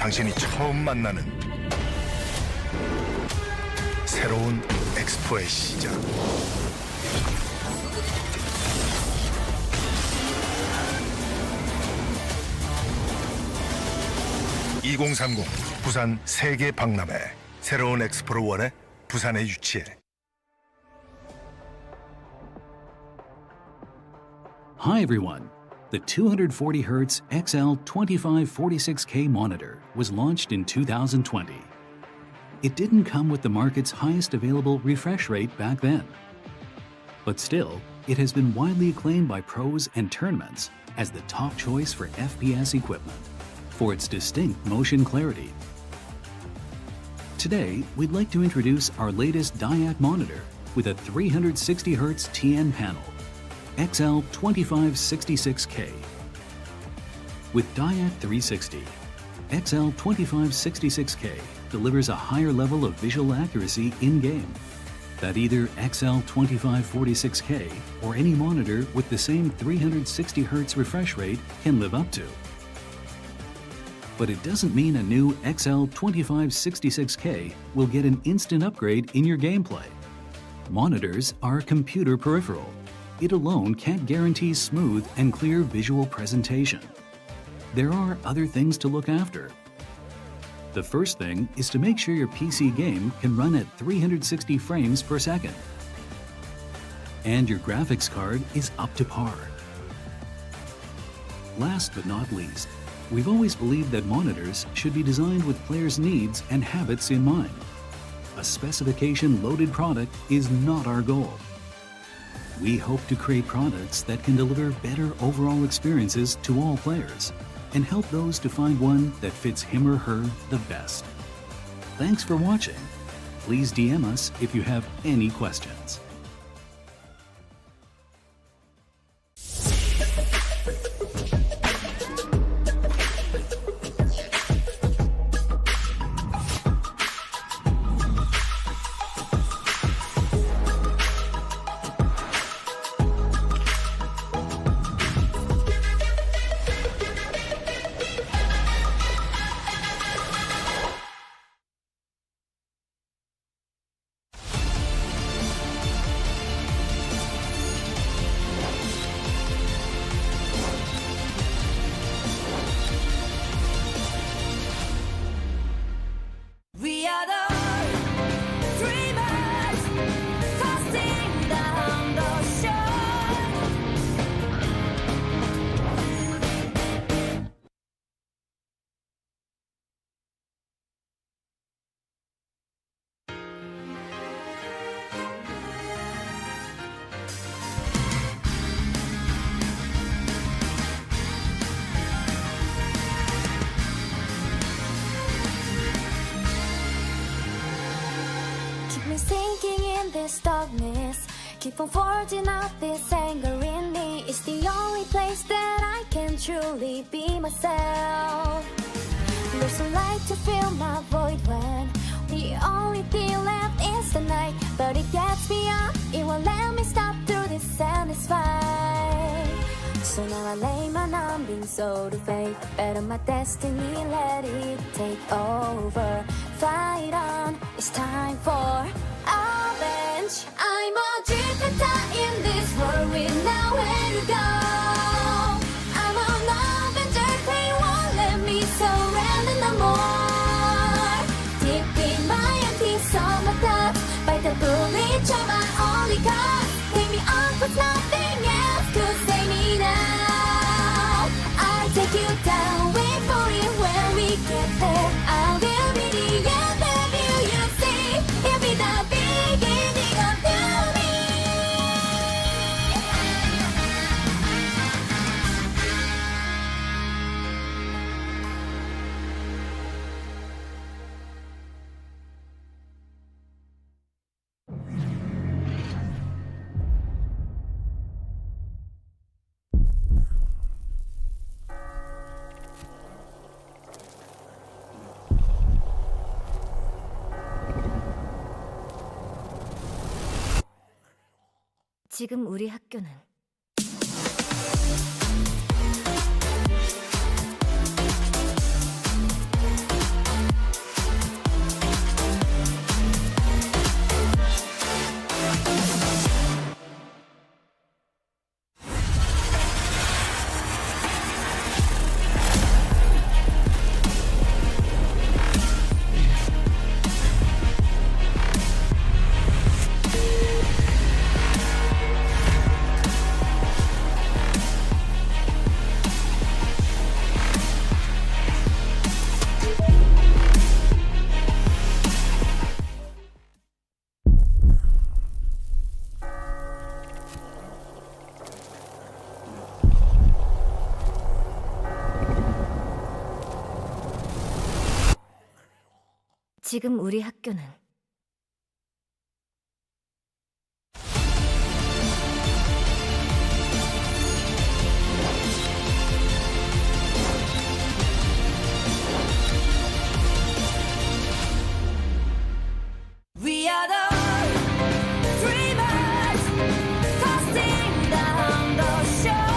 당신이 처음 만나는 새로운 엑스포의 시작. (2030) 부산 세계 박람회. 새로운 엑스포를 원해 부산에 유치해. Hi everyone. The 240Hz XL2546K monitor was launched in 2020. It didn't come with the market's highest available refresh rate back then. But still, it has been widely acclaimed by pros and tournaments as the top choice for FPS equipment for its distinct motion clarity. Today, we'd like to introduce our latest DIAC monitor with a 360Hz TN panel, XL2566K. With DIAC 360, XL2566K delivers a higher level of visual accuracy in-game that either XL2546K or any monitor with the same 360Hz refresh rate can live up to. But it doesn't mean a new XL2566K will get an instant upgrade in your gameplay. Monitors are a computer peripheral. It alone can't guarantee smooth and clear visual presentation. There are other things to look after. The first thing is to make sure your PC game can run at 360 frames per second. And your graphics card is up to par. Last but not least, we've always believed that monitors should be designed with players' needs and habits in mind. A specification-loaded product is not our goal. We hope to create products that can deliver better overall experiences to all players and help those to find one that fits him or her the best. Thanks for watching. Please DM us if you have any questions. We are the dreamers, casting down the shore. Keep me sinking in this darkness. Keep on forging out this anger in me. It's the only place that I can truly be myself. There's a light to fill my void when the only thing left is the night. But it gets me up, it won't let me stop through this endless fight. So now I lay my numbing soul to fate. Better my destiny, let it take over. Fight on, it's time for avenge. I'm a Jupiter in this world with nowhere to go. I'm an avenger, they won't let me surrender no more. Deep in my empty summer thoughts, by the bullet of my only cause. Take me on, but nothing else could save me now. I take you down, wait for it when we get there. I will be the end of you see. It'll be the beginning of new me. 지금 우리 학교는 지금 우리 학교는 We are the dreamers, casting down the shore.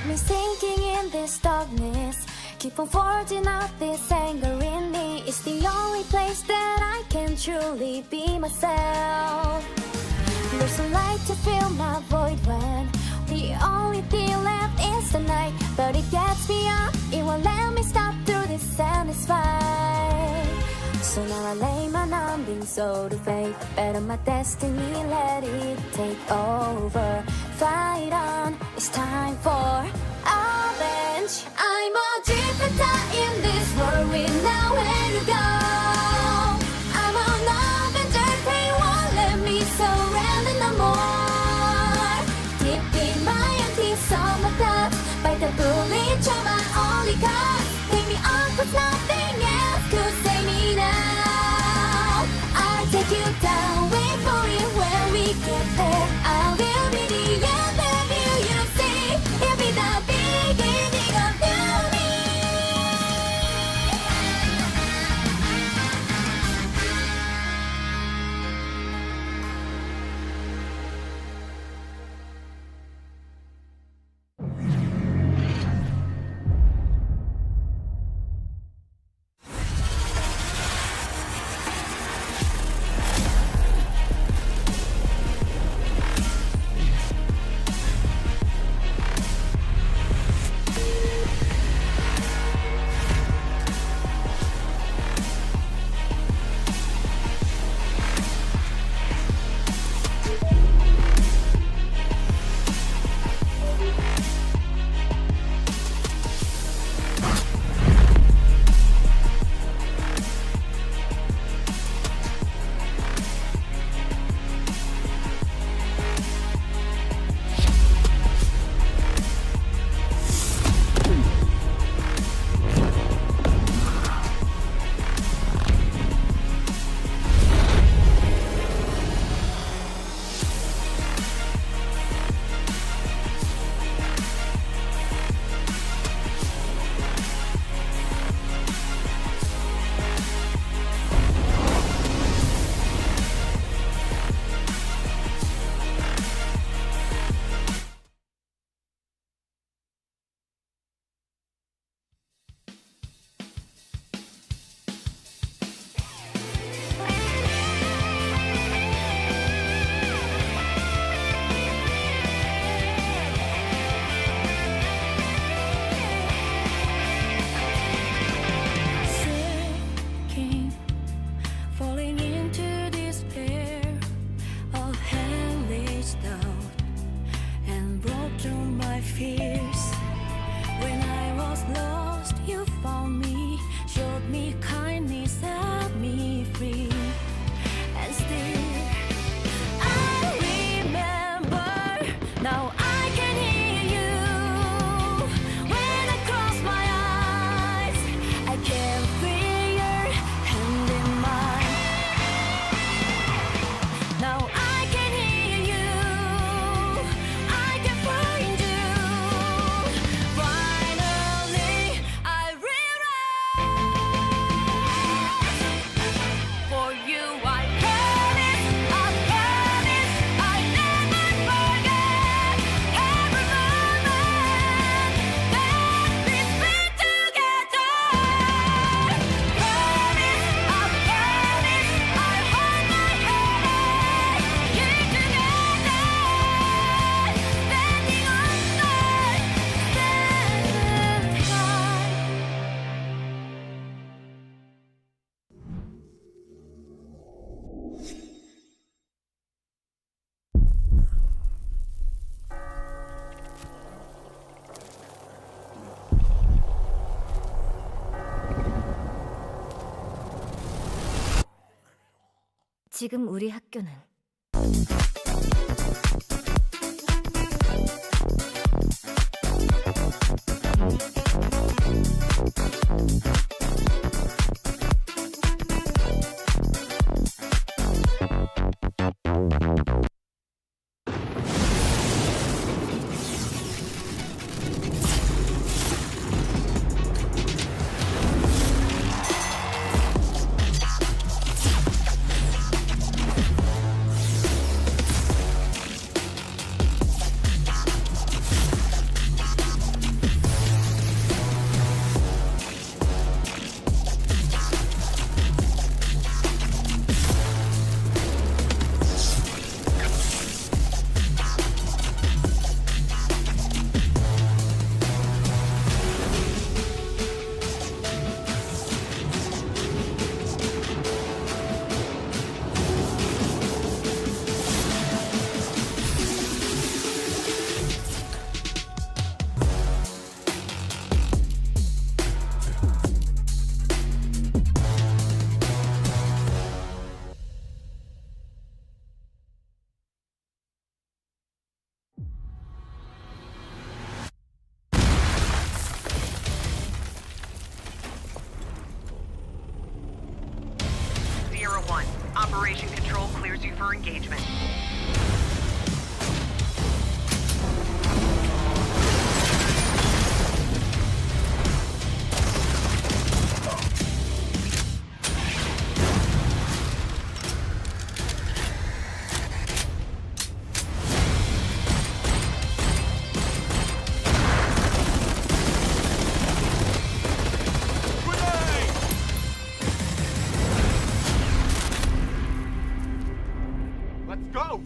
keep me sinking in this darkness. Keep on forging out this anger in me. It's the only place that I can truly be myself. There's a light to fill my void when the only thing left is the night. But it gets me up, it won't let me stop through this satisfied. So now I lay my numbing soul to fate. Bet on my destiny, let it take over. Fight on, it's time for revenge. I'm a drifter in this world with nowhere to go. I'm an avenger, they won't let me surrender no more. Deep in my empty soul, my thoughts by the bullet, you're my only cause. Take me on, cause nothing else could save me now. I'll take you down, wait for you when we get there. I will be the end of you, you see. It'll be the beginning of beauty. 지금 우리 학교는 Sierra 1, Operation Control clears you for engagement. Let's go!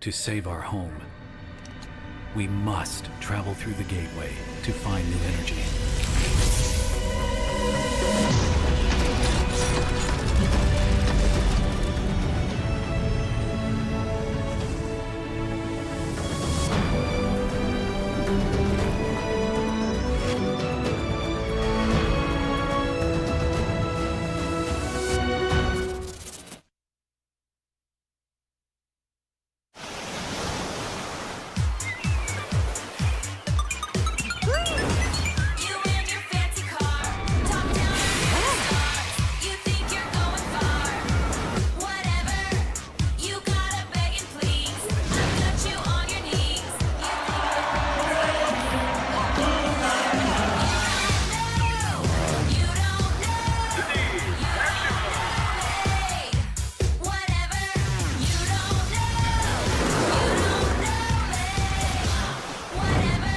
to save our home. We must travel through the gateway to find new energy. You and your fancy car, top down in the stars. You think you're going far. Whatever, you gotta beg and please. I've got you on your knees. You don't know. Whatever, you don't know. Whatever,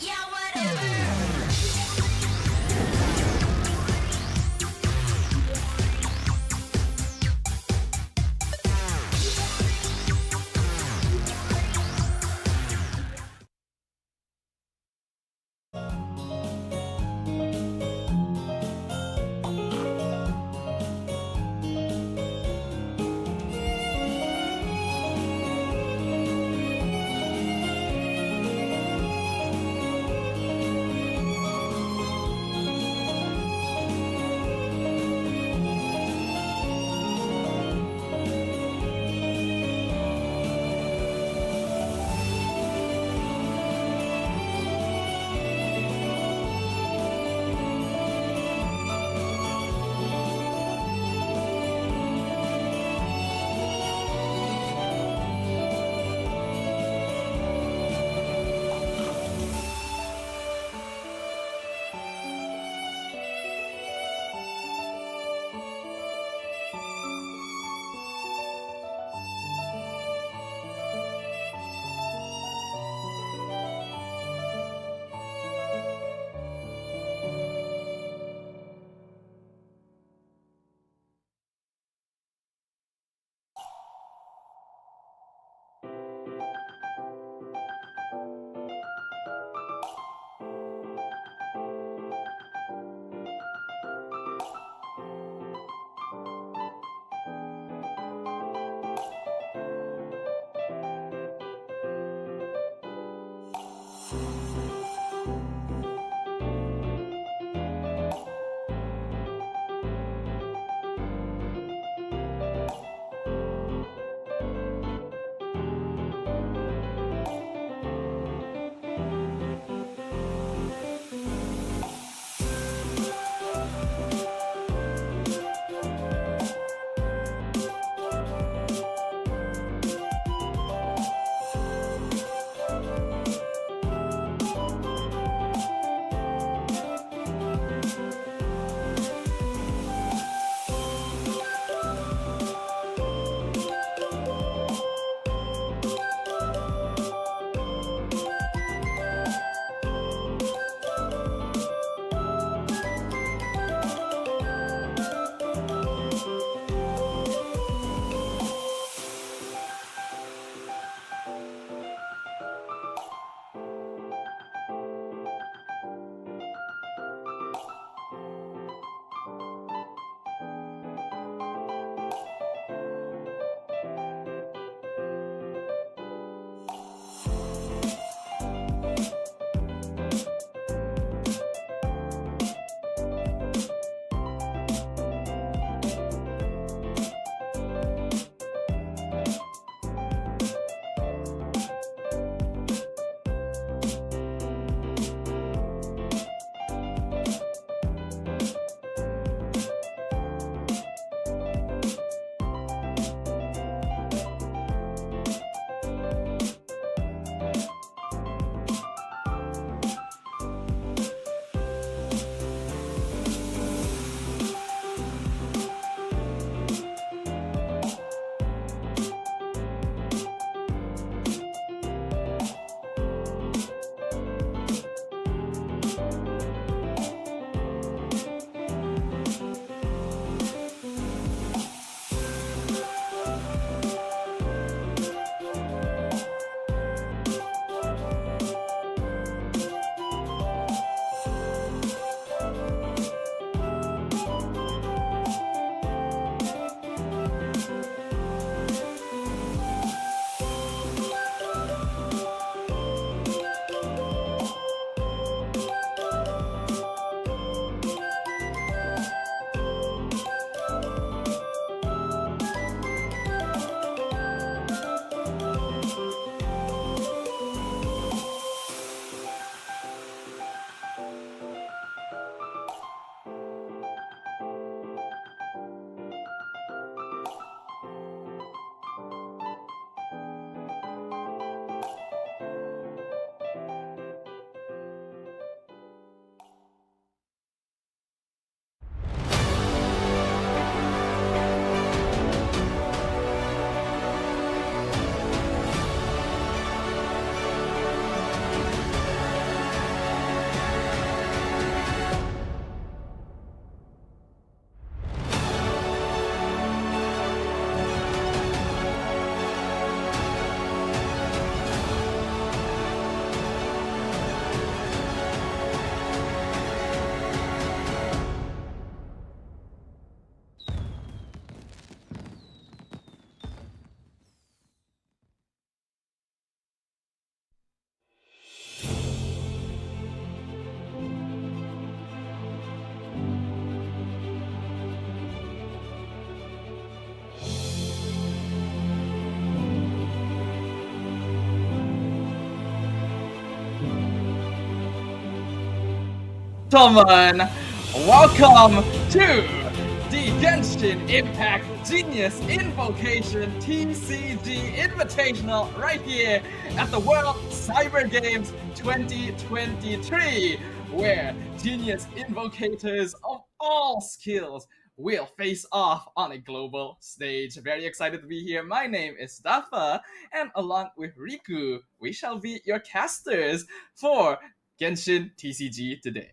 yeah, whatever. gentlemen, welcome to the Genshin Impact Genius Invocation TCG Invitational right here at the World Cyber Games 2023, where genius invocators of all skills will face off on a global stage. Very excited to be here. My name is Dafa, and along with Riku, we shall be your casters for Genshin TCG today.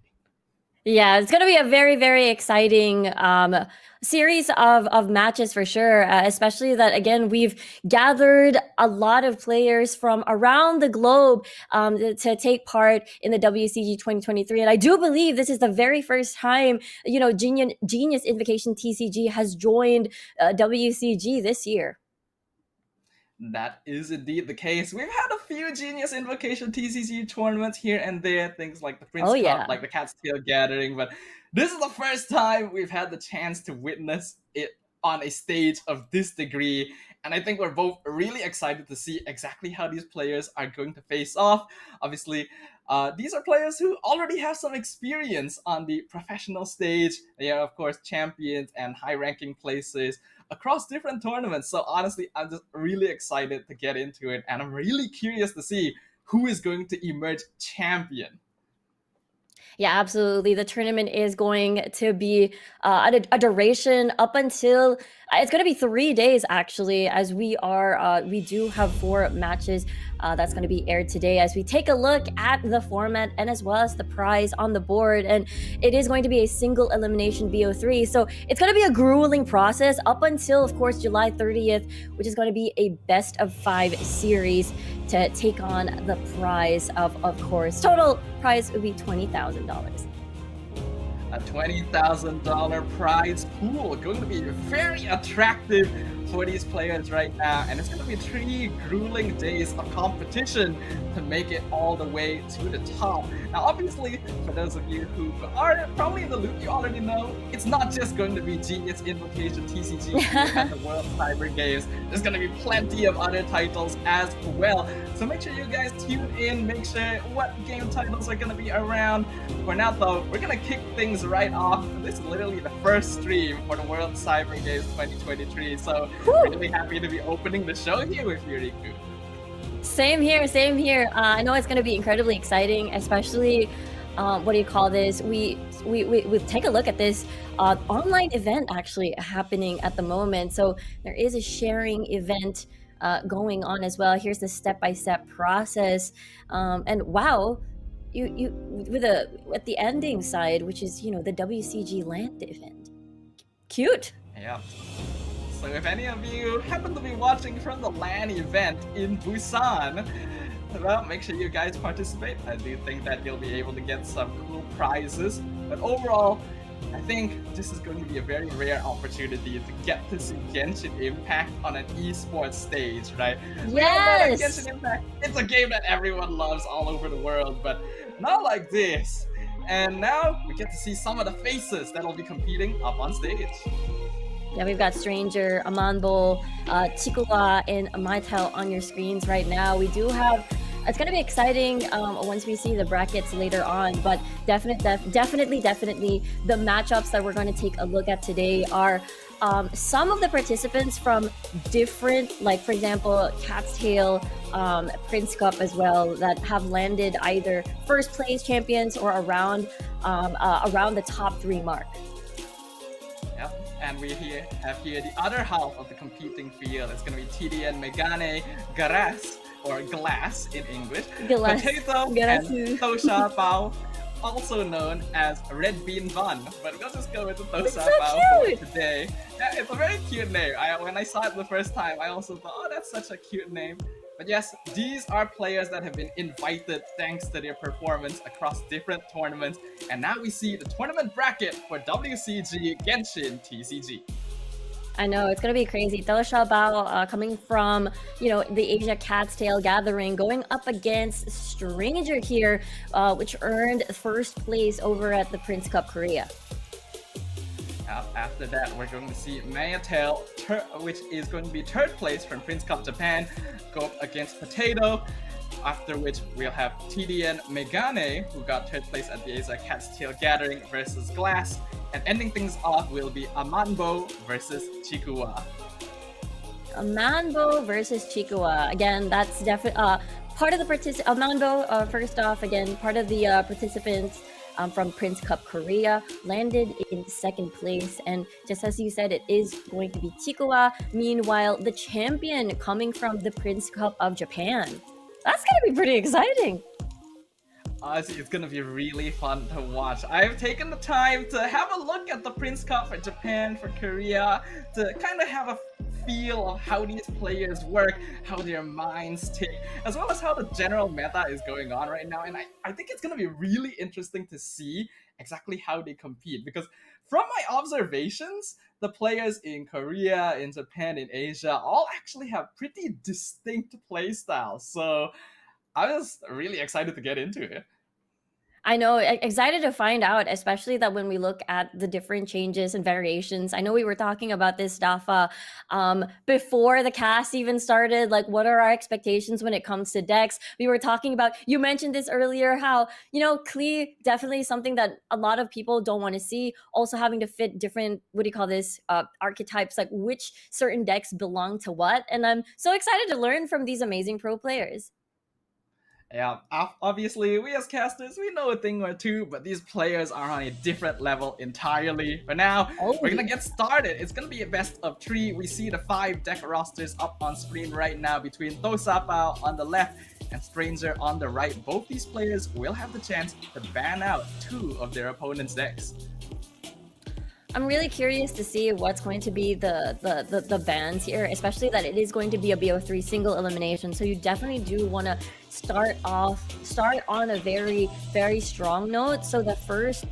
Yeah, it's going to be a very, very exciting series of matches for sure, especially that, again, we've gathered a lot of players from around the globe to take part in the WCG 2023. And I do believe this is the very first time, Genius Invocation TCG has joined WCG this year. That is indeed the case. We've had a few Genius Invocation TCG tournaments here and there, things like the Prince Cup, like the Cat's Tail Gathering, but this is the first time we've had the chance to witness it on a stage of this degree, and I think we're both really excited to see exactly how these players are going to face off. Obviously, these are players who already have some experience on the professional stage. They are, of course, champions and high-ranking places across different tournaments. So honestly, I'm just really excited to get into it, and I'm really curious to see who is going to emerge champion. Yeah, absolutely. The tournament is going to be a duration up until it's going to be 3 days actually, as we do have 4 matches that's going to be aired today as we take a look at the format and as well as the prize on the board. And it is going to be a single elimination BO3, so it's going to be a grueling process up until, of course, July 30th, which is going to be a best of 5 series to take on the prize of course, total prize would be $20,000. A $20,000 prize pool, going to be very attractive for these players right now, and it's going to be 3 grueling days of competition to make it all the way to the top. Now, obviously, for those of you who are probably in the loop, you already know it's not just going to be Genius Invocation TCG here at the World Cyber Games. There's going to be plenty of other titles as well, so make sure you guys tune in, make sure what game titles are going to be around. For now, though, we're going to kick things right off. This is literally the first stream for the World Cyber Games 2023, so really happy to be opening the show here with you, Riku. Same here, same here. I know it's going to be incredibly exciting, especially what do you call this? We take a look at this online event actually happening at the moment. So there is a sharing event going on as well. Here's the step-by-step process, and wow, you with at the ending side, which is the WCG land event. Cute. Yeah. So if any of you happen to be watching from the LAN event in Busan, well, make sure you guys participate. I do think that you'll be able to get some cool prizes. But overall, I think this is going to be a very rare opportunity to get to see Genshin Impact on an esports stage, right? Yes! Genshin Impact, it's a game that everyone loves all over the world, but not like this. And now we get to see some of the faces that'll be competing up on stage. Yeah, we've got Stranger, Amanbo, Chikuwa, and Mytel on your screens right now. We do have, it's going to be exciting once we see the brackets later on, but definitely the matchups that we're going to take a look at today are some of the participants from different, like for example, Cat's Tail, Prince Cup as well, that have landed either first place champions or around the top 3 mark. And we have here the other half of the competing field. It's going to be TDN Megane Garas, or Glass in English, Glass. Potato, and Tosha Bao, also known as Red Bean Bun. But we'll just go with the Tosha Bao for today. Yeah, it's a very cute name. When I saw it the first time, I also thought, oh, that's such a cute name. But yes, these are players that have been invited thanks to their performance across different tournaments. And now we see the tournament bracket for WCG Genshin TCG. I know, it's going to be crazy. Dao Xiaobao coming from, the Asia Cat's Tail Gathering, going up against Stranger here, which earned first place over at the Prince Cup Korea. After that, we're going to see Mayatel, which is going to be 3rd place from Prince Cup Japan, go up against Potato. after which we'll have TDN Megane, who got third place at the Asia Cat's Tail Gathering versus Glass, and ending things off will be Amanbo versus Chikuwa. Manbo versus Chikuwa. Again, that's definitely part of the Manbo, first off, again, part of the participants from Prince Cup Korea landed in second place. And just as you said, it is going to be Chikuwa. Meanwhile, the champion coming from the Prince Cup of Japan. That's going to be pretty exciting. Honestly, it's gonna be really fun to watch. I've taken the time to have a look at the Prince Cup for Japan, for Korea, to kind of have a feel of how these players work, how their minds tick, as well as how the general meta is going on right now. And I think it's gonna be really interesting to see exactly how they compete, because from my observations, the players in Korea, in Japan, in Asia all actually have pretty distinct playstyles. So I was really excited to get into it. I know, excited to find out, especially that when we look at the different changes and variations. I know we were talking about this stuff before the cast even started. Like, what are our expectations when it comes to decks? We were talking about, you mentioned this earlier, how, Klee definitely something that a lot of people don't want to see. Also having to fit different, what do you call this, archetypes, like which certain decks belong to what. And I'm so excited to learn from these amazing pro players. Yeah, obviously, we as casters, we know a thing or two, but these players are on a different level entirely. For now, we're gonna get started. It's gonna be a best of 3. We see the 5 deck rosters up on screen right now between Tosapao on the left and Stranger on the right. Both these players will have the chance to ban out 2 of their opponent's decks. I'm really curious to see what's going to be the bans here, especially that it is going to be a BO3 single elimination. So you definitely do want to start on a very, very strong note. So the first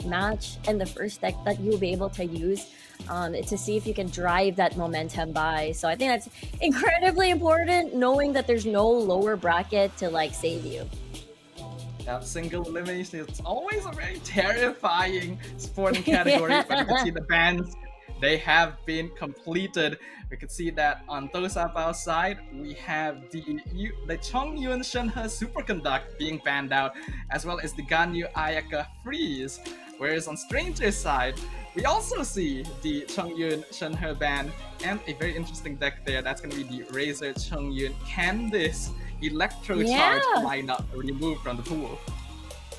match and the first deck that you'll be able to use to see if you can drive that momentum by. So I think that's incredibly important, knowing that there's no lower bracket to like save you. Single elimination is always a very terrifying sporting category, but you can see the bans, they have been completed. We can see that on Tosapao's side, we have the Chongyun Shenhe Superconduct being banned out, as well as the Ganyu Ayaka Freeze. Whereas on Stranger's side, we also see the Chongyun Shenhe ban, and a very interesting deck there. That's going to be the Razor Chongyun Candice Electro Charge lineup removed from the pool.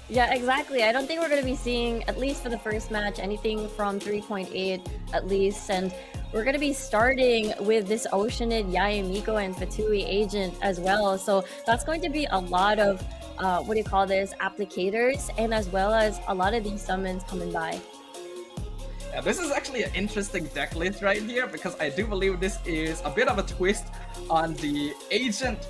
Yeah, exactly. I don't think we're going to be seeing, at least for the first match, anything from 3.8 at least. And we're going to be starting with this Oceanid, Yayamiko, and Fatui agent as well. So that's going to be a lot of, applicators, and as well as a lot of these summons coming by. Yeah, this is actually an interesting deck list right here, because I do believe this is a bit of a twist on the Agent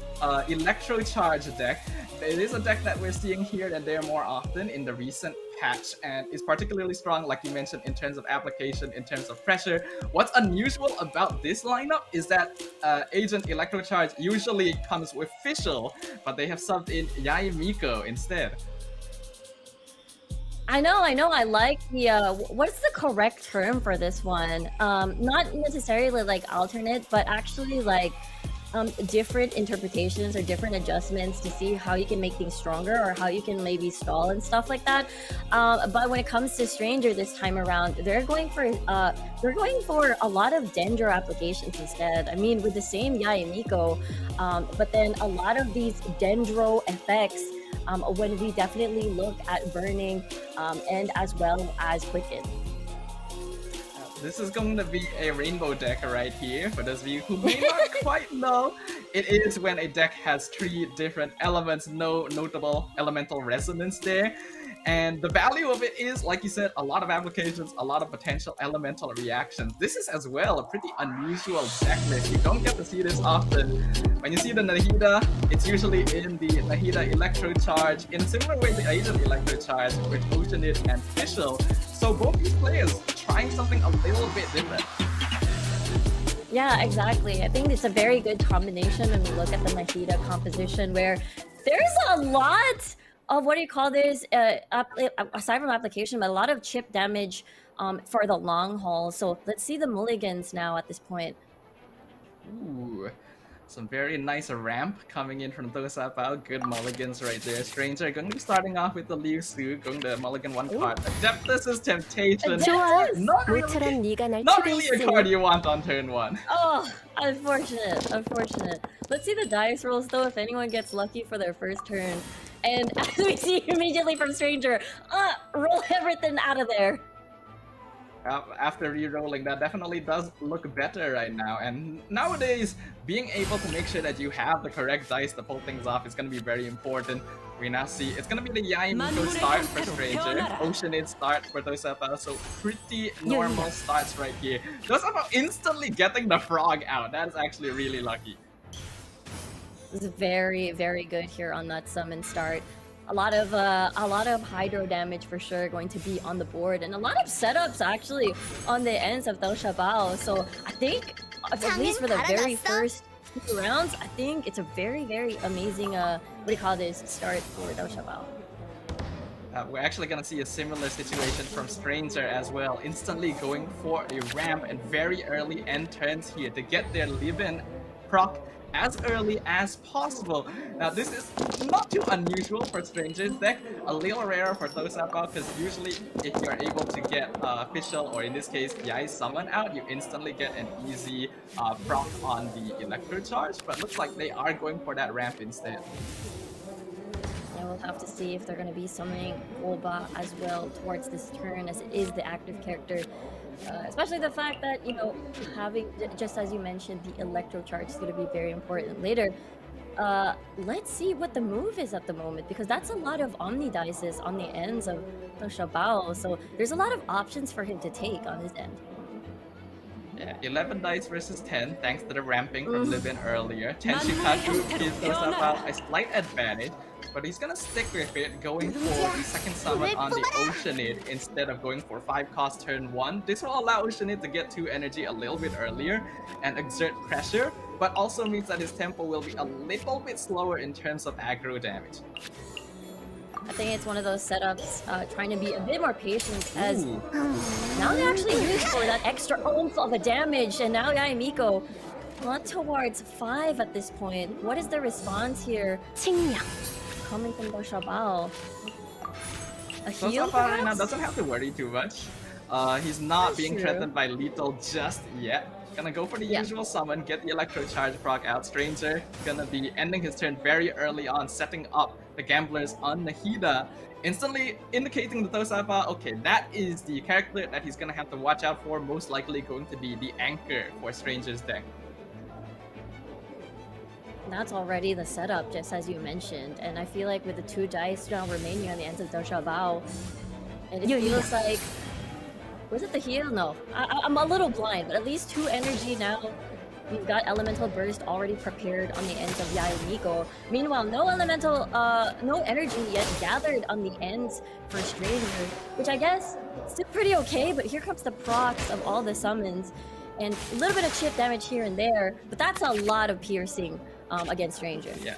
Electro Charge deck. It is a deck that we're seeing here and there more often in the recent patch, and is particularly strong, like you mentioned, in terms of application, in terms of pressure. What's unusual about this lineup is that Agent Electro Charge usually comes with Fischl, but they have subbed in Yayamiko instead. I know. I like the, what's the correct term for this one? Not necessarily like alternate, but actually like different interpretations or different adjustments to see how you can make things stronger or how you can maybe stall and stuff like that. But when it comes to Stranger this time around, they're going for a lot of Dendro applications instead. I mean, with the same Yayamiko, but then a lot of these Dendro effects when we definitely look at Burning and as well as Quicken. This is going to be a rainbow deck right here. For those of you who may not quite know, it is when a deck has 3 different elements, no notable elemental resonance there. And the value of it is, like you said, a lot of applications, a lot of potential elemental reactions. This is as well a pretty unusual deck list. You don't get to see this often. When you see the Nahida, it's usually in the Nahida Electro Charge, in a similar way to Agent Electro Charge with Oceanid and Fischl. So both these players trying something a little bit different. Yeah, exactly. I think it's a very good combination when we look at the Nahida composition, where there's a lot of aside from application, but a lot of chip damage for the long haul. So let's see the mulligans now at this point. Ooh. Some very nice ramp coming in from those Zapao. Good mulligans right there. Stranger going to be starting off with the Liu Su, going to mulligan one card. Adeptus' Temptation. Adeptus! Not really a card you want on turn 1. Oh, unfortunate. Let's see the dice rolls though, if anyone gets lucky for their first turn. And as we see immediately from Stranger, roll everything out of there. After re-rolling, that definitely does look better right now. And nowadays, being able to make sure that you have the correct dice to pull things off is going to be very important. We now see it's going to be the Yaimiko start for Stranger, Oceanid start for Tosapao, so pretty normal starts right here. Tosapao instantly getting the frog out. That is actually really lucky. This is very, very good here on that summon start. A lot of hydro damage for sure going to be on the board, and a lot of setups actually on the ends of Dao Shabao. So I think, at least for the very first few rounds, I think it's a very, very amazing start for Dao Shabao. We're actually gonna see a similar situation from Stranger as well, instantly going for a ramp and very early end turns here to get their live-in proc as early as possible. Now this is not too unusual for Stranger's deck, a little rarer for Tosapao, because usually if you're able to get official, or in this case Yai summon out, you instantly get an easy proc on the Electro Charge, but looks like they are going for that ramp instead. Yeah, we'll have to see if they're going to be summoning Golba as well towards this turn, as it is the active character. Especially the fact that, you know, having, just as you mentioned, the Electro Charge is going to be very important later. Let's see what the move is at the moment, because that's a lot of Omni Dices on the ends of the Shabao, so there's a lot of options for him to take on his end. Yeah, 11 dice versus 10, thanks to the ramping from Livin earlier. Tenshikaku gives Tosapao a slight advantage, but he's gonna stick with it, going for the second summon on the Oceanid instead of going for 5 cost turn 1. This will allow Oceanid to get 2 energy a little bit earlier and exert pressure, but also means that his tempo will be a little bit slower in terms of aggro damage. I think it's one of those setups trying to be a bit more patient, as now they actually use for that extra oomph of a damage, and now Yaimiko not towards 5 at this point. What is the response here? Coming from Doshabao. A heal Tosapao right now perhaps? doesn't have to worry too much. He's not That's being true. threatened by lethal just yet. Gonna go for the usual summon, get the Electro Charge proc out. Stranger gonna be ending his turn very early on, setting up the gamblers on Nahida, instantly indicating to Tosapao, okay, that is the character that he's gonna have to watch out for, most likely going to be the anchor for Stranger's deck. That's already the setup, just as you mentioned, and I feel like with the 2 dice now remaining on the ends of Doshabao, and it feels like... Was it the heal? No. I'm a little blind, but at least 2 energy now. We've got Elemental Burst already prepared on the ends of Yaimiko. Meanwhile, no energy yet gathered on the ends for Stranger, which I guess is still pretty okay, but here comes the procs of all the summons, and a little bit of chip damage here and there, but that's a lot of piercing against Stranger. Yeah.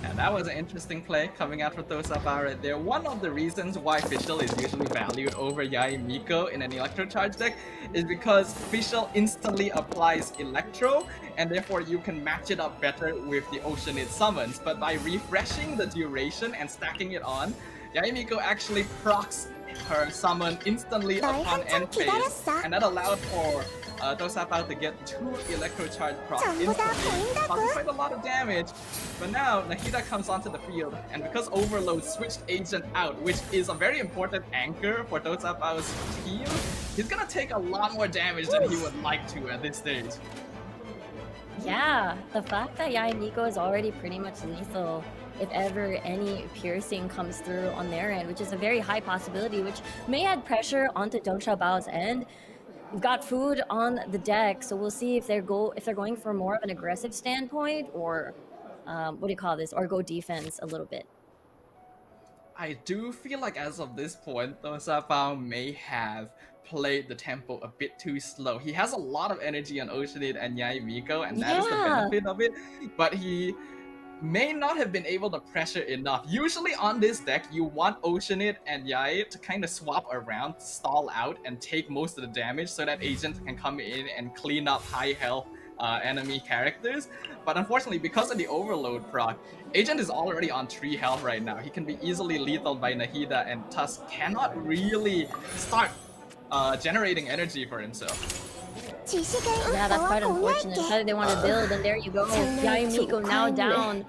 And that was an interesting play coming out from Tosapao right there. One of the reasons why Fischl is usually valued over Yaimiko in an Electro Charge deck is because Fischl instantly applies Electro, and therefore you can match it up better with the Oceanid summons. But by refreshing the duration and stacking it on, Yaimiko actually procs her summon instantly upon end phase, and that allowed for Tosapao to get 2 Electro Charge procs instantly, causing quite a lot of damage. But now Nahida comes onto the field, and because Overload switched Agent out, which is a very important anchor for Tosapao's team, he's gonna take a lot more damage than he would like to at this stage. Yeah, the fact that Yaimiko is already pretty much lethal if ever any piercing comes through on their end, which is a very high possibility, which may add pressure onto Doshabao's end. We've got food on the deck, so we'll see if they're going for more of an aggressive standpoint, or or go defense a little bit. I do feel like as of this point, Tosapao may have played the tempo a bit too slow. He has a lot of energy on Oceanid and Yaimiko, and that is the benefit of it, but he may not have been able to pressure enough. Usually on this deck, you want Oceanid and Yai to kind of swap around, stall out, and take most of the damage so that Agent can come in and clean up high health enemy characters. But unfortunately, because of the overload proc, Agent is already on 3 health right now. He can be easily lethal by Nahida and thus cannot really start generating energy for himself. 지식을 Yeah, that's 너와 quite unfortunate. 공유할게. Decided they want to build, and there you go. Yayamiko now down.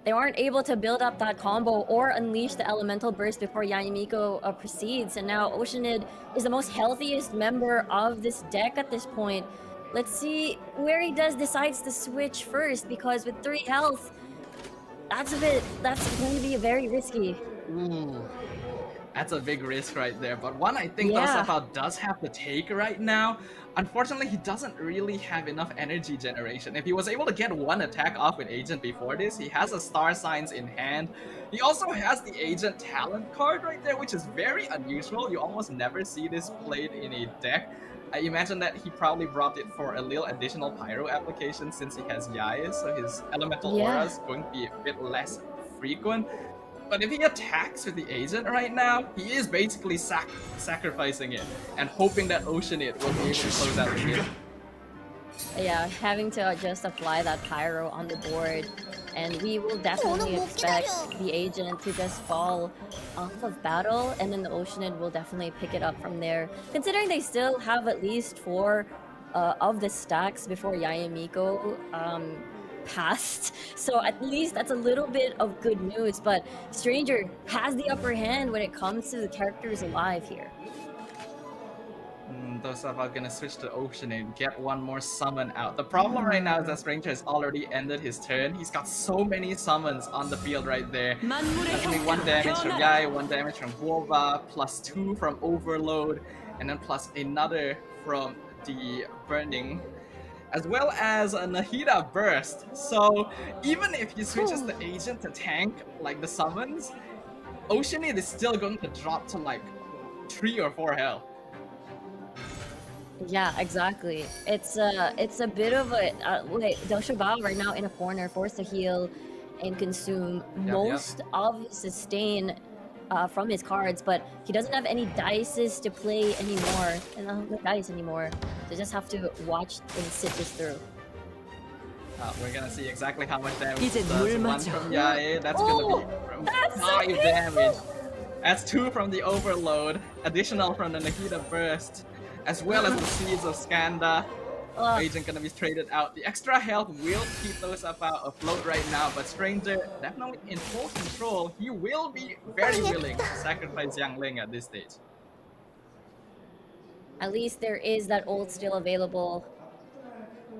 They aren't able to build up that combo or unleash the elemental burst before Yayamiko proceeds, and now Oceanid is the most healthiest member of this deck at this point. Let's see where he decides to switch first, because with 3 health, that's going to be very risky. Ooh, that's a big risk right there. But one I think Yeah. Dosafal does have to take right now. Unfortunately, he doesn't really have enough energy generation. If he was able to get 1 attack off with Agent before this, he has a Star Signs in hand. He also has the Agent talent card right there, which is very unusual. You almost never see this played in a deck. I imagine that he probably brought it for a little additional pyro application since he has Yae, so his elemental Yeah. aura is going to be a bit less frequent. But if he attacks with the Agent right now, he is basically sacrificing it and hoping that Oceanid will be able to close out the game. Yeah, having to just apply that pyro on the board, and we will definitely expect the Agent to just fall off of battle, and then the Oceanid will definitely pick it up from there. Considering they still have at least 4 of the stacks before Yayamiko passed, so at least that's a little bit of good news. But Stranger has the upper hand when it comes to the characters alive here. Dosafal gonna switch to Ocean and get 1 more summon out. The problem right now is that Stranger has already ended his turn. He's got so many summons on the field right there. That's only 1 damage from Yae, 1 damage from Guova, plus 2 from Overload, and then plus another from the Burning, as well as a Nahida Burst. So even if he switches the Agent to tank like the summons, Oceanid is still going to drop to like 3 or 4 health. Yeah, exactly. It's a bit of a wait. Dosha Bao right now in a corner, forced to heal and consume most of his sustain from his cards, but he doesn't have any dices to play anymore, and no dice anymore. So just have to watch and sit this through. We're gonna see exactly how much damage 이제 it does. 물 1 맞아. from Yae, that's gonna be from 5 damage. That's 2 from the Overload, additional from the Nahida Burst, as well as the Seeds of Skanda. Agent gonna be traded out. The extra health will keep those up afloat right now, but Stranger definitely in full control. He will be very willing to sacrifice Yang Ling at this stage. At least there is that ult still available.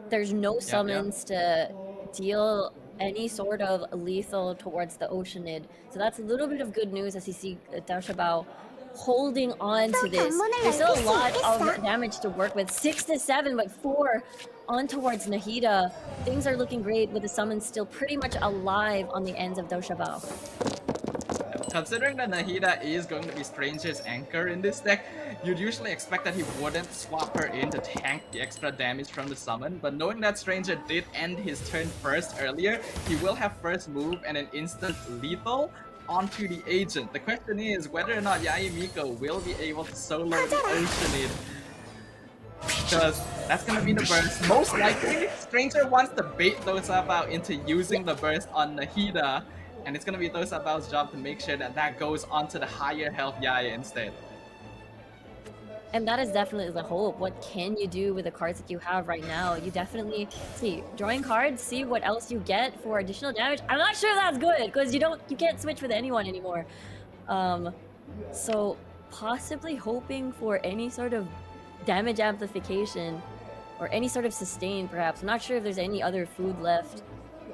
There's no summons to deal any sort of lethal towards the Oceanid. So that's a little bit of good news as you see Dosha Bao holding on to this. There's still a lot of damage to work with. 6 to 7, but 4 on towards Nahida. Things are looking great with the summons still pretty much alive on the ends of Dosha Bao. Considering that Nahida is going to be Stranger's anchor in this deck, you'd usually expect that he wouldn't swap her in to tank the extra damage from the summon, but knowing that Stranger did end his turn first earlier, he will have first move and an instant lethal onto the Agent. The question is whether or not Yayamiko will be able to solo the Oceanid, because that's gonna be the burst. Most likely, Stranger wants to bait Dosafal into using the burst on Nahida, and it's gonna be Dosafao's job to make sure that that goes onto the higher health Yae instead. And that is definitely the hope. What can you do with the cards that you have right now? You definitely see drawing cards, see what else you get for additional damage. I'm not sure that's good because you can't switch with anyone anymore. So possibly hoping for any sort of damage amplification or any sort of sustain, perhaps. I'm not sure if there's any other food left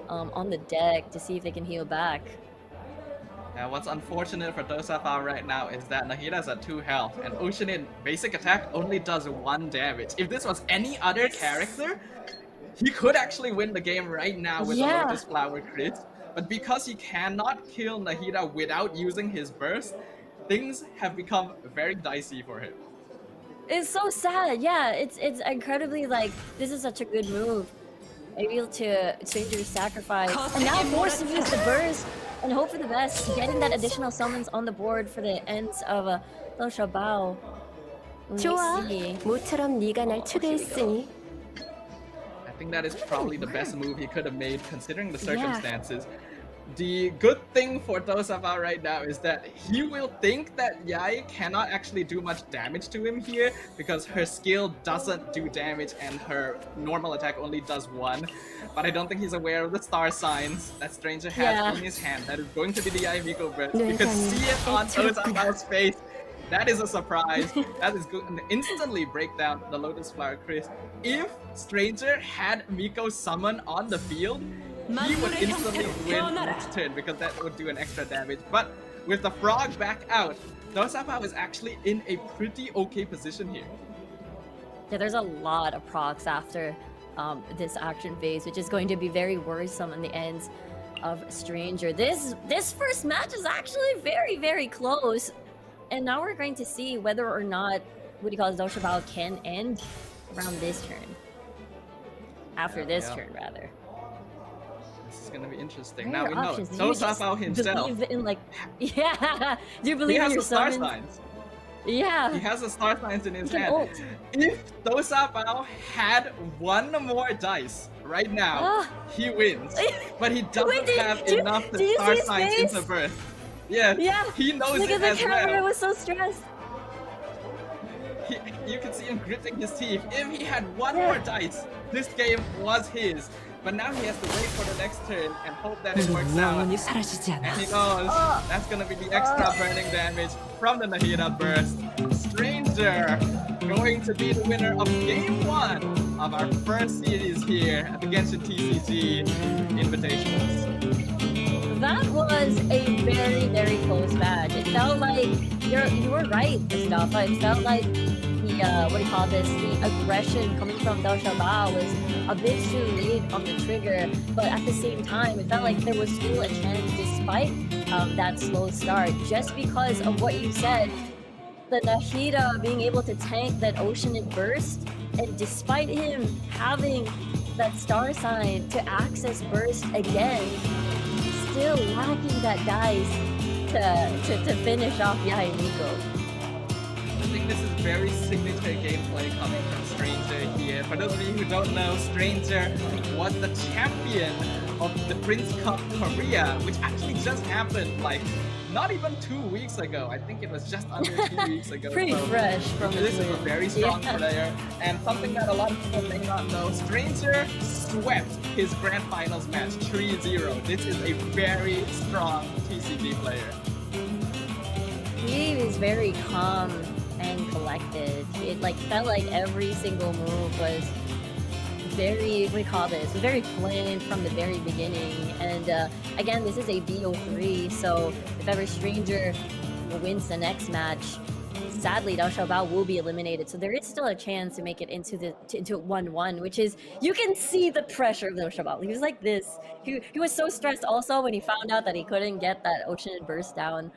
on the deck to see if they can heal back. What's unfortunate for Dosafal right now is that Nahida's at 2 health, and Oceanid basic attack only does 1 damage. If this was any other character, he could actually win the game right now with the Lotus Flower crit. But because he cannot kill Nahida without using his burst, things have become very dicey for him. It's so sad. Yeah, it's incredibly like this is such a good move. Able to change your sacrifice, and now forced to use the burst and hope for the best. Getting that additional summons on the board for the ends of Dosha Bao. 좋아. 모처럼 네가 날 초대했으니 think that is probably the best move he could have made considering the circumstances. The good thing for Dosaba right now is that he will think that Yai cannot actually do much damage to him here because her skill doesn't do damage and her normal attack only does 1. But I don't think he's aware of the star signs that Stranger has in his hand. That is going to be the Yai Miko burst. You can see it on Dosaba's face. That is a surprise. That is going to instantly break down the Lotus Flower Chris. If Stranger had Miko summon on the field, he would instantly win each turn because that would do an extra damage. But with the frog back out, Dosaba is actually in a pretty okay position here. Yeah, there's a lot of procs after this action phase, which is going to be very worrisome in the ends of Stranger. This first match is actually very, very close. And now we're going to see whether or not, what do you call it, Doshabao can end around this turn. After this turn, rather. This is gonna be interesting. What Now are we your know options? Do you just Dosaba himself. believe in, like, yeah. Do you He believe in has your the star summons? signs. Yeah. He has the star signs in his He can hand. ult. If Dosabao had 1 more dice right now, he wins. But he doesn't Wait, have do you enough see star his signs face? into birth. Yeah, Yeah. he knows Look it at the as camera, well. it was so stressed. You can see him gritting his teeth. If he had 1 more dice, this game was his. But now he has to wait for the next turn and hope that it works out. And he knows that's gonna be the extra burning damage from the Nahida burst. Stranger going to be the winner of game 1 of our first series here at the Genshin TCG Invitationals. That was a very, very close match. It felt like you were right, Mustafa. It felt like the what do you call this? The aggression coming from Dao Shabao was a bit too late on the trigger, but at the same time, it felt like there was still a chance despite that slow start. Just because of what you said, the Nahida being able to tank that Oceanic Burst, and despite him having that star sign to access Burst again, still lacking that dice to finish off Yai Miko. I think this is very signature gameplay coming from Stranger here. For those of you who don't know, Stranger was the champion of the Prince Cup Korea, which actually just happened like not even 2 weeks ago. I think it was just under 2 weeks ago. Pretty So fresh from this the is a very strong player, and something that a lot of people may not know, Stranger swept his grand finals match 3-0. This is a very strong TCG player. He is very calm and collected. It like felt like every single move was very, what do you call this? Very planned from the very beginning. And again, this is a BO3, so if ever Stranger wins the next match, sadly, Dao Xiaobao will be eliminated. So there is still a chance to make it into 1-1, which is, you can see the pressure of Dao Xiaobao. He was like this. He was so stressed also when he found out that he couldn't get that Ocean Burst down.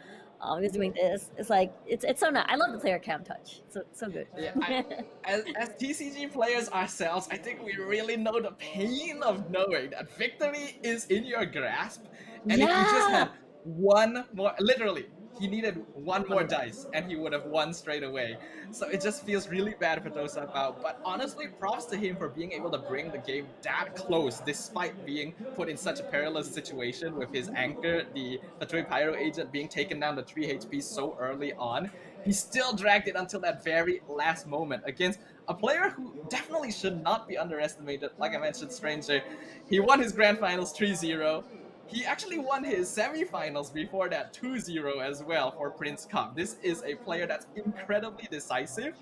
He was doing this. It's like, it's so nice. I love the player cam touch. So good. Yeah, as TCG players ourselves, I think we really know the pain of knowing that victory is in your grasp. And if you just had 1 more, literally, he needed 1 more dice and he would have won straight away. So it just feels really bad for Dosabao. But honestly, props to him for being able to bring the game that close despite being put in such a perilous situation with his anchor, the Fatui Pyro agent, being taken down to 3 HP so early on. He still dragged it until that very last moment against a player who definitely should not be underestimated. Like I mentioned, Stranger. He won his grand finals 3-0. He actually won his semifinals before that 2-0 as well for Prince Cup. This is a player that's incredibly decisive.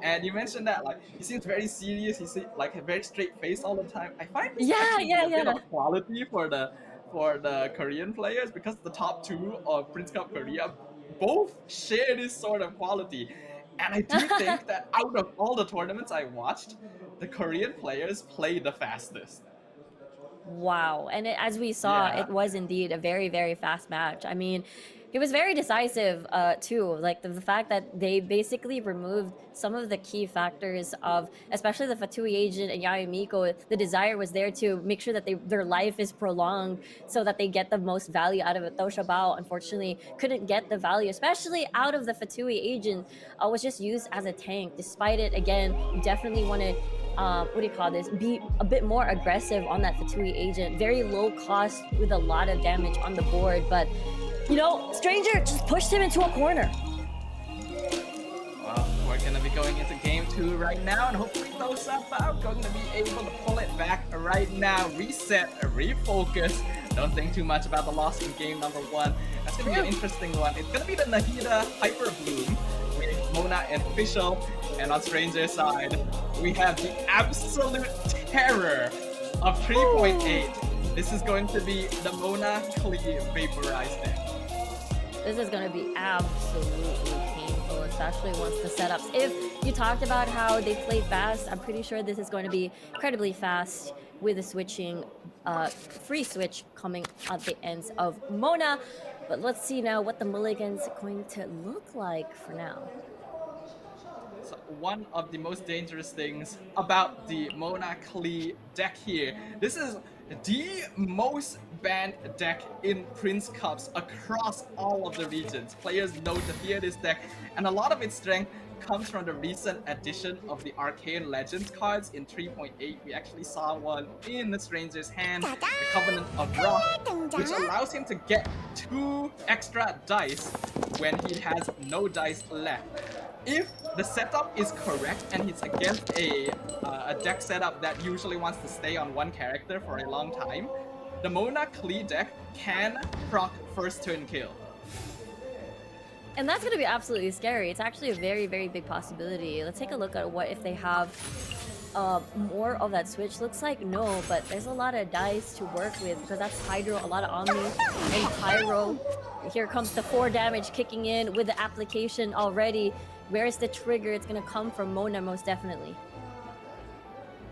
And you mentioned that like he seems very serious, he seems like a very straight face all the time. I find this actually a bit of quality for the Korean players because the top 2 of Prince Cup Korea both share this sort of quality. And I do think that out of all the tournaments I watched, the Korean players play the fastest. Wow. And as we saw, it was indeed a very, very fast match. I mean, it was very decisive too. Like the fact that they basically removed some of the key factors of, especially the Fatui agent and Yaya Miko. The desire was there to make sure that their life is prolonged so that they get the most value out of it. Dou Shabao, unfortunately, couldn't get the value, especially out of the Fatui agent, was just used as a tank. Despite it, again, you definitely want to what do you call this? Be a bit more aggressive on that Fatui agent. Very low cost with a lot of damage on the board, but you know, Stranger just pushed him into a corner. Well, we're gonna be going into game 2 right now, and hopefully those up are going to be able to pull it back right now. Reset, refocus. Don't think too much about the loss in game number 1. That's gonna be an interesting one. It's gonna be the Nahida Hyper Bloom with Mona and Official, and on Stranger's side, we have the absolute terror of 3.8. This is going to be the Mona Klee Vaporized deck. This is going to be absolutely painful, especially once the setups. If you talked about how they play fast, I'm pretty sure this is going to be incredibly fast with the switching, free switch coming at the ends of Mona. But let's see now what the mulligan's going to look like for now. So one of the most dangerous things about the Mona Klee deck here, this is the most banned deck in Prince Cups across all of the regions. Players know to fear this deck, and a lot of its strength comes from the recent addition of the Arcane Legends cards in 3.8. We actually saw one in the Stranger's hand, the Covenant of Rock, which allows him to get 2 extra dice when he has no dice left. If the setup is correct and he's against a deck setup that usually wants to stay on one character for a long time, the Mona Klee deck can proc first turn kill. And that's going to be absolutely scary. It's actually a very, very big possibility. Let's take a look at what if they have more of that switch. Looks like no, but there's a lot of dice to work with because that's Hydro, a lot of Omni, and Pyro. Here comes the 4 damage kicking in with the application already. Where's the trigger? It's going to come from Mona most definitely.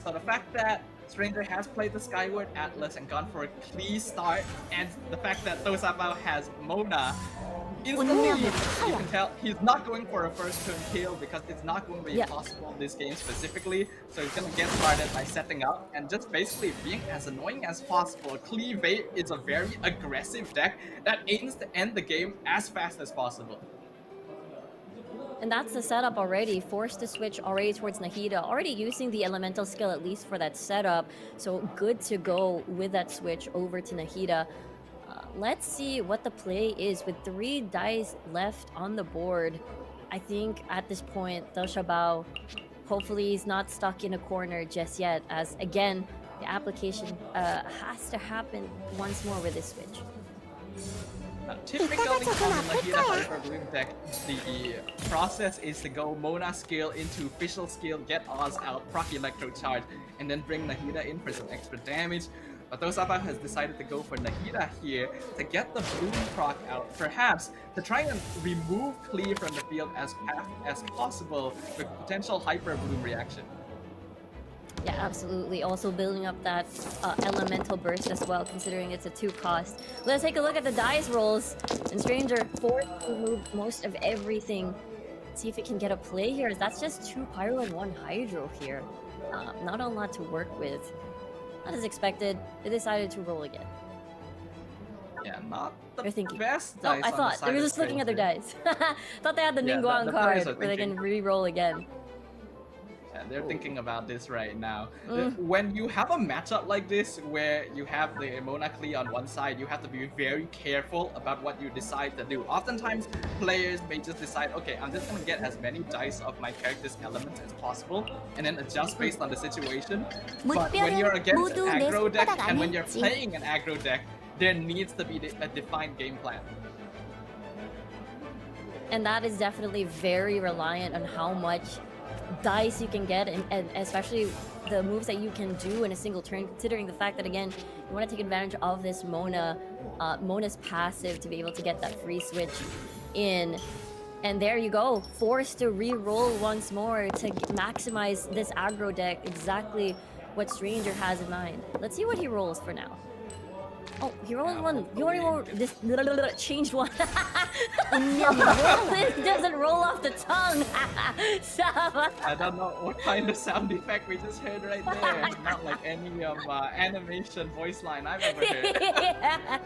So the fact that Stranger has played the Skyward Atlas and gone for a Klee start, and the fact that Tosabao has Mona, instantly you can tell he's not going for a first turn kill because it's not going to be possible in this game specifically. So he's going to get started by setting up and just basically being as annoying as possible. Klee Vape is a very aggressive deck that aims to end the game as fast as possible. And that's the setup already. Forced to switch already towards Nahida. Already using the elemental skill at least for that setup. So good to go with that switch over to Nahida. Let's see what the play is with 3 dice left on the board. I think at this point, Toshabao, hopefully he's not stuck in a corner just yet, as again, the application has to happen once more with this switch. Typically on the Nahida Hyper Bloom deck, the process is to go Mona skill into Official skill, get Oz out, proc Electro Charge, and then bring Nahida in for some extra damage. But Tosaba has decided to go for Nahida here to get the Bloom proc out, perhaps to try and remove Klee from the field as fast as possible with potential Hyper Bloom reaction. Yeah, absolutely. Also building up that elemental burst as well, considering it's a 2 cost. Let's take a look at the dice rolls. And Stranger forced to remove most of everything. See if it can get a play here. That's just 2 Pyro and 1 Hydro here. Not a lot to work with. Not as expected. They decided to roll again. Yeah, not the They're thinking. best Oh, dice. I on the thought side they were of just looking at their Stranger. dice. Thought they had the Yeah, Ningguang the players card are where they can thinking. re-roll again. Yeah, they're thinking about this right now. When you have a matchup like this, where you have the Mona Klee on one side, you have to be very careful about what you decide to do. Oftentimes, players may just decide, okay, I'm just going to get as many dice of my character's elements as possible, and then adjust based on the situation. But when you're against an aggro deck, and when you're playing an aggro deck, there needs to be a defined game plan. And that is definitely very reliant on how much dice you can get, and especially the moves that you can do in a single turn, considering the fact that, again, you want to take advantage of this Mona's passive to be able to get that free switch in. And there you go, forced to re-roll once more to maximize this aggro deck, exactly what Stranger has in mind. Let's see what he rolls for now. Oh, he rolled one. He already rolled this. Changed one. This doesn't roll off the tongue. Stop. I don't know what kind of sound effect we just heard right there. Not like any animation voice line I've ever heard.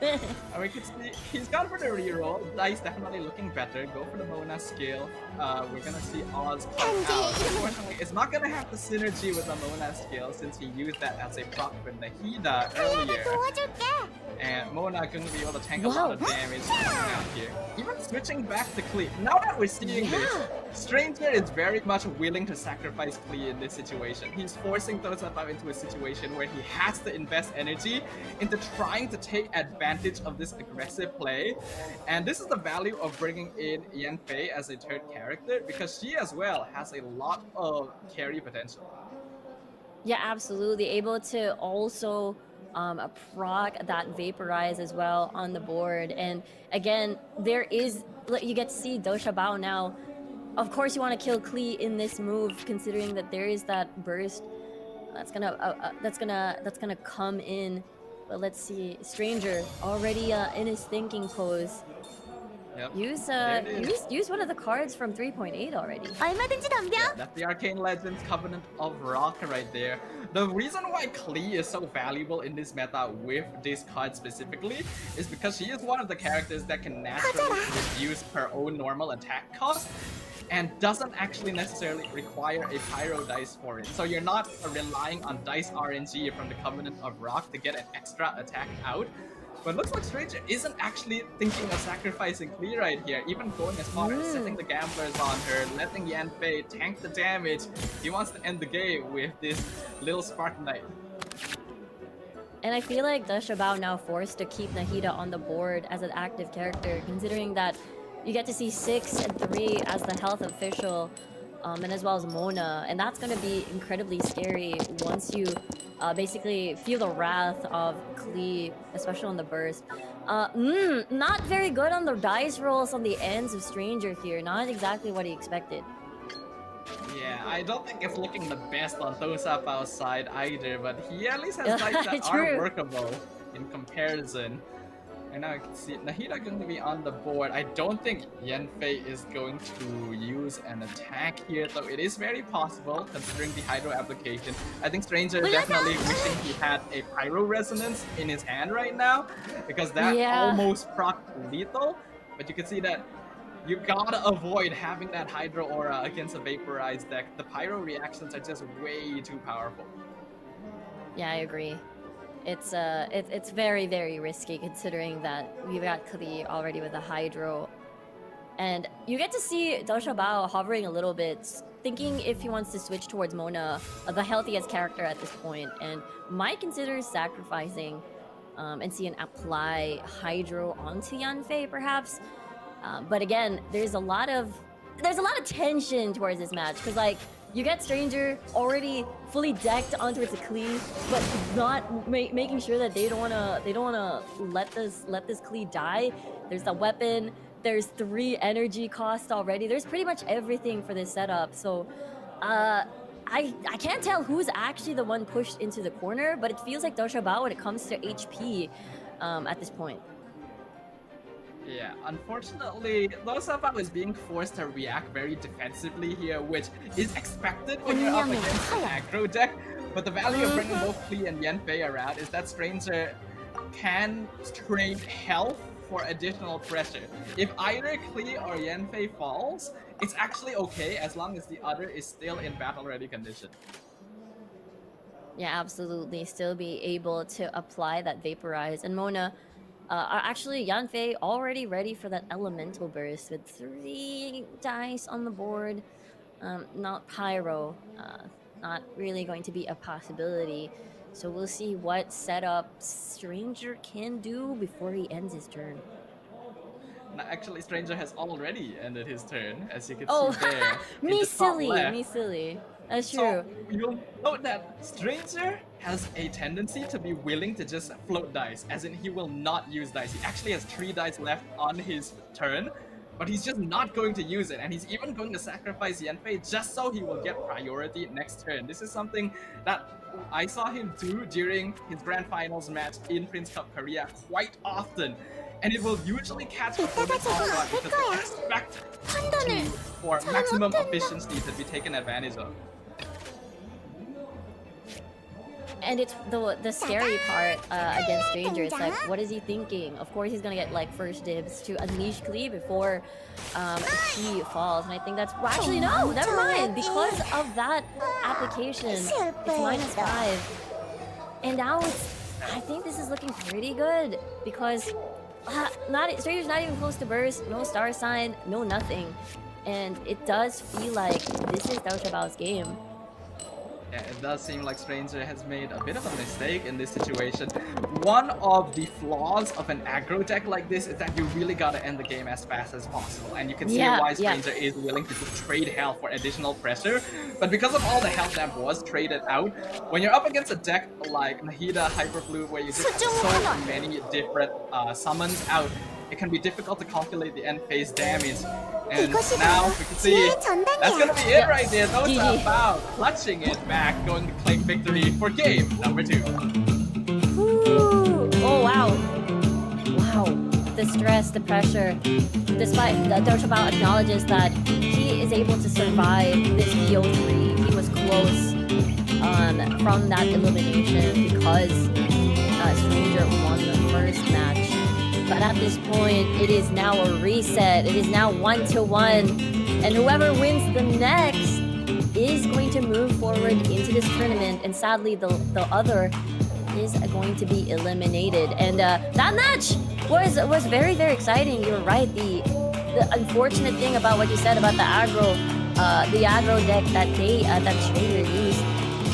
And we can see he's gone for the reroll. Dice definitely looking better. Go for the Mona skill. We're gonna see Oz come out. Unfortunately, it's not gonna have the synergy with the Mona skill since he used that as a proc with Nahida earlier. And Mona gonna be able to tank a lot of damage coming out here. Even switching back to Klee. Now that we're seeing this, Stranger is very much willing to sacrifice Klee in this situation. He's forcing Tosapao into a situation where he has to invest energy into trying to take advantage of this aggressive play. And this is the value of bringing in Yanfei as a third character, because she as well has a lot of carry potential. Yeah, absolutely. Able to also proc that vaporize as well on the board. And again, there is, you get to see Dosha Bao now. Of course, you want to kill Klee in this move, considering that there is that burst that's gonna come in. But let's see, Stranger already in his thinking pose. Yep. Use one of the cards from 3.8 already. 얼마든지 덤벼. That's the Arcane Legends Covenant of Rock right there. The reason why Klee is so valuable in this meta with this card specifically is because she is one of the characters that can naturally reduce her own normal attack cost and doesn't actually necessarily require a Pyro dice for it. So you're not relying on dice RNG from the Covenant of Rock to get an extra attack out. But looks like Stranger isn't actually thinking of sacrificing Klee right here, even going as far as setting the gamblers on her, letting Yanfei tank the damage. He wants to end the game with this little Spartan Knight. And I feel like Dosha Bao now forced to keep Nahida on the board as an active character, considering that you get to see 6 and 3 as the health official, and as well as Mona, and that's going to be incredibly scary once you basically feel the wrath of Klee, especially on the burst. Not very good on the dice rolls on the ends of Stranger here. Not exactly what he expected. Yeah, I don't think it's looking the best on Tosapao's side either, but he at least has dice that are workable in comparison. And now I can see Nahida going to be on the board. I don't think Yanfei is going to use an attack here, though it is very possible considering the Hydro application. I think Stranger definitely wishing he had a Pyro Resonance in his hand right now, because that almost proc lethal. But you can see that you gotta avoid having that Hydro Aura against a Vaporized deck. The Pyro reactions are just way too powerful. Yeah, I agree. It's very, very risky considering that we've got Klee already with a Hydro. And you get to see Dosha Bao hovering a little bit, thinking if he wants to switch towards Mona, the healthiest character at this point, and might consider sacrificing and see an apply Hydro onto Yanfei perhaps. But again, there's a lot of tension towards this match, because like, you get Stranger already fully decked onto its Klee, but not making sure that they don't wanna let this Klee die. There's the weapon. There's 3 energy cost already. There's pretty much everything for this setup. So, I can't tell who's actually the one pushed into the corner, but it feels like Dosha Bao when it comes to HP at this point. Yeah, unfortunately, Tosapao is being forced to react very defensively here, which is expected when you're up against an aggro deck. But the value of bringing both Klee and Yanfei around is that Stranger can trade health for additional pressure. If either Klee or Yanfei falls, it's actually okay as long as the other is still in battle-ready condition. Yeah, absolutely. Still be able to apply that Vaporize. And Mona, actually, Yanfei already ready for that Elemental Burst with 3 dice on the board. Not Pyro. Not really going to be a possibility. So we'll see what setup Stranger can do before he ends his turn. Now, actually, Stranger has already ended his turn, as you can see there. Me silly. That's true. So you'll note that Stranger has a tendency to be willing to just float dice, as in he will not use dice. He actually has 3 dice left on his turn, but he's just not going to use it, and he's even going to sacrifice Yanfei just so he will get priority next turn. This is something that I saw him do during his Grand Finals match in Prince Cup Korea quite often, and it will usually catch opponents off guard because they expect for maximum efficiency to be taken advantage of. And it's the scary part against Stranger. It's like, what is he thinking? Of course, he's gonna get like first dibs to unleash Klee before he falls. And I think that's, well, actually no, never mind. Because of that application, it's -5, and now it's. I think this is looking pretty good because Stranger's not even close to burst. No star sign, no nothing, and it does feel like this is Dao Shabao's game. Yeah, it does seem like Stranger has made a bit of a mistake in this situation. One of the flaws of an aggro deck like this is that you really gotta end the game as fast as possible. And you can see why Stranger is willing to just trade health for additional pressure. But because of all the health that was traded out, when you're up against a deck like Nahida Hyperblue, where you just have so many different summons out, it can be difficult to calculate the end phase damage. And now we can see that's gonna be it right there. Those are about clutching it back, going to claim victory for game number 2. Ooh. Oh wow. Wow. The stress, the pressure. Despite Dao Shabao acknowledges that he is able to survive this PO3. He was close from that elimination because Stranger won the first match. But at this point, it is now a reset. It is now 1-1. And whoever wins the next is going to move forward into this tournament. And sadly, the other is going to be eliminated. And that match was very, very exciting. You're right. The unfortunate thing about what you said about the aggro deck that that Stranger used,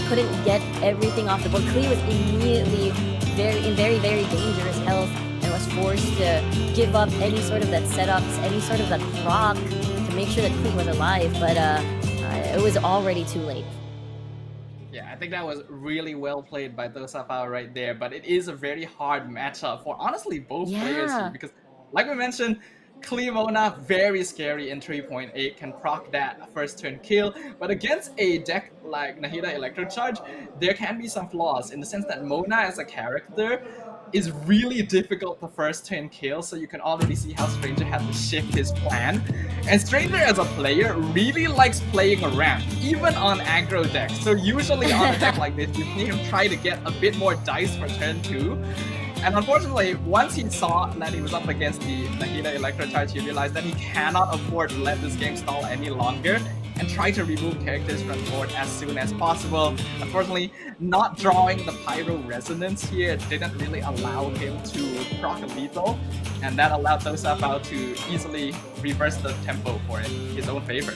couldn't get everything off the board. Klee was immediately in very, very dangerous health. Was forced to give up any sort of that setups, any sort of that proc to make sure that Klee was alive, but it was already too late. Yeah, I think that was really well played by Dao Shabao right there, but it is a very hard matchup for honestly both players here, because like we mentioned, Klee Mona, very scary in 3.8, can proc that first turn kill, but against a deck like Nahida Electrocharge, there can be some flaws in the sense that Mona as a character is really difficult to first turn kill, so you can already see how Stranger had to shift his plan. And Stranger as a player really likes playing a ramp, even on aggro decks. So usually on a deck like this, you see him try to get a bit more dice for turn 2. And unfortunately, once he saw that he was up against the Nahida Electrocharge, he realized that he cannot afford to let this game stall any longer and try to remove characters from the board as soon as possible. Unfortunately, not drawing the Pyro Resonance here didn't really allow him to proc a lethal, and that allowed Dao Shabao to easily reverse the tempo for his own favor.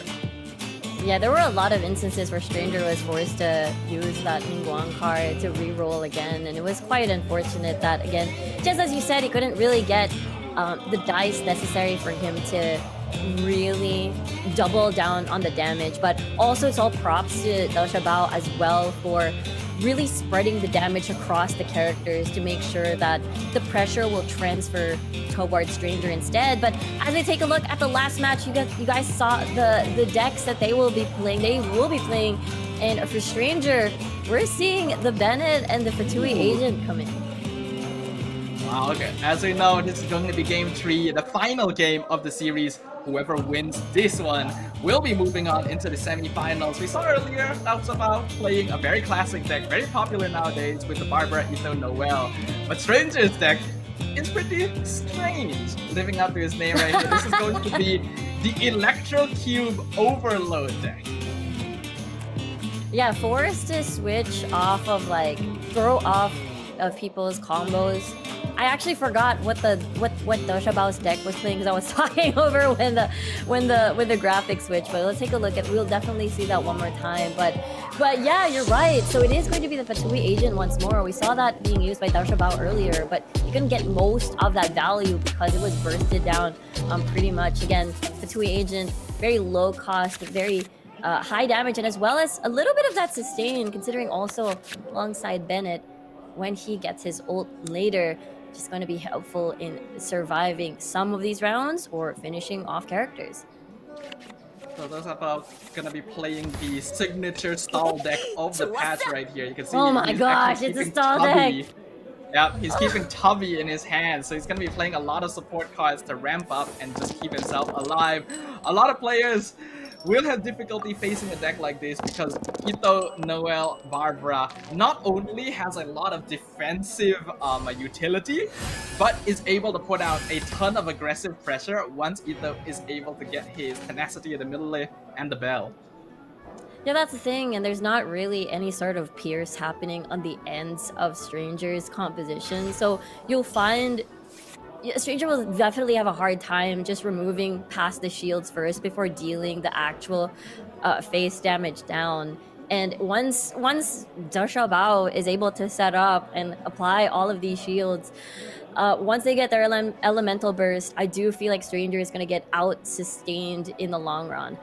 Yeah, there were a lot of instances where Stranger was forced to use that Ningguang card to re-roll again, and it was quite unfortunate that, again, just as you said, he couldn't really get the dice necessary for him to really double down on the damage. But also it's all props to Dao Shabao as well for really spreading the damage across the characters to make sure that the pressure will transfer towards Stranger instead. But as we take a look at the last match, you guys saw the decks that they will be playing. They will be playing, and for Stranger, we're seeing the Bennett and the Fatui Agent come in. Wow, okay. As we know, this is going to be game 3, the final game of the series. Whoever wins this one will be moving on into the semi-finals. We saw earlier Dao Shabao playing a very classic deck, very popular nowadays with the Barbara Ito Noel. But Stranger's deck is pretty strange, living up to his name right here. This is going to be the Electro Cube Overload deck. Yeah, forced to switch off of throw off of people's combos. I actually forgot what Dao Shabao's deck was playing because I was talking over when the graphics switched. But let's take a look at. We'll definitely see that one more time. But yeah, you're right. So it is going to be the Fatui Agent once more. We saw that being used by Dao Shabao earlier, but you couldn't get most of that value because it was bursted down pretty much. Again, Fatui Agent, very low cost, very high damage, and as well as a little bit of that sustain, considering also alongside Bennett when he gets his ult later. Just going to be helpful in surviving some of these rounds or finishing off characters. So Dao Shabao gonna be playing the signature stall deck of the patch right here. You can see. Oh my gosh, it's a stall deck. Yep, he's keeping Tubby in his hand, so he's gonna be playing a lot of support cards to ramp up and just keep himself alive. A lot of players will have difficulty facing a deck like this because Ito, Noel, Barbara not only has a lot of defensive utility, but is able to put out a ton of aggressive pressure once Ito is able to get his tenacity of the middle lane and the bell. Yeah, that's the thing, and there's not really any sort of pierce happening on the ends of Stranger's composition. So you'll find Stranger will definitely have a hard time just removing past the shields first before dealing the actual face damage down. And once Da Xiaobao is able to set up and apply all of these shields, once they get their elemental burst, I do feel like Stranger is going to get out sustained in the long run.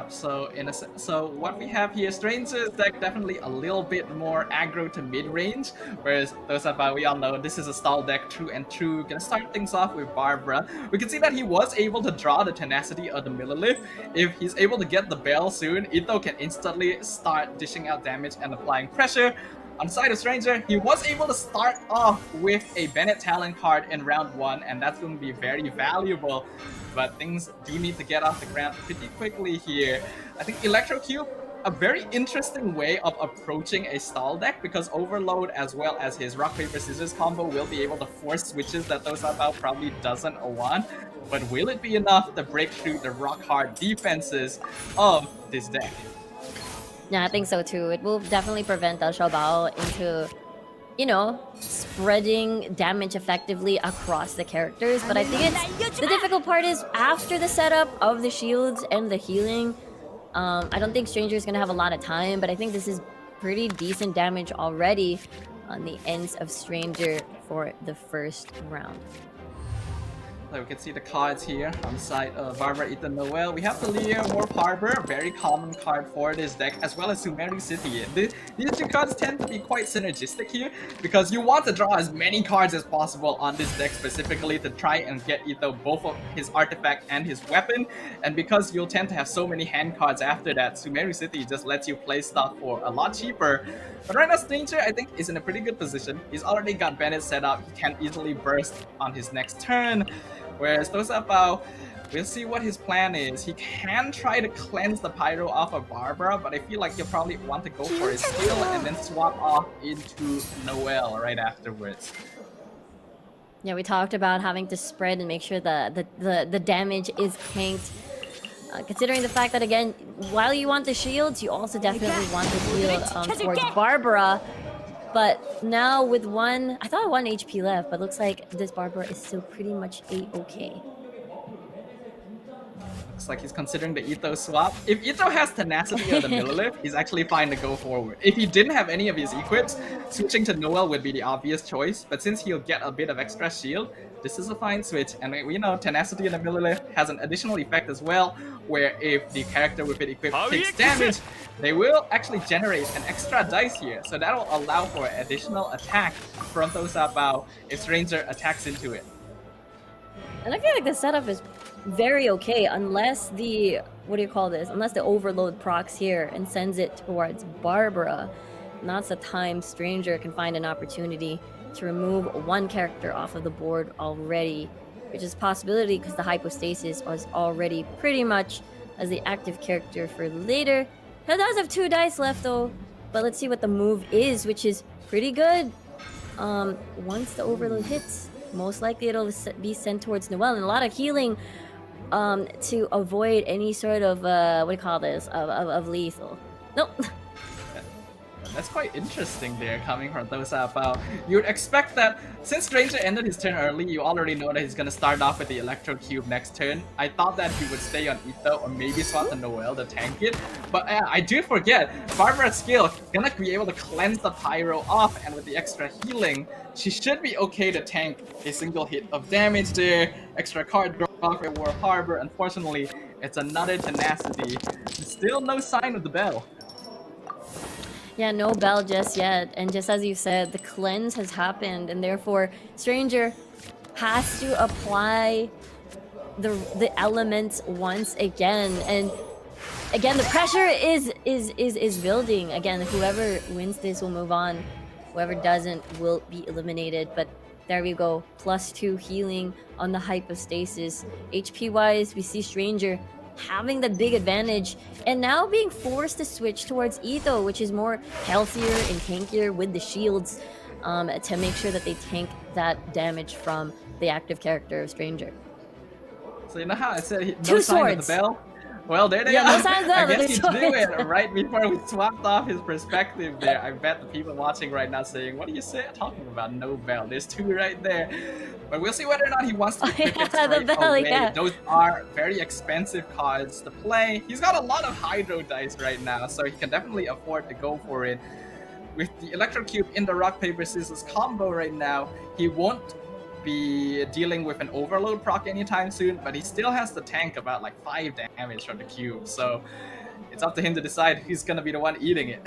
So what we have here, Stranger's deck definitely a little bit more aggro to mid-range, whereas those about we all know this is a stall deck true and true. Gonna start things off with Barbara. We can see that he was able to draw the tenacity of the Millilith. If he's able to get the bell soon, Ito can instantly start dishing out damage and applying pressure. On the side of Stranger, he was able to start off with a Bennett Talon card in round 1, and that's going to be very valuable. But things do need to get off the ground pretty quickly here. I think Electrocube, a very interesting way of approaching a stall deck, because Overload as well as his Rock Paper Scissors combo will be able to force switches that Dosabao probably doesn't want. But will it be enough to break through the rock hard defenses of this deck? Yeah, I think so too. It will definitely prevent Da Xiaobao into, you know, spreading damage effectively across the characters. But I think the difficult part is after the setup of the shields and the healing. I don't think Stranger is going to have a lot of time, but I think this is pretty decent damage already on the ends of Stranger for the first round. So we can see the cards here on the side of Barbara, Ethan, Noel. We have the Leo, Warp Harbor, very common card for this deck, as well as Sumeru City. These two cards tend to be quite synergistic here, because you want to draw as many cards as possible on this deck specifically to try and get Ito both of his artifact and his weapon. And because you'll tend to have so many hand cards after that, Sumeru City just lets you play stuff for a lot cheaper. But right now, Stranger, I think, is in a pretty good position. He's already got Bennett set up. He can easily burst on his next turn. Whereas Dosapao, we'll see what his plan is. He can try to cleanse the Pyro off of Barbara, but I feel like he'll probably want to go for his skill and then swap off into Noel right afterwards. Yeah, we talked about having to spread and make sure the damage is tanked. Considering the fact that, again, while you want the shields, you also definitely want the heal towards Barbara. But now with I thought 1 HP left, but looks like this Barbara is still pretty much A-okay. Looks like he's considering the Ito swap. If Ito has tenacity of the Millilith, he's actually fine to go forward. If he didn't have any of his equips, switching to Noel would be the obvious choice. But since he'll get a bit of extra shield, this is a fine switch. And we know tenacity of the Millilith has an additional effect as well, where if the character with it equipped takes damage, they will actually generate an extra dice here. So that will allow for additional attack from Dosapao if Stranger attacks into it. And I feel like the setup is very okay, unless the, unless the Overload procs here and sends it towards Barbara. And that's the time Stranger can find an opportunity to remove one character off of the board already, which is a possibility because the Hypostasis was already pretty much as the active character for later. He does have 2 dice left though, but let's see what the move is, which is pretty good. Once the Overload hits, most likely it'll be sent towards Noel, and a lot of healing to avoid any sort of of lethal. Nope. That's quite interesting there, coming from Dosapao. You would expect that since Stranger ended his turn early, you already know that he's gonna start off with the Electro Cube next turn. I thought that he would stay on Ito or maybe swap to Noel to tank it. But I do forget, Barbara's skill gonna be able to cleanse the Pyro off, and with the extra healing, she should be okay to tank a single hit of damage there. Extra card draw for War Harbor. Unfortunately, it's another tenacity. Still no sign of the bell. Yeah, no bell just yet. And just as you said, the cleanse has happened, and therefore Stranger has to apply the elements once again. And again, the pressure is building. Again, whoever wins this will move on. Whoever doesn't will be eliminated. But there we go. +2 healing on the Hypostasis. HP wise, we see Stranger having the big advantage and now being forced to switch towards Ito, which is more healthier and tankier with the shields, to make sure that they tank that damage from the active character of Stranger. So you know how I said no Two sign of the swords. bell? Well, there they Yeah, are. no sign of the bell, I but guess there's he drew swords. it right before we swapped off his perspective there. I bet the people watching right now saying, what are you talking about? No bell. There's two right there. But we'll see whether or not he wants to equip it yeah, the straight bell, away. yeah. Those are very expensive cards to play. He's got a lot of Hydro dice right now, so he can definitely afford to go for it. With the Electro Cube in the Rock, Paper, Scissors combo right now, he won't be dealing with an overload proc anytime soon, but he still has to tank about like 5 damage from the cube, so it's up to him to decide who's gonna be the one eating it.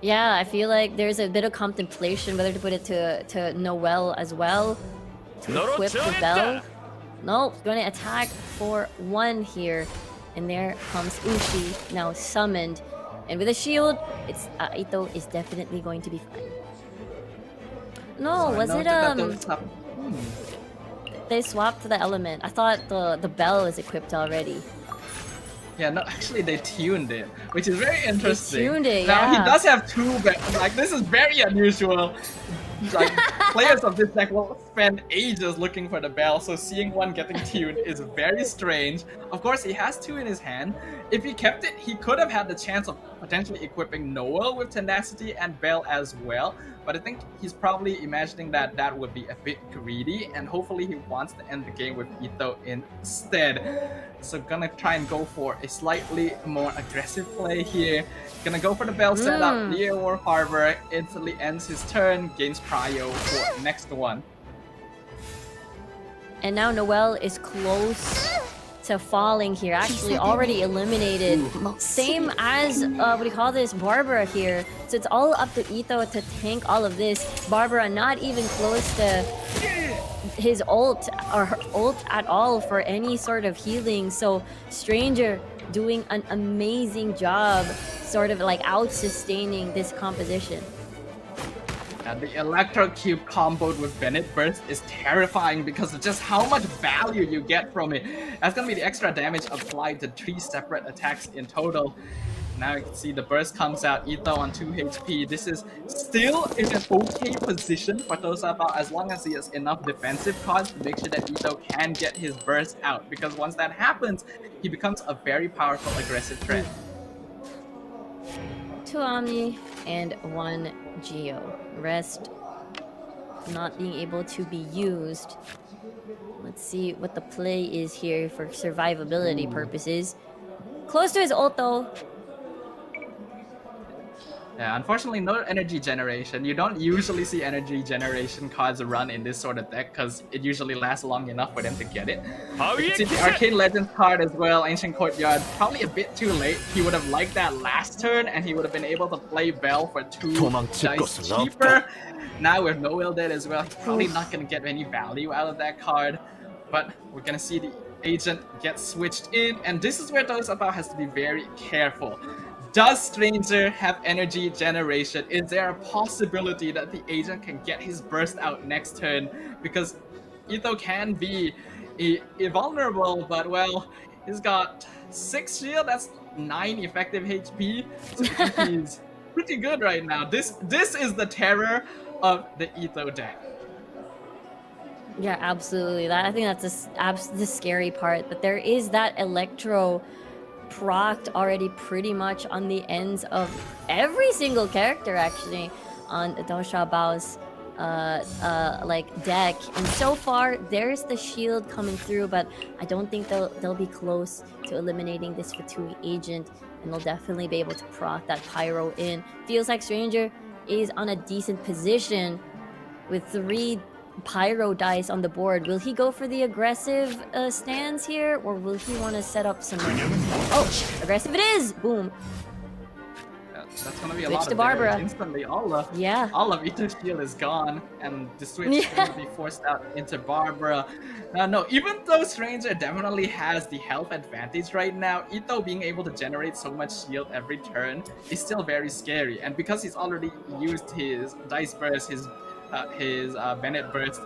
Yeah, I feel like there's a bit of contemplation whether to put it to Noel as well, to equip the bell. No, going to attack for 1 here, and there comes Ushi, now summoned, and with a shield, it's Ito is definitely going to be fine. No, So I was noted it that those have- they swapped the element? I thought the bell is equipped already. Yeah, no, actually they tuned it, which is very interesting. tuned it, Now yeah. he does have 2 like this is very unusual. Like players of this deck will spend ages looking for the bell, so seeing one getting tuned is very strange. Of course, he has 2 in his hand. If he kept it, he could have had the chance of potentially equipping Noel with Tenacity and Bell as well. But I think he's probably imagining that that would be a bit greedy, and hopefully he wants to end the game with Ito instead. So gonna try and go for a slightly more aggressive play here. Gonna go for the Bell setup. Leo War Harbor instantly ends his turn, gains prio for next one. And now Noel is close to falling here. Actually, already eliminated. Same as what do you call this, Barbara here. So it's all up to Ito to tank all of this. Barbara not even close to his ult or her ult at all for any sort of healing. So Stranger doing an amazing job, sort of like out sustaining this composition. And the Electro Cube comboed with Bennett Burst is terrifying because of just how much value you get from it. That's gonna be the extra damage applied to 3 separate attacks in total. Now you can see the burst comes out, Ito on 2 HP. This is still in an okay position for Tosaba as long as he has enough defensive cards to make sure that Ito can get his burst out. Because once that happens, he becomes a very powerful aggressive threat. 2 Omni and 1 Geo. Rest not being able to be used. Let's see what the play is here for survivability purposes. Close to his ult though. Yeah, unfortunately, no energy generation. You don't usually see energy generation cards run in this sort of deck because it usually lasts long enough for them to get it. You can see the Arcane Legends card as well, Ancient Courtyard, probably a bit too late. He would have liked that last turn and he would have been able to play Bell for 2 dice cheaper. Now with Noel dead as well, he's probably not going to get any value out of that card. But we're going to see the Agent get switched in, and this is where Tosaba has to be very careful. Does Stranger have energy generation? Is there a possibility that the Agent can get his burst out next turn? Because Ito can be invulnerable, but well, he's got 6 shield, that's 9 effective HP, so I think he's pretty good right now. This is the terror of the Ito deck. Yeah, absolutely. That I think that's the scary part. But there is that Electro procced already pretty much on the ends of every single character actually on Dosha Bao's like deck, and so far there's the shield coming through, but I don't think they'll be close to eliminating this Fatui Agent, and they'll definitely be able to proc that Pyro in. Feels like Stranger is on a decent position with 3 Pyro dice on the board. Will he go for the aggressive stance here, or will he want to set up some? Oh, aggressive it is! Boom. That's gonna be a Switch lot to of Barbara. damage instantly. All of Ito's shield is gone, and the switch is gonna be forced out into Barbara. No, even though Stranger definitely has the health advantage right now, Ito being able to generate so much shield every turn is still very scary. And because he's already used his Dice Burst, his Bennett Burst,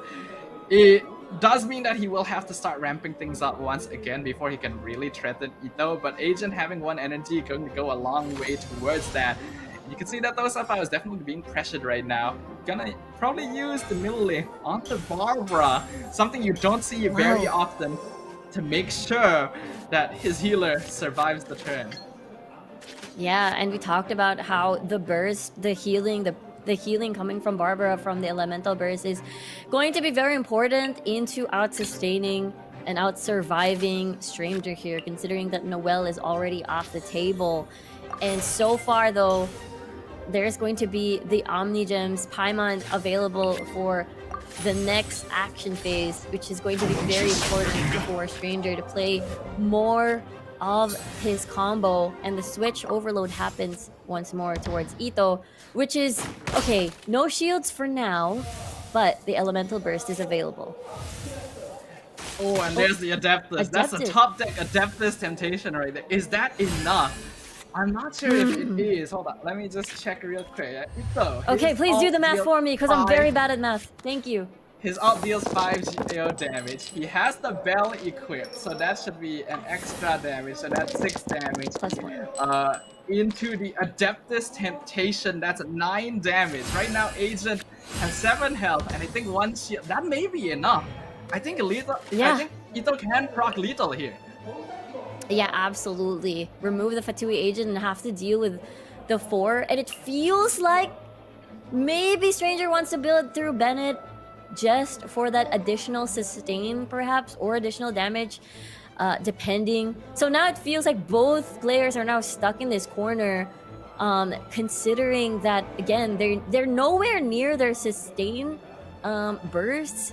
does mean that he will have to start ramping things up once again before he can really threaten Ito, but Agent having 1 energy going to go a long way towards that. You can see that Dosapa is definitely being pressured right now. Gonna probably use the middle lane onto Barbara, something you don't see very often, to make sure that his healer survives the turn. Yeah, and we talked about how the burst, the healing coming from Barbara from the elemental burst is going to be very important into out-sustaining and out-surviving Stranger here, considering that Noelle is already off the table. And so far, though, there's going to be the Omni Gems Paimon available for the next action phase, which is going to be very important for Stranger to play more of his combo, and the switch overload happens once more towards Ito, which is okay, no shields for now, but the elemental burst is available. Oh, and there's the Adeptus. That's a Adeptus. top deck Adeptus temptation right there. Is that enough? I'm not sure if it is. Hold on, let me just check real quick. Ito, Okay, his please do ult the math deals for me, because I'm 5 very bad at math. Thank you. His ult deals 5 GAO damage. He has the bell equipped, so that should be an extra damage. So that's 6 damage. Plus 1. Into the Adeptus Temptation, that's 9 damage. Right now, Agent has 7 health, and I think 1 shield. That may be enough. I think lethal. Yeah. I think Ito can proc lethal here. Yeah, absolutely. Remove the Fatui agent and have to deal with the 4. And it feels like maybe Stranger wants to build through Bennett just for that additional sustain, perhaps, or additional damage, depending. So now it feels like both players are now stuck in this corner, considering that, again, they're nowhere near their sustain bursts,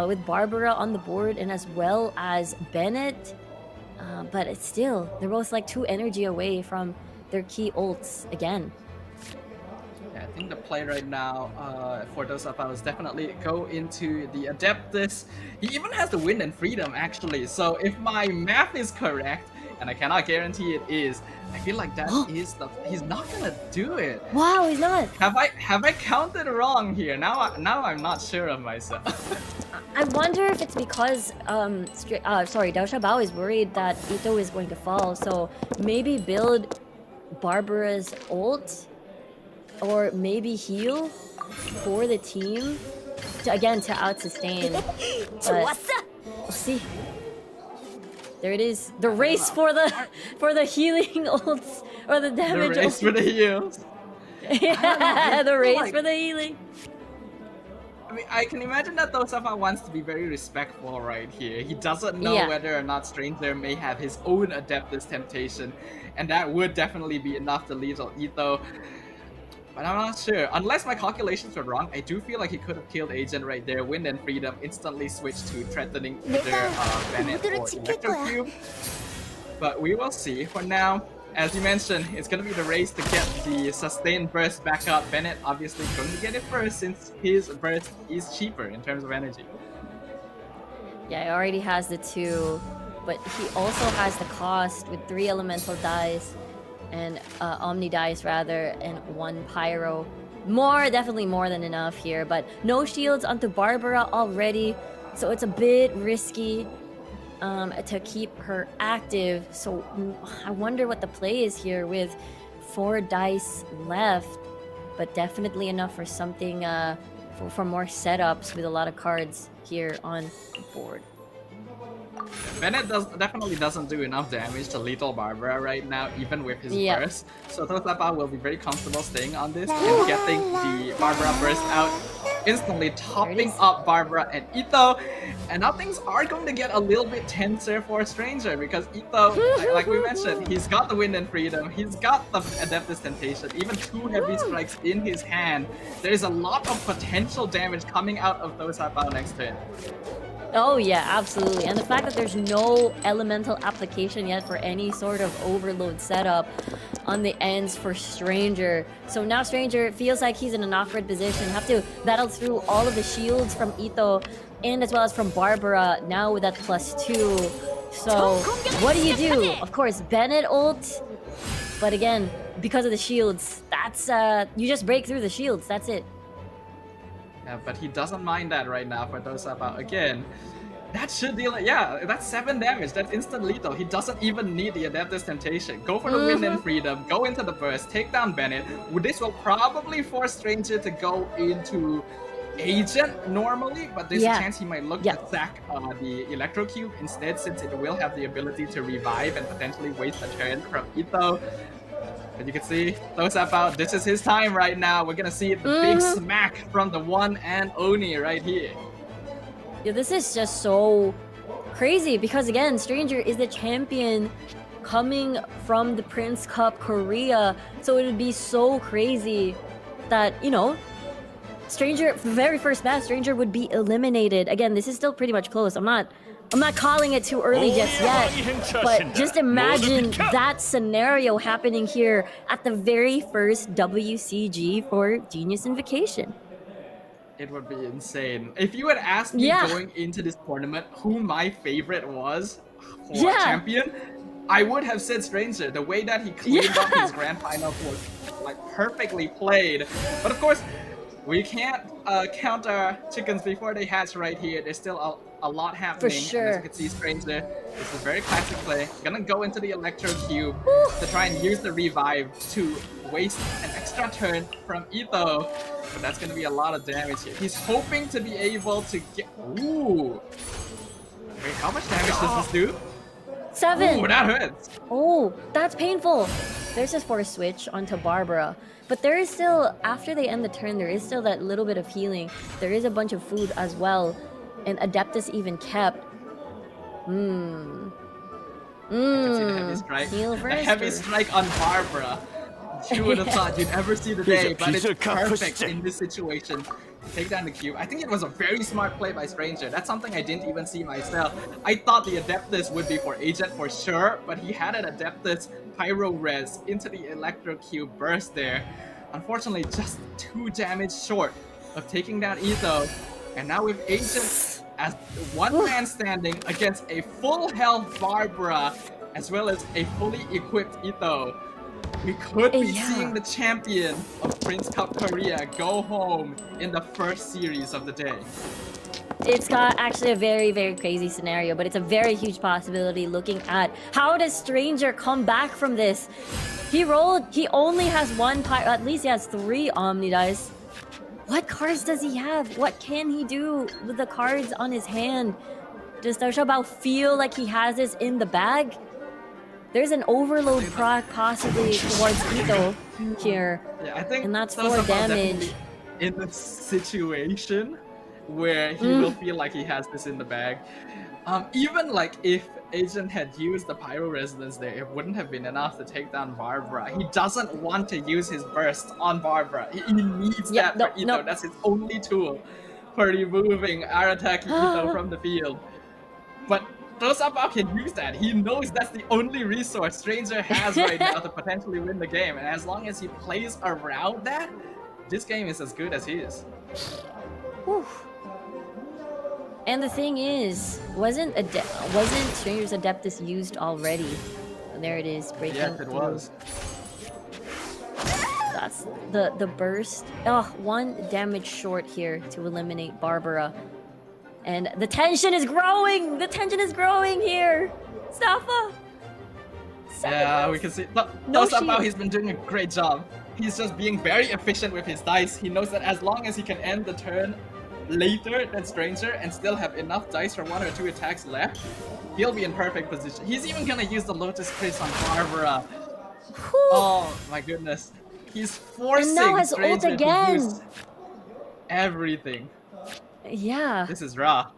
with Barbara on the board and as well as Bennett. But it's still, they're both like 2 energy away from their key ults again. Yeah, I think the play right now for Dosapa is definitely go into the Adeptus. He even has the Wind and Freedom actually. So if my math is correct, and I cannot guarantee it is, I feel like that is the he's not gonna do it. Wow, he's not. Have I counted wrong here? Now I'm not sure of myself. I wonder if it's because Dao Shabao is worried that Ito is going to fall, so maybe build Barbara's ult, or maybe heal for the team to out-sustain. But we'll see. There it is. The race for the healing ults, or the damage The race ults. for the heals. Yeah, the race for the healing. I mean, I can imagine that Dosapa wants to be very respectful right here. He doesn't know whether or not Stranger may have his own Adeptus Temptation, and that would definitely be enough to lethal Ito. But I'm not sure. Unless my calculations were wrong, I do feel like he could have killed Agent right there. Wind and Freedom instantly switched to threatening either Bennett or Electrocube. But we will see. For now, as you mentioned, it's going to be the race to get the sustained burst back up. Bennett obviously going to get it first since his burst is cheaper in terms of energy. Yeah, he already has the 2, but he also has the cost with 3 elemental dice and Omni dice rather, and 1 pyro. Definitely more than enough here, but no shields onto Barbara already, so it's a bit risky to keep her active. So I wonder what the play is here with 4 dice left, but definitely enough for something for more setups with a lot of cards here on the board. Bennett definitely doesn't do enough damage to lethal Barbara right now, even with his burst. So Dosapa will be very comfortable staying on this and getting the Barbara burst out, instantly topping up Barbara and Ito. And now things are going to get a little bit tenser for Stranger, because Ito, like we mentioned, he's got the Wind and Freedom, he's got the Adeptus Temptation, even 2 heavy strikes in his hand. There's a lot of potential damage coming out of Dosapa next turn. Oh yeah, absolutely. And the fact that there's no elemental application yet for any sort of overload setup on the ends for Stranger. So now Stranger feels like he's in an awkward position. Have to battle through all of the shields from Ito and as well as from Barbara now with that +2. So what do you do? Of course, Bennett ult. But again, because of the shields, that's you just break through the shields. That's it. Yeah, but he doesn't mind that right now for those about again. That should deal. Yeah, that's 7 damage. That's instant lethal. He doesn't even need the Adeptus Temptation. Go for the win in freedom. Go into the burst. Take down Bennett. This will probably force Stranger to go into Agent normally, but there's a chance he might look to sack the Electro Cube instead, since it will have the ability to revive and potentially waste a turn from Ito. But you can see, those about, this is his time right now. We're gonna see the big smack from the one and Oni right here. Yeah, this is just so crazy because again, Stranger is the champion coming from the Prince Cup Korea, so it would be so crazy that, you know, Stranger, the very first match, Stranger would be eliminated. Again, this is still pretty much close. I'm not calling it too early just yet, but just imagine that scenario happening here at the very first WCG for Genius Invocation. It would be insane. If you had asked me going into this tournament who my favorite was for champion, I would have said Stranger. The way that he cleaned up his grand final was like perfectly played. But of course, we can't count our chickens before they hatch right here. There's still a lot happening. For sure. And as you can see, Stranger, this is a very classic play. Gonna go into the Electro Cube to try and use the revive to waste an extra turn from Ito. But that's gonna be a lot of damage here. He's hoping to be able to get... Ooh! Wait, how much damage does this do? 7! Ooh, that hurts! Oh, that's painful! There's a force switch onto Barbara. But there is still, after they end the turn, there is still that little bit of healing. There is a bunch of food as well. And Adeptus even kept. I can see the heavy strike. Heal The first, heavy or- strike on Barbara. You would have thought you'd ever see the day, but it's perfect in this situation. Take down the cube. I think it was a very smart play by Stranger. That's something I didn't even see myself. I thought the Adeptus would be for Agent for sure, but he had an Adeptus Pyro Res into the Electro Cube burst there. Unfortunately, just 2 damage short of taking down Ito. And now with Agent as one man standing against a full health Barbara, as well as a fully equipped Ito, we could be seeing the champion of Prince Cup Korea go home in the first series of the day. It's got actually a very, very crazy scenario, but it's a very huge possibility looking at how does Stranger come back from this? He only has 1 at least he has 3 Omni Dice. What cards does he have? What can he do with the cards on his hand? Does Xiaoxiao feel like he has this in the bag? There's an overload proc possibly towards Ito here. Yeah, I think and that's Xiaoxiao 4 damage. definitely in the situation where he will feel like he has this in the bag. Even like if Agent had used the Pyro Resonance there, it wouldn't have been enough to take down Barbara. He doesn't want to use his burst on Barbara. He needs that for Ito. That's his only tool for removing Arataki Ito from the field. But Dosaba can use that. He knows that's the only resource Stranger has right now to potentially win the game. And as long as he plays around that, this game is as good as he is. Whew. And the thing is, wasn't Stranger's Adeptus used already? And there it is, breaking Yes, it through. was. That's the burst. Oh, 1 damage short here to eliminate Barbara. And the tension is growing! The tension is growing here! Safa! Yeah, we can see. No, somehow he's been doing a great job. He's just being very efficient with his dice. He knows that as long as he can end the turn later than Stranger and still have enough dice for 1 or 2 attacks left, he'll be in perfect position. He's even gonna use the Lotus Chris on Barbara. Oh my goodness. He's forcing And now has ult Stranger again. to use everything. Yeah, This is raw.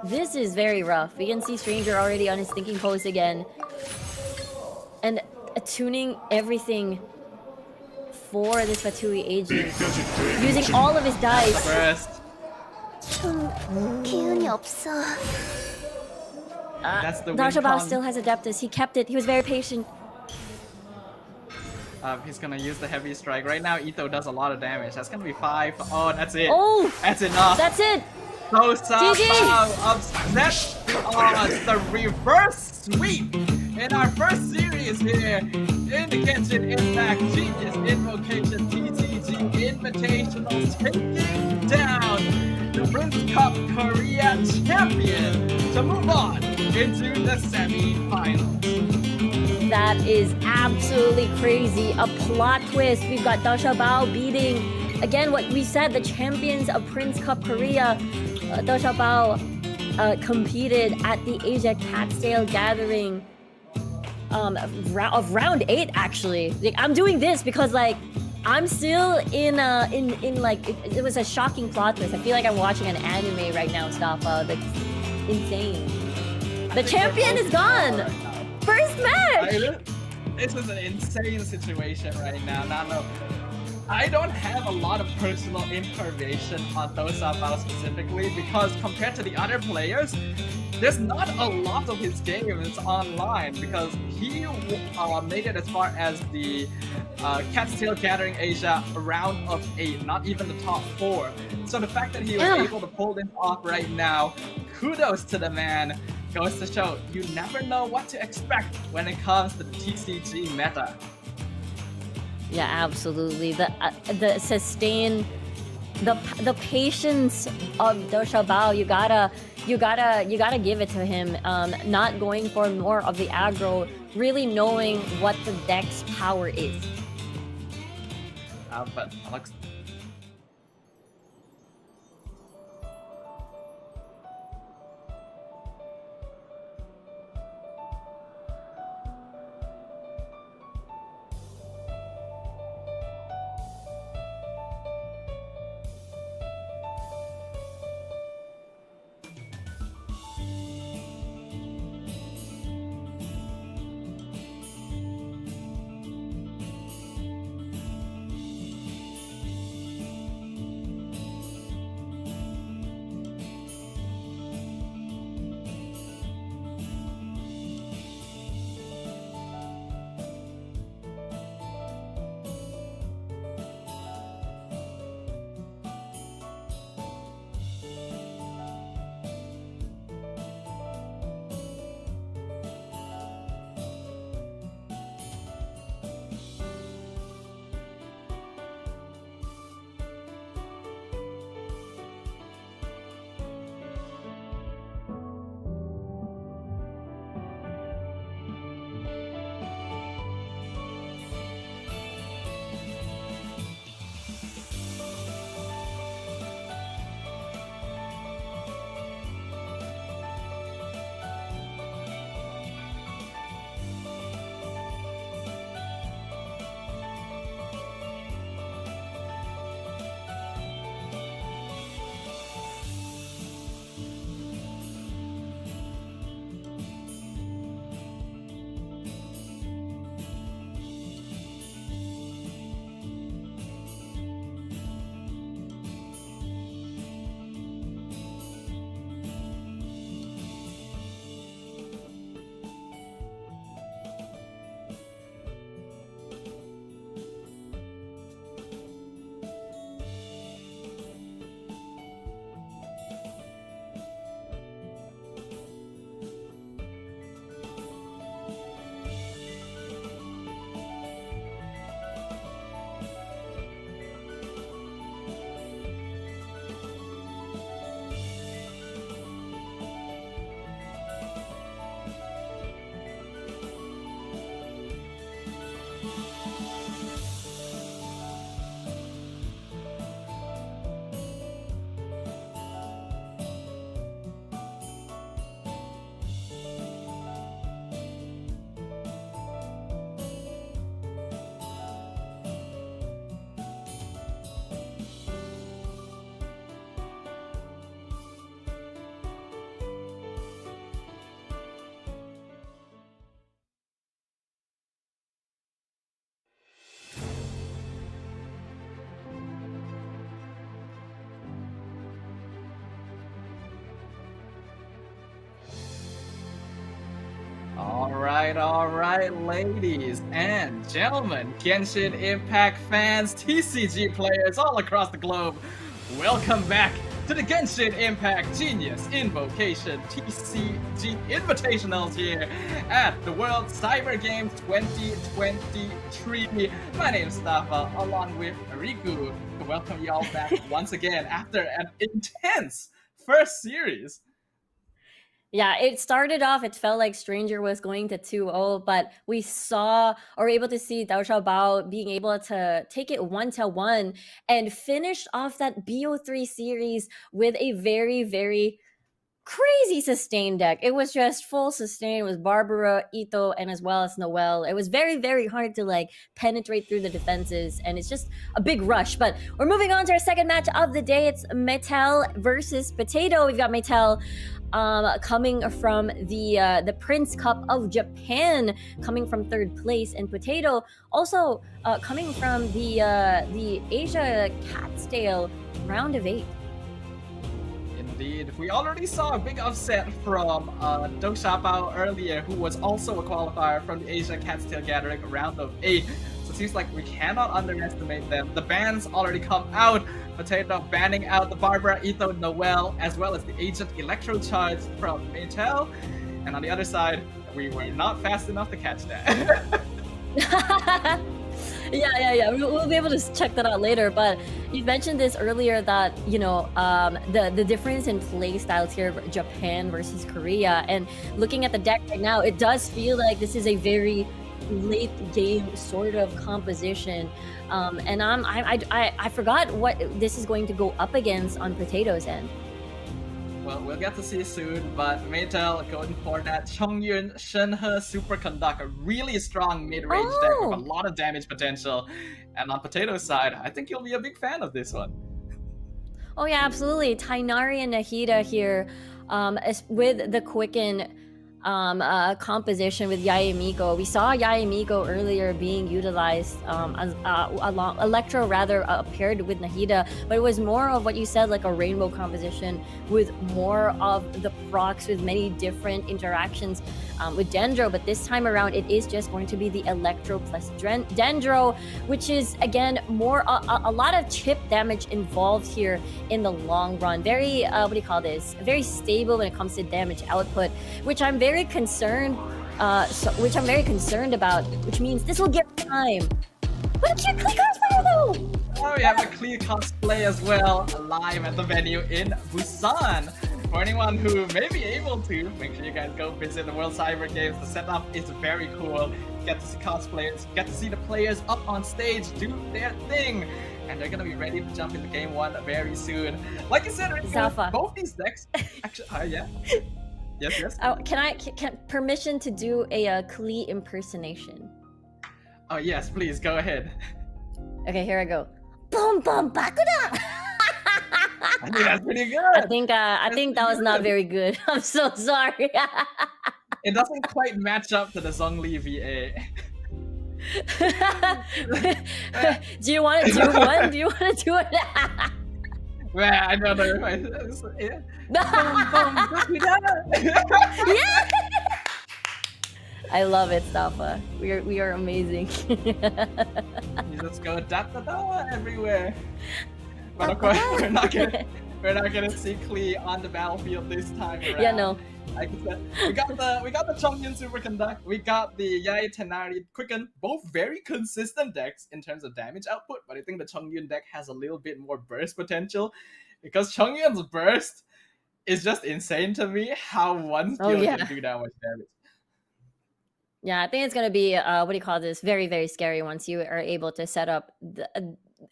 this is very rough. We can see Stranger already on his thinking pose again. And attuning everything for this Fatui agent. Using all of his dice. First, 기운이 없어. that's the win Xiaoxiao con. still has Adeptus. He kept it. He was very patient. He's gonna use the heavy strike. Right now, Ito does a lot of damage. That's gonna be 5. Oh, that's it. Oh! That's enough. That's it! So GG! upset on the reverse sweep in our first series here in the Genshin Impact Genius Invocation TCG Invitational, taking down Cup Korea champion to move on into the semi-finals. That is absolutely crazy. A plot twist. We've got Dasha Bao beating, again, what we said, the champions of Prince Cup Korea. Dasha Bao competed at the Asia Catstail Gathering of round 8, actually. Like, I'm doing this because, like, I'm still in like, it was a shocking plot twist. I feel like I'm watching an anime right now, Staffa. That's insane. The champion is gone! First match! This is an insane situation right now. No, I don't have a lot of personal information on Dosa Bao specifically because compared to the other players, there's not a lot of his games online because he made it as far as the Catstail Gathering Asia round of 8, not even the top 4. So the fact that he was able to pull this off right now, kudos to the man. Goes to show you never know what to expect when it comes to the TCG meta. Yeah, absolutely. The sustain, the patience of Dosha Bao, you gotta give it to him. Not going for more of the aggro, really knowing what the deck's power is. But Alex. All right, ladies and gentlemen, Genshin Impact fans, TCG players all across the globe, welcome back to the Genshin Impact Genius Invocation TCG Invitationals here at the World Cyber Games 2023. My name is Staffa, along with Riku, to welcome you all back once again after an intense first series. Yeah, it started off, it felt like Stranger was going to 2-0, but we saw or were able to see Dao Xiaobao being able to take it 1-1 and finish off that BO3 series with a very, very crazy sustain deck. It was just full sustain. It was Barbara, Ito, and as well as Noelle. It was very, very hard to like penetrate through the defenses, and it's just a big rush. But we're moving on to our second match of the day. It's Metal versus Potato. We've got Metal coming from the Prince Cup of Japan, coming from third place, and Potato also coming from the Asia Cat's Tail round of 8. Indeed, we already saw a big upset from Dou Xiaobao earlier, who was also a qualifier from the Asia Cat's Tail Gathering round of 8. So it seems like we cannot underestimate them. The bans already come out. Potato banning out the Barbara, Ito, Noelle, as well as the Agent Electro Charge from Maytel. And on the other side, we were not fast enough to catch that. Yeah. We'll be able to check that out later. But you mentioned this earlier that, you know, the difference in play styles here, Japan versus Korea. And looking at the deck right now, it does feel like this is a very late game sort of composition. And I forgot what this is going to go up against on Potato's end. Well, we'll get to see soon, but Maytel going for that Chongyun Shenhe Superconduct, a really strong mid-range deck with a lot of damage potential. And on Potato's side, I think you'll be a big fan of this one. Oh yeah, absolutely. Tainari and Nahida here with the Quicken composition with Yayamiko. We saw Yayamiko earlier being utilized along Electro rather paired with Nahida, but it was more of what you said, like a rainbow composition with more of the procs with many different interactions with Dendro. But this time around, it is just going to be the Electro plus Dendro, which is again more a lot of chip damage involved here in the long run. Very what do you call this? Very stable when it comes to damage output, which I'm very concerned about, which means this will get time. What a cute click cosplayer though! Oh, we have a clear cosplay as well, live at the venue in Busan. For anyone who may be able to, make sure you guys go visit the World Cyber Games. The setup is very cool. You get to see cosplayers, you get to see the players up on stage do their thing. And they're gonna be ready to jump into game 1 very soon. Like I said, Zafa. both these decks actually, yeah. Yes. Oh, can permission to do a Klee impersonation? Oh yes, please go ahead. Okay, here I go. Boom boom bakuda. I think that's pretty good. I think that was not very good. I'm so sorry. It doesn't quite match up to the Zhongli VA. Do you want to do one? Do you want to do it? Well, I don't know if yeah. Yeah. I love it, Stafa. We are amazing. You just go da da da everywhere. But of course, we're not gonna see Klee on the battlefield this time around. Yeah, no. Like I said, we got the Chongyun Superconduct, we got the Yai Tenari Quicken, both very consistent decks in terms of damage output, but I think the Chongyun deck has a little bit more burst potential, because Chongyun's burst is just insane to me, how one skill can do that much damage. Yeah, I think it's gonna be what do you call this? Very, very scary once you are able to set up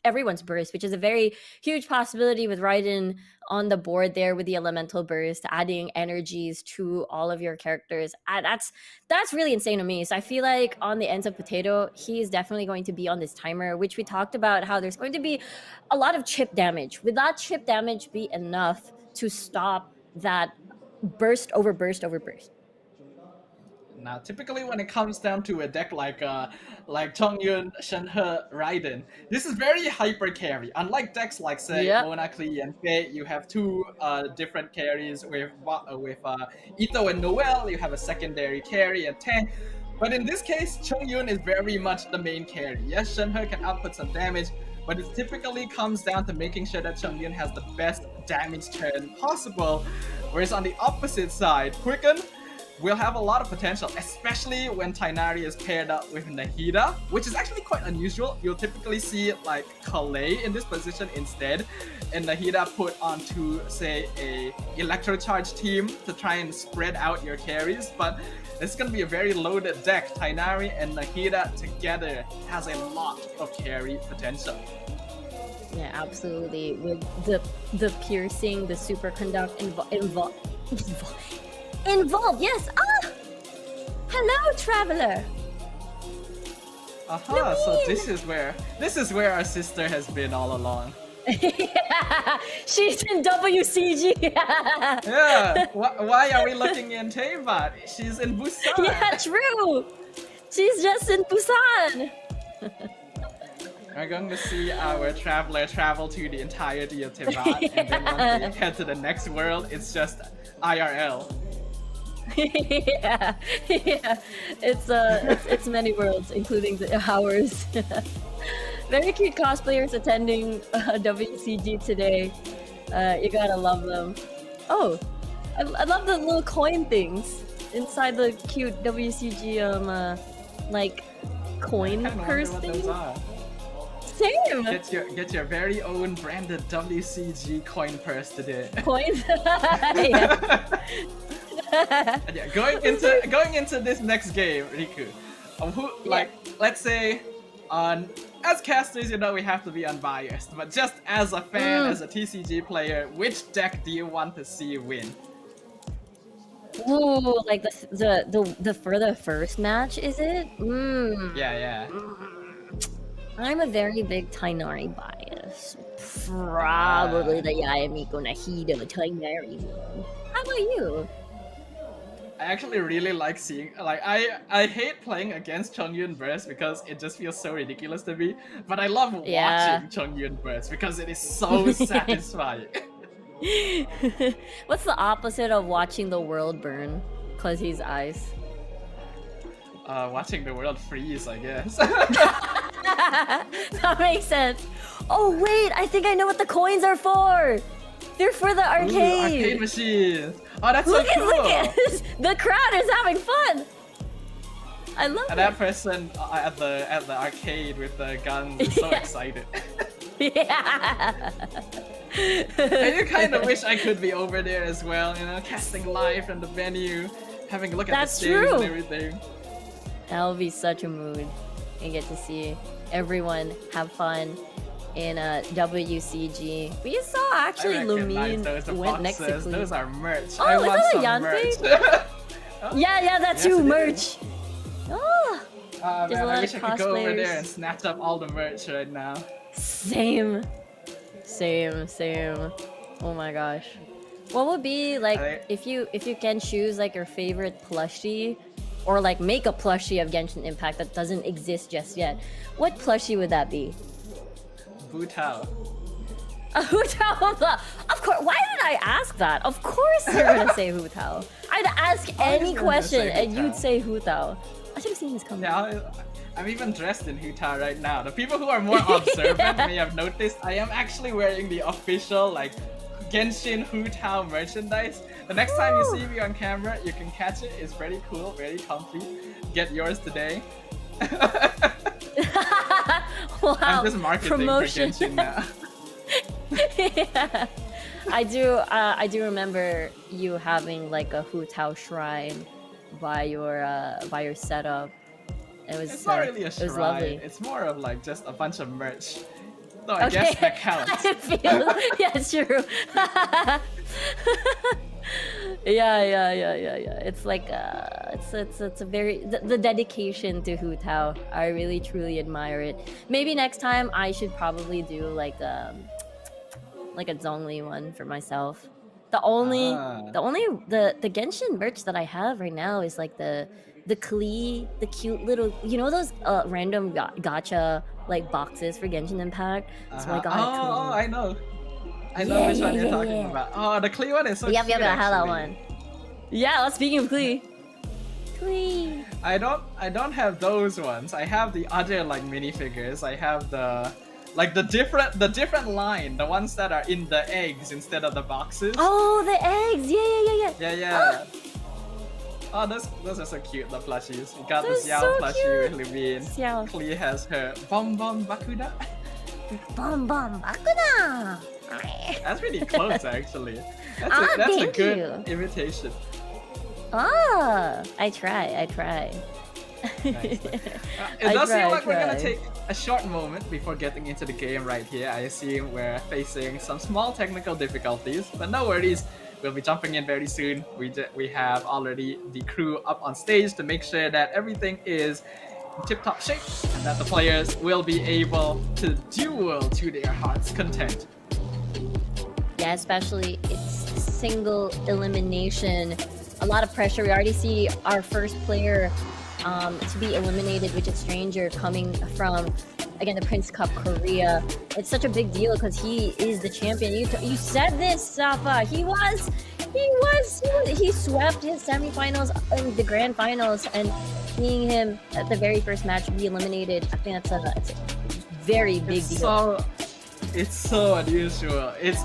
everyone's burst, which is a very huge possibility with Raiden on the board there with the elemental burst, adding energies to all of your characters. That's really insane to me. So I feel like on the ends of Potato, he's definitely going to be on this timer, which we talked about how there's going to be a lot of chip damage. Would that chip damage be enough to stop that burst over burst over burst? Now, typically when it comes down to a deck like Chongyun, Shenhe, Raiden, this is very hyper carry. Unlike decks like say Mona Klee and Fate, you have two different carries with Ito and Noelle. You have a secondary carry and tank. But in this case, Chongyun is very much the main carry. Yes, Shenhe can output some damage, but it typically comes down to making sure that Chongyun has the best damage turn possible. Whereas on the opposite side, Quicken, will have a lot of potential, especially when Tainari is paired up with Nahida, which is actually quite unusual. You'll typically see like Kalei in this position instead, and Nahida put onto, say, a Electro Charge team to try and spread out your carries, but it's gonna be a very loaded deck. Tainari and Nahida together has a lot of carry potential. Yeah, absolutely. With the piercing, the superconduct involved. Yes. Ah, hello, traveler. Aha! So this is where our sister has been all along. Yeah, she's in WCG. Yeah. Why are we looking in Teyvat? She's in Busan. Yeah, true. She's just in Busan. We're going to see our traveler travel to the entirety of Teyvat, and then once they head to the next world, it's just IRL. Yeah. It's many worlds, including ours. Very cute cosplayers attending WCG today. You gotta love them. Oh, I love the little coin things inside the cute WCG like coin purse thing. Same. Get your very own branded WCG coin purse today. Coins. Yeah. Yeah, going into this next game, Riku, let's say, as casters, you know we have to be unbiased, but just as a fan, as a TCG player, which deck do you want to see win? Ooh, like the for the first match, is it? Yeah. I'm a very big Tainari bias. Probably the Yayamiko Nahida Tainari one. How about you? I actually really like seeing, I hate playing against Chongyun Burst because it just feels so ridiculous to me, but I love watching Chongyun Burst because it is so satisfying. What's the opposite of watching the world burn? Cause he's ice. Watching the world freeze, I guess. That makes sense. Oh wait, I think I know what the coins are for. They're for the arcade. Ooh, arcade machines. Oh, that's so cool. Look at the crowd is having fun. I love and it. that person at the arcade with the guns is so excited. Yeah. And you kind of wish I could be over there as well, you know, casting live from the venue, having a look at the stage and everything. That would be such a mood. And get to see everyone have fun in WCG. We saw actually Lumine went next to Clee. Those are merch. Oh, I is want that a some Yanfei? merch. Yeah, that's you, merch. Oh, Man, there's a lot I wish of I could go over there cosplayers. and snatch up all the merch right now. Same. Oh my gosh. What would be like if you can choose like your favorite plushie, or like make a plushie of Genshin Impact that doesn't exist just yet? What plushie would that be? Hu Tao. Hu Tao. Of course. Why did I ask that? Of course you're gonna say Hu Tao. I'd ask any question and you'd say Hu Tao. I should have seen this coming. Yeah, I'm even dressed in Hu Tao right now. The people who are more observant may have noticed I am actually wearing the official like Genshin Hu Tao merchandise. The next time you see me on camera, you can catch it. It's very cool, very comfy. Get yours today. Wow. I'm just marketing Promotion. for Genshin now. Yeah. I do remember you having like a Hu Tao shrine by your setup. It was It's not really a it was shrine. lovely. It's more of like just a bunch of merch. So I guess that counts. I feel, yeah, it's true. Yeah. It's like it's a very the dedication to Hu Tao. I really truly admire it. Maybe next time I should probably do like a Zhongli one for myself. The Genshin merch that I have right now is like the Klee, the cute little, you know those random gacha like boxes for Genshin Impact. So I got Oh, I know which one you're talking about. Oh, the Klee one is so cute. I have that actually. one. Yeah, well, speaking of Klee. I don't have those ones. I have the other like minifigures. I have the different line, the ones that are in the eggs instead of the boxes. Oh, the eggs. Yeah. Yeah. Oh, those are so cute, the plushies. You got Those the Xiao so plushie cute. with Levine. Xiao. Klee has her Bonbon Bakuda. Bum bum bakuna. That's really close, actually. That's Ah, a thank good you. imitation. Ah, I try. Nice. It I does try, seem like we're gonna try. take a short moment before getting into the game right here. I assume we're facing some small technical difficulties, but no worries. We'll be jumping in very soon. We have already the crew up on stage to make sure that everything is in tip-top shape and that the players will be able to duel to their heart's content. Yeah, especially it's single elimination. A lot of pressure. We already see our first player to be eliminated, which is Stranger, coming from, again, the Prince Cup Korea. It's such a big deal because he is the champion. You said this, Safa. He swept his semifinals and the grand finals, and seeing him at the very first match be eliminated, I think that's a very big deal. It's so unusual. It's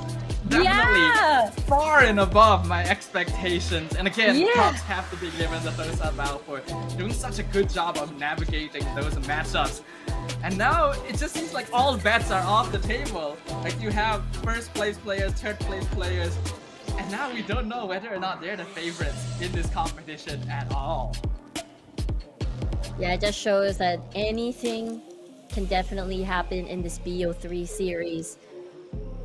definitely Yeah! far and above my expectations. And again, Yeah. props have to be given to Thosa Bao for doing such a good job of navigating those matchups. And now it just seems like all bets are off the table. Like you have first place players, third place players, and now we don't know whether or not they're the favorites in this competition at all. Yeah, it just shows that anything can definitely happen in this BO3 series.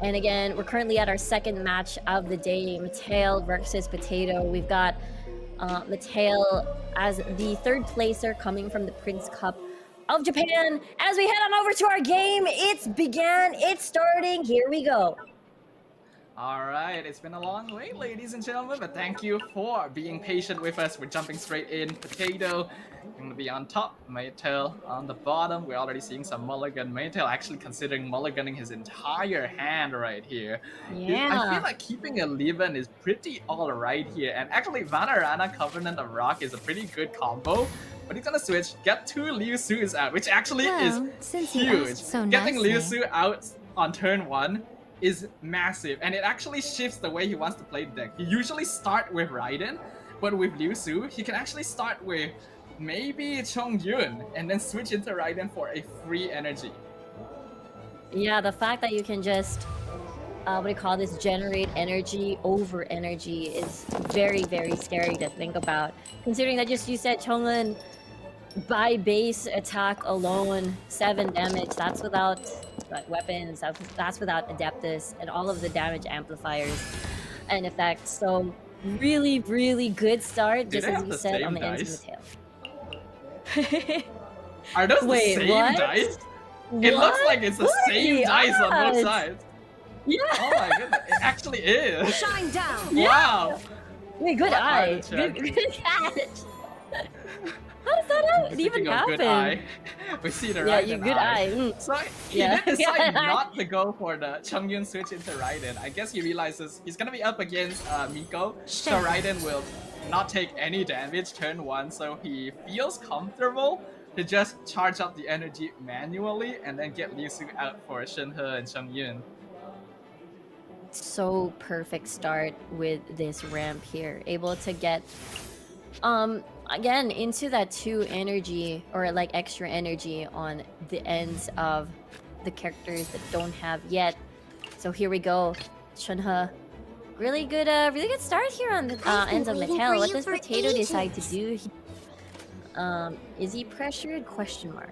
And again, we're currently at our second match of the day, Mateo versus Potato. We've got Mateo as the third placer coming from the Prince Cup of Japan. As we head on over to our game, it's starting, here we go. Alright, it's been a long wait, ladies and gentlemen, but thank you for being patient with us. We're jumping straight in. Potato going to be on top, Maytail on the bottom. We're already seeing some mulligan. Maytail actually considering mulliganing his entire hand right here. Yeah. I feel like keeping a Leven is pretty alright here, and actually Vanarana Covenant of Rock is a pretty good combo. But he's gonna switch, get two Liu Su's out, which actually is since you huge. asked so Getting Liu nicely. Su out on turn 1 is massive, and it actually shifts the way he wants to play the deck. He usually start with Raiden, but with Liu Su, he can actually start with maybe Chongyun and then switch into Raiden for a free energy. Yeah, the fact that you can just, what do you call this, generate energy over energy is very, very scary to think about. Considering that just you said Chongyun by base attack alone, 7 damage, that's without weapons, that's without Adeptus and all of the damage amplifiers and effects. So really, really good start, Do just they as have you the said same on the ends dice? of the tail. Are those Wait, the same what? dice? It looks like it's the What are same the dice on both odds? sides. Yeah. Oh my goodness, it actually is. Shine down! Wow. Wait, good What are eye. the Good chances? catch. How does that even Speaking of happen? good eye, we see the Yeah, Raiden you good eye. Mm. So he Yeah. did decide not to go for the Chongyun switch into Raiden. I guess he realizes he's gonna be up against Miko, so Shit. Raiden will not take any damage turn 1, so he feels comfortable to just charge up the energy manually and then get Liu Su out for Shenhe and Chongyun. So perfect start with this ramp here. Able to get again into that 2 energy or like extra energy on the ends of the characters that don't have yet. So here we go. Shenhe. Really good start here on the I've been ends of waiting Mattel. for What you does for Potato decide to ages. do? Is he pressured? Question mark.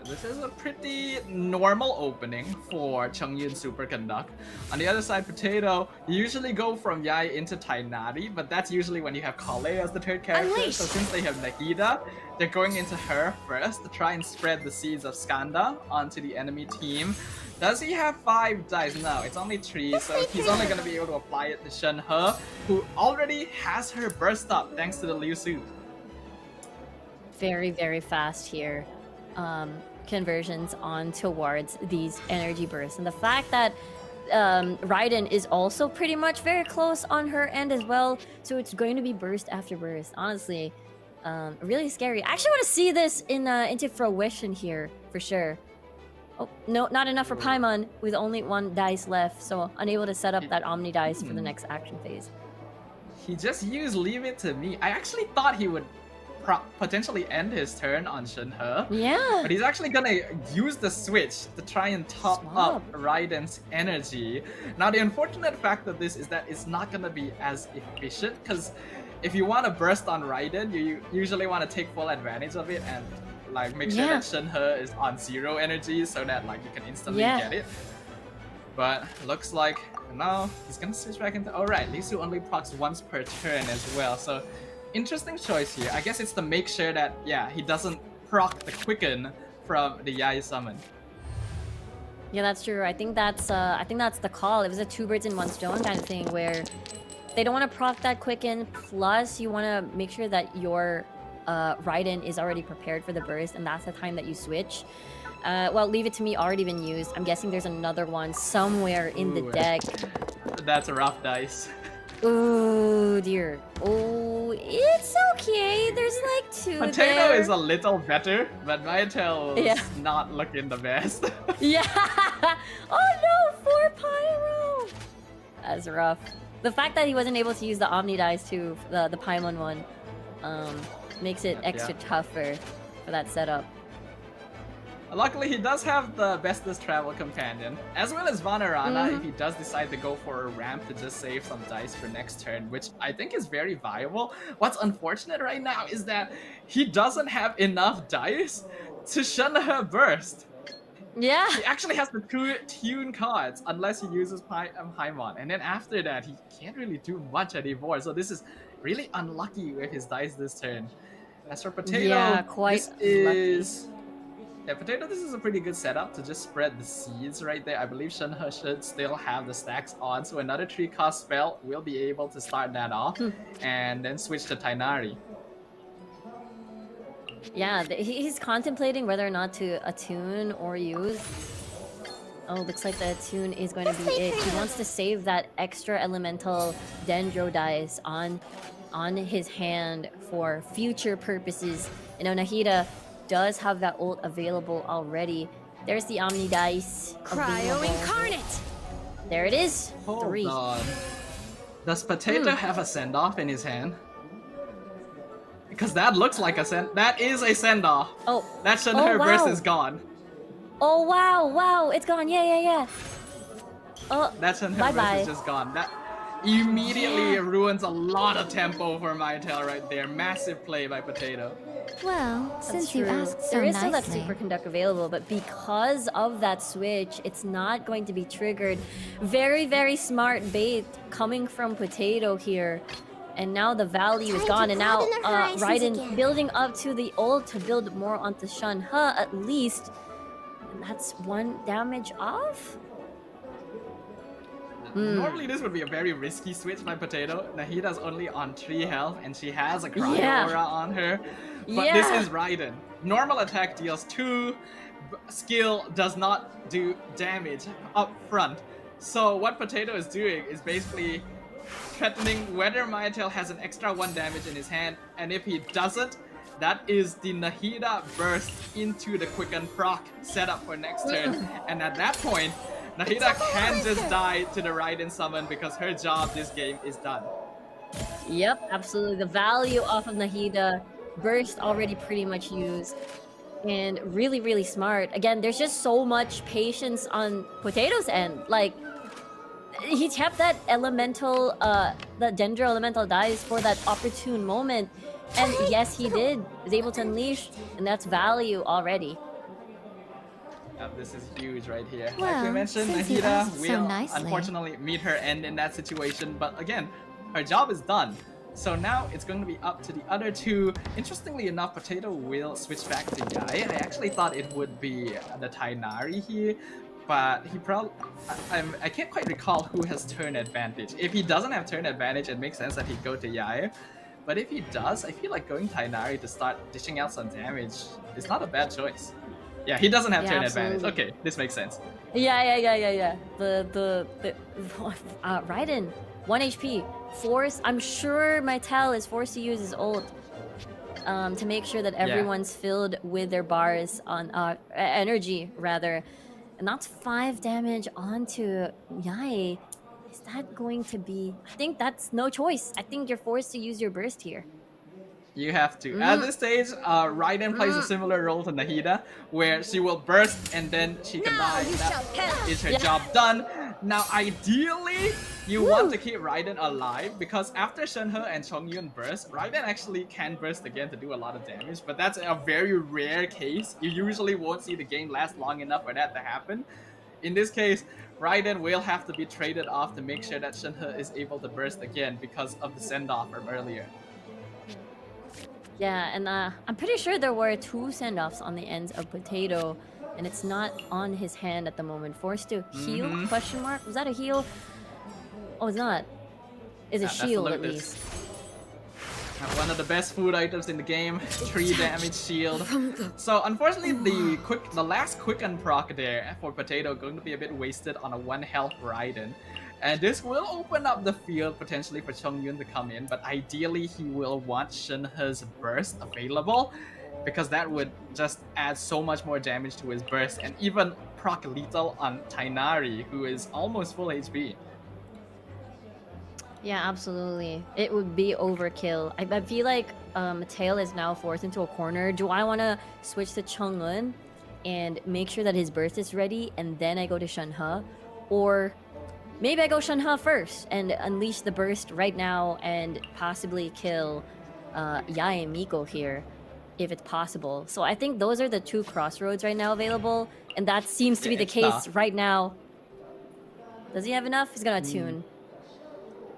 This is a pretty normal opening for Chongyun Superconduct. On the other side, Potato, you usually go from Yai into Tainari, but that's usually when you have Kale as the third character. Unleash. So since they have Nahida, they're going into her first to try and spread the seeds of Skanda onto the enemy team. Does he have 5 dice? No, it's only 3, so he's only going to be able to apply it to Shenhe, who already has her burst up thanks to the Liu Su. Very, very fast here. Conversions on towards these energy bursts. And the fact that Raiden is also pretty much very close on her end as well. So it's going to be burst after burst. Honestly, really scary. I actually want to see this into fruition here for sure. Oh, no, not enough for Paimon with only 1 dice left. So unable to set up that Omni dice for the next action phase. he just used Leave It to Me. I actually thought he would potentially end his turn on Shenhe. Yeah. But he's actually gonna use the switch to try and top up Swap. Raiden's energy. Now the unfortunate fact of this is that it's not gonna be as efficient, because if you want to burst on Raiden, you usually want to take full advantage of it and like make sure that Shenhe is on 0 energy so that like you can instantly get it. But looks like now he's gonna switch back into. Alright, Lee Su only procs once per turn as well, so interesting choice here. I guess it's to make sure that he doesn't proc the quicken from the Yai summon. Yeah, that's true. I think that's the call. It was a 2 birds in 1 stone kind of thing where they don't want to proc that quicken, plus you want to make sure that your Raiden is already prepared for the burst, and that's the time that you switch. Well, Leave It to Me already been used. I'm guessing there's another one somewhere in the deck. That's a rough dice. Oh dear. Oh, it's okay. There's like 2 Potato there. is a little better, but Mytel's not looking the best. Yeah. Oh no, 4 pyro. That's rough. The fact that he wasn't able to use the Omni dice too, the Paimon one, makes it extra tougher for that setup. Luckily, he does have the bestest travel companion, as well as Vanarana if he does decide to go for a ramp to just save some dice for next turn, which I think is very viable. What's unfortunate right now is that he doesn't have enough dice to Shenhe burst. Yeah. He actually has the 2 tune cards unless he uses Paimon, and then after that he can't really do much anymore. So this is really unlucky with his dice this turn. As for Potato, quite Potato, this is a pretty good setup to just spread the seeds right there. I believe Shenhe should still have the stacks on, so another 3-cost spell will be able to start that off, and then switch to Tainari. Yeah, he's contemplating whether or not to attune or use. Oh, looks like the attune is going to be it. He wants to save that extra elemental Dendro dice on his hand for future purposes. You know, Nahida does have that ult available already. There's the Omni dice. Cryo Incarnate! There it is. 3. Hold on. Does Potato have a send-off in his hand? Because that looks like a that is a send-off. Oh. That Shenhe burst is gone. Oh wow, it's gone. Yeah. Oh, That Shenhe burst is just gone. That immediately ruins a lot of tempo for Mytel right there. Massive play by Potato. Well, since you asked so there is still that nicely. superconduct available, but because of that switch, it's not going to be triggered. Very, very smart bait coming from Potato here. And now the value is gone, and now Raiden building up to the ult to build more onto Shenhe at least. And that's 1 damage off? Normally this would be a very risky switch by Potato. Nahida's only on 3 health and she has a Cryo Aura on her. But this is Raiden. Normal attack deals 2, skill does not do damage up front. So what Potato is doing is basically threatening whether Mytel has an extra 1 damage in his hand, and if he doesn't, that is the Nahida burst into the quicken proc setup for next turn. And at that point, Nahida can just die to the Raiden summon because her job this game is done. Yep, absolutely. The value off of Nahida burst already pretty much used. And really, really smart. Again, there's just so much patience on Potato's end. Like, he tapped that elemental, the Dendro elemental dice for that opportune moment. And yes, he did. Was able to unleash, and that's value already. This is huge right here. Well, like we mentioned, since you Nahida asked so will nicely. unfortunately meet her end in that situation, but again, her job is done. So now it's going to be up to the other 2. Interestingly enough, Potato will switch back to Yai. I actually thought it would be the Tainari here, but he probably... I can't quite recall who has turn advantage. If he doesn't have turn advantage, it makes sense that he'd go to Yai. But if he does, I feel like going Tainari to start dishing out some damage is not a bad choice. Yeah, he doesn't have turn advantage. Okay, this makes sense. Yeah. The Raiden, 1 HP. Force. I'm sure Mytel is forced to use his ult to make sure that everyone's filled with their bars on energy rather, and that's 5 damage onto Yai. Is that going to be? I think that's no choice. I think you're forced to use your burst here. You have to. At this stage, Raiden plays a similar role to Nahida, where she will burst and then she can die. That is her job done. Now, ideally, you want to keep Raiden alive, because after Shenhe and Chongyun burst, Raiden actually can burst again to do a lot of damage, but that's a very rare case. You usually won't see the game last long enough for that to happen. In this case, Raiden will have to be traded off to make sure that Shenhe is able to burst again because of the send-off from earlier. Yeah, and I'm pretty sure there were 2 send-offs on the ends of Potato, and it's not on his hand at the moment. Forced to heal? Question mark? Was that a heal? Oh, it's not. It's a shield at least. One of the best food items in the game, 3 damage shield. So unfortunately, the last quicken proc there for Potato going to be a bit wasted on a 1 health Raiden. And this will open up the field potentially for Chongyun to come in, but ideally he will want Shenhe's burst available, because that would just add so much more damage to his burst, and even proc lethal on Tainari, who is almost full HP. Yeah, absolutely. It would be overkill. I feel like Mateo is now forced into a corner. Do I want to switch to Chongyun and make sure that his burst is ready, and then I go to Shenhe? Or maybe I go Shenhe first and unleash the burst right now and possibly kill Yae and Miko here, if it's possible. So I think those are the 2 crossroads right now available, and that seems to be the case right now. Does he have enough? He's gonna attune.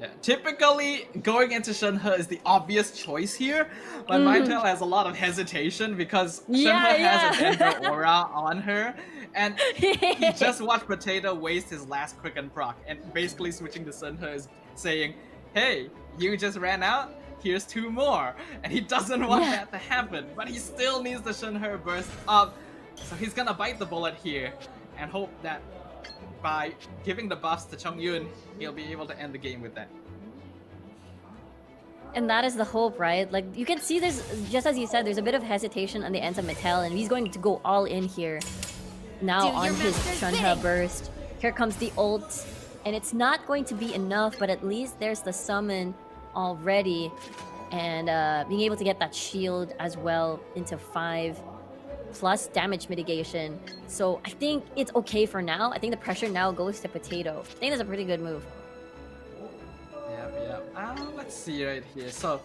Yeah. Typically, going into Shenhe is the obvious choice here, but Mytel has a lot of hesitation because Shenhe has an Ender Aura on her, and he just watched Potato waste his last quicken proc, and basically switching to Shenhe is saying, hey, you just ran out, here's 2 more, and he doesn't want that to happen, but he still needs the Shenhe burst up, so he's gonna bite the bullet here, and hope that by giving the buffs to Chongyun, he'll be able to end the game with that. And that is the hope, right? Like, you can see there's, just as you said, there's a bit of hesitation on the ends of Mattel, and he's going to go all in here. Now on his Shenhe burst. Here comes the ult, and it's not going to be enough, but at least there's the summon already, and being able to get that shield as well into 5. Plus damage mitigation. So I think it's okay for now. I think the pressure now goes to Potato. I think that's a pretty good move. Yeah. Let's see right here. So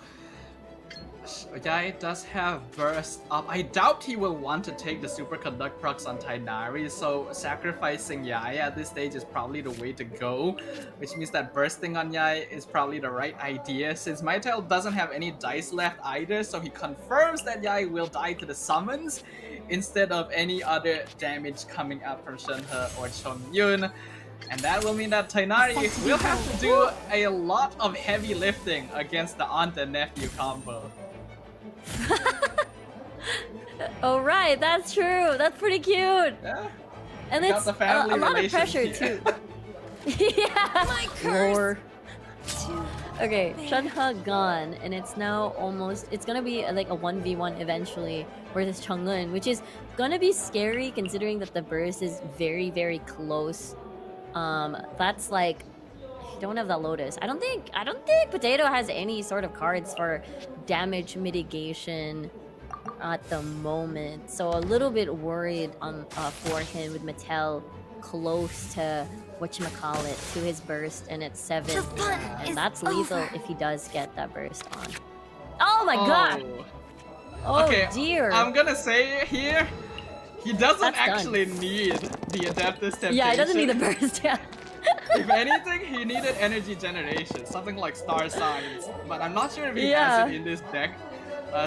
Yae does have burst up. I doubt he will want to take the superconduct procs on Tainari, so sacrificing Yae at this stage is probably the way to go, which means that bursting on Yae is probably the right idea, since Mytel doesn't have any dice left either, so he confirms that Yae will die to the summons instead of any other damage coming up from Shenhe or Chongyun. And that will mean that Tainari will have to do a lot of heavy lifting against the aunt and nephew combo. Oh right, that's true. That's pretty cute. Yeah. And Got it's the family a lot of relations pressure here. too. Yeah. Roar. Okay, Shenhe gone, and it's now almost, it's gonna be like a 1v1 eventually versus Chongyun, which is gonna be scary considering that the burst is very, very close. That's like, you don't have that Lotus. I don't think Potato has any sort of cards for damage mitigation at the moment. So a little bit worried on for him with Mattel close to whatchamacallit, to his burst, and it's 7. And that's lethal if he does get that burst on. Oh my god! Oh Okay, dear! I'm gonna say here, he doesn't That's actually need the Adeptus Temptation. Yeah, he doesn't need the burst, yeah. If anything, he needed energy generation, something like Star Signs. But I'm not sure if he Yeah. has it in this deck,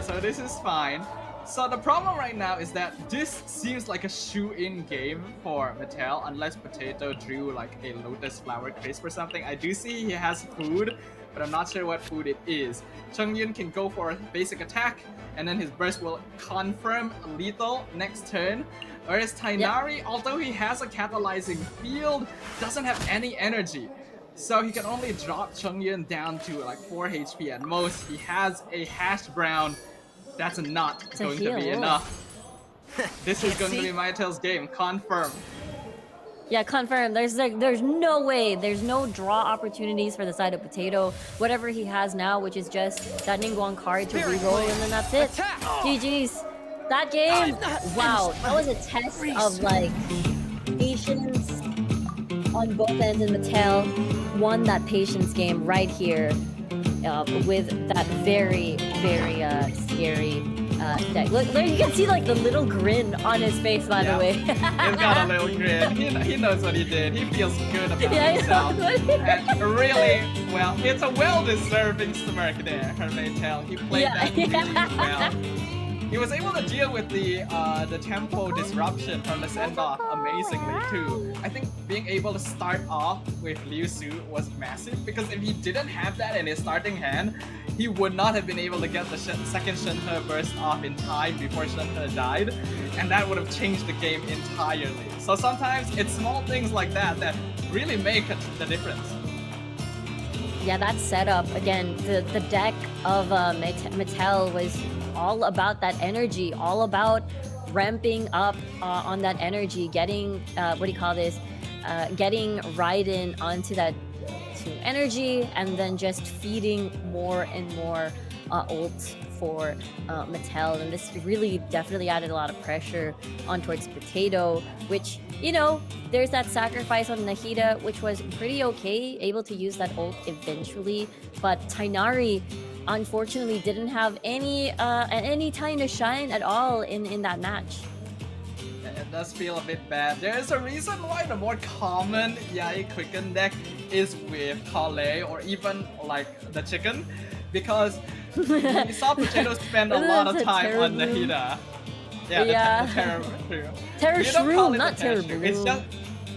so this is fine. So the problem right now is that this seems like a shoe-in game for Mattel, unless Potato drew like a Lotus Flower Crisp or something. I do see he has food, but I'm not sure what food it is. Chongyun can go for a basic attack, and then his burst will confirm lethal next turn. Whereas Tainari, although he has a catalyzing field, doesn't have any energy. So he can only drop Chongyun down to like 4 HP at most. He has a hash brown. That's not It's a going to be heal. enough. This is going to be Mytel's game, confirm. Yeah, confirm. There's no way. There's no draw opportunities for the side of Potato. Whatever he has now, which is just that Ningguang card to reroll, and then that's it. GG's. That game, wow, that was a test of like patience on both ends, and Mattel won that patience game right here with that very scary deck. Look, there you can see like the little grin on his face, by the way. He's got a little grin. He knows what he did. He feels good about himself. And really, well, it's a well-deserving smirk there, Hermetel. He played that really well. He was able to deal with the tempo disruption from the send-off amazingly too. I think being able to start off with Liu Su was massive, because if he didn't have that in his starting hand, he would not have been able to get the second Shenhe burst off in time before Shenhe died, and that would have changed the game entirely. So sometimes it's small things like that that really make the difference. Yeah, that setup, again, the deck of Mattel was all about that energy, all about ramping up on that energy, getting what do you call this? Getting Raiden onto that energy, and then just feeding more and more ult for Mattel, and this really definitely added a lot of pressure on towards Potato, which, you know, there's that sacrifice on Nahida, which was pretty okay, able to use that ult eventually, but Tainari unfortunately didn't have any time to shine at all in that match. It does feel a bit bad. There's a reason why the more common Yai Quicken deck is with Kale or even like the chicken, because we saw Potato spend a lot of time on Nahida. Yeah, the Terror Shroom. Terror Shroom, not Terror Bloom. It's just,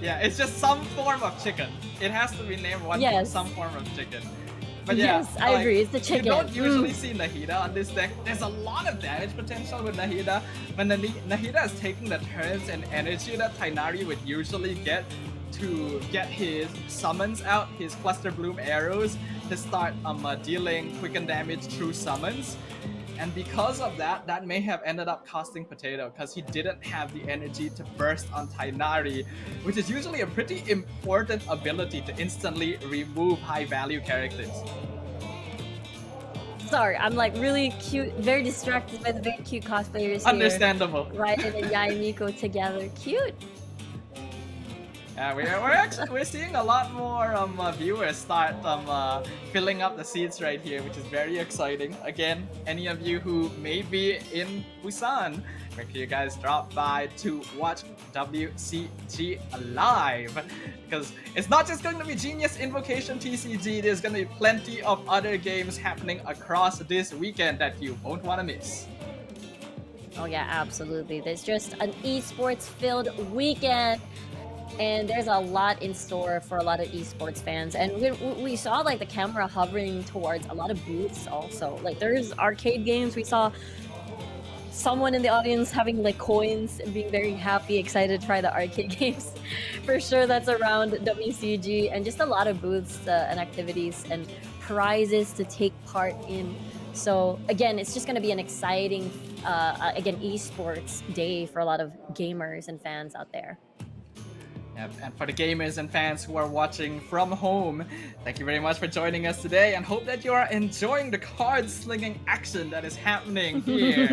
yeah, it's just some form of chicken. It has to be named some form of chicken. But yeah, yes, I agree. It's the chicken. You don't usually see Nahida on this deck. There's a lot of damage potential with Nahida, but Nahida is taking the turns and energy that Tainari would usually get to get his summons out, his Cluster Bloom arrows, to start dealing quicken damage through summons. And because of that, that may have ended up costing Potato, because he didn't have the energy to burst on Tainari, which is usually a pretty important ability to instantly remove high-value characters. Sorry, I'm like really cute, very distracted by the very cute cosplayers here. Understandable. Raiden and Yai Miko together. Cute. Yeah, we're seeing a lot more viewers start filling up the seats right here, which is very exciting. Again, any of you who may be in Busan, make sure you guys drop by to watch WCG live, because it's not just going to be Genius Invocation TCG. There's going to be plenty of other games happening across this weekend that you won't want to miss. Oh yeah, absolutely. There's just an esports filled weekend. And there's a lot in store for a lot of esports fans, and we saw like the camera hovering towards a lot of booths also. Like there's arcade games. We saw someone in the audience having like coins and being very happy, excited to try the arcade games. For sure, that's around WCG, and just a lot of booths and activities and prizes to take part in. So again, it's just going to be an exciting again esports day for a lot of gamers and fans out there. Yep, and for the gamers and fans who are watching from home, thank you very much for joining us today, and hope that you are enjoying the card-slinging action that is happening here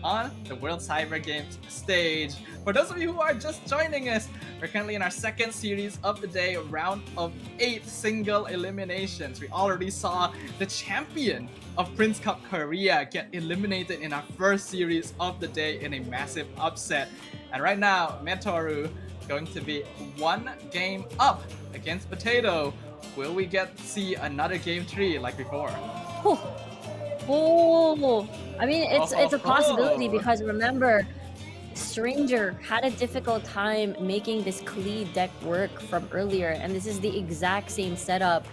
on the World Cyber Games stage. For those of you who are just joining us, we're currently in our second series of the day, round of 8 single eliminations. We already saw the champion of Prince Cup Korea get eliminated in our first series of the day in a massive upset. And right now, Metoru going to be 1 game up against Potato. Will we get to see another game 3 like before? Oh, I mean, it's a possibility, because remember, Stranger had a difficult time making this Klee deck work from earlier, and this is the exact same setup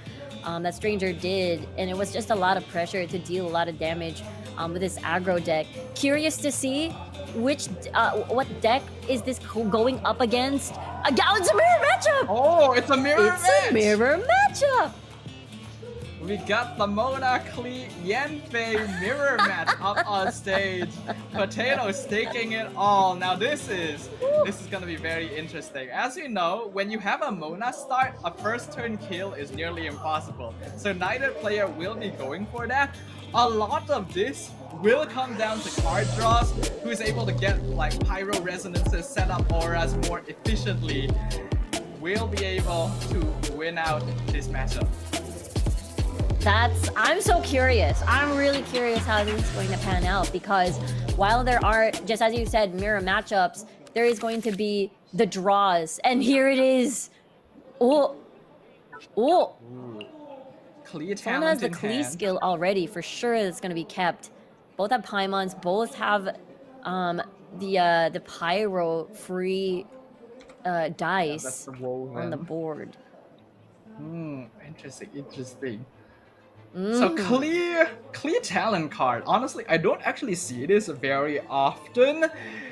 that Stranger did, and it was just a lot of pressure to deal a lot of damage with this aggro deck. Curious to see what deck is this going up against? It's a mirror matchup! Oh, it's a mirror match! It's a mirror matchup! we got the Mona Klee Yanfei mirror match up on stage. Potato staking it all. Now this is gonna be very interesting. As you know, when you have a Mona start, a first turn kill is nearly impossible. So neither player will be going for that. A lot of this will come down to card draws, who is able to get like pyro resonances, set up auras more efficiently, will be able to win out this matchup. I'm so curious. I'm really curious how this is going to pan out, because while there are, just as you said, mirror matchups, there is going to be the draws, and here it is. Oh, Klee someone has talent the in Klee hand. skill already for sure. That's going to be kept. Both have Paimons. Both have the pyro free That's dice the woe on the then. board. Interesting. So Klee talent card. Honestly, I don't actually see this very often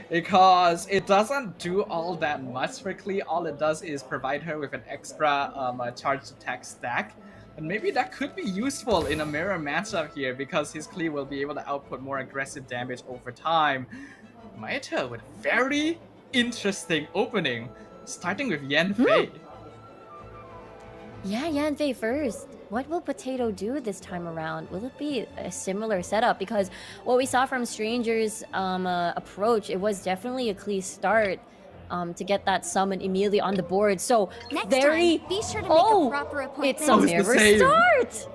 because it doesn't do all that much for Klee. All it does is provide her with an extra charged attack stack. And maybe that could be useful in a mirror matchup here because his Klee will be able to output more aggressive damage over time. Maita with very interesting opening, starting with Yanfei. Yeah, Yanfei first. What will Potato do this time around? Will it be a similar setup? Because what we saw from Stranger's approach, it was definitely a Klee start to get that summon immediately on the board. So Next very... time, be sure to make a proper appointment. It's a Oh, it's the mirror same. start!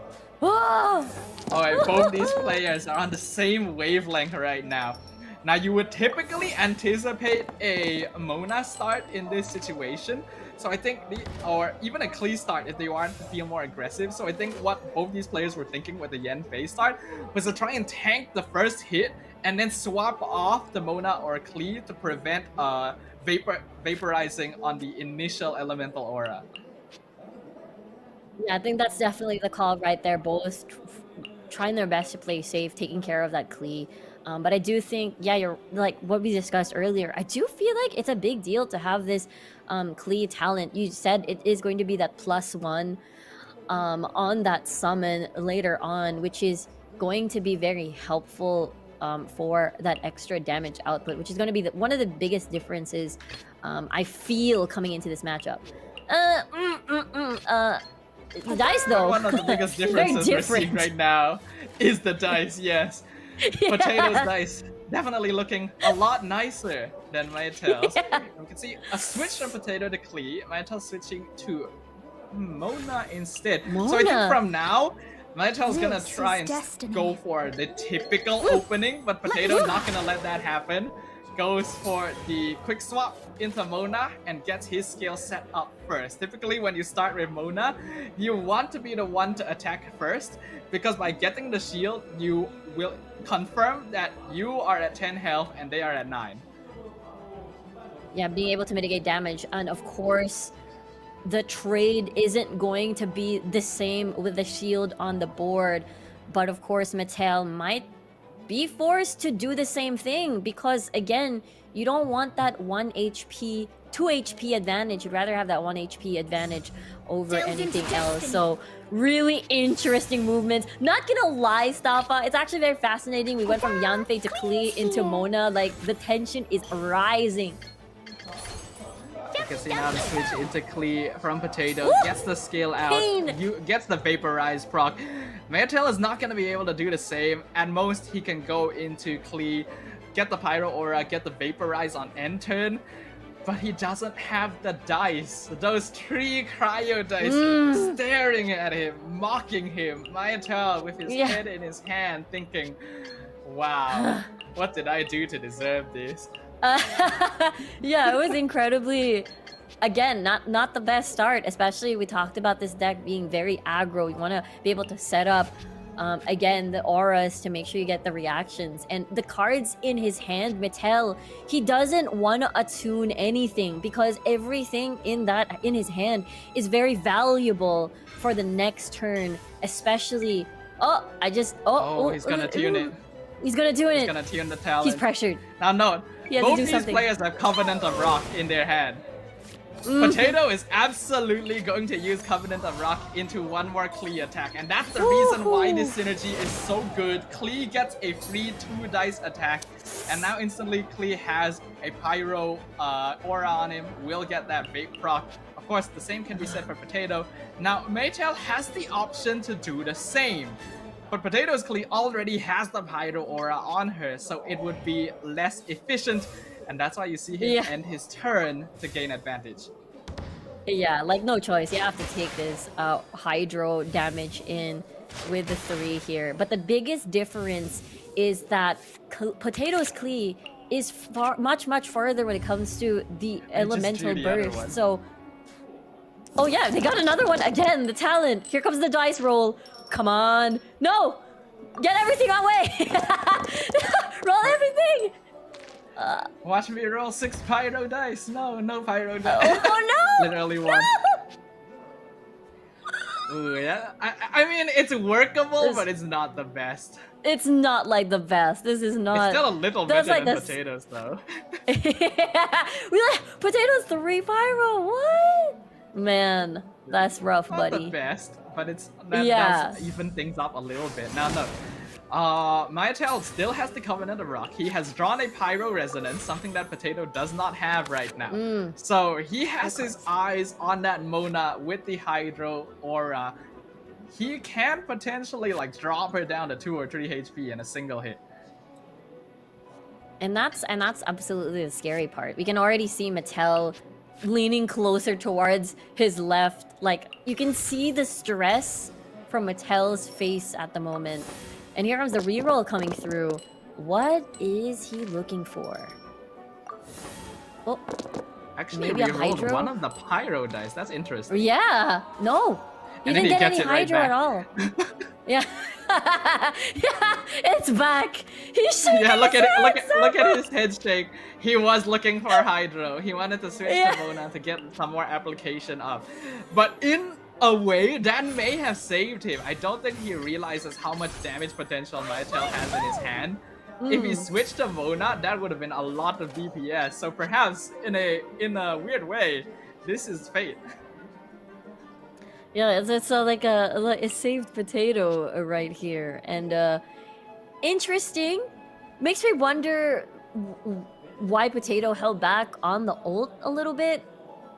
Oh! Alright, both these players are on the same wavelength right now. Now you would typically anticipate a Mona start in this situation. So I think or even a Klee start if they want to feel more aggressive. So I think what both these players were thinking with the Yanfei start was to try and tank the first hit and then swap off the Mona or Klee to prevent vaporizing on the initial elemental aura. Yeah, I think that's definitely the call right there. Both trying their best to play safe, taking care of that Klee. But I do think, yeah, you're like what we discussed earlier. I do feel like it's a big deal to have this Klee talent. You said it is going to be that +1 on that summon later on, which is going to be very helpful for that extra damage output, which is going to be one of the biggest differences I feel coming into this matchup. The dice though. One of the biggest Very differences we're seeing different. right now is the dice, yes. Potato's dice definitely looking a lot nicer than Maytel's. Yeah. We can see a switch from Potato to Klee. Maytel switching to Mona instead. So I think Mona. from now, Maytel's gonna This try is and destiny. go for the typical opening, but Potato not gonna let that happen. Goes for the quick swap into Mona and gets his skill set up first. Typically when you start with Mona, you want to be the one to attack first because by getting the shield, you will confirm that you are at 10 health and they are at 9. Yeah, being able to mitigate damage. And of course, the trade isn't going to be the same with the shield on the board. But of course, Mattel might be forced to do the same thing because, again, you don't want that 1 HP, 2 HP advantage. You'd rather have that 1 HP advantage over Delved into anything else. destiny. So, really interesting movements. Not gonna lie, Staffa, it's actually very fascinating. We went from Yanfei to Klee into Mona. Like, the tension is rising. You can see now the switch into Klee from Potato, gets the skill out, Pain. gets the Vaporize proc. Maytel is not going to be able to do the same. At most, he can go into Klee, get the Pyro Aura, get the Vaporize on end turn, but he doesn't have the dice. Those 3 cryo dice staring at him, mocking him. Maytel with his head in his hand thinking, wow, what did I do to deserve this? Yeah, it was incredibly, again, not the best start. Especially we talked about this deck being very aggro. You want to be able to set up again the auras to make sure you get the reactions and the cards in his hand. Mattel, he doesn't want to attune anything because everything in his hand is very valuable for the next turn, especially He's gonna tune it. He's gonna tune He's it. gonna tune the talent. He's pressured. Now note, He has to both do these something. players have Covenant of Rock in their hand. Potato is absolutely going to use Covenant of Rock into one more Klee attack, and that's the reason why this synergy is so good. Klee gets a free 2 dice attack, and now instantly Klee has a Pyro aura on him, will get that vape proc. Of course, the same can be said for Potato. Now, Maytel has the option to do the same, but Potato's Klee already has the Pyro aura on her, so it would be less efficient, and that's why you see him end his turn to gain advantage. Yeah, like no choice. You have to take this hydro damage in with the 3 here. But the biggest difference is that Potato's Klee is much farther when it comes to the elemental burst. So, oh yeah, they got another one again. The talent. Here comes the dice roll. Come on, no, get everything away. Roll everything. Watch me roll 6 Pyro dice. No Pyro dice. Oh no! Literally 1. Ooh, yeah. I mean, it's workable, but it's not the best. It's not like the best. This is not. It's still a little better than Potatoes, though. We like Potatoes 3 Pyro. What? Man, that's rough, Not buddy. the best, but that does even things up a little bit. Now, no. Maytel still has the Covenant of Rock. He has drawn a Pyro Resonance, something that Potato does not have right now. So he has his eyes on that Mona with the Hydro Aura. He can potentially like drop her down to 2 or 3 HP in a single hit. And that's absolutely the scary part. We can already see Mattel leaning closer towards his left. Like, you can see the stress from Mattel's face at the moment. And here comes the reroll coming through. What is he looking for? Oh, Actually, maybe we a rolled Hydro? one of the Pyro dice. That's interesting. Yeah, no. He And then didn't he get gets any it right Hydro back. at all. Yeah. Yeah, it's back. He's shaking Yeah, look his at it. head so Look at much. his head shake. He was looking for Hydro. He wanted to switch to Mona to get some more application up. But in a way, that may have saved him. I don't think he realizes how much damage potential Maytel has in his hand. If he switched to Mona, that would have been a lot of DPS. So perhaps in a weird way, this is fate. Yeah, it's like a saved Potato right here, and interesting. Makes me wonder why Potato held back on the ult a little bit,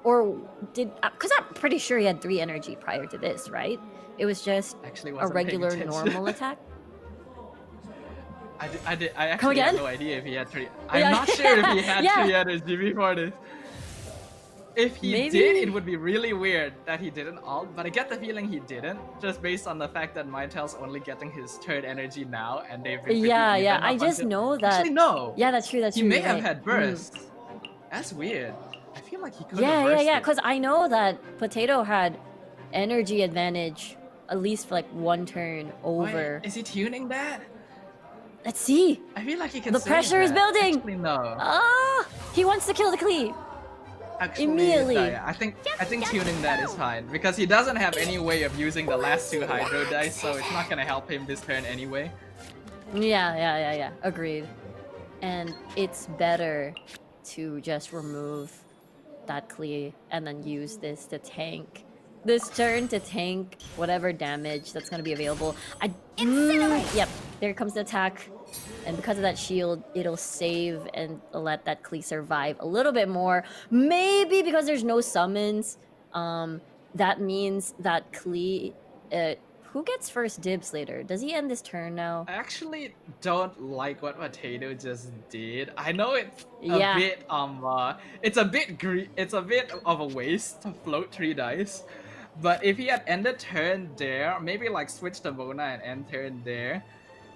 or did? Because I'm pretty sure he had 3 energy prior to this, right? It was just Actually, a wasn't paying regular attention. normal attack. I actually have again? no idea if he had 3. Yeah. I'm not sure if he had Yeah. 3 energy before this. If he Maybe. did, it would be really weird that he didn't ult, but I get the feeling he didn't, just based on the fact that Maytel's only getting his 3rd energy now, and they've been Yeah, pretty yeah. even I up just until- know that. Actually, no. Yeah, that's true. That's He true. may you're have right. had bursts. That's weird. I feel like he could Yeah, have yeah, burst yeah. it. Because I know that Potato had energy advantage at least for like 1 turn over. Wait, is he tuning that? Let's see. I feel like he can The save pressure is that. building. Actually, no. Ah, he wants to kill the Klee. Actually, Immediately. yeah, I think tuning that is fine because he doesn't have any way of using the last 2 Hydro dice, so it's not gonna help him this turn anyway. Yeah. Agreed. And it's better to just remove that Klee and then use this to tank. This turn to tank whatever damage that's gonna be available. Yep, there comes the attack. And because of that shield, it'll save and let that Klee survive a little bit more. Maybe because there's no summons, that means that Klee... who gets first dibs later? Does he end this turn now? I actually don't like what Potato just did. I know it's Yeah. a bit it's a bit of a waste to float 3 dice. But if he had ended turn there, maybe like switch to Mona and end turn there,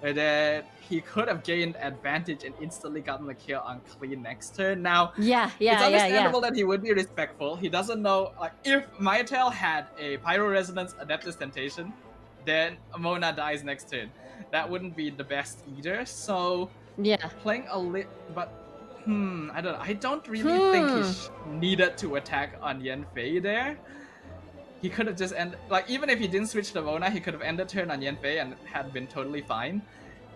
and then he could have gained advantage and instantly gotten the kill on Klee next turn. Now, Yeah. it's understandable that he would be respectful. He doesn't know, like, if Maytel had a Pyro Resonance Adeptus Temptation, then Mona dies next turn. That wouldn't be the best either. So Yeah. playing a lit, but I don't know. I don't really think he needed to attack on Yanfei there. He could have just ended, like, even if he didn't switch to Mona, he could have ended turn on Yanfei and had been totally fine,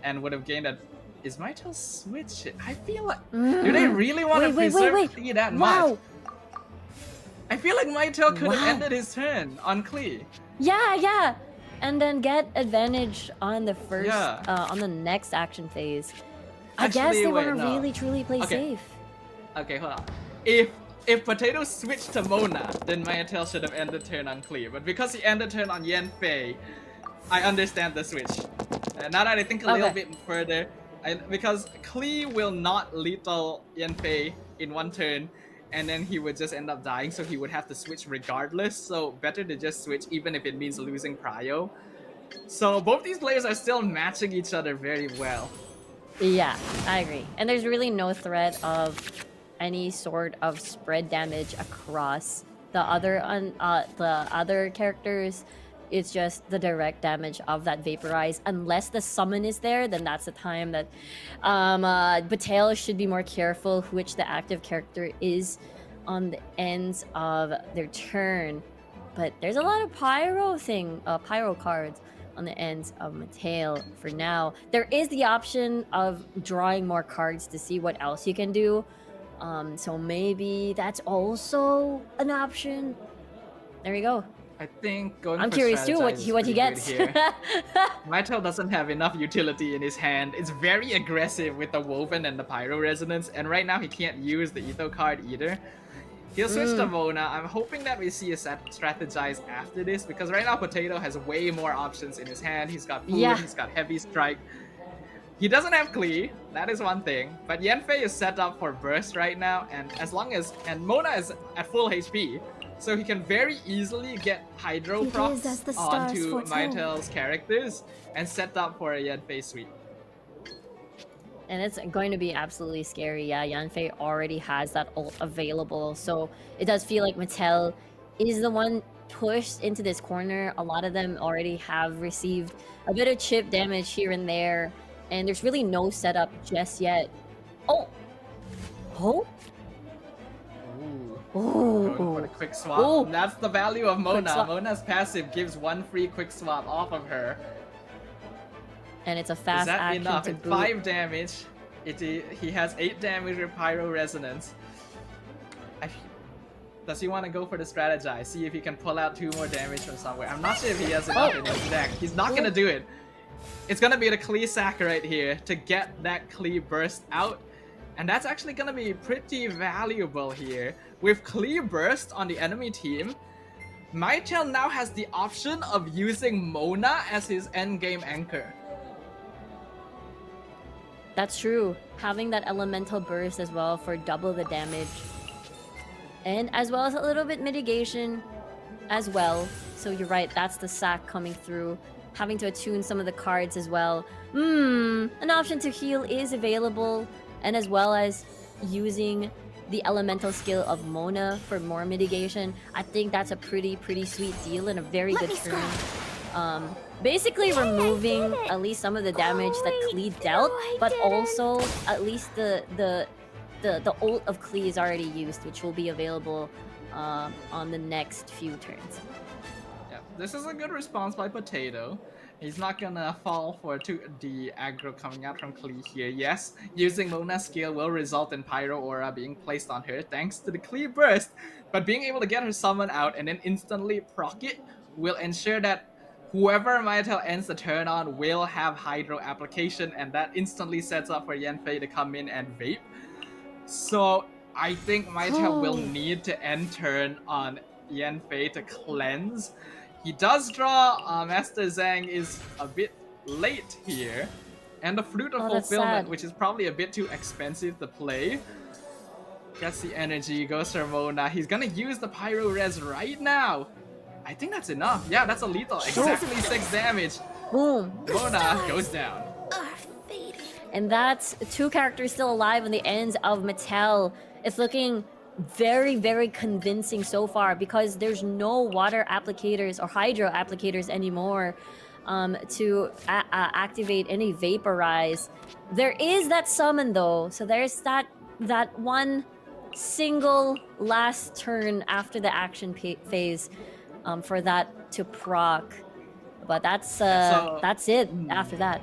and would have gained a. Is Maytel switch it? I feel like do they really want to preserve Klee that much? Wow. I feel like Mytel could have Wow. ended his turn on Klee. Yeah. And then get advantage on the first, Yeah. on the next action phase. I guess Actually, they wait, want to no. really truly play Okay. safe. Okay, hold on. If Potato switched to Mona, then Mytel should have ended turn on Klee. But because he ended turn on Yanfei, I understand the switch. Now that I think a little Okay. bit further, because Klee will not lethal Yanfei in one turn, and then he would just end up dying, so he would have to switch regardless. So better to just switch, even if it means losing prio. So both these players are still matching each other very well. Yeah, I agree. And there's really no threat of any sort of spread damage across the other characters. It's just the direct damage of that vaporize. Unless the summon is there, then that's the time that Battail should be more careful which the active character is on the ends of their turn. But there's a lot of pyro cards on the ends of Mattel for now. There is the option of drawing more cards to see what else you can do. So maybe that's also an option. There you go. I think going I'm for curious too what strategize he is what he pretty good gets. here. Mytel doesn't have enough utility in his hand. It's very aggressive with the Woven and the Pyro Resonance, and right now he can't use the Etho card either. He'll switch to Mona. I'm hoping that we see a strategize after this, because right now Potato has way more options in his hand. He's got Food, Yeah. he's got Heavy Strike. He doesn't have Klee, that is one thing. But Yanfei is set up for Burst right now, and Mona is at full HP, so he can very easily get Hydro It is procs as the stars onto foretold. Mytel's characters and set up for a Yanfei sweep. And it's going to be absolutely scary. Yeah, Yanfei already has that ult available. So it does feel like Mattel is the one pushed into this corner. A lot of them already have received a bit of chip damage here and there. And there's really no setup just yet. Oh! Oh? Going for the Oh! quick swap. Ooh. That's the value of Mona. swap. Mona's passive gives one free quick swap off of her. And it's a Is fast that action enough? to It's boot. 5 damage. He has 8 damage with Pyro Resonance. Does he want to go for the strategize? See if he can pull out 2 more damage from somewhere. I'm not sure if he has enough in his deck. He's not gonna do it. It's gonna be the Klee sack right here to get that Klee burst out. And that's actually gonna be pretty valuable here. With Klee burst on the enemy team, Mytel now has the option of using Mona as his endgame anchor. That's true. Having that elemental burst as well for double the damage. And as well as a little bit mitigation as well. So you're right, that's the sack coming through. Having to attune some of the cards as well. An option to heal is available. And as well as using the elemental skill of Mona for more mitigation. I think that's a pretty sweet deal and a very Let good me turn. Basically removing at least some of the damage that Klee dealt, but also at least the ult of Klee is already used, which will be available on the next few turns. Yeah, this is a good response by Potato. He's not gonna fall for the aggro coming out from Klee here. Yes, using Mona's skill will result in Pyro Aura being placed on her thanks to the Klee burst, but being able to get her summon out and then instantly proc it will ensure that whoever Mytel ends the turn on will have Hydro application, and that instantly sets up for Yanfei to come in and vape. So I think Mytel will need to end turn on Yanfei to cleanse. He does draw Master Zhang is a bit late here. And the Flute of that's Fulfillment, sad. which is probably a bit too expensive to play. Gets the energy, goes for Mona. He's gonna use the Pyro Res right now. I think that's enough. Yeah, that's a lethal. Exactly 6 damage. Boom! Mona goes down. And that's 2 characters still alive on the ends of Mattel. It's looking very convincing so far because there's no water applicators or hydro applicators anymore to activate any vaporize. There is that summon though, so there's that one single last turn after the action phase for that to proc. But that's it after that.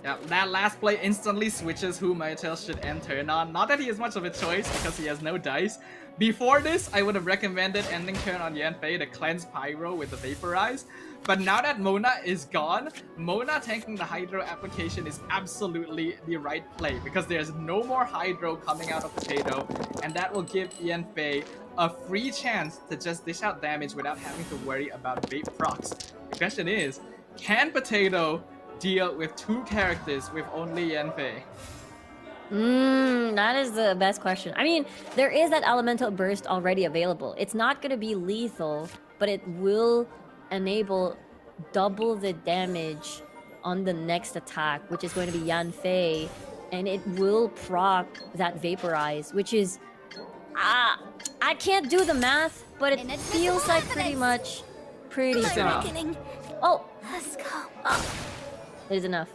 Yeah, that last play instantly switches who Mytel should end turn on. Not that he has much of a choice because he has no dice. Before this, I would have recommended ending turn on Yanfei to cleanse Pyro with the Vaporize. But now that Mona is gone, Mona tanking the Hydro application is absolutely the right play because there's no more Hydro coming out of Potato, and that will give Yanfei a free chance to just dish out damage without having to worry about Vape procs. The question is, can Potato deal with two characters with only Yanfei? That is the best question. I mean, there is that elemental burst already available. It's not going to be lethal, but it will enable double the damage on the next attack, which is going to be Yanfei, and it will proc that Vaporize, which is I can't do the math, but it feels like pretty much pretty enough. Oh, Let's go. it is enough.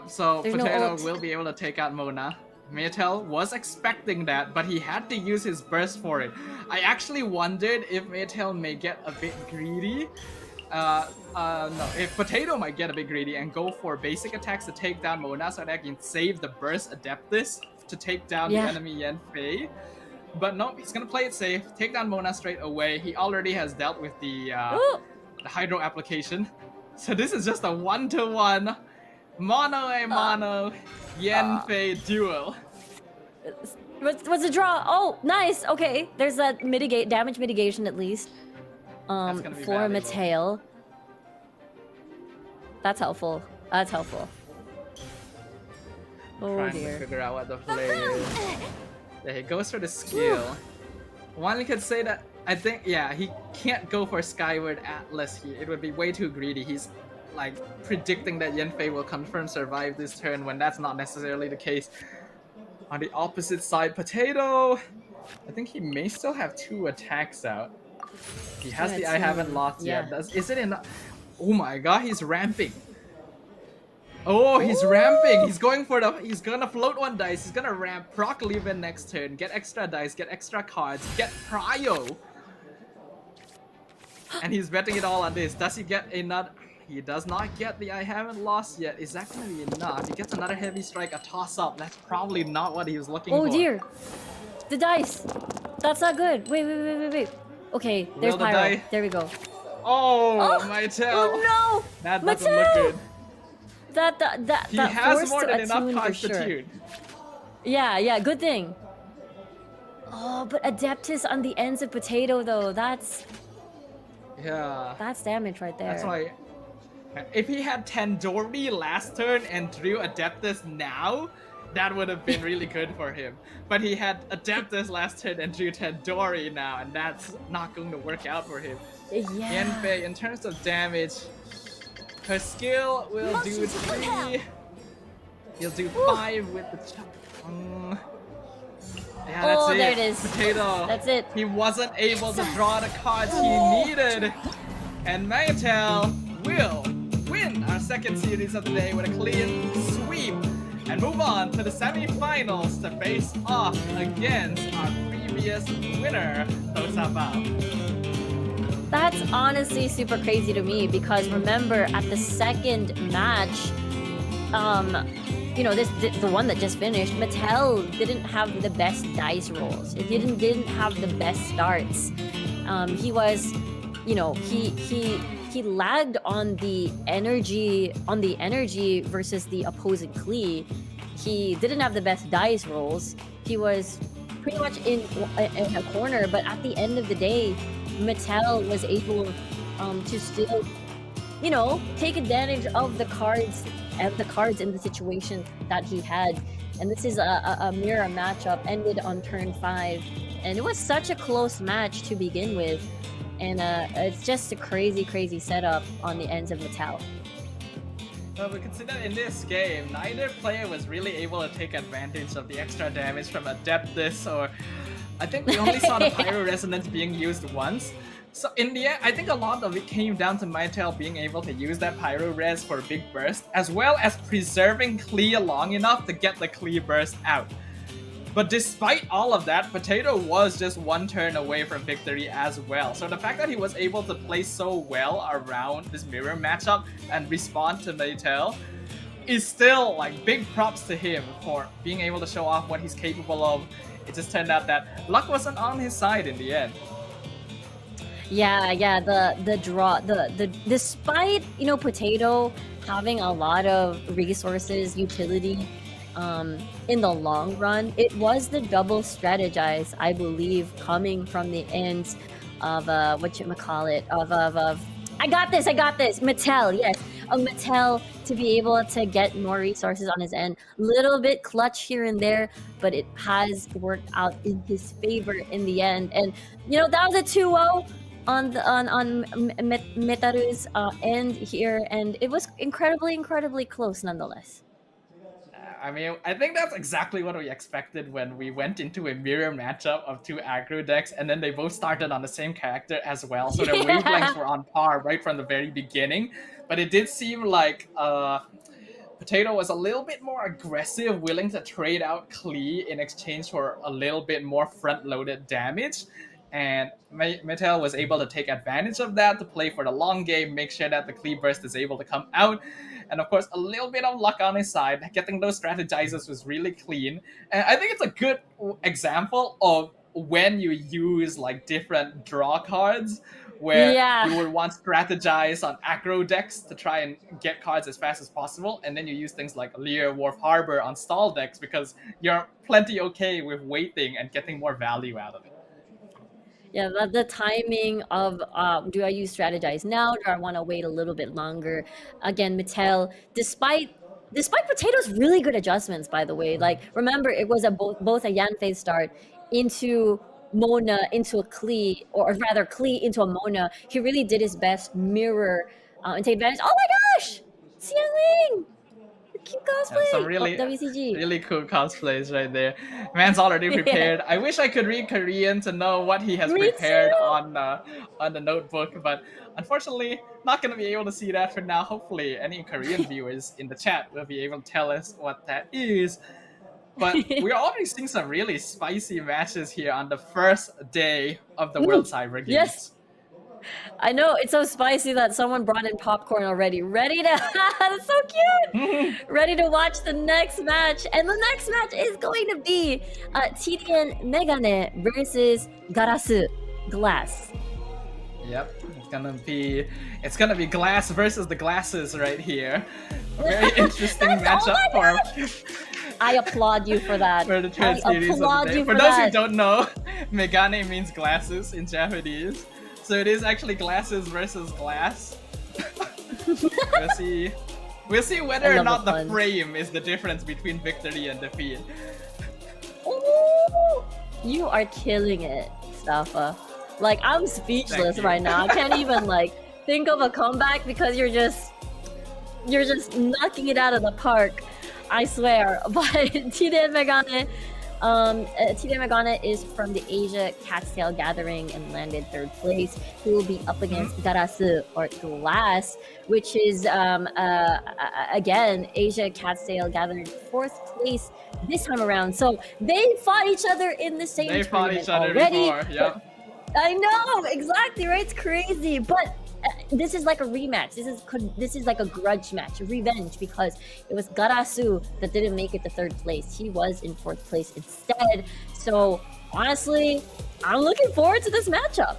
So There's no Potato ult. will be able to take out Mona. Maytel was expecting that, but he had to use his burst for it. I actually wondered if Maytel may get a bit greedy. No, if Potato might get a bit greedy and go for basic attacks to take down Mona so that I can save the burst Adeptus to take down the enemy Yanfei. But no, he's gonna play it safe, take down Mona straight away. He already has dealt with the Hydro application. So this is just a 1-to-1 mono Yanfei duel. What's the draw? Oh, nice. Okay, there's that damage mitigation at least. That's gonna be For valuable. Mateo. That's helpful. That's helpful. Oh Trying to dear. figure out what the play is. Yeah, he goes for the skill. One could say that I think, yeah, he can't go for Skyward Atlas here. It would be way too greedy. He's like predicting that Yanfei will confirm survive this turn when that's not necessarily the case. On the opposite side, Potato, I think he may still have 2 attacks out. He has the I haven't lost yet. Is it enough? Oh my god, he's ramping. Oh, he's ramping. He's going for the. He's gonna float 1 dice. He's gonna ramp. Proc Leven next turn. Get extra dice. Get extra cards. Get Prio. And he's betting it all on this. Does he get another? He does not get the I haven't lost yet. Is that gonna be enough? He gets another heavy strike, a toss up. That's probably not what he was looking for. Oh dear. The dice. That's not good. Wait. Okay, there's Roll the Pyro. die. There we go. Oh, Mytel. Oh no! That doesn't look good. That He that has forced more to than enough attune for cards to sure. tune. Yeah, good thing. Oh, but Adeptus on the ends of Potato though, that's damage right there. That's why. If he had Tandoori last turn and drew Adeptus now, that would have been really good for him. But he had Adeptus last turn and drew Tandoori now, and that's not going to work out for him. Yeah. Yanfei, in terms of damage, her skill will do 3. He'll do 5 with the yeah, that's Oh, it. there it is. Potato. That's it. He wasn't able to draw the cards he needed. And Maytel will win our second series of the day with a clean sweep and move on to the semi-finals to face off against our previous winner, Tosaba. That's honestly super crazy to me because remember at the second match, you know, the one that just finished, Mattel didn't have the best dice rolls. It didn't have the best starts. He was, you know, he lagged on the energy versus the opposing Klee. He didn't have the best dice rolls. He was pretty much in a corner, but at the end of the day, Mattel was able to still, you know, take advantage of the cards in the situation that he had. And this is a mirror matchup, ended on turn 5, and it was such a close match to begin with. And it's just a crazy setup on the ends of Mattel. Well, we can see that in this game, neither player was really able to take advantage of the extra damage from Adeptus, or I think we only saw the Pyro Resonance being used once. So in the end, I think a lot of it came down to Mytel being able to use that Pyro Res for a big burst, as well as preserving Klee long enough to get the Klee burst out. But despite all of that, Potato was just 1 turn away from victory as well. So the fact that he was able to play so well around this mirror matchup and respond to Mytel is still like big props to him for being able to show off what he's capable of. It just turned out that luck wasn't on his side in the end. Yeah, the draw, the despite Potato having a lot of resources, utility, in the long run, it was the double strategize, I believe, coming from the ends of whatchamacallit, of I got this, Mattel, yes, of Mattel to be able to get more resources on his end. Little bit clutch here and there, but it has worked out in his favor in the end. And that was a 2-0 on Metaru's end here, and it was incredibly close nonetheless. I mean, I think that's exactly what we expected when we went into a mirror matchup of two aggro decks, and then they both started on the same character as well, so their wavelengths were on par right from the very beginning. But it did seem like Potato was a little bit more aggressive, willing to trade out Klee in exchange for a little bit more front-loaded damage. And Mattel was able to take advantage of that to play for the long game, make sure that the Klee burst is able to come out. And of course, a little bit of luck on his side. Getting those strategizers was really clean. And I think it's a good example of when you use like different draw cards, where you would want to strategize on aggro decks to try and get cards as fast as possible, and then you use things like Lear, Wharf Harbor on stall decks because you're plenty okay with waiting and getting more value out of it. Yeah, the timing of do I use strategize now? Do I want to wait a little bit longer? Again, Mattel, despite Potato's really good adjustments, by the way. Like, remember, it was both a Yanfei start into Mona into a Klee, or rather Klee into a Mona. He really did his best mirror and take advantage. Oh my gosh, Xiangling! Cute cosplay. Some really, WCG. really cool cosplays right there. Man's already prepared. I wish I could read Korean to know what he has prepared on the notebook, but unfortunately, not gonna be able to see that for now. Hopefully, any Korean viewers in the chat will be able to tell us what that is. But we're already seeing some really spicy matches here on the first day of the World Cyber Games. Yes. I know, it's so spicy that someone brought in popcorn already. Ready to... That's so cute! Ready to watch the next match. And the next match is going to be TDN Megane versus Garasu, Glass. Yep, it's gonna be Glass versus the Glasses right here. A very interesting matchup for... I applaud you for that. For the third series of the day. For those who don't know, Megane means glasses in Japanese. So it is actually Glasses versus Glass. We'll see whether or not the frame is the difference between victory and defeat. Ooh, you are killing it, Staffa. Like, I'm speechless right now. I can't even like think of a comeback because you're just knocking it out of the park. I swear. But TDN Megane. TDN Megane is from the Asia Cat's Tail Gathering and landed 3rd place. He will be up against Garasu, or Glass, which is again Asia Cat's Tail Gathering 4th place this time around. So they fought each other in the same tournament fought each other already. Before, yep. I know, exactly, right? It's crazy, but this is like a rematch. This is like a grudge match, revenge, because it was Garasu that didn't make it to 3rd place. He was in 4th place instead. So honestly, I'm looking forward to this matchup.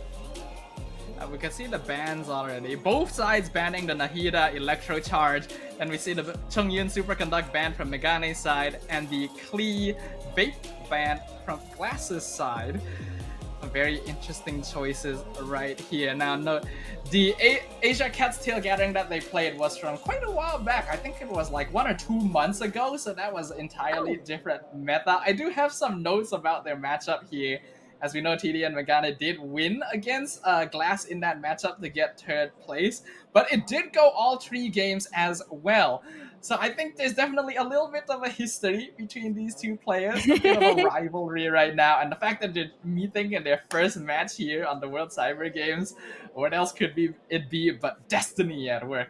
We can see the bans already. Both sides banning the Nahida Electro Charge. And we see the Chongyun Superconduct ban from Megane's side and the Klee Vape ban from Glass's side. Very interesting choices right here. Now, no, the Asia Cat's Tail Gathering that they played was from quite a while back. I think it was like 1 or 2 months ago, so that was entirely different meta. I do have some notes about their matchup here. As we know, TD and Megane did win against Glass in that matchup to get 3rd place, but it did go all 3 games as well. So I think there's definitely a little bit of a history between these two players, a bit of a rivalry right now, and the fact that they're meeting in their first match here on the World Cyber Games, what else could it be but destiny at work?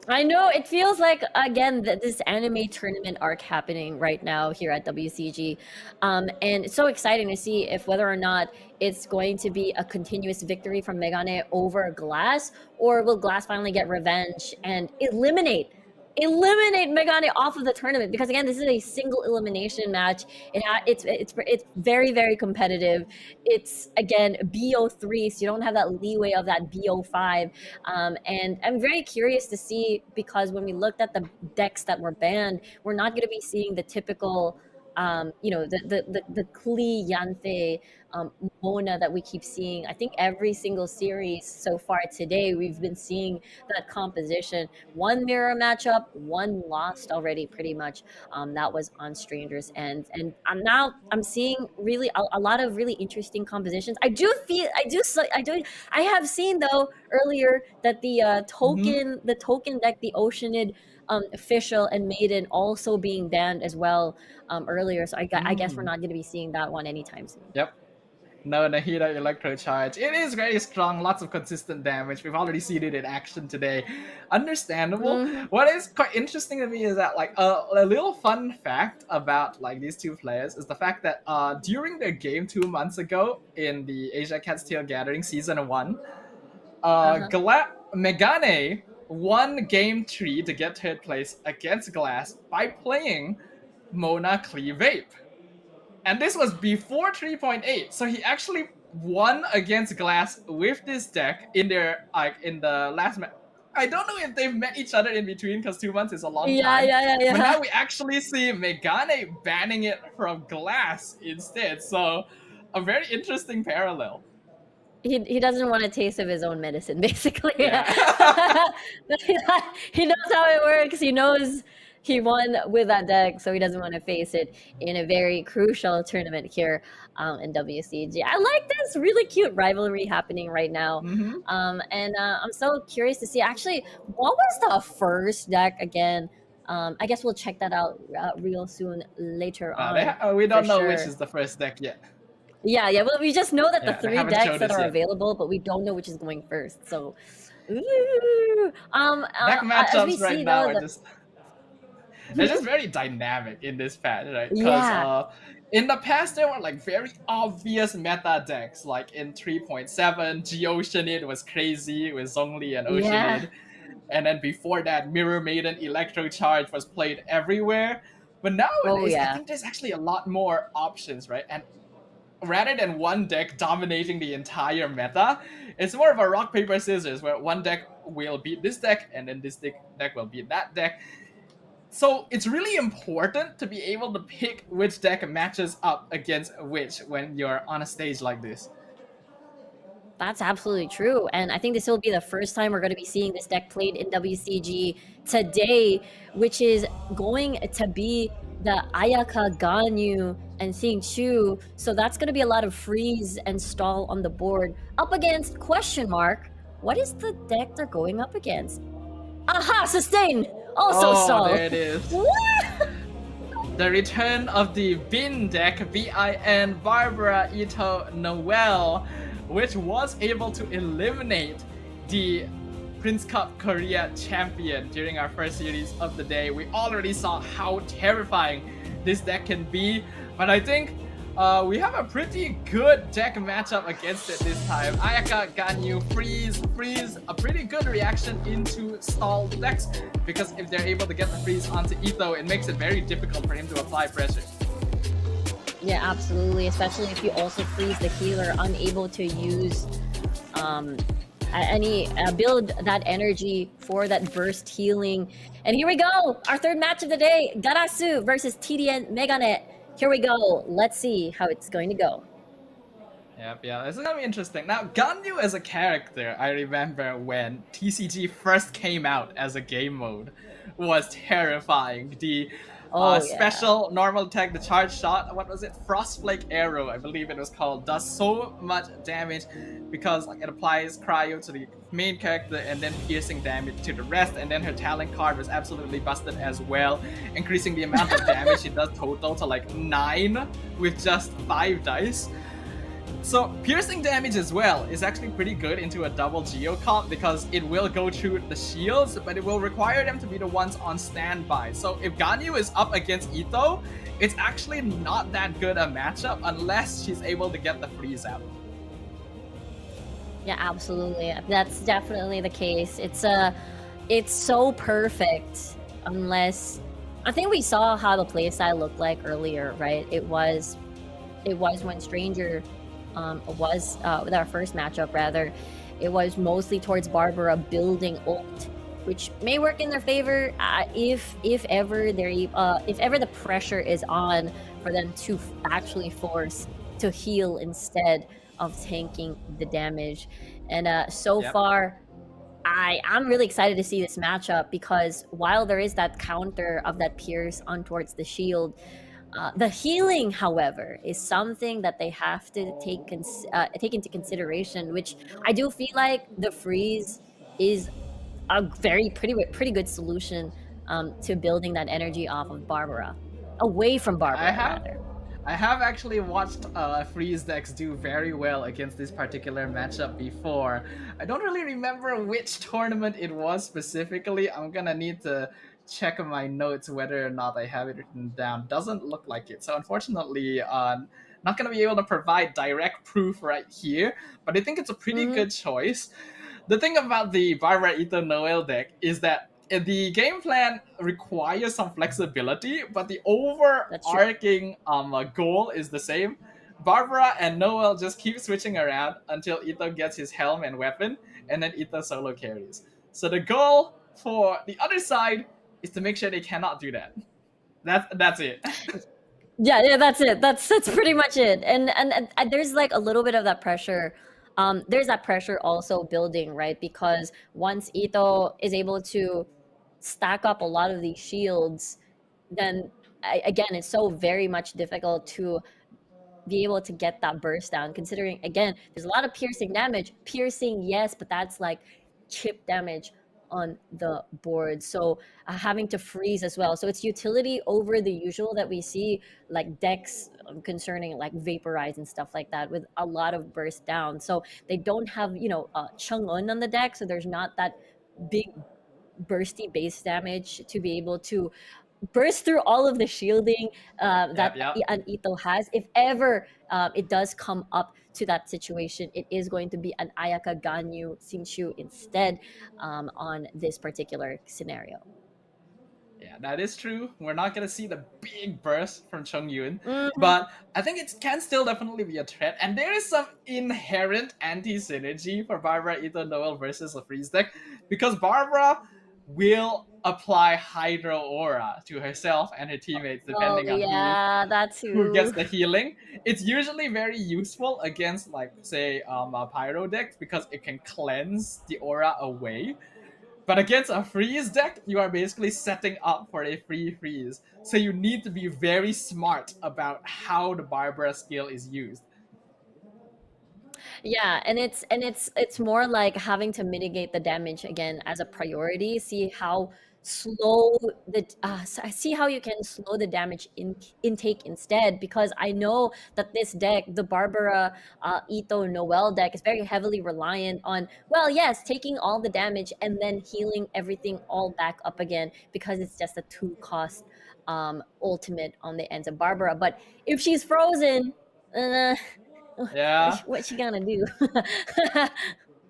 I know, it feels like, again, this anime tournament arc happening right now here at WCG. And it's so exciting to see if whether or not it's going to be a continuous victory from Megane over Glass, or will Glass finally get revenge and eliminate eliminate Megane off of the tournament, because again, this is a single elimination match. It's very, very competitive. It's again BO3, so you don't have that leeway of that BO5. And I'm very curious to see, because when we looked at the decks that were banned, we're not going to be seeing the typical the Klee Yanfei Mona that we keep seeing. I think every single series so far today, we've been seeing that composition. One mirror matchup, one lost already, pretty much. That was on Strangers, and I'm seeing really a lot of really interesting compositions. I have seen though earlier that the token deck, the Oceanid official and maiden, also being banned as well earlier. So I guess we're not going to be seeing that one anytime soon. Yep. No Nahida Electro Charge. It is very strong, lots of consistent damage. We've already seen it in action today. Understandable. What is quite interesting to me is that like a little fun fact about like these two players is the fact that during their game 2 months ago in the Asia Cat's Tail Gathering Season 1, Megane won Game 3 to get third place against Glass by playing Mona Klee Vape. And this was before 3.8, so he actually won against Glass with this deck in their in the last match. I don't know if they've met each other in between, because 2 months is a long time. Yeah. But now we actually see Megane banning it from Glass instead. So a very interesting parallel. He doesn't want a taste of his own medicine, basically. Yeah. He knows how it works. He knows he won with that deck, so he doesn't want to face it in a very crucial tournament here in WCG. I like this really cute rivalry happening right now. And I'm so curious to see, actually, what was the first deck again? I guess we'll check that out real soon later on. We don't know sure. which is the first deck yet. Yeah. Well, we just know that the they 3 haven't decks showed that us are yet. available, but we don't know which is going first. So, Deck as we matchups see, right now though, are just... They're just very dynamic in this patch, right? Because Yeah. in the past, there were like very obvious meta decks. Like in 3.7, Oceanid was crazy with Zhongli and Oceanid. Yeah. And then before that, Mirror Maiden Electro Charge was played everywhere. But nowadays, I think there's actually a lot more options, right? And rather than one deck dominating the entire meta, it's more of a rock, paper, scissors, where one deck will beat this deck, and then this deck will beat that deck. So it's really important to be able to pick which deck matches up against which when you're on a stage like this. That's absolutely true. And I think this will be the first time we're going to be seeing this deck played in WCG today, which is going to be the Ayaka Ganyu and Xing Chu. So that's going to be a lot of freeze and stall on the board up against question mark. What is the deck they're going up against? Aha! Sustain! Also stall. There it is. The return of the Bin deck, VIN Barbara Ito Noel, which was able to eliminate the Prince Cup Korea champion during our first series of the day. We already saw how terrifying this deck can be, but I think we have a pretty good deck matchup against it this time. Ayaka Ganyu freeze, a pretty good reaction into stalled decks, because if they're able to get the freeze onto Ito, it makes it very difficult for him to apply pressure. Yeah, absolutely. Especially if you also freeze the healer, unable to use build that energy for that burst healing. And here we go, our third match of the day, Garasu versus TDN Megane. Here we go. Let's see how it's going to go. Yep, yeah, this is gonna be interesting. Now, Ganyu as a character, I remember when TCG first came out as a game mode, was terrifying. The special normal attack, the charge shot, what was it? Frostflake Arrow, I believe it was called, does so much damage because like it applies cryo to the main character and then piercing damage to the rest, and then her talent card was absolutely busted as well, increasing the amount of damage she does total to like 9 with just 5 dice. So piercing damage as well is actually pretty good into a double Geo comp, because it will go through the shields, but it will require them to be the ones on standby. So if Ganyu is up against Ito, it's actually not that good a matchup unless she's able to get the freeze out. Yeah, absolutely. That's definitely the case. It's so perfect unless I think we saw how the playstyle looked like earlier, right? It was when Stranger was with our first matchup rather. It was mostly towards Barbara building ult, which may work in their favor if ever if ever the pressure is on for them to actually force to heal instead of tanking the damage. And so Yep. far, I'm really excited to see this matchup because while there is that counter of that pierce on towards the shield, the healing, however, is something that they have to take into consideration. Which I do feel like the freeze is a pretty good solution to building that energy off of Barbara, away from Barbara rather. I have actually watched Freeze decks do very well against this particular matchup before. I don't really remember which tournament it was specifically. I'm gonna need to check my notes whether or not I have it written down. Doesn't look like it. So unfortunately, not gonna be able to provide direct proof right here, but I think it's a pretty good choice. The thing about the Barbara Ito Noel deck is that the game plan requires some flexibility, but the overarching goal is the same. Barbara and Noel just keep switching around until Ito gets his helm and weapon, and then Ito solo carries. So the goal for the other side is to make sure they cannot do that. That's it. Yeah, that's it. That's pretty much it. And there's like a little bit of that pressure. There's that pressure also building, right? Because once Ito is able to stack up a lot of these shields, then again, it's so very much difficult to be able to get that burst down, considering again there's a lot of piercing damage. Piercing, yes, but that's like chip damage on the board, so having to freeze as well. So it's utility over the usual that we see like decks concerning like vaporize and stuff like that with a lot of burst down. So they don't have Chung-Un on the deck, so there's not that big bursty base damage to be able to burst through all of the shielding that an Ito has. If ever it does come up to that situation, it is going to be an Ayaka Ganyu Xingqiu instead on this particular scenario. Yeah, that is true. We're not gonna see the big burst from Chung Yun, but I think it can still definitely be a threat. And there is some inherent anti-synergy for Barbara Ito Noel versus a freeze deck, because Barbara will apply Hydro Aura to herself and her teammates depending on who gets the healing. It's usually very useful against like say Pyro decks because it can cleanse the aura away. But against a freeze deck, you are basically setting up for a free freeze. So you need to be very smart about how the Barbara skill is used. Yeah, and it's more like having to mitigate the damage again as a priority. See how slow see how you can slow the damage intake instead, because I know that this deck, the Barbara Ito Noel deck, is very heavily reliant on, well, yes, taking all the damage and then healing everything all back up again, because it's just a 2-cost ultimate on the ends of Barbara. But if she's frozen, Yeah. what's she gonna do?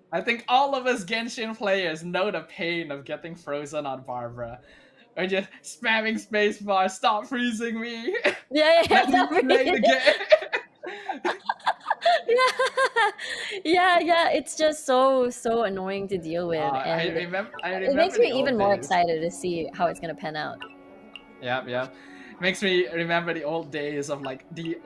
I think all of us Genshin players know the pain of getting frozen on Barbara. Or just spamming spacebar, stop freezing me. Yeah, Let me play the game. yeah. It's just so annoying to deal with, and I remember it makes me the old even more days. excited to see how it's gonna pan out. Yeah. Makes me remember the old days of the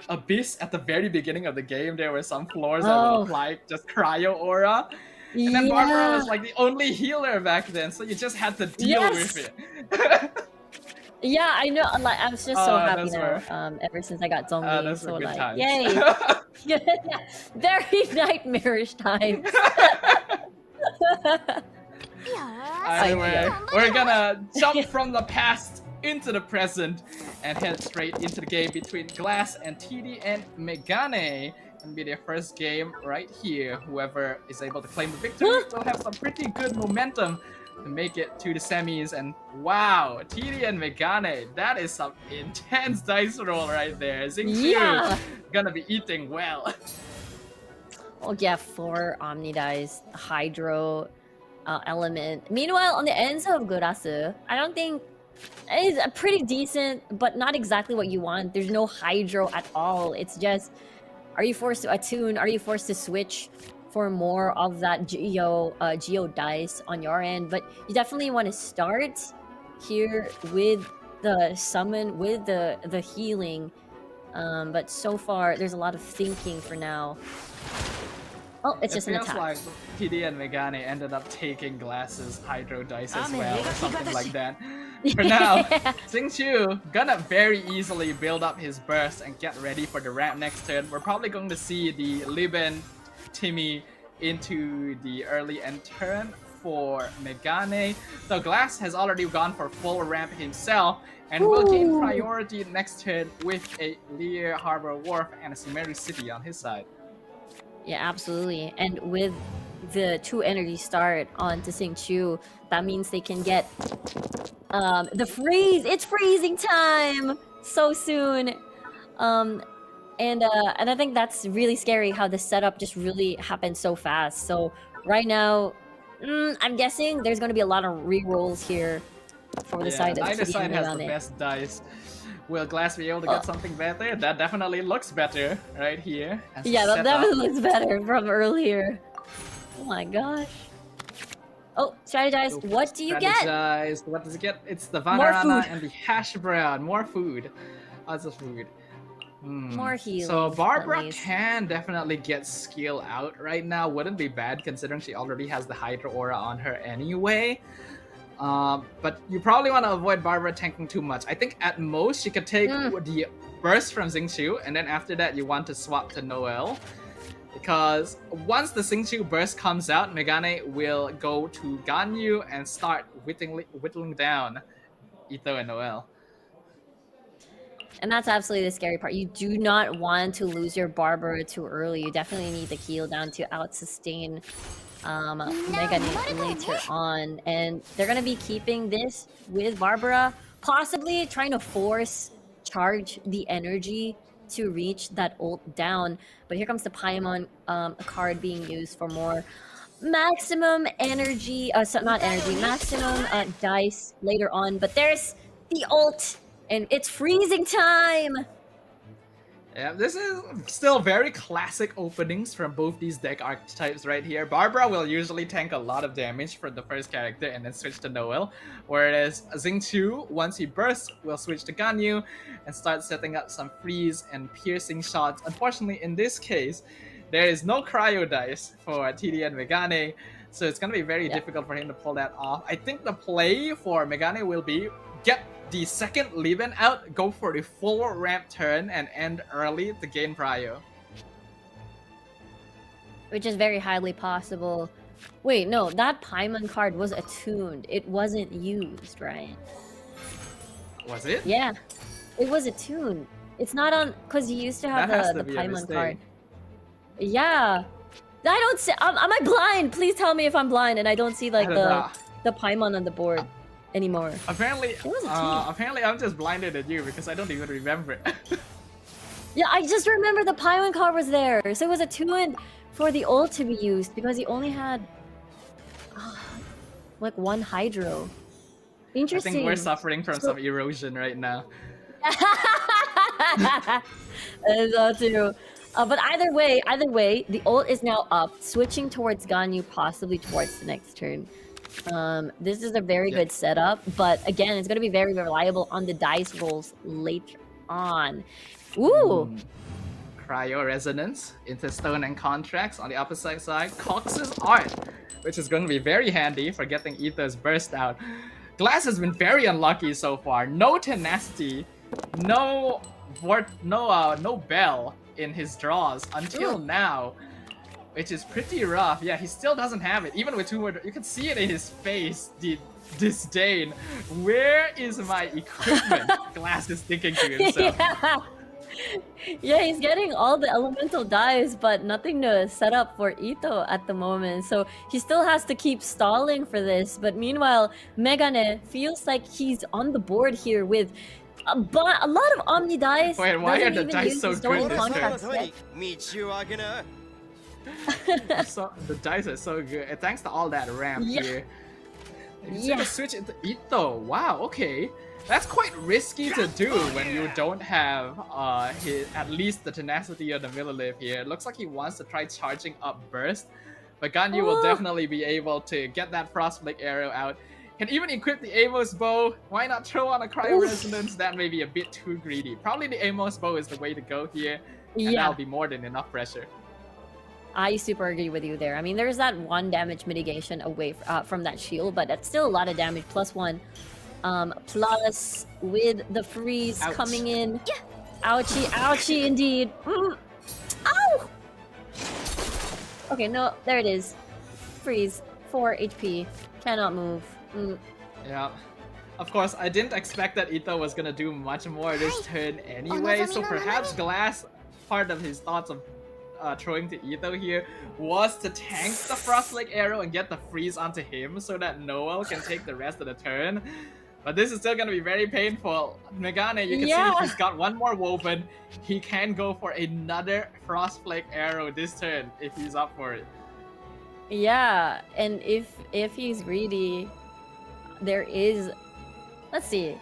abyss at the very beginning of the game. There were some floors that would apply just cryo aura. And then Barbara was like the only healer back then, so you just had to deal with it. Yeah, I know. Like, I was just so happy those now. Ever since I got zombie, those so were good like, times. yay! Yeah, very nightmarish times. Anyway, we're gonna jump from the past into the present and head straight into the game between Glass and TD and Megane. Gonna be their first game right here. Whoever is able to claim the victory will have some pretty good momentum to make it to the semis. And wow, TD and Megane, that is some intense dice roll right there. Xingqiu gonna be eating well. Oh yeah, 4 Omni dice, Hydro. element. Meanwhile, on the ends of Gurasu, I don't think it's a pretty decent, but not exactly what you want. There's no hydro at all. It's just, are you forced to attune? Are you forced to switch for more of that geo dice on your end? But you definitely want to start here with the summon, with the healing. But so far, there's a lot of thinking for now. Oh, it's just an feels attack. like TD and Megane ended up taking Glass's Hydro Dice as well, or something like that. For now, Xingqiu gonna very easily build up his burst and get ready for the ramp next turn. We're probably going to see the Liben Timmy into the early end turn for Megane. So Glass has already gone for full ramp himself and will gain priority next turn with a Lear Harbor Wharf and a Sumeru City on his side. Yeah, absolutely. And with the 2 energy start on to Xingqiu, that means they can get the freeze. It's freezing time so soon. And I think that's really scary how the setup just really happened so fast. So right now, I'm guessing there's going to be a lot of rerolls here for the side of neither TD side and has the Megane. best dice. Will Glass be able to get something better? That definitely looks better right here. as Yeah, the that setup. definitely looks better from earlier. Oh my gosh. Oh, strategize. What do you get? Strategize. What does it get? It's the More Vanarana food. and the hash brown. More food. Lots of food. More healing. So Barbara at least. can definitely get skill out right now. Wouldn't be bad considering she already has the Hydro Aura on her anyway. But you probably want to avoid Barbara tanking too much. I think at most she could take the burst from Xingqiu, and then after that you want to swap to Noel. Because once the Xingqiu burst comes out, Megane will go to Ganyu and start whittling down Ito and Noel. And that's absolutely the scary part. You do not want to lose your Barbara too early. You definitely need the heal down to out-sustain Megane later on. And they're going to be keeping this with Barbara, possibly trying to force charge the energy to reach that ult down. But here comes the Paimon card being used for more maximum energy, maximum dice later on. But there's the ult, and it's freezing time! Yeah, this is still very classic openings from both these deck archetypes right here. Barbara will usually tank a lot of damage for the first character and then switch to Noel, whereas Xingqiu, once he bursts, will switch to Ganyu and start setting up some freeze and piercing shots. Unfortunately, in this case, there is no cryo dice for TD and Megane, so it's going to be very difficult for him to pull that off. I think the play for Megane will be get the second Liben out, go for the full ramp turn, and end early to gain prio. Which is very highly possible. Wait, no, that Paimon card was attuned. It wasn't used, right? Was it? Yeah, it was attuned. It's not on, because you used to have That has the to be a Paimon mistake. card. Yeah. I don't see, am I blind? Please tell me if I'm blind and I don't see like I don't know. the Paimon on the board anymore. Apparently, was a team. apparently I'm just blinded at you because I don't even remember. Yeah, I just remember the Paimon card was there. So it was attuned for the ult to be used because he only had like 1 Hydro. I Interesting. think we're suffering from some erosion right now. That is all true. But either way, the ult is now up, switching towards Ganyu, possibly towards the next turn. This is a very good setup, but again, it's going to be very reliable on the dice rolls later on. Ooh! Cryo Resonance, Interstone and Contracts on the opposite side. Cox's Art, which is going to be very handy for getting Ether's burst out. Glass has been very unlucky so far. No Tenacity, no Bell in his draws until now, which is pretty rough. Yeah, he still doesn't have it. Even with 2 more, you can see it in his face, the disdain. Where is my equipment? Glass is thinking to himself. Yeah, he's getting all the elemental dice, but nothing to set up for Ito at the moment. So he still has to keep stalling for this. But meanwhile, Megane feels like he's on the board here with a lot of Omni dice. Wait, why Doesn't are the even dice use so his own good this turn? contracts yet. So the dice are so good. And thanks to all that ramp Yeah. here. You Yeah. just switch into Ito. Wow, okay. That's quite risky to do when you don't have at least the tenacity of the Millilith here. It looks like he wants to try charging up Burst. But Ganyu will definitely be able to get that Frostflake arrow out. Can even equip the Amos bow. Why not throw on a Cryo Resonance? That may be a bit too greedy. Probably the Amos bow is the way to go here. And Yeah. that'll be more than enough pressure. I super agree with you there. I mean, there's that 1 damage mitigation away from that shield, but that's still a lot of damage. +1. Plus with the freeze Ouch. coming in. Ouchie, ouchie indeed. Ow! Okay, no, there it is. Freeze. 4 HP. Cannot move. Yeah. Of course, I didn't expect that Ito was gonna do much more this turn anyway, so perhaps Glass, part of his thoughts of throwing to Ito here was to tank the Frostflake arrow and get the freeze onto him so that Noel can take the rest of the turn. But this is still gonna be very painful. Megane, you can see he's got 1 more woven. He can go for another Frostflake arrow this turn if he's up for it. Yeah, and if he's greedy, there is, let's see,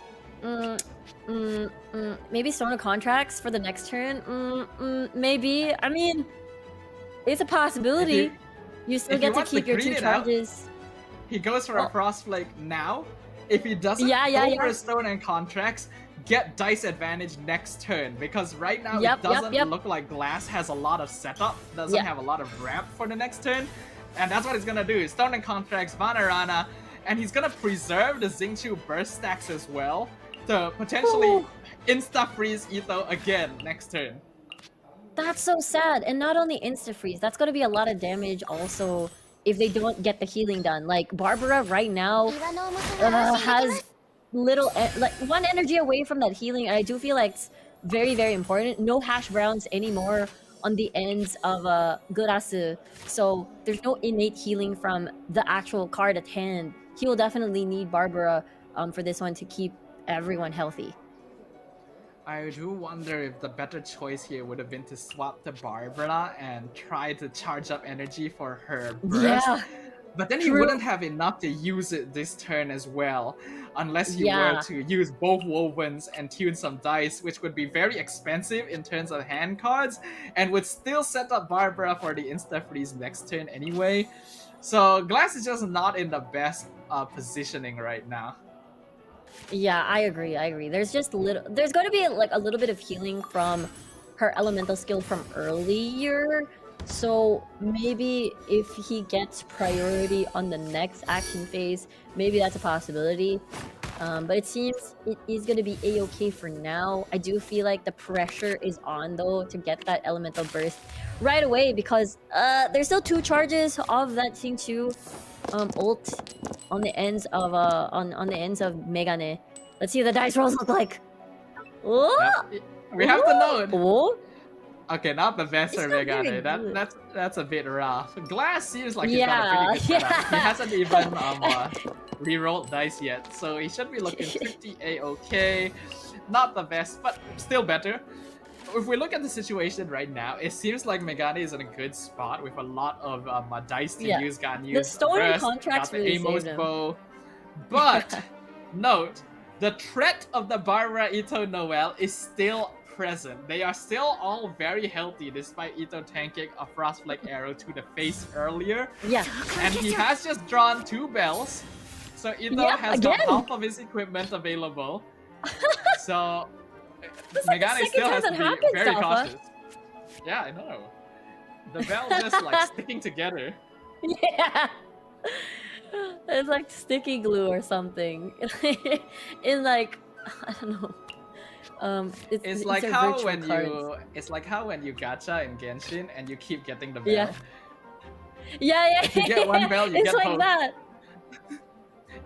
maybe Stone of Contracts for the next turn. Maybe. I mean, it's a possibility. You still get to wants to keep your greed 2 it out, charges. He goes for a Frostflake now. If he doesn't Yeah, go for yeah. a Stone and Contracts, get dice advantage next turn. Because right now Yep, it doesn't yep. look like Glass has a lot of setup, doesn't have a lot of ramp for the next turn. And that's what he's gonna do. Stone and Contracts, Vanarana, and he's gonna preserve the Xingqiu burst stacks as well to potentially insta-freeze Ito again next turn. That's so sad. And not only insta-freeze, that's going to be a lot of damage also if they don't get the healing done. Like, Barbara right now has little, like, 1 energy away from that healing. And I do feel like it's very, very important. No hash browns anymore on the ends of Gurasu. So there's no innate healing from the actual card at hand. He will definitely need Barbara for this one to keep everyone healthy. I do wonder if the better choice here would have been to swap to Barbara and try to charge up energy for her burst. Yeah. But then you wouldn't have enough to use it this turn as well, unless you were to use both Wovens and tune some dice, which would be very expensive in terms of hand cards, and would still set up Barbara for the insta-freeze next turn anyway. So Glass is just not in the best positioning right now. Yeah, I agree. There's just there's going to be like a little bit of healing from her elemental skill from earlier. So maybe if he gets priority on the next action phase, maybe that's a possibility. But it seems it is going to be a-okay for now. I do feel like the pressure is on though to get that elemental burst right away because there's still 2 charges of that Xingqiu ult on the ends of on the ends of Megane. Let's see what the dice rolls look like. Oh! We have to know it. Oh! Okay, not the best for It's not very Megane. good. That's a bit rough. Glass seems like he's got a pretty good setup. He hasn't even re-rolled dice yet, so he should be looking pretty a-okay. Not the best, but still better. If we look at the situation right now, it seems like Megane is in a good spot with a lot of dice to use. Ganyu, The Stone and Burst, Contracts got the really Amos saved him. bow. But note, the threat of the Barbara Ito Noel is still present. They are still all very healthy despite Ito tanking a Frostflake arrow to the face earlier. Yeah. And he has just drawn 2 bells. So Ito has got half of his equipment available. So Megane still has to be very cautious. Yeah, I know. The bell just like sticking together. Yeah. It's like sticky glue or something. In like, I don't know. It's like how when you gacha in Genshin and you keep getting the bell. Yeah. If you get 1 bell, you it's get like both. that.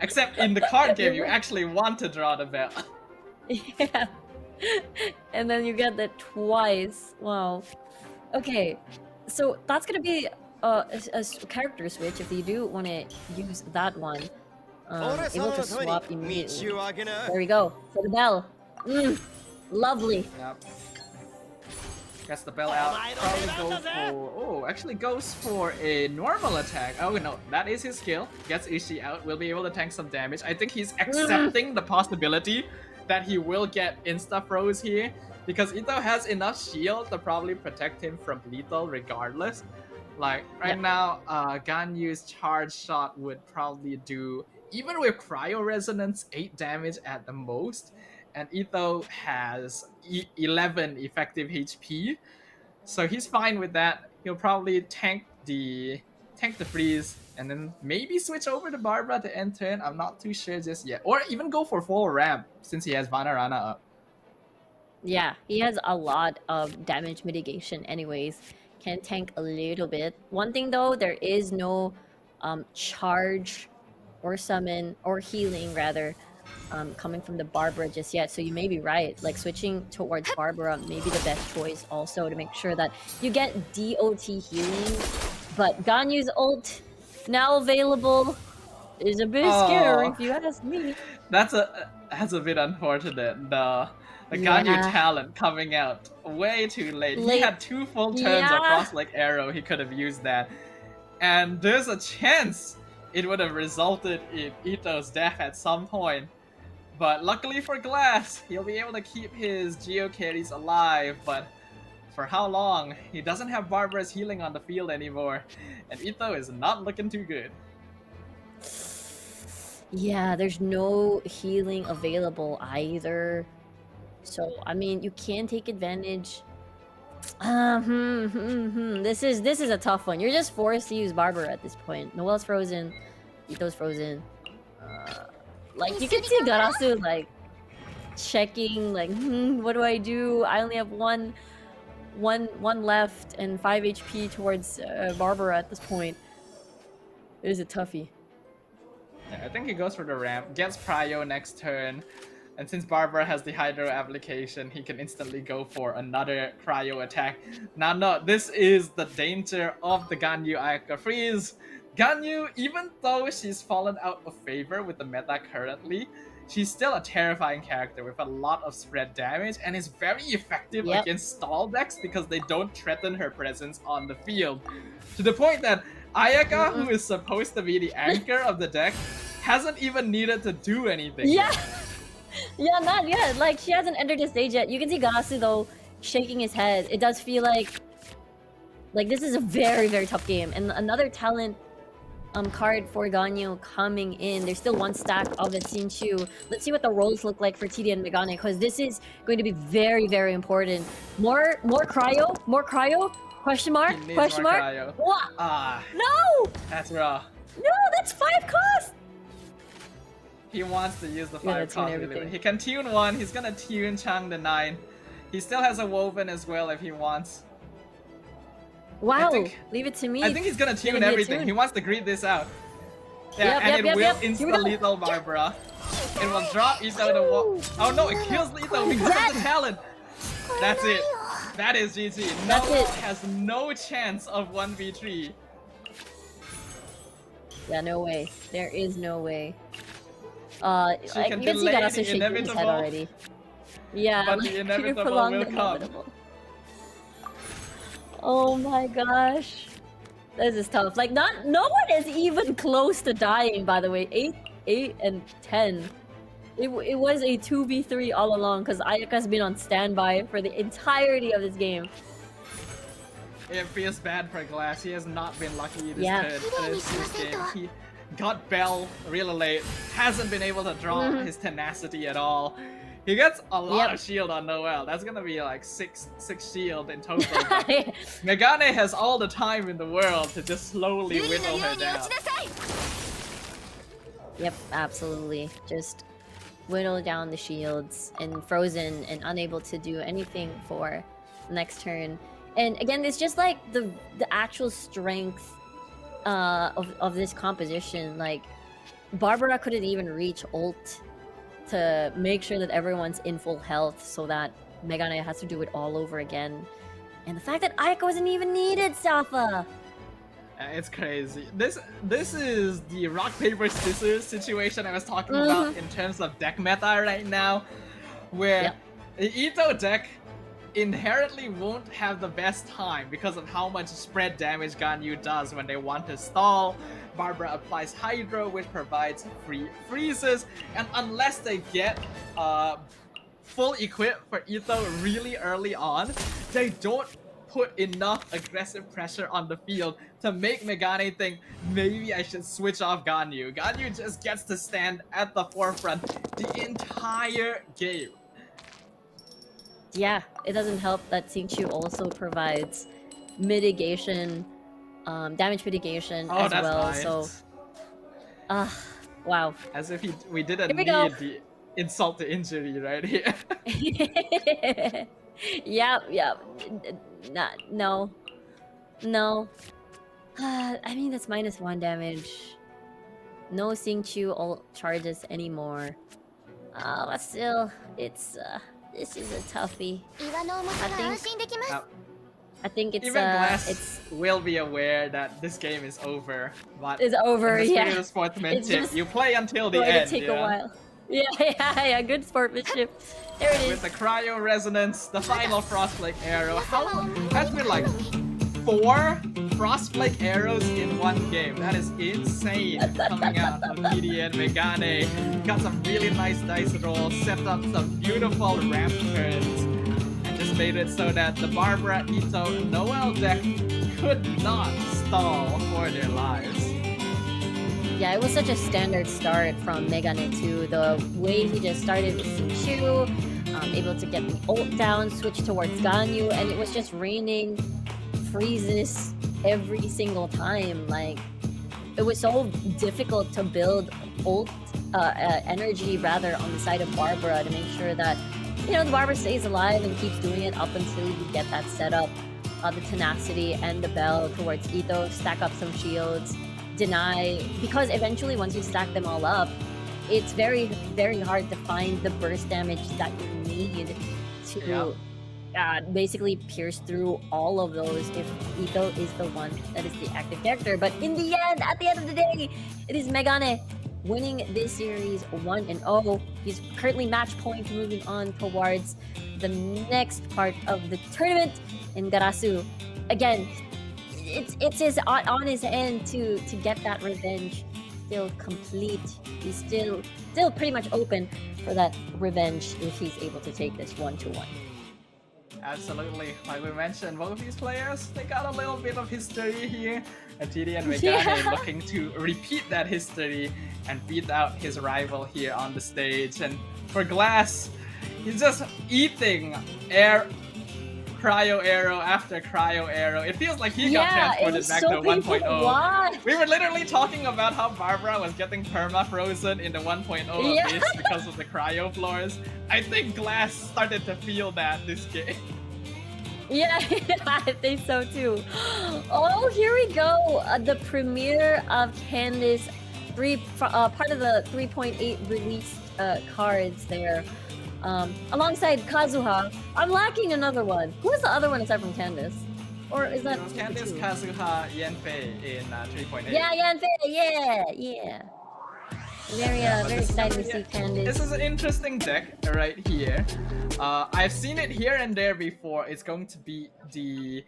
Except in the card game, you actually want to draw the bell. Yeah. And then you get that twice. Wow. Okay. So that's gonna be a character switch if you do want to use that one. Able to swap immediately. There we go. For the bell. Lovely. Yep. Gets the bell out. Probably go for... Oh, actually goes for a normal attack. Oh no, that is his skill. Gets Ishi out. Will be able to tank some damage. I think he's accepting the possibility that he will get insta-froze here. Because Ito has enough shield to probably protect him from lethal regardless. Like, right now, Ganyu's charge shot would probably do, even with Cryo Resonance, 8 damage at the most. And Ito has 11 effective HP. So he's fine with that. He'll probably tank the freeze and then maybe switch over to Barbara to end turn. I'm not too sure just yet. Or even go for full ramp since he has Vanarana up. Yeah, he has a lot of damage mitigation anyways. Can tank a little bit. One thing though, there is no charge or summon or healing rather coming from the Barbara just yet. So you may be right. Like switching towards Barbara may be the best choice also to make sure that you get DOT healing. But Ganyu's ult now available is a bit scary if you ask me. That's a bit unfortunate. The Ganyu talent coming out way too late. He had 2 full turns across like arrow. He could have used that. And there's a chance it would have resulted in Ito's death at some point. But luckily for Glass, he'll be able to keep his Geo carries alive. But for how long? He doesn't have Barbara's healing on the field anymore. And Ito is not looking too good. Yeah, there's no healing available either. So, I mean, you can take advantage. This is a tough one. You're just forced to use Barbara at this point. Noel's frozen. Ito's frozen. Like, you can see Garasu, like, checking, like, what do I do? I only have one left and 5 HP towards Barbara at this point. It is a toughie. Yeah, I think he goes for the ramp. Gets Prio next turn. And since Barbara has the Hydro application, he can instantly go for another Cryo attack. Now, no, this is the danger of the Ganyu Ayaka freeze. Ganyu, even though she's fallen out of favor with the meta currently, she's still a terrifying character with a lot of spread damage and is very effective against stall decks because they don't threaten her presence on the field. To the point that Ayaka, who is supposed to be the anchor of the deck, hasn't even needed to do anything. Yeah! Yeah, not yet. Like, she hasn't entered the stage yet. You can see Garasu, though, shaking his head. It does feel like this is a very, very tough game. And another talent card for Ganyu coming in. There's still 1 stack of it, Shinchu. Let's see what the roles look like for TD and Megane, because this is going to be very, very important. More cryo? More cryo? Question mark? Question mark? Cryo. What? Ah. No! That's raw. No, that's 5 cost! He wants to use the Yeah, 5 cost really. He can tune 1, he's gonna tune Chang the 9. He still has a Woven as well if he wants. Wow, leave it to me. I think he's gonna tune everything. He wants to greet this out. Yeah, it will insta-lethal Barbara. It will drop Ito the wall. Oh no, it kills Ito because of the talent. That's it. That is GG. Noah has no chance of 1v3. Yeah, no way. There is no way. She like, can you can see delay Garasu the shaking his head inevitable, already. Yeah, but like, the inevitable prolong will the come. inevitable. Oh my gosh. This is tough. Like, no one is even close to dying, by the way. 8, and 10. It was a 2v3 all along, because Ayaka's been on standby for the entirety of this game. It feels bad for Glass. He has not been lucky this game. He got Bell really late. Hasn't been able to draw his tenacity at all. He gets a lot of shield on Noel. That's gonna be like 6 shield in total. Megane has all the time in the world to just slowly whittle her down. Yep, absolutely. Just whittle down the shields and frozen and unable to do anything for next turn. And again, it's just like the actual strength of this composition. Like, Barbara couldn't even reach ult to make sure that everyone's in full health so that Megane has to do it all over again. And the fact that Ayaka wasn't even needed, Safa! It's crazy. This is the rock, paper, scissors situation I was talking about in terms of deck meta right now, where the Ito deck inherently won't have the best time because of how much spread damage Ganyu does when they want to stall. Barbara applies Hydro, which provides free freezes, and unless they get full equip for Ito really early on, they don't put enough aggressive pressure on the field to make Megane think maybe I should switch off Ganyu. Ganyu just gets to stand at the forefront the entire game. Yeah, it doesn't help that Xingqiu also provides mitigation, damage mitigation Oh, as that's well. nice. So, wow. As if we didn't Here we go. need the insult to injury right here. Yep. No. I mean, that's -1 damage. No Xingqiu ult charges anymore. But still, it's this is a toughie. I think it's Even Glass it's will be aware that this game is over. But it's over. in the spirit Yeah, of sportsmanship, It's just you play until the going end. to take yeah? a while. Yeah. Good sportsmanship. There it With is. the cryo resonance, the final frostflake arrow. How has been like 4 frostflake arrows in one game? That is insane. Coming out of TDN Megane. Got some really nice dice rolls, set up some beautiful ramp turns, and just made it so that the Barbara Ito Noel deck could not stall for their lives. Yeah, it was such a standard start from Megane too. The way he just started with Xingqiu, able to get the ult down, switch towards Ganyu, and it was just raining freezes every single time. Like, it was so difficult to build ult energy rather on the side of Barbara to make sure that, you know, the Barbara stays alive and keeps doing it up until you get that setup, the tenacity and the bell towards Ito, stack up some shields, deny, because eventually once you stack them all up, it's very, very hard to find the burst damage that you need to basically pierce through all of those if Ito is the one that is the active character. But in the end, at the end of the day, it is Megane winning this series 1-0. He's currently match point, moving on towards the next part of the tournament in Garasu. Again, it's his on his end to get that revenge still complete. He's still pretty much open for that revenge if he's able to take this 1-1. Absolutely. Like we mentioned, both these players, they got a little bit of history here. And TD and Megane looking to repeat that history and beat out his rival here on the stage. And for Glass, he's just eating cryo arrow after cryo arrow. It feels like he got transported back to 1.0. Why? We were literally talking about how Barbara was getting perma-frozen in the 1.0 abyss because of the cryo floors. I think Glass started to feel that this game. Yeah, I think so too. Oh, here we go. The premiere of Candice, part of the 3.8 released cards there. Alongside Kazuha. I'm lacking another one. Who is the other one aside from Candice? Or is that Candice, Kazuha, Yanfei in 3.8? Yeah, Yanfei, yeah. Very excited to see Candice. This is an interesting deck right here. I've seen it here and there before. It's going to be the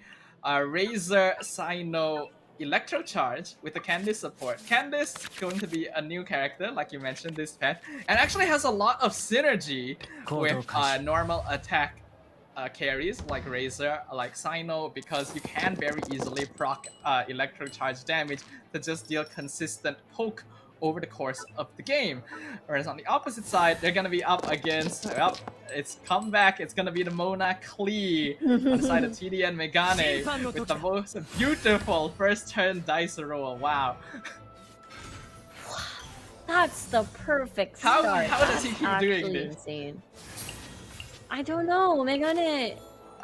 Razor Sino Electro Charge with the Candice support. Candice is going to be a new character, like you mentioned, this pet, and actually has a lot of synergy with normal attack carries like Razor, like Sino, because you can very easily proc Electro Charge damage to just deal consistent poke over the course of the game. Whereas on the opposite side, they're gonna be up against, it's comeback, it's gonna be the Mona Klee on the side of TD and Megane with the most beautiful first turn dice roll. Wow. That's the perfect start. How does he keep doing Actually this? Insane. I don't know. Megane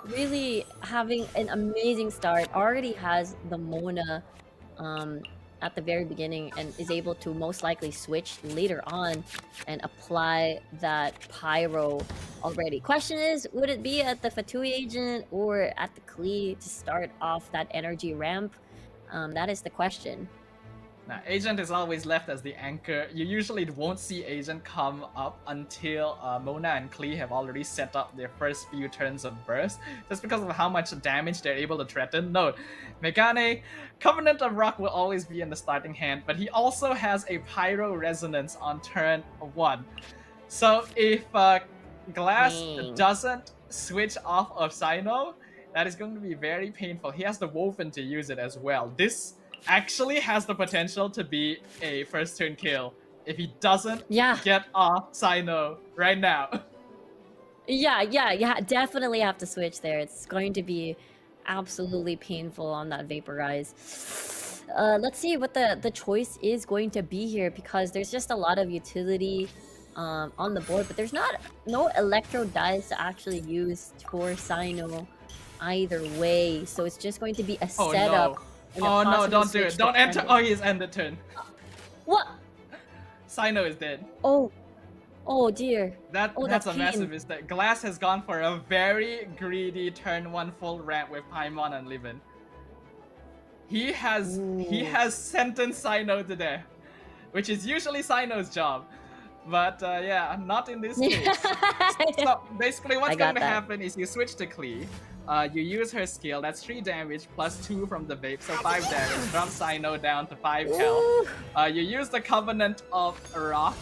really having an amazing start. Already has the Mona at the very beginning and is able to most likely switch later on and apply that pyro already. Question is, would it be at the Fatui agent or at the Klee to start off that energy ramp? That is the question. Now, Agent is always left as the anchor. You usually won't see Agent come up until Mona and Klee have already set up their first few turns of burst, just because of how much damage they're able to threaten. Note, Megane, Covenant of Rock will always be in the starting hand, but he also has a Pyro Resonance on turn 1. So if Glass Dang. doesn't switch off of Sino, that is going to be very painful. He has the Woven to use it as well. This actually has the potential to be a first turn kill if he doesn't Yeah. get off Sino right now. Yeah, definitely have to switch there. It's going to be absolutely painful on that Vaporize. Let's see what the choice is going to be here, because there's just a lot of utility on the board, but there's no Electro dice to actually use for Sino either way. So it's just going to be a Oh setup. no. and a Oh no, possible don't do switch it. Don't to enter. end Oh, he's ended turn. What? Sino is dead. Oh dear. That's that's a massive pain. mistake. Glass has gone for a very greedy turn 1 full ramp with Paimon and Livin. He has sentenced Sino to death, which is usually Sino's job. But yeah, not in this case. So basically what's I got going to that. happen is you switch to Klee. You use her skill, that's 3 damage plus 2 from the vape, so 5 damage. Drop Sino down to 5 health. You use the Covenant of Rock.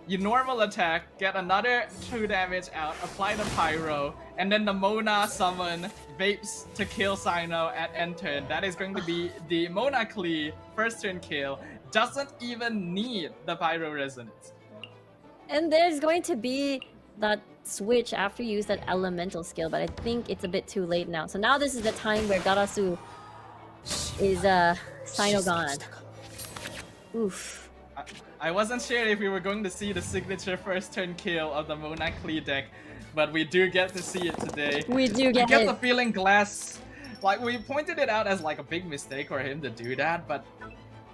You normal attack, get another 2 damage out, apply the Pyro, and then the Mona summon vapes to kill Sino at end turn. That is going to be the Mona Klee first turn kill. Doesn't even need the Pyro Resonance. And there's going to be that switch after you use that elemental skill, but I think it's a bit too late now. So now this is the time where Garasu is Sino gone. Oof. I wasn't sure if we were going to see the signature first turn kill of the Mona Klee deck, but we do get to see it today. We do I get get it. the feeling Glass, like we pointed it out as like a big mistake for him to do that, but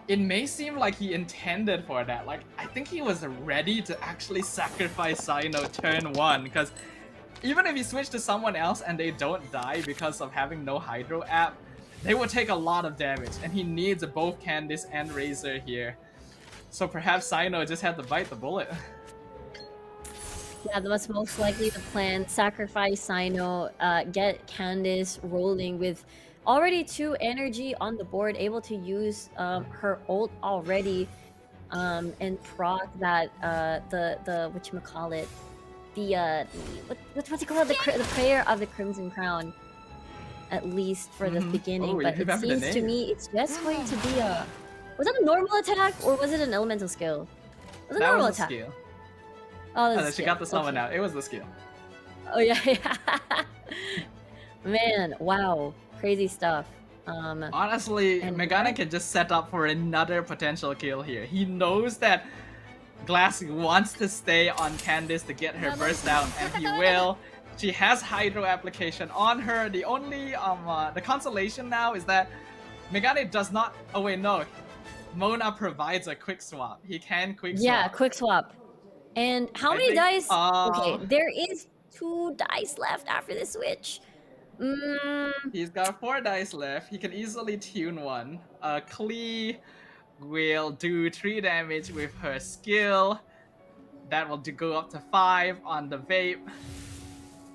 it may seem like he intended for that. Like, I think he was ready to actually sacrifice Sino turn 1, because even if he switched to someone else and they don't die because of having no Hydro app, they will take a lot of damage, and he needs both Candice and Razor here. So perhaps Sino just had to bite the bullet. Yeah, that was most likely the plan. Sacrifice Sino, get Candice rolling with already 2 energy on the board, able to use her ult already, and proc that the whatchamacallit, what's it called, the prayer of the Crimson Crown, at least for the beginning. Oh, you but it remember the seems to name. me it's just going to be a, was that a normal attack or was it an elemental skill? It was a That normal was the attack. skill. Oh, And that's then she got the summon okay. out. It was the skill. Oh yeah, Man, wow, crazy stuff. Honestly, and Megane can just set up for another potential kill here. He knows that Glass wants to stay on Candice to get her burst out, and he will. She has Hydro application on her. The only the consolation now is that Megane does not. Oh wait, no. Mona provides a quick swap. He can quick swap. Yeah, quick swap. And how I many think, dice? Okay, there is 2 dice left after the switch. He's got 4 dice left. He can easily tune 1. Klee will do 3 damage with her skill. That will go up to 5 on the vape.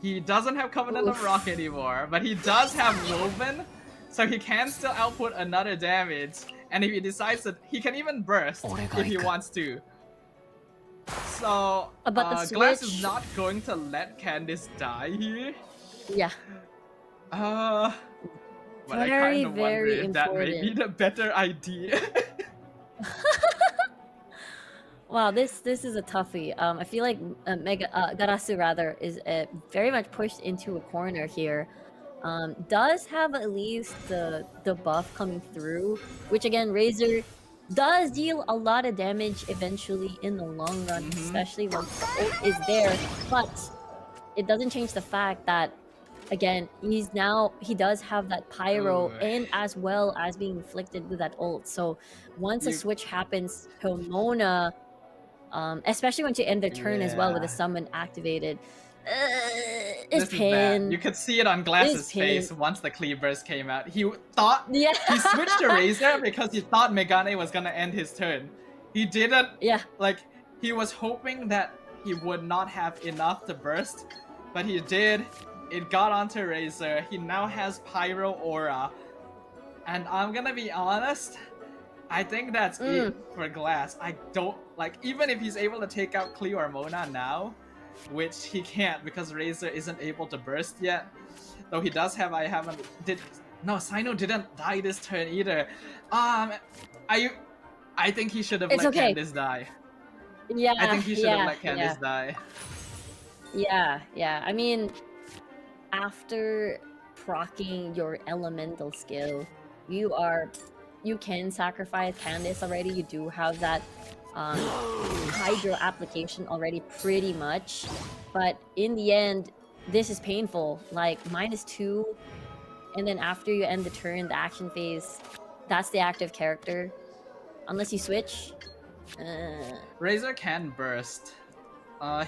He doesn't have Covenant of Rock anymore, but he does have Woven, so he can still output another damage. And if he decides that, he can even burst if he wants to. So, But the Glass is switch- not going to let Candice die here. Yeah. But I Very, kind of wonder very if that may be important. the better idea. Wow, this is a toughie. I feel like Garasu rather is very much pushed into a corner here. Does have at least the buff coming through, which again, Razor does deal a lot of damage eventually in the long run, especially once the ult is there. But it doesn't change the fact that, again, he does have that pyro, and as well as being inflicted with that ult. So once a switch happens to Mona, especially once you end their turn as well with the Yeah. summon activated, It's This is pain. bad. You could see it on Glass's It's pain. face once the cleave burst came out. He thought Yeah. he switched to Razor because he thought Megane was gonna end his turn. He didn't. Yeah. Like, he was hoping that he would not have enough to burst, but he did. It got onto Razor. He now has Pyro Aura. And I'm gonna be honest, I think that's it for Glass. I don't, like, even if he's able to take out Cleo or Mona now, which he can't because Razor isn't able to burst yet, though he does have, no, Sino didn't die this turn either. I think he should have It's let okay. Candice die. Yeah. I think he should have let yeah. Candice die. Yeah. I mean, after proccing your elemental skill, you can sacrifice Candice already. You do have that hydro application already pretty much, but in the end, this is painful. Like -2, and then after you end the turn, the action phase, that's the active character. Unless you switch. Razor can burst.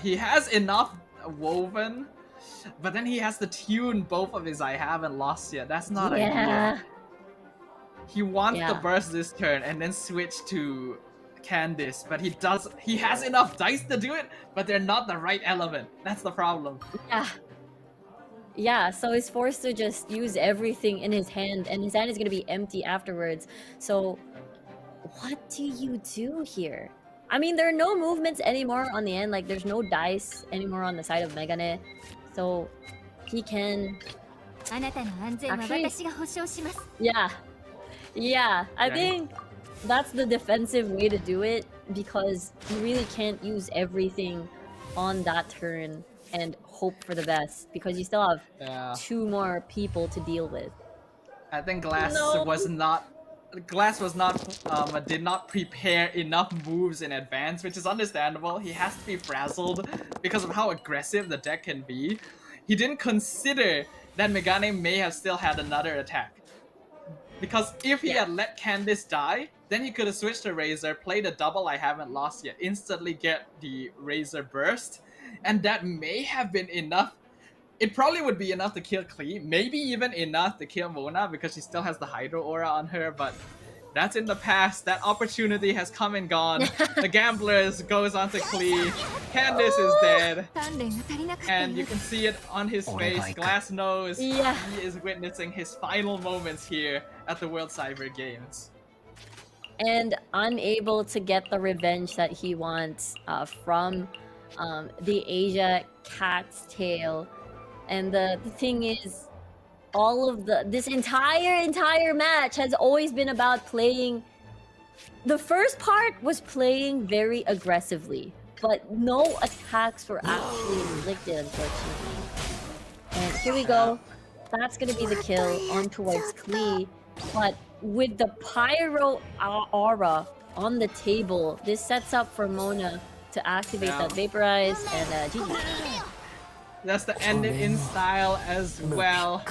He has enough woven, but then he has to tune both of his I haven't lost yet. That's not ideal. He wants to burst this turn and then switch to Candice, but he has enough dice to do it, but they're not the right element. That's the problem. Yeah, so he's forced to just use everything in his hand, and his hand is gonna be empty afterwards. So what do you do here? I mean, there are no movements anymore on the end, like there's no dice anymore on the side of Megane. So he can... Yeah, I think that's the defensive way to do it, because you really can't use everything on that turn and hope for the best, because you still have 2 more people to deal with. I think Glass did not prepare enough moves in advance, which is understandable. He has to be frazzled because of how aggressive the deck can be. He didn't consider that Megane may have still had another attack. Because if he had let Candice die, then he could have switched to Razor, played a double I haven't lost yet, instantly get the Razor burst, and that may have been enough. It probably would be enough to kill Klee, maybe even enough to kill Mona because she still has the Hydro Aura on her, but that's in the past. That opportunity has come and gone. The Gamblers goes on to Klee. Candice is dead. And you can see it on his face. Glass knows he is witnessing his final moments here at the World Cyber Games. And unable to get the revenge that he wants from the Asia Cat's Tail. And the thing is, all of this entire match has always been about playing. The first part was playing very aggressively, but no attacks were actually inflicted, unfortunately. And here we go. That's gonna be the kill on towards Klee. But with the Pyro Aura on the table, this sets up for Mona to activate that Vaporize and GG. That's the end in style as well.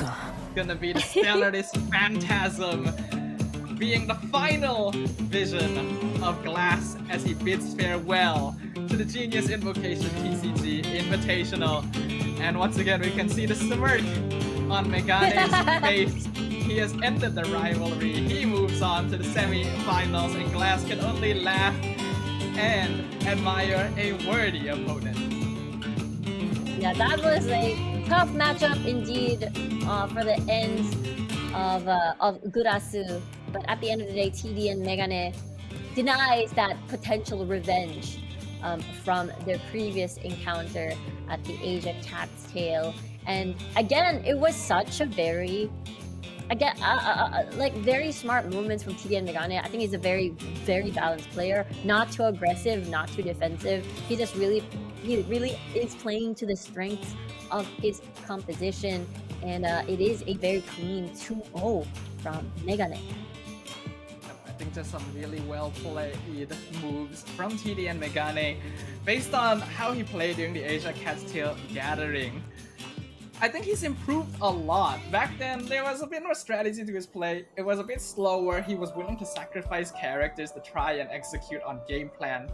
Gonna be the Stellaris Phantasm being the final vision of Glass as he bids farewell to the Genius Invocation TCG Invitational. And once again, we can see the smirk on Megane's face. He has ended the rivalry. He moves on to the semi-finals, and Glass can only laugh and admire a worthy opponent. Yeah, that was a tough matchup indeed for the ends of Gurasu. But at the end of the day, TD and Megane denies that potential revenge from their previous encounter at the Asia Cat's Tail. And again, it was such a very very smart movements from TD and Megane. I think he's a very, very balanced player. Not too aggressive, not too defensive. He really is playing to the strengths of his composition. And it is a very clean 2-0 from Megane. I think just some really well played moves from TD and Megane based on how he played during the Asia Cat's Tail gathering. I think he's improved a lot. Back then, there was a bit more strategy to his play. It was a bit slower. He was willing to sacrifice characters to try and execute on game plan.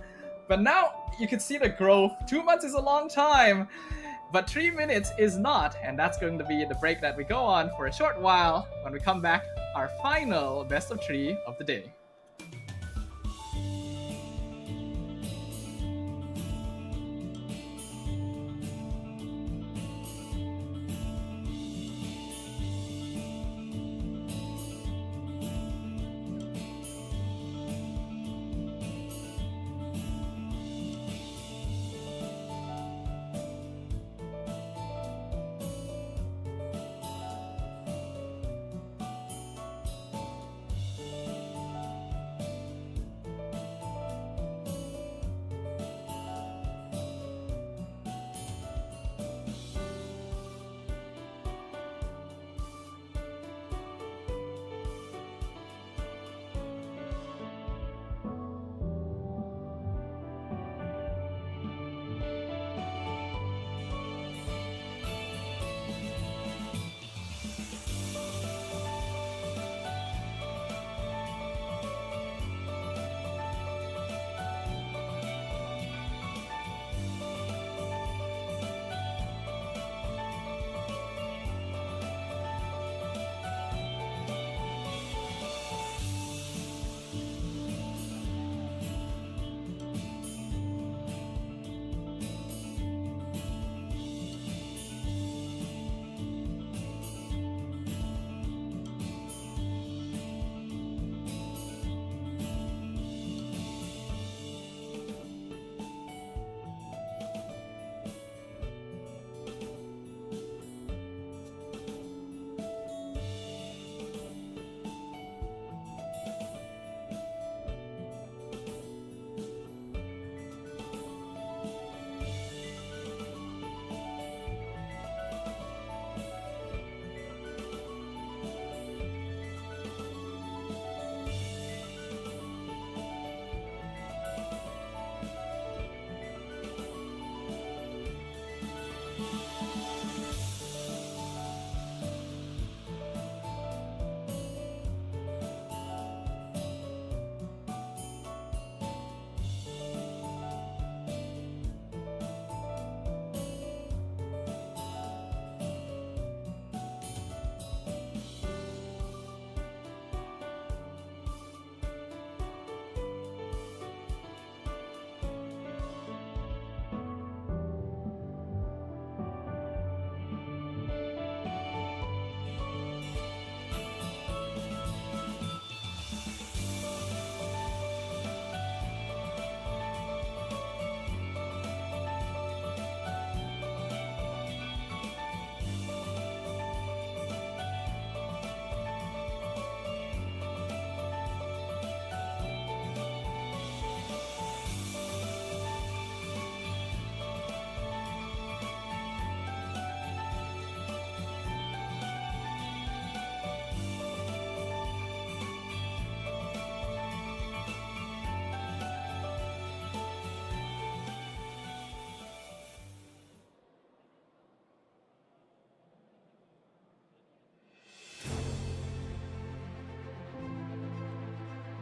But now, you can see the growth. 2 months is a long time. But 3 minutes is not, and that's going to be the break that we go on for a short while. When we come back, our final best of 3 of the day.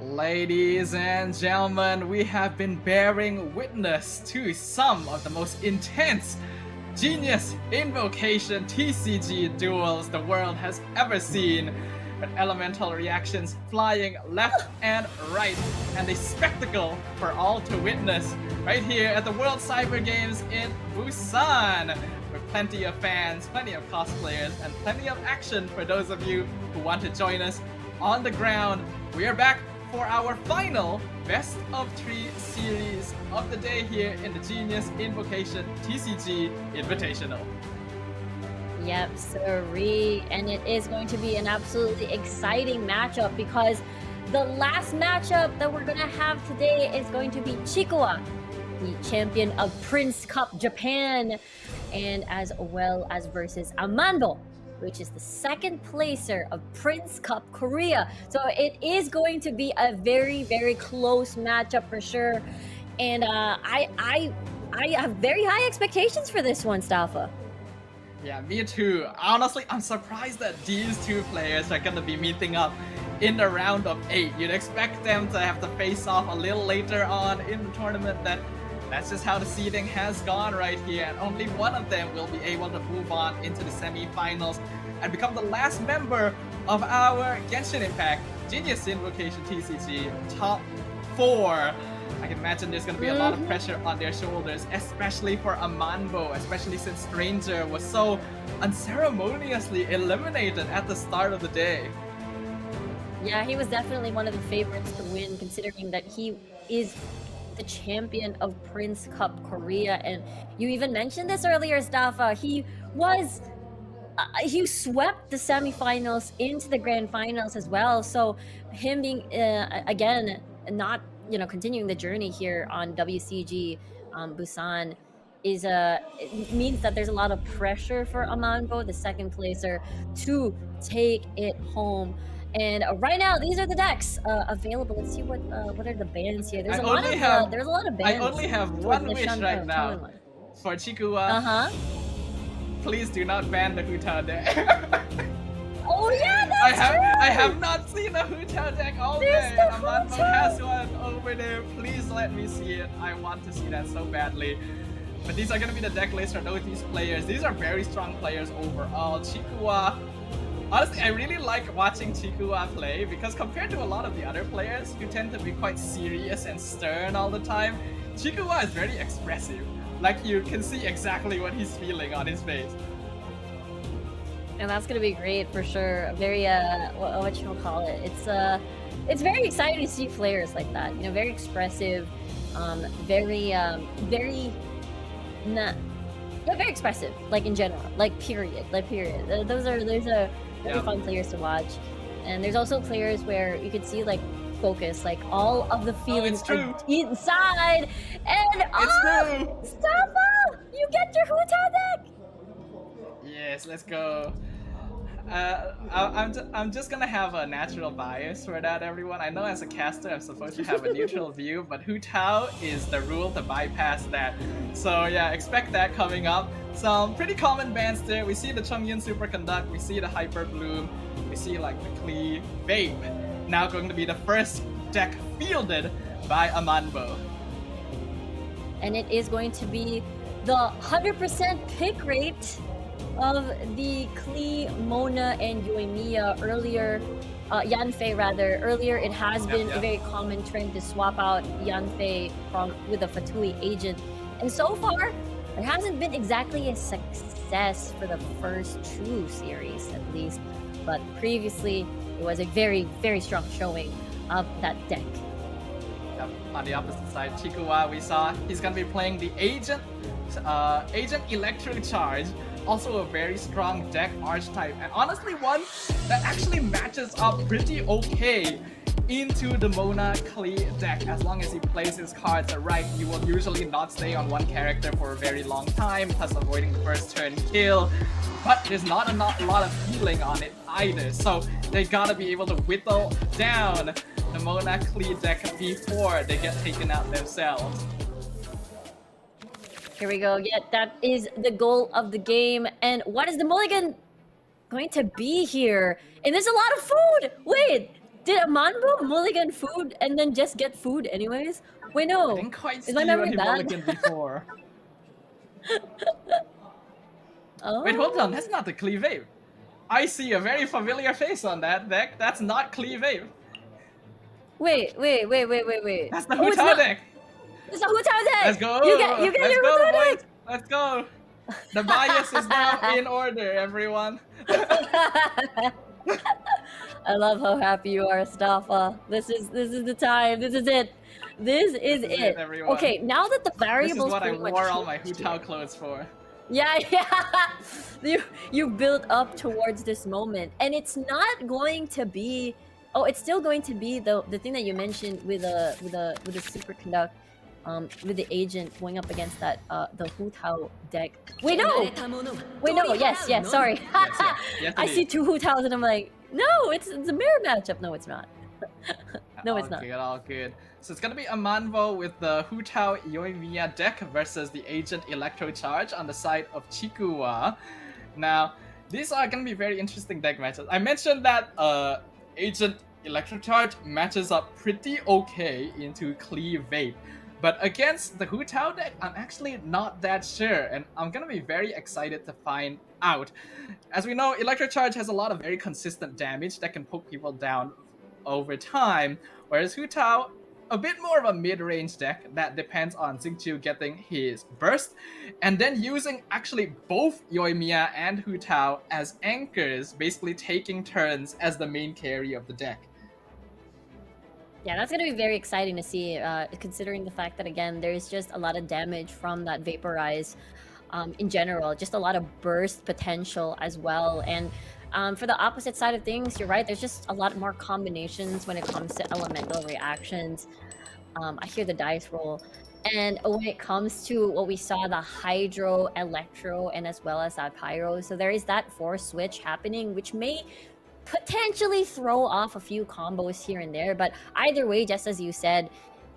Ladies and gentlemen, we have been bearing witness to some of the most intense genius Invocation TCG duels the world has ever seen, with elemental reactions flying left and right, and a spectacle for all to witness right here at the World Cyber Games in Busan, with plenty of fans, plenty of cosplayers, and plenty of action for those of you who want to join us on the ground. We are back for our final best of 3 series of the day here in the Genius Invocation TCG Invitational. Yep, sirree. And it is going to be an absolutely exciting matchup because the last matchup that we're going to have today is going to be Chikawa, the champion of Prince Cup Japan, and as well as versus Amando, which is the second placer of Prince Cup Korea. So it is going to be a very, very close matchup for sure. And I have very high expectations for this one, Staffa. Yeah, me too. Honestly, I'm surprised that these two players are gonna be meeting up in the round of 8. You'd expect them to have to face off a little later on in the tournament, that That's just how the seeding has gone right here, and only one of them will be able to move on into the semi-finals and become the last member of our Genshin Impact Genius Invocation TCG top 4. I can imagine there's going to be a lot of pressure on their shoulders, especially for Amanbo, especially since Stranger was so unceremoniously eliminated at the start of the day. Yeah, he was definitely one of the favorites to win, considering that he is the champion of Prince Cup Korea. And you even mentioned this earlier, Staffa. He swept the semifinals into the grand finals as well. So him being again not continuing the journey here on WCG Busan is it means that there's a lot of pressure for Amanbo, the second placer, to take it home. And right now, these are the decks available. Let's see what are the bans here. There's a lot of bans. I only have one wish right now for Chikuwa. Please do not ban the Hu Tao deck. Oh yeah, that's true. I have not seen a Hu Tao deck all day. Amanbo has one over there. Please let me see it. I want to see that so badly. But these are going to be the deck lists for these players. These are very strong players overall. Chikuwa. Honestly, I really like watching Chikuwa play because compared to a lot of the other players who tend to be quite serious and stern all the time, Chikuwa is very expressive. Like, you can see exactly what he's feeling on his face. And that's gonna be great for sure. Very what you call it? It's very exciting to see players like that. Very expressive, very expressive. Like in general, period. Those are really fun players to watch. And there's also players where you could see focus, all of the feelings are inside. And it's true. Staffa, you get your Hu Tao deck. Yes, let's go. I'm just gonna have a natural bias for that, everyone. I know as a caster I'm supposed to have a neutral view, but Hu Tao is the rule to bypass that. So yeah, expect that coming up. Some pretty common bans there. We see the Chongyun Superconduct, we see the Hyper Bloom, we see the Klee Vape. Now going to be the first deck fielded by Amanbo. And it is going to be the 100% pick rate of the Klee, Mona, and Yoimiya earlier. Yanfei rather. Earlier it has been a very common trend to swap out Yanfei with a Fatui agent. And so far, there hasn't been exactly a success for the first two series at least. But previously, it was a very, very strong showing of that deck. On the opposite side, Chikuwa, we saw he's gonna be playing the Agent Electro Charge, also a very strong deck archetype, and honestly one that actually matches up pretty okay into the Mona Klee deck. As long as he plays his cards right, he will usually not stay on one character for a very long time, thus avoiding the first turn kill. But there's not a lot of healing on it either, so they gotta be able to whittle down the Mona Klee deck before they get taken out themselves. Here we go. Yeah, that is the goal of the game. And what is the mulligan going to be here? And there's a lot of food! Wait! Did Amanbo mulligan food and then just get food anyways? Wait, no. I didn't quite see my what memory he bad? mulliganed before. Oh. Wait, hold on. That's not the Klee Vape. I see a very familiar face on that deck. That's not Klee Vape. Wait. That's the Oh, Hu it's Tao not- deck. It's a Hu Tao deck! Let's go! You get Let's your go, Hu Tao boys! deck! Let's go! The bias is now in order, everyone. I love how happy you are, Staffa. This is the time. This is it. This is it. Everyone. Okay, now that the This variables is what I pretty much wore all my changed Hu Tao here. clothes for. Yeah. You built up towards this moment, and it's not going to be. Oh, it's still going to be the thing that you mentioned with the superconduct, with the agent going up against that the Hu Tao deck. Wait, no. Yes. Sorry. Yes, I indeed. see two Hu Taos and I'm like, no, it's a mirror matchup. No, it's not. No, it's not. All good. So it's gonna be Amanbo with the Hu Tao Yoimiya deck versus the Agent Electro Charge on the side of Chikuwa. Now, these are gonna be very interesting deck matches. I mentioned that Agent Electro Charge matches up pretty okay into Klee Vape. But against the Hu Tao deck, I'm actually not that sure, and I'm gonna be very excited to find out. As we know, Electric Charge has a lot of very consistent damage that can poke people down over time, whereas Hu Tao, a bit more of a mid-range deck that depends on Xingqiu getting his burst, and then using actually both Yoimiya and Hu Tao as anchors, basically taking turns as the main carry of the deck. Yeah, that's gonna be very exciting to see, considering the fact that again, there's just a lot of damage from that Vaporize in general, just a lot of burst potential as well. And for the opposite side of things, you're right, there's just a lot more combinations when it comes to elemental reactions. I hear the dice roll. And when it comes to what we saw, the Hydro, Electro, and as well as that Pyro, so there is that force switch happening, which may potentially throw off a few combos here and there, but either way, just as you said,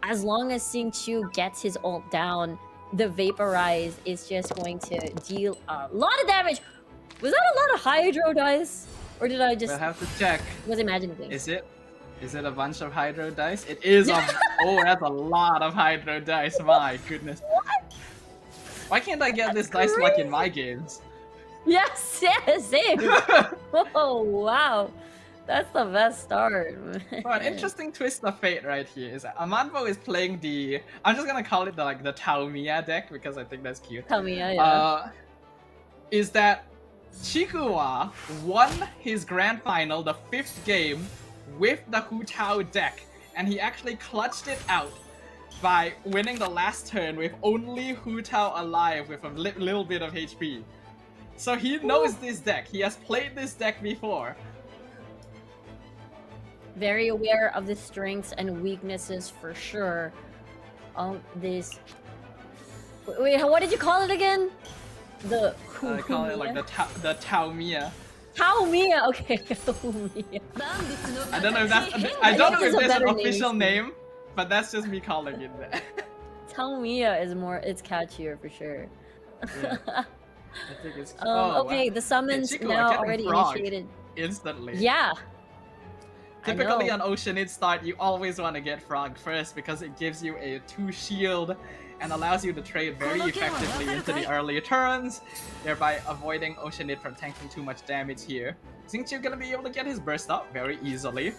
as long as Xingqiu gets his ult down, the Vaporize is just going to deal a lot of damage. Was that a lot of Hydro dice? Or did I just We'll have to check. was imagining things? Is it a bunch of Hydro dice? It is oh, that's a lot of Hydro dice, my goodness. What? Why can't I get this dice luck in my games? Yes, same. Oh, wow. That's the best start. Well, an interesting twist of fate right here is that Amanbo is playing the... I'm just gonna call it the Taomiya deck because I think that's cute. Taomiya, yeah. Is that Chikuwa won his grand final, the 5th game, with the Hu Tao deck, and he actually clutched it out by winning the last turn with only Hu Tao alive with a little bit of HP. So he knows this deck. He has played this deck before. Very aware of the strengths and weaknesses for sure. This. Wait, what did you call it again? The I call it like the Taomiya. Taomiya. Okay, Taomiya. I don't know if that's there's a an better official name. name, but that's just me calling it that. Taomiya is more. It's catchier for sure. Yeah. I think it's... okay, wow. the summons Chico, now getting already frog initiated. instantly. Yeah. Typically I on Oceanid start, you always want to get Frog first because it gives you a 2 shield and allows you to trade very effectively into the early turns, thereby avoiding Oceanid from tanking too much damage here. Xingqiu gonna be able to get his burst up very easily.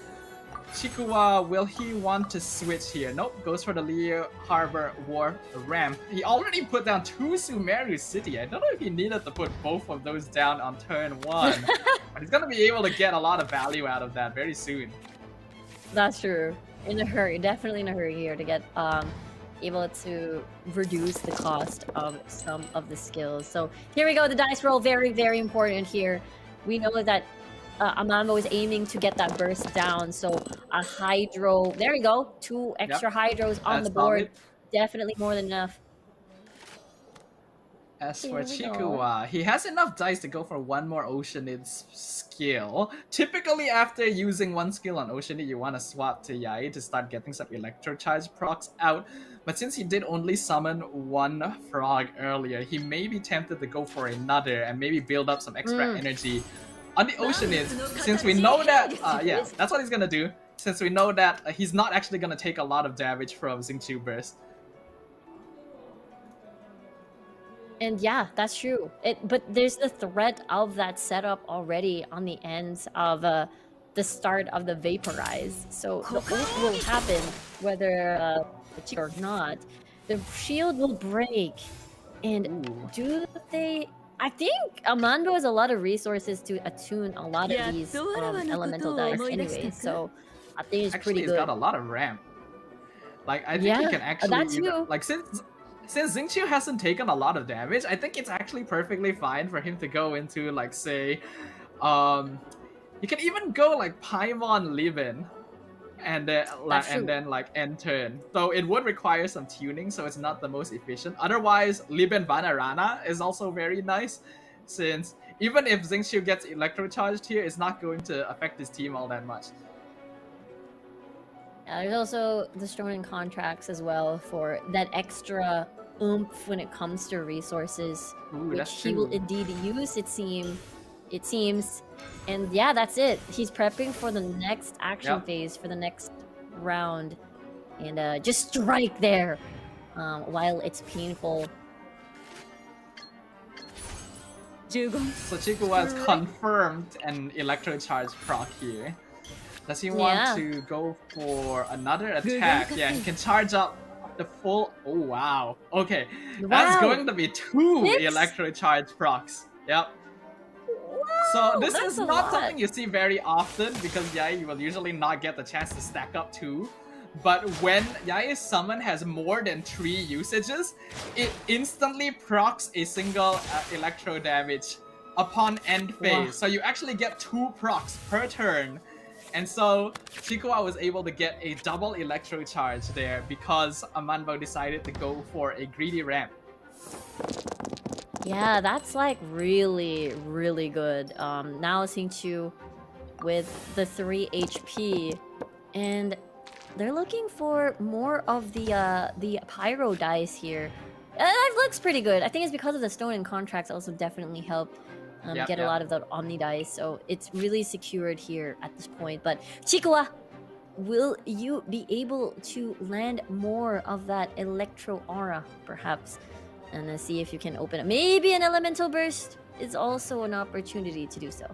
Chikuwa, will he want to switch here? Nope, goes for the Leo Harbor War ramp. He already put down 2 Sumeru City. I don't know if he needed to put both of those down on turn 1. But he's gonna be able to get a lot of value out of that very soon. That's true. In a hurry, definitely in a hurry here to get able to reduce the cost of some of the skills. So here we go, the dice roll, very, very important here. We know that Amamo is aiming to get that burst down, so a Hydro, there we go, 2 extra Hydros on That's the board. solid. Definitely more than enough. As Here for we go. Chikuwa, he has enough dice to go for 1 more Oceanid skill. Typically, after using 1 skill on Oceanid, you want to swap to Yai to start getting some Electro Charge procs out. But since he did only summon 1 frog earlier, he may be tempted to go for another and maybe build up some extra energy. On the Oceanid, since we know that, yeah, that's what he's gonna do. Since we know that he's not actually gonna take a lot of damage from Xingqiu Burst. And yeah, that's true. But there's the threat of that setup already on the ends of the start of the Vaporize. So the ult will happen whether or not. The shield will break. And do they... I think Amando has a lot of resources to attune a lot of these elemental dice anyway. So I think it's Actually, pretty he's good. got a lot of ramp. Like, I think he can actually... that too. Like, since Xingqiu hasn't taken a lot of damage, I think it's actually perfectly fine for him to go into, like, say... you can even go, like, Paimon Livin. And then, like, end turn. Though it would require some tuning, so it's not the most efficient. Otherwise, Liben Banarana is also very nice, since even if Xingqiu gets electrocharged here, it's not going to affect his team all that much. There's also the Stolen contracts as well for that extra oomph when it comes to resources, Ooh, which that's he will true. indeed use, it seems. And yeah, that's it. He's prepping for the next action phase, for the next round. And just strike there. while it's painful. So Chikuwa has confirmed an Electro Charge proc here. Does he want Yeah. to go for another attack? Yeah, he can charge up the full... Oh, wow. Okay, that's Wow. going to be 2 Six? Electro Charge procs. Yep. So Wow, this that's is a not lot. something you see very often because Yai will usually not get the chance to stack up 2. But when Yai's summon has more than 3 usages, it instantly procs a single electro damage upon end phase. Wow. So you actually get 2 procs per turn. And so Chikuwa was able to get a double electro charge there because Amanbo decided to go for a greedy ramp. Yeah, that's like really, really good. Now Xingqiu with the 3 HP, and they're looking for more of the pyro dice here. That looks pretty good. I think it's because of the stone and contracts also definitely helped Yep, get a yep. lot of the omni dice. So it's really secured here at this point. But Chikuwa, will you be able to land more of that electro aura, perhaps? And then see if you can open it. Maybe an elemental burst is also an opportunity to do so.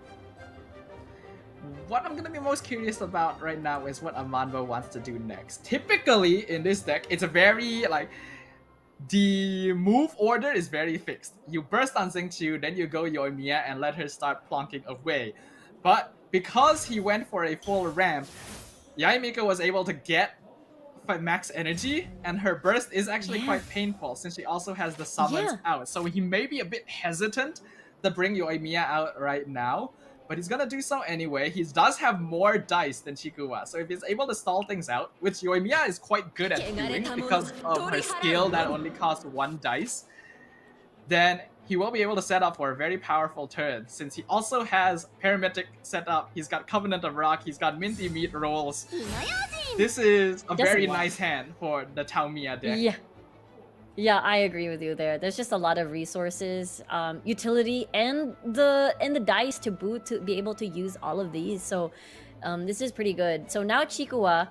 What I'm gonna be most curious about right now is what Amanbo wants to do next. Typically in this deck, it's a very like the move order is very fixed. You burst on Xingqiu, then you go Yoimiya and let her start plonking away. But because he went for a full ramp, Yaimiko was able to get max energy, and her burst is actually quite painful since she also has the summons out. So he may be a bit hesitant to bring Yoimiya out right now, but he's gonna do so anyway. He does have more dice than Chikuwa, so if he's able to stall things out, which Yoimiya is quite good at doing because of her skill that only costs 1 dice, then he will be able to set up for a very powerful turn since he also has Parametric set up, he's got Covenant of Rock, he's got Minty Meat rolls. This is a very nice hand for the Taomiya deck. Yeah. Yeah, I agree with you there. There's just a lot of resources, utility, and the dice to boot to be able to use all of these. So this is pretty good. So now Chikuwa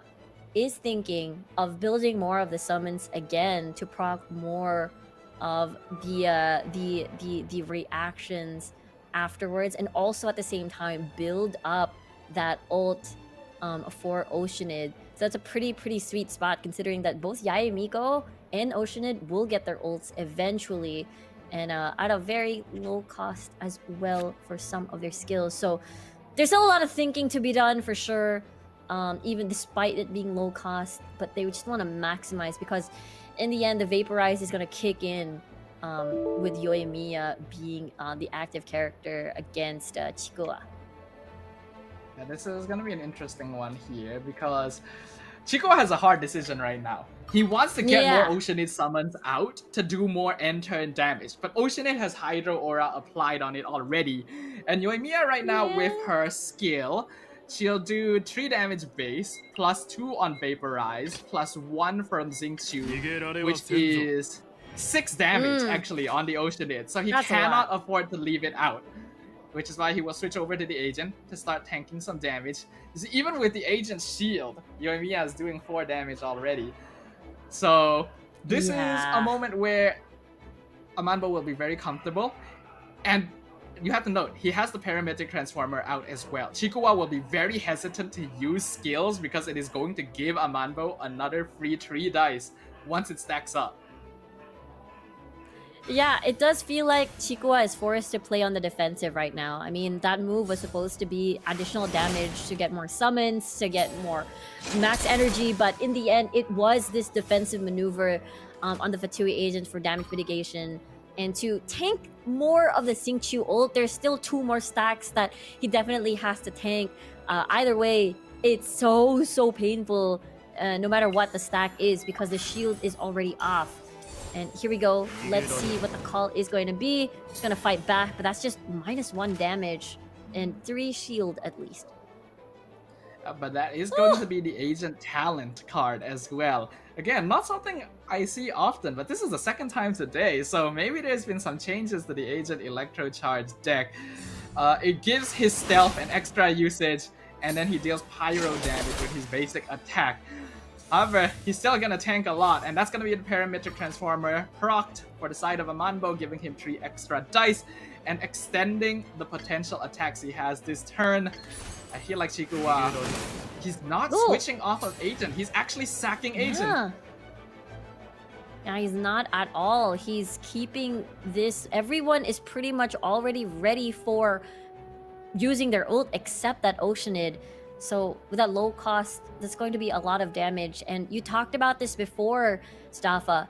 is thinking of building more of the summons again to proc more of the reactions afterwards, and also at the same time build up that ult for Oceanid. So that's a pretty sweet spot considering that both Yaemiko and Oceanid will get their ults eventually, and at a very low cost as well for some of their skills. So there's still a lot of thinking to be done for sure, even despite it being low cost, but they just want to maximize because in the end the Vaporize is going to kick in with Yoimiya being the active character against Chikuwa. Yeah, this is gonna be an interesting one here because Chikuwa has a hard decision right now. He wants to get more Oceanid summons out to do more end-turn damage, but Oceanid has Hydro Aura applied on it already, and Yoimiya right now with her skill, she'll do 3 damage base, plus 2 on Vaporize, plus 1 from Xingqiu, which is 6 damage actually on the Oceanid, so he cannot afford to leave it out. Which is why he will switch over to the agent to start tanking some damage. Even with the agent's shield, Yoimiya is doing 4 damage already. So this is a moment where Amanbo will be very comfortable. And you have to note, he has the Parametric Transformer out as well. Chikuwa will be very hesitant to use skills because it is going to give Amanbo another free 3 dice once it stacks up. Yeah, it does feel like Chikuwa is forced to play on the defensive right now. I mean, that move was supposed to be additional damage to get more summons, to get more max energy, but in the end, it was this defensive maneuver on the Fatui agent for damage mitigation. And to tank more of the Xingqiu ult, there's still 2 more stacks that he definitely has to tank. Either way, it's so painful no matter what the stack is because the shield is already off. And here we go. Let's see what the call is going to be. Just going to fight back, but that's just -1 damage and 3 shield at least. But that is going to be the agent talent card as well. Again, not something I see often, but this is the 2nd time today, so maybe there's been some changes to the agent Electro Charge deck. It gives his stealth an extra usage, and then he deals pyro damage with his basic attack. However, he's still gonna tank a lot, and that's gonna be the parametric transformer procced for the side of Amanbo, giving him 3 extra dice and extending the potential attacks he has this turn. I feel like Chikuwa, he's not Ooh. switching off of Agent, he's actually sacking Agent. Yeah. Yeah, he's not at all. He's keeping this. Everyone is pretty much already ready for using their ult except that Oceanid. So with that low cost, that's going to be a lot of damage. And you talked about this before, Staffa.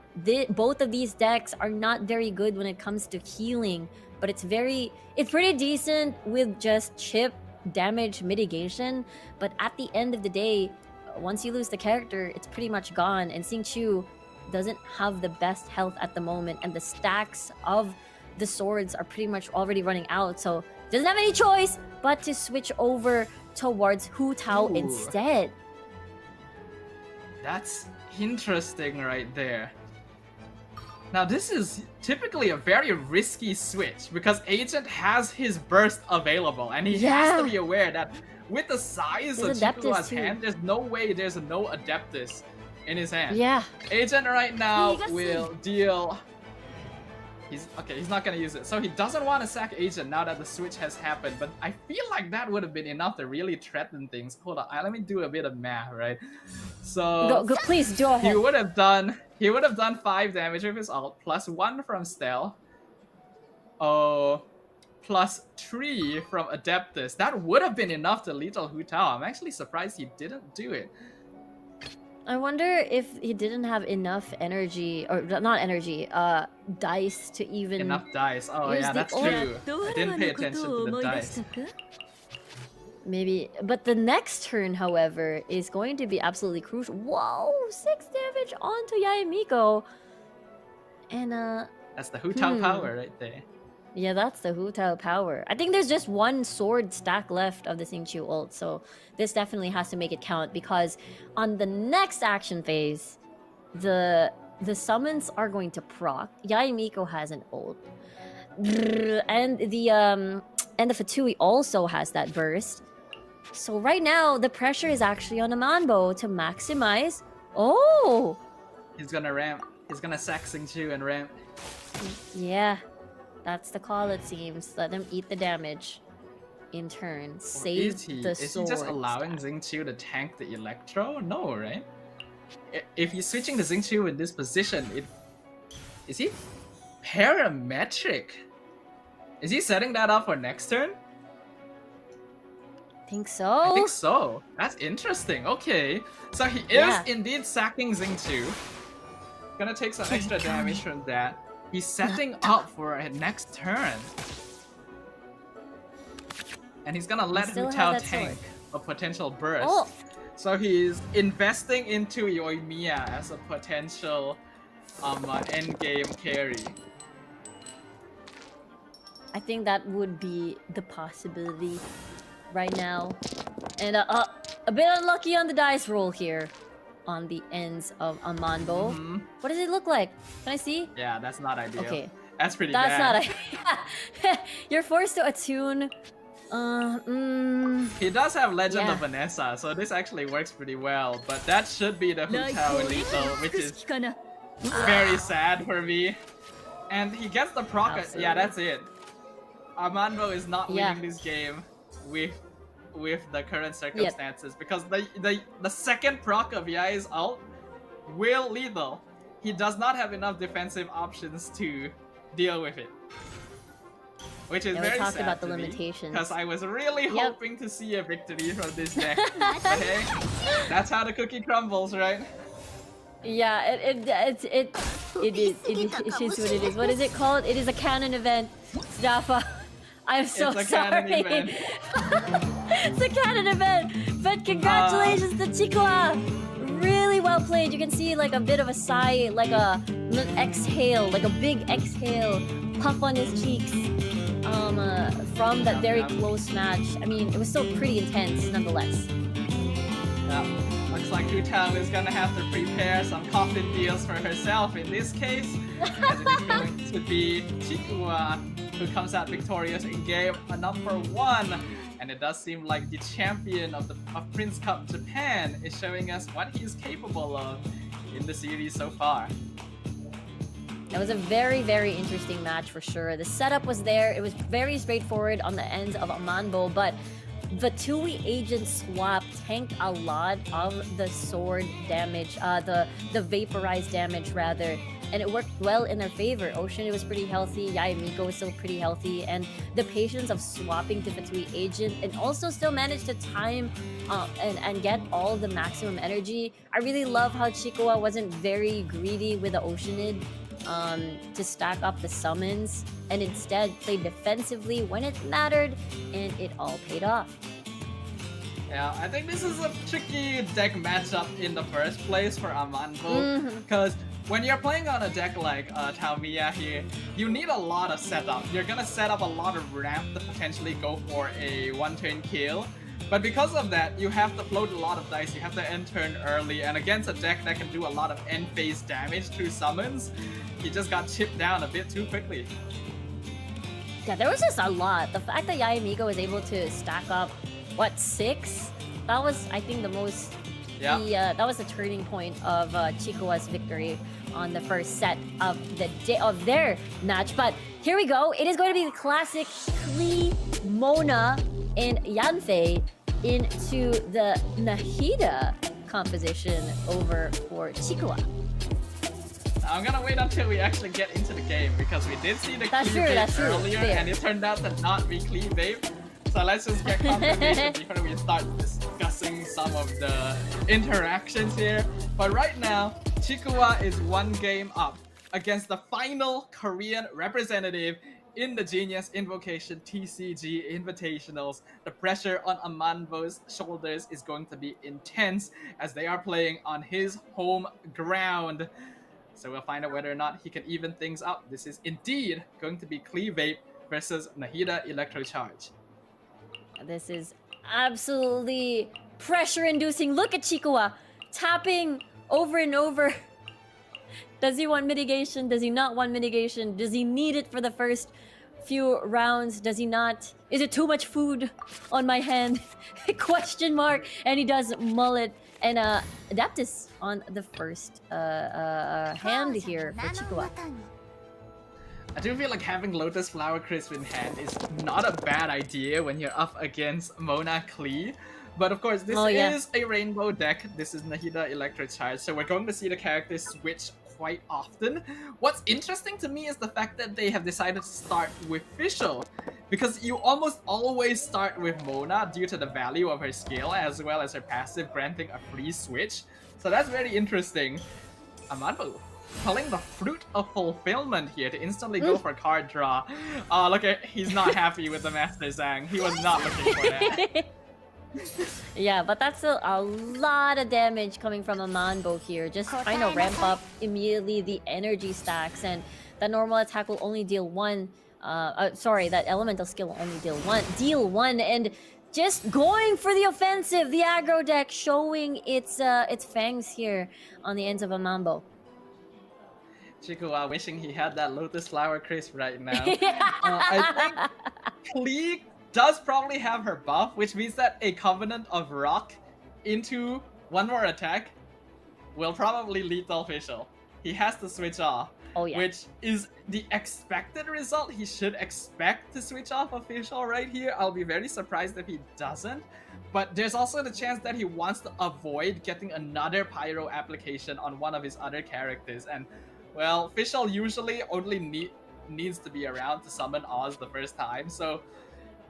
Both of these decks are not very good when it comes to healing, but it's pretty decent with just chip damage mitigation. But at the end of the day, once you lose the character, it's pretty much gone. And Xingqiu doesn't have the best health at the moment, and the stacks of the swords are pretty much already running out. So doesn't have any choice but to switch over towards Hu Tao Ooh. instead. That's interesting right there. Now this is typically a very risky switch because Agent has his burst available, and he has to be aware that with the size of There's Adeptus Chikuwa's too. hand, there's no way there's no Adeptus in his hand. Yeah. Agent right now Legacy. will deal... He's not gonna use it. So he doesn't want to sack Agent now that the switch has happened, but I feel like that would have been enough to really threaten things. Hold on, let me do a bit of math, right? So Go, please go ahead. he would have done 5 damage with his ult, plus 1 from Stealth. Oh, plus 3 from Adeptus. That would have been enough to lethal Hu Tao. I'm actually surprised he didn't do it. I wonder if he didn't have enough energy, or not energy, dice to even... Enough dice. Oh use yeah, the that's ult. true. I didn't pay attention to the dice. Maybe, but the next turn, however, is going to be absolutely crucial. Whoa, 6 damage onto Yaemiko. And That's the Hu Tao power right there. yeah, that's the Hu Tao power. I think there's just 1 sword stack left of the Xingqiu ult, so this definitely has to make it count, because on the next action phase, the summons are going to proc. Yaemiko has an ult. And the Fatui also has that burst. So right now, the pressure is actually on Amanbo to maximize. Oh! He's gonna ramp. He's gonna sack Xingqiu and ramp. Yeah. That's the call, it seems. Let them eat the damage in turn. Save Is he the just sword allowing stack. Xingqiu to tank the Electro? No, right? If he's switching the Xingqiu in this position, is he parametric? Is he setting that up for next turn? Think so? I think so. That's interesting. Okay. So he is indeed sacking Xingqiu. Gonna take some extra damage from that. He's setting up for a next turn. And he's gonna let still Hu have Tao that tank a potential burst. Oh! So he's investing into Yoimiya as a potential endgame carry. I think that would be the possibility right now. And a bit unlucky on the dice roll here on the ends of Amanbo. What does it look like? Can I see? Yeah, that's not ideal. Okay. That's pretty That's bad. not You're forced to attune. He does have Legend Yeah. of Vanessa, so this actually works pretty well. But that should be the Hu Tao lethal, which is very sad for me. And he gets the proc. Absolutely. Yeah, that's it. Amanbo is not Yeah. winning this game with the current circumstances because the second proc of Yai's ult will lethal. He does not have enough defensive options to deal with it. Which is Yeah, we very talked sad about the to me, limitations. because I was really Yep. hoping to see a victory from this deck. But hey, that's how the cookie crumbles, right? Yeah, it is what it is. What is it called? It is a canon event. Staffa. I'm so It's a sorry. canon event. It's a canon event. But congratulations to Chikuwa. Really well played. You can see like a bit of a sigh, like an exhale, like a big exhale, puff on his cheeks. From that very close match. I mean, it was still pretty intense nonetheless. Yeah. Looks like Hu Tao is gonna have to prepare some coffin deals for herself in this case, as it is going to be Chikuwa who comes out victorious in game number 1. And it does seem like the champion of Prince Cup Japan is showing us what he's capable of in the series so far. It was a very, very interesting match for sure. The setup was there. It was very straightforward on the ends of Amanbo, but the 2E agent swap tanked a lot of the sword damage, the vaporized damage rather, and it worked well in their favor. Ocean was pretty healthy, Yaemiko was still pretty healthy, and the patience of swapping to the 2E agent and also still managed to time and get all the maximum energy. I really love how Chikoa wasn't very greedy with the Oceanid to stack up the summons and instead played defensively when it mattered, and it all paid off. Yeah, I think this is a tricky deck matchup in the first place for Amanbo, because when you're playing on a deck like Tamiya here, you need a lot of setup. You're gonna set up a lot of ramp to potentially go for a one-turn kill. But because of that, you have to float a lot of dice, you have to end turn early, and against a deck that can do a lot of end phase damage through summons, he just got chipped down a bit too quickly. Yeah, there was just a lot. The fact that Yaemiko was able to stack up, what, 6? That was, I think, the most... Yeah. That was the turning point of Chikoa's victory on the first set of their match. But here we go. It is going to be the classic Klee, Mona, and Yanfei into the Nahida composition over for Chikoa. I'm gonna wait until we actually get into the game, because we did see the Klee earlier, and it turned out to not be Klee Babe. So let's just get confirmation before we start discussing some of the interactions here. But right now, Chikoa is 1 game up against the final Korean representative in the Genius Invocation TCG Invitationals. The pressure on Amanbo's shoulders is going to be intense as they are playing on his home ground. So we'll find out whether or not he can even things up. This is indeed going to be Klee Vape versus Nahida Electro Charge. This is absolutely pressure-inducing. Look at Chikoa tapping over and over. Does he want mitigation? Does he not want mitigation? Does he need it for the first few rounds? Does he not? Is it too much food on my hand? Question mark. And he does mullet and Adaptus on the first hand here for Chikoa. I do feel like having Lotus Flower Crisp in hand is not a bad idea when you're up against Mona Klee. But of course, this is a rainbow deck. This is Nahida Electro Charge, so we're going to see the characters switch quite often. What's interesting to me is the fact that they have decided to start with Fischl, because you almost always start with Mona due to the value of her skill as well as her passive granting a free switch. So that's very interesting. Amanbo pulling the Fruit of Fulfillment here to instantly go for card draw. Look at, he's not happy with the Master Zhang. He was not looking for that. Yeah, but that's a lot of damage coming from Amanbo here. Just trying to ramp up immediately the energy stacks, and that normal attack will only deal 1. Sorry, that elemental skill will only deal 1, and just going for the offensive. The aggro deck showing its fangs here on the ends of Amanbo. Chikoa wishing he had that Lotus Flower Crisp right now. I think Klee does probably have her buff, which means that a Covenant of Rock into 1 more attack will probably lethal Fischl. He has to switch off, which is the expected result. He should expect to switch off of Fischl right here. I'll be very surprised if he doesn't. But there's also the chance that he wants to avoid getting another Pyro application on one of his other characters. And, well, Fischl usually only needs to be around to summon Oz the first time, so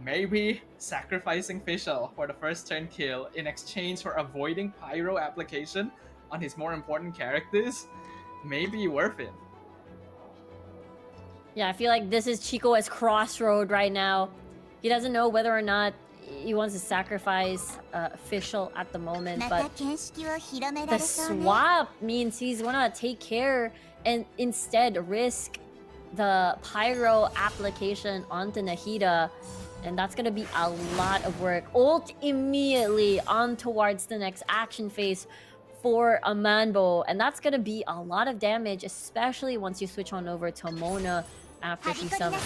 maybe sacrificing Fischl for the first turn kill in exchange for avoiding Pyro application on his more important characters may be worth it. Yeah, I feel like this is Chikoa's crossroad right now. He doesn't know whether or not he wants to sacrifice Fischl at the moment, but the swap means he's gonna take care and instead risk the Pyro application onto Nahida, and that's gonna be a lot of work. Ult immediately on towards the next action phase for Amanbo, and that's gonna be a lot of damage, especially once you switch on over to Mona after she summons.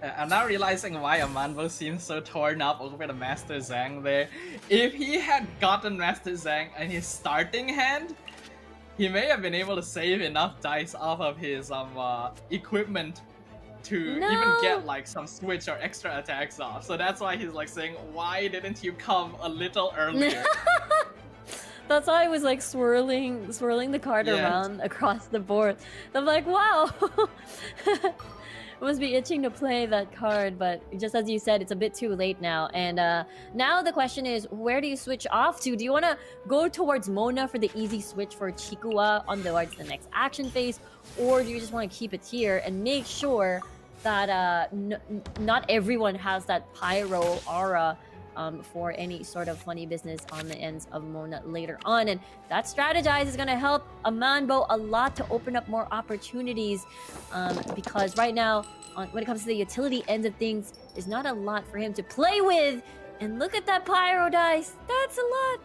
I'm now realizing why Amanbo seems so torn up over the Master Zhang there. If he had gotten Master Zhang in his starting hand, he may have been able to save enough dice off of his equipment to even get like some switch or extra attacks off. So that's why he's like saying, why didn't you come a little earlier? That's why I was like swirling the card around across the board. I'm like, wow. Must be itching to play that card, but just as you said, it's a bit too late now. And now the question is, where do you switch off to? Do you want to go towards Mona for the easy switch for Chikuwa on towards the next action phase? Or do you just want to keep it here and make sure that not everyone has that pyro aura for any sort of funny business on the ends of Mona later on? And that strategize is going to help Amanbo a lot to open up more opportunities, because right now, when it comes to the utility ends of things, there's not a lot for him to play with. And look at that pyro dice. That's a lot.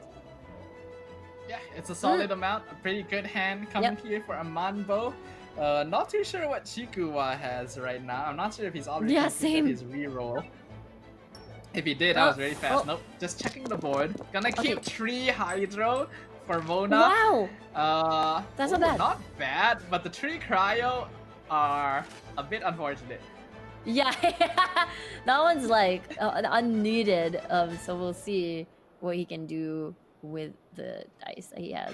Yeah, it's a solid amount. A pretty good hand coming here for Amanbo. Not too sure what Chikuwa has right now. I'm not sure if he's already completed his reroll. If he did, that was very fast. Nope, just checking the board. Gonna keep 3 Hydro for Mona. Wow! That's not bad. Not bad, but the 3 Cryo are a bit unfortunate. Yeah, that one's like unneeded. So we'll see what he can do with the dice that he has.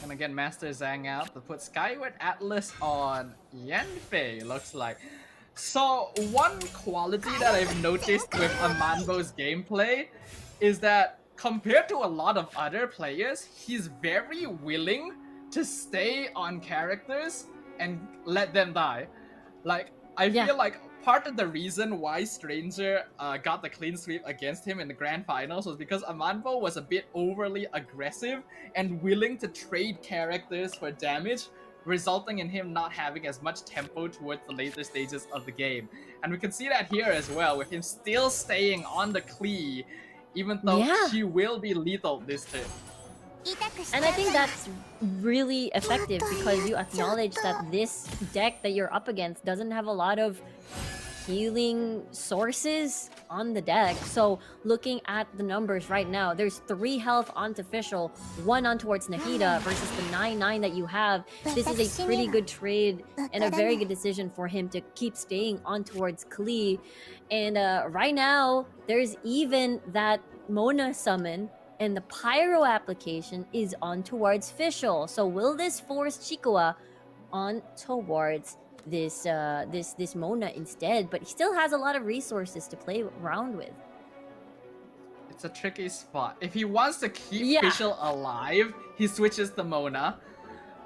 Gonna get Master Zhang out to put Skyward Atlas on Yanfei, looks like. So, one quality that I've noticed with Amanbo's gameplay is that compared to a lot of other players, he's very willing to stay on characters and let them die. Like, I feel like part of the reason why Stranger got the clean sweep against him in the grand finals was because Amanbo was a bit overly aggressive and willing to trade characters for damage, resulting in him not having as much tempo towards the later stages of the game. And we can see that here as well, with him still staying on the Klee, even though she will be lethal this turn. And I think that's really effective because you acknowledge that this deck that you're up against doesn't have a lot of healing sources on the deck. So looking at the numbers right now, there's 3 health onto Fischl, 1 on towards Nahida versus the 9/9 that you have. This is a pretty good trade and a very good decision for him to keep staying on towards Klee. And right now, there's even that Mona summon and the Pyro application is on towards Fischl. So will this force Chikuwa on towards this this Mona instead? But he still has a lot of resources to play around with. It's a tricky spot. If he wants to keep Fischl alive, he switches to Mona.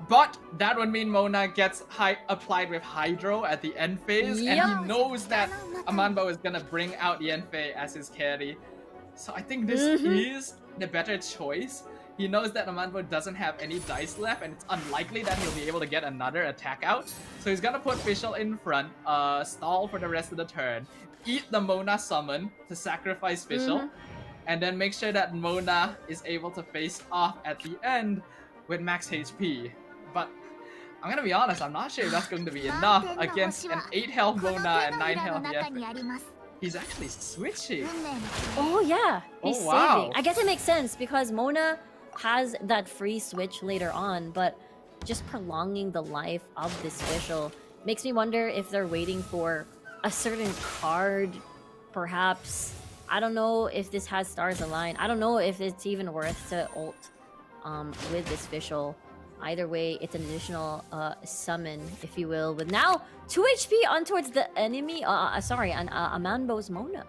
But that would mean Mona gets applied with Hydro at the end phase, and he knows that Amanbo is gonna bring out Yanfei as his carry. So I think this is the better choice. He knows that Amanbo doesn't have any dice left, and it's unlikely that he'll be able to get another attack out. So he's gonna put Fischl in front, stall for the rest of the turn, eat the Mona summon to sacrifice Fischl, and then make sure that Mona is able to face off at the end with max HP. But I'm gonna be honest, I'm not sure if that's going to be enough against an 8 health Mona and 9 health Yanfei. He's actually switching. Oh yeah, he's Oh, wow. saving. I guess it makes sense because Mona has that free switch later on, but just prolonging the life of this Fischl makes me wonder if they're waiting for a certain card, perhaps. I don't know if this has stars aligned. I don't know if it's even worth to ult with this Fischl. Either way, it's an additional summon, if you will, with now 2 HP on towards the enemy. Sorry, on Amanbo's Mona.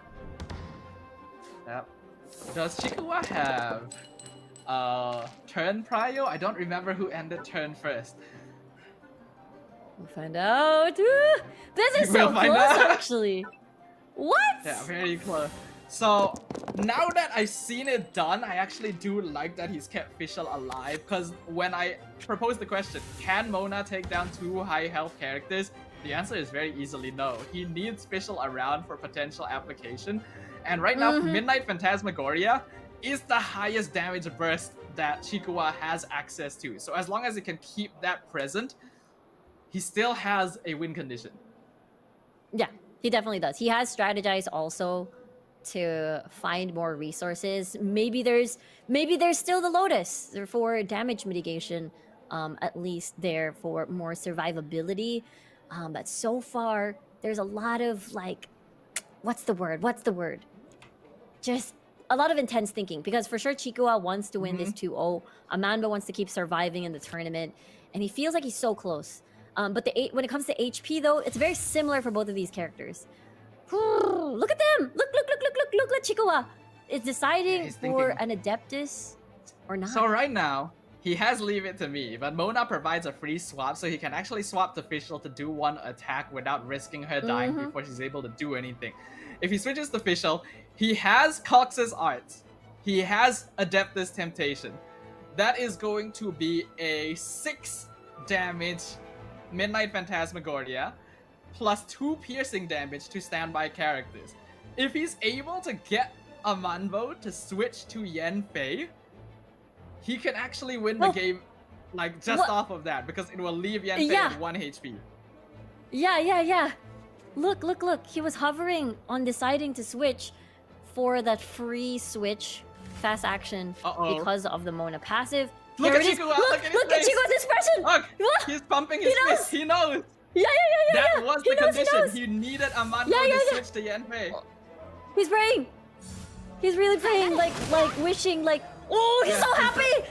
Yep. Does Chikuwa have turn prio? I don't remember who ended turn first. We'll find out. Ooh, this is so close, actually. What? Yeah, very close. So, now that I've seen it done, I actually do like that he's kept Fischl alive, because when I proposed the question, can Mona take down 2 high health characters? The answer is very easily no. He needs Fischl around for potential application. And right now, Midnight Phantasmagoria is the highest damage burst that Chikuwa has access to. So as long as he can keep that present, he still has a win condition. Yeah, he definitely does. He has strategized also to find more resources. Maybe there's still the Lotus for damage mitigation, at least there for more survivability. But so far there's a lot of like, what's the word? Just a lot of intense thinking, because for sure Chikua wants to win this 2-0. Amanda wants to keep surviving in the tournament, and he feels like he's so close. But when it comes to HP though, it's very similar for both of these characters. Look at them! Look at Chikua! Is deciding he's for thinking. an Adeptus or not. So right now, he has Leave It to Me, but Mona provides a free swap, so he can actually swap to Fischl to do one attack without risking her dying before she's able to do anything. If he switches to Fischl, he has Cox's Art. He has Adeptus Temptation. That is going to be a 6 damage Midnight Phantasmagoria, plus 2 piercing damage to standby characters. If he's able to get a Manbo to switch to Yanfei, he can actually win the game like just off of that, because it will leave Yanfei at 1 HP. Yeah. Look. He was hovering on deciding to switch for that free switch fast action because of the Mona passive. Look Here at it is. Chikua! Look at Chikua's expression! Look! Look! He's pumping his knows. fist! He knows! Yeah. That was the He knows, condition! He needed a Manbo to switch to Yanfei. He's praying. He's really praying, like wishing, like, oh, he's so happy.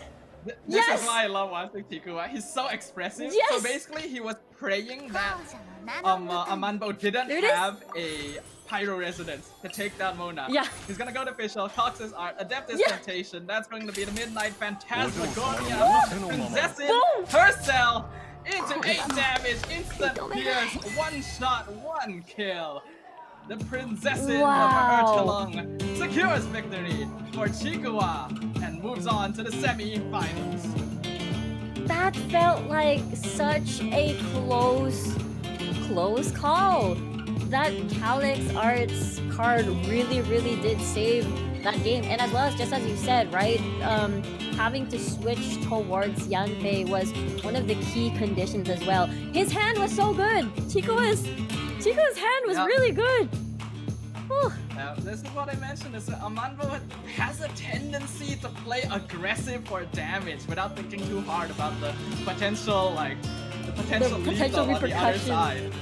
This is why I love watching Chikua. He's so expressive. Yes. So basically, he was praying that Manbo didn't There it is. have a Pyro Resonance to take down Mona. Yeah. He's gonna go to Fischl, Cox's Art, Adeptus Yeah. Temptation. That's going to be the Midnight Phantasmagoria. Woo! Possessing Boom. herself into 8 damage, instant pierce, 1 shot, 1 kill. The Princessin Wow. of Urchelong secures victory for Chikua and moves on to the semi-finals. That felt like such a close call. That Calyx Arts card really did save that game. And as well as, just as you said, right, having to switch towards Yanfei was one of the key conditions as well. His hand was so good. Chikua's hand was really good. Whew. Now, this is what I mentioned, is that Manbo has a tendency to play aggressive for damage without thinking too hard about the potential, potential lethal on the other repercussions. side.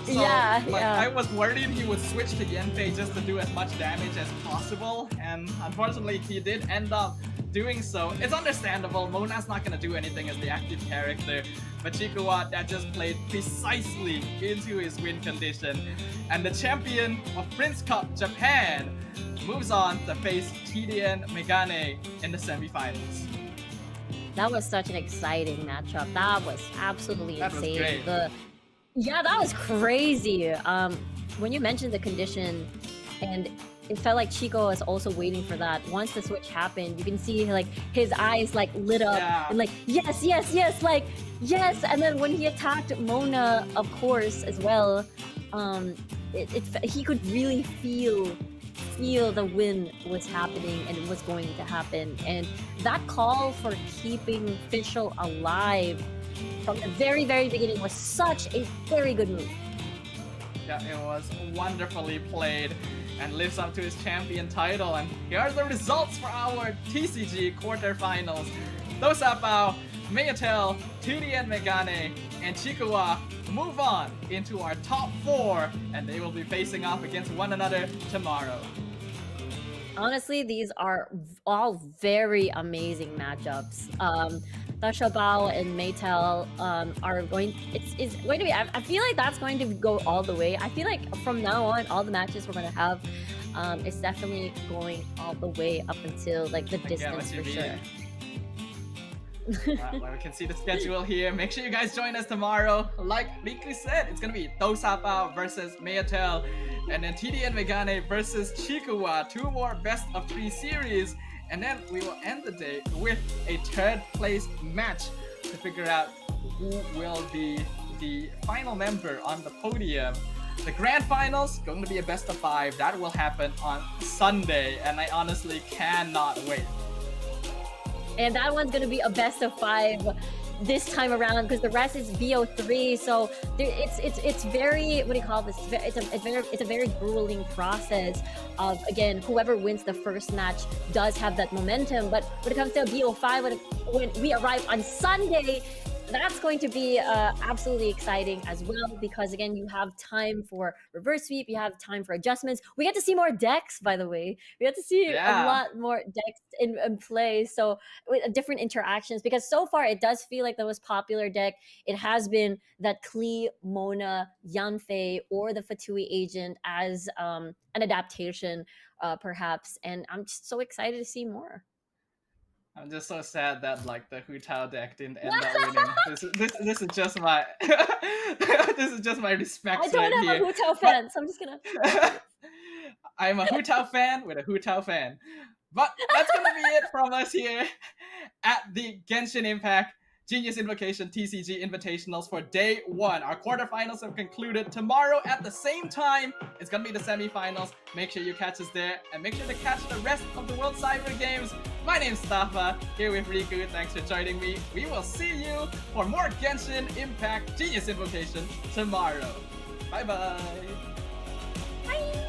So, Yeah. I was worried he would switch to Yanfei just to do as much damage as possible, and unfortunately he did end up doing so. It's understandable, Mona's not gonna do anything as the active character, but Chikua, that just played precisely into his win condition. And the champion of Prince Cup Japan moves on to face TDN Megane in the semifinals. That was such an exciting matchup. That was absolutely That was insane. great. Yeah, that was crazy. When you mentioned the condition, and it felt like Chico was also waiting for that. Once the switch happened, you can see like his eyes like lit up and like yes, like yes. And then when he attacked Mona, of course, as well, he could really feel the win was happening and it was going to happen. And that call for keeping Fischl alive from the very beginning was such a very good move. Yeah, it was wonderfully played and lives up to his champion title. And here are the results for our TCG quarterfinals. Dosapao, Meyatel, TDN Megane, and Chikua move on into our top 4, and they will be facing off against one another tomorrow. Honestly, these are all very amazing matchups. Dasha Bao and Maytel are going. It's going to be. I feel like that's going to go all the way. I feel like from now on, all the matches we're going to have, it's definitely going all the way up until like the distance for sure. Well, we can see the schedule here. Make sure you guys join us tomorrow. Like Riku said, it's gonna be Dosapao versus Meyatel, and then TDN Megane versus Chikua. 2 more best of 3 series, and then we will end the day with a 3rd place match to figure out who will be the final member on the podium. The grand finals going to be a best of 5. That will happen on Sunday, and I honestly cannot wait. And that one's gonna be a best of 5 this time around because the rest is BO3. So it's very, what do you call this? It's a very grueling process of, again, whoever wins the first match does have that momentum. But when it comes to BO5, when we arrive on Sunday, that's going to be absolutely exciting as well because, again, you have time for reverse sweep, you have time for adjustments. We get to see more decks, by the way. We get to see a lot more decks in play, so with different interactions, because so far it does feel like the most popular deck, it has been that Klee, Mona, Yanfei, or the Fatui agent as an adaptation, perhaps. And I'm just so excited to see more. I'm just so sad that like the Hu Tao deck didn't end up winning. This is just my this is just my respect. I don't have a Hu Tao fan, so I'm just gonna. I'm a Hu Tao fan with a Hu Tao fan. But that's gonna be it from us here at the Genshin Impact Genius Invocation TCG Invitationals for day 1. Our quarterfinals have concluded. Tomorrow at the same time, it's gonna be the semifinals. Make sure you catch us there, and make sure to catch the rest of the World Cyber Games. My name's Stafa, here with Riku. Thanks for joining me. We will see you for more Genshin Impact Genius Invocation tomorrow. Bye-bye. Bye.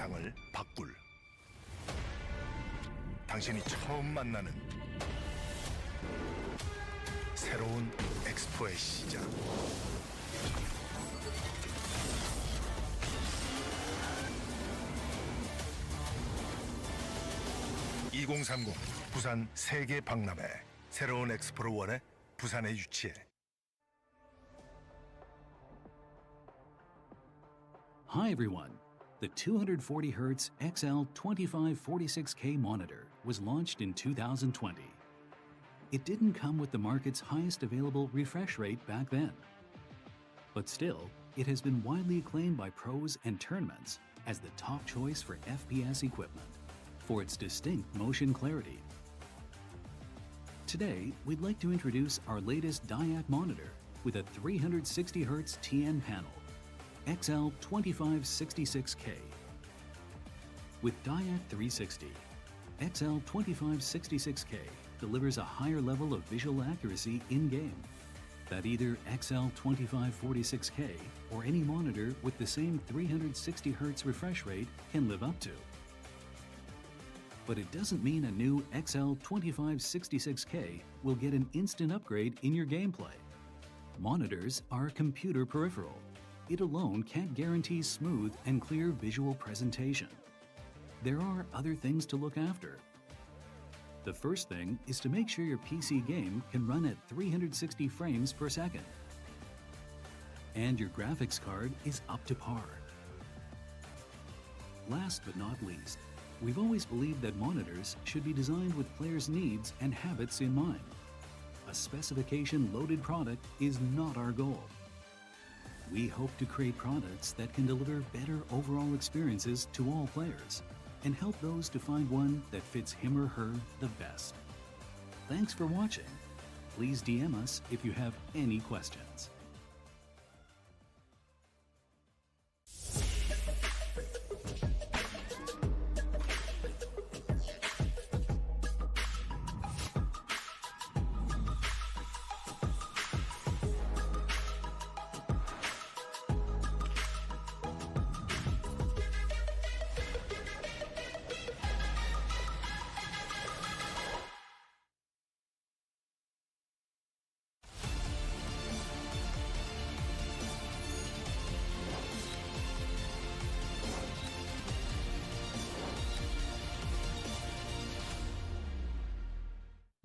세상을 바꿀 당신이 처음 만나는 새로운 엑스포의 시작. (2030) 부산 세계 박람회 새로운 엑스포를 원해 부산에 유치해. Hi everyone. The 240Hz XL2546K monitor was launched in 2020. It didn't come with the market's highest available refresh rate back then. But still, it has been widely acclaimed by pros and tournaments as the top choice for FPS equipment for its distinct motion clarity. Today, we'd like to introduce our latest DIAC monitor with a 360Hz TN panel, XL2566K. With DIAC 360, XL2566K delivers a higher level of visual accuracy in-game that either XL2546K or any monitor with the same 360Hz refresh rate can live up to. But it doesn't mean a new XL2566K will get an instant upgrade in your gameplay. Monitors are a computer peripheral. It alone can't guarantee smooth and clear visual presentation. There are other things to look after. The first thing is to make sure your PC game can run at 360 frames per second. And your graphics card is up to par. Last but not least, we've always believed that monitors should be designed with players' needs and habits in mind. A specification-loaded product is not our goal. We hope to create products that can deliver better overall experiences to all players and help those to find one that fits him or her the best. Thanks for watching. Please DM us if you have any questions.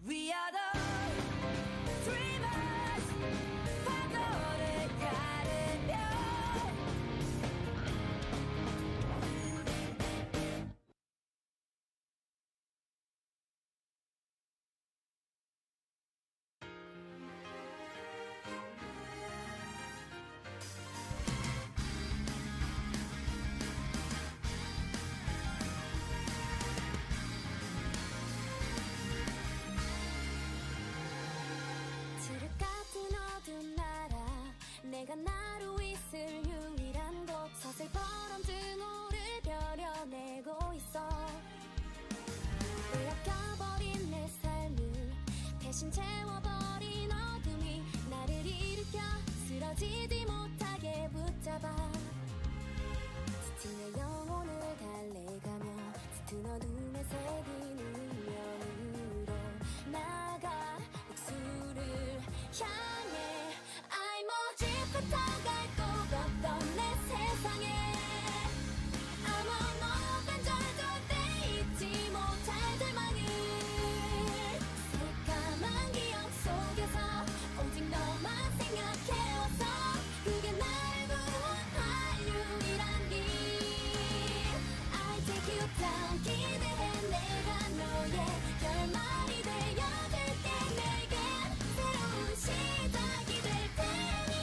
We are the dreamers. 파도를 가르며 지륵 같은 어두운 나라 내가 나로 있을 유일한 곳 서슬퍼런 증오를 벼려내고 있어 빼앗겨버린 내 삶을 대신 채워버린 어둠이 나를 일으켜 쓰러지지 못하게 붙잡아 짙은 내 영혼을 달래가며 짙은 어둠에 새긴 운명으로 나가 육수를 향해 I'm a drifter 갈 곳 없던 내 세상에 아무 너간 절대 잊지 못할 절망을 새까만 기억 속에서 오직 너만 생각해왔어 그게 날 구원할 유일한 길 I take you down 기대해 내가 너의 결말이 되어줄게 내겐 새로운 시작이 될 테니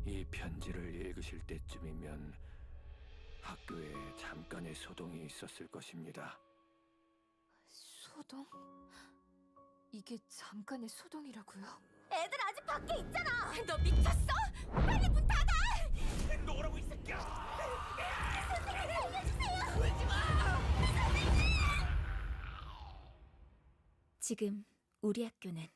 이 편지를 읽으실 때쯤이면 학교에 잠깐의 소동이 있었을 것입니다. 소동? 이게 잠깐의 소동이라고요? 애들 아직 밖에 있잖아 너 미쳤어? 빨리 문 닫아 지금 우리 학교는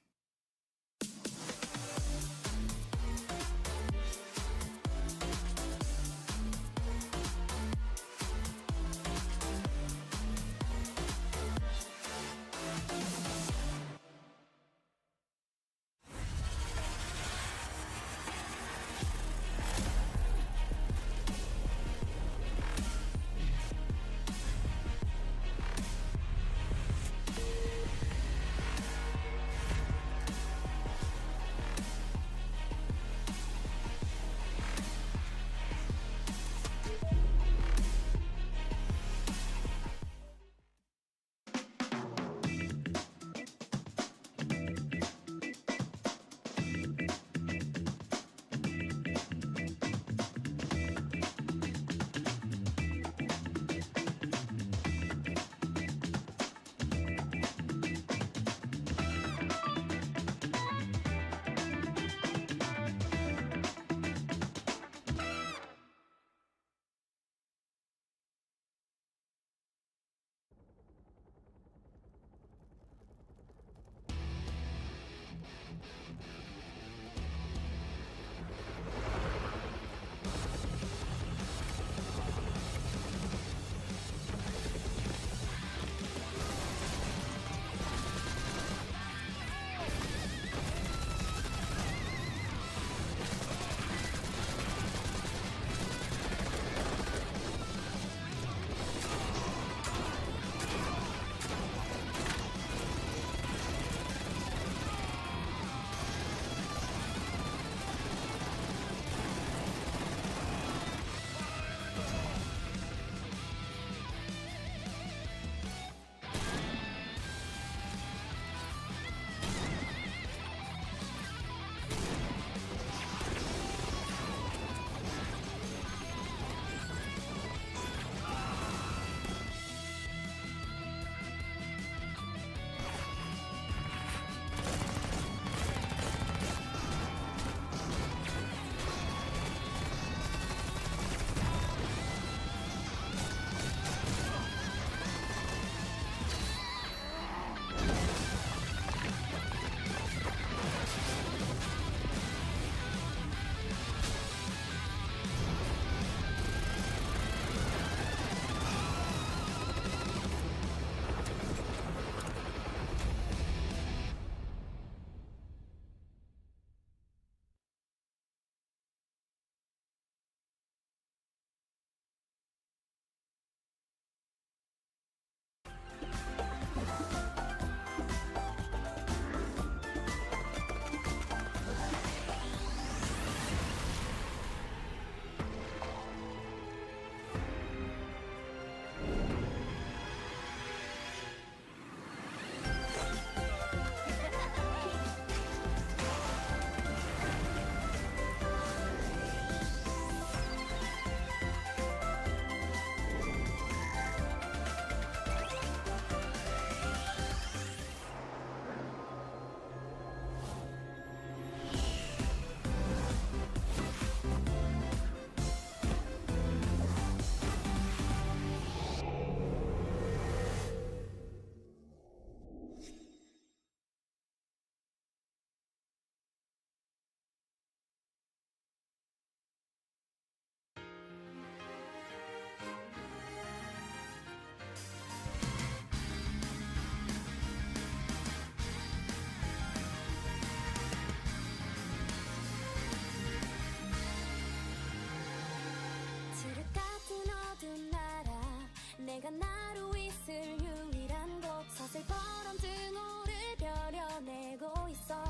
내가 나로 있을 유일한 곳 서슬퍼런 등호를 벼려내고 있어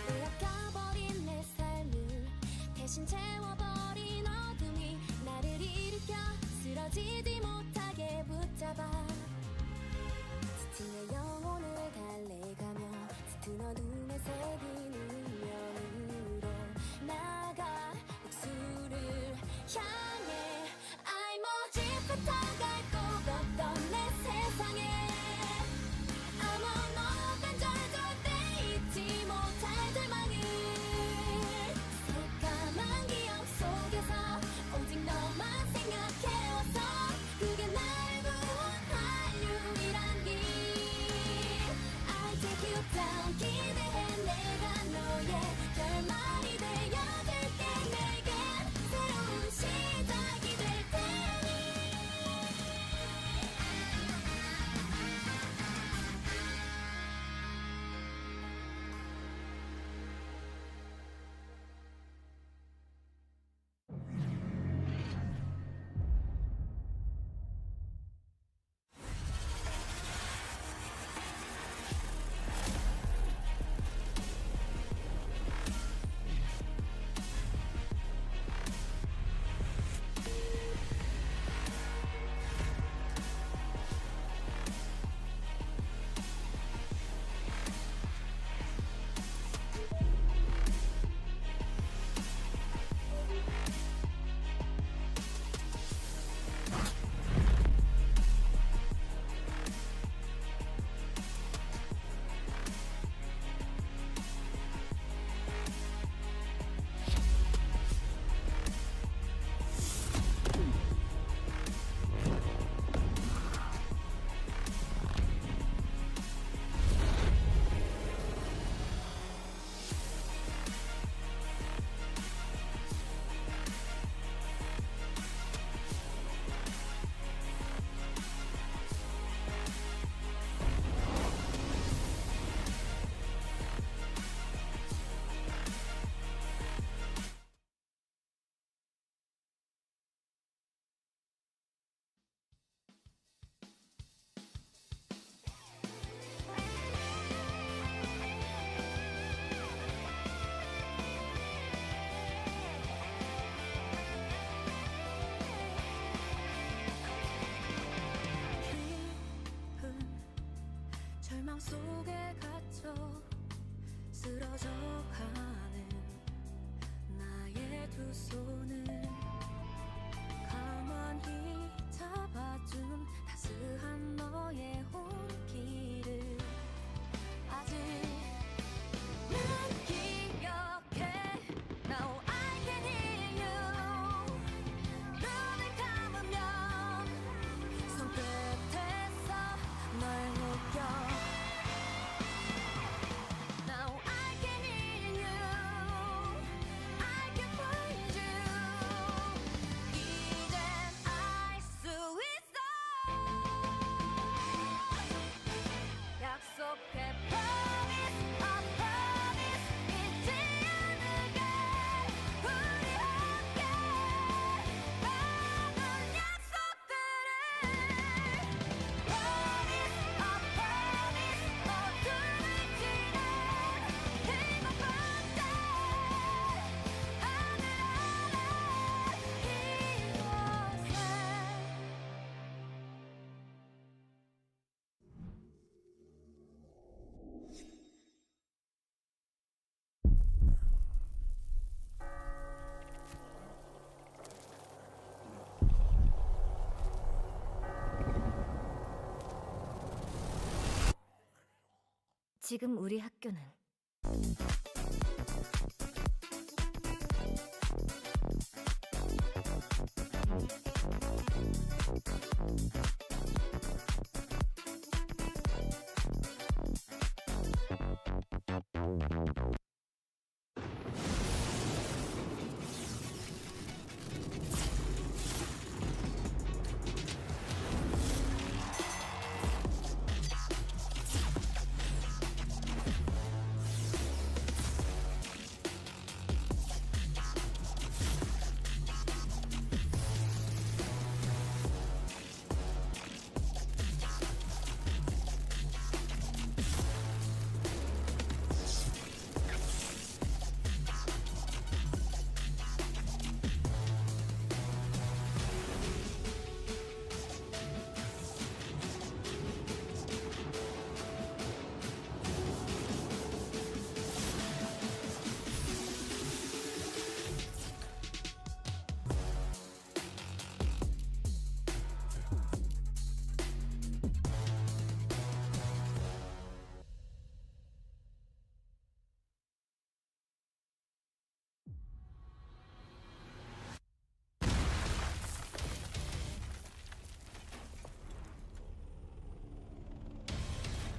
빼앗겨버린 내 삶을 대신 채워버린 어둠이 나를 일으켜 쓰러지지 못하게 붙잡아 짙은 영혼을 달래가며 짙은 어둠에 새긴 운명으로 나가 목수를 향해 I'm a 짚어갈 곳 없던 내 세상에 아무런 절대 잊지 못할 절망을 새까만 기억 속에 절망 속에 갇혀 쓰러져 가는 나의 두 손을 가만히 잡아준 따스한 너의 온기를 아직은 기억해. Now I can hear you. 눈을 감으면 손끝에서 널 느껴. Now I can hear you. I can find you. 이젠 알 수 있어. 약속해 promise, I promise. 잊지 않을게. 우리 함께 많은 약속들을 promise, I promise. 어둠을 지나 행복한 때 하늘 아래 이곳에 지금 우리 학교는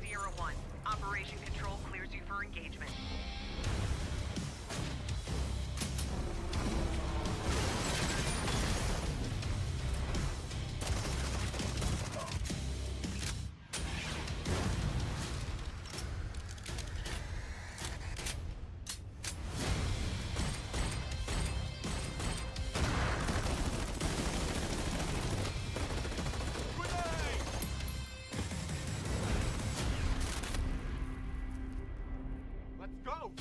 Sierra 1, Operation Control clears you for engagement. Let's go!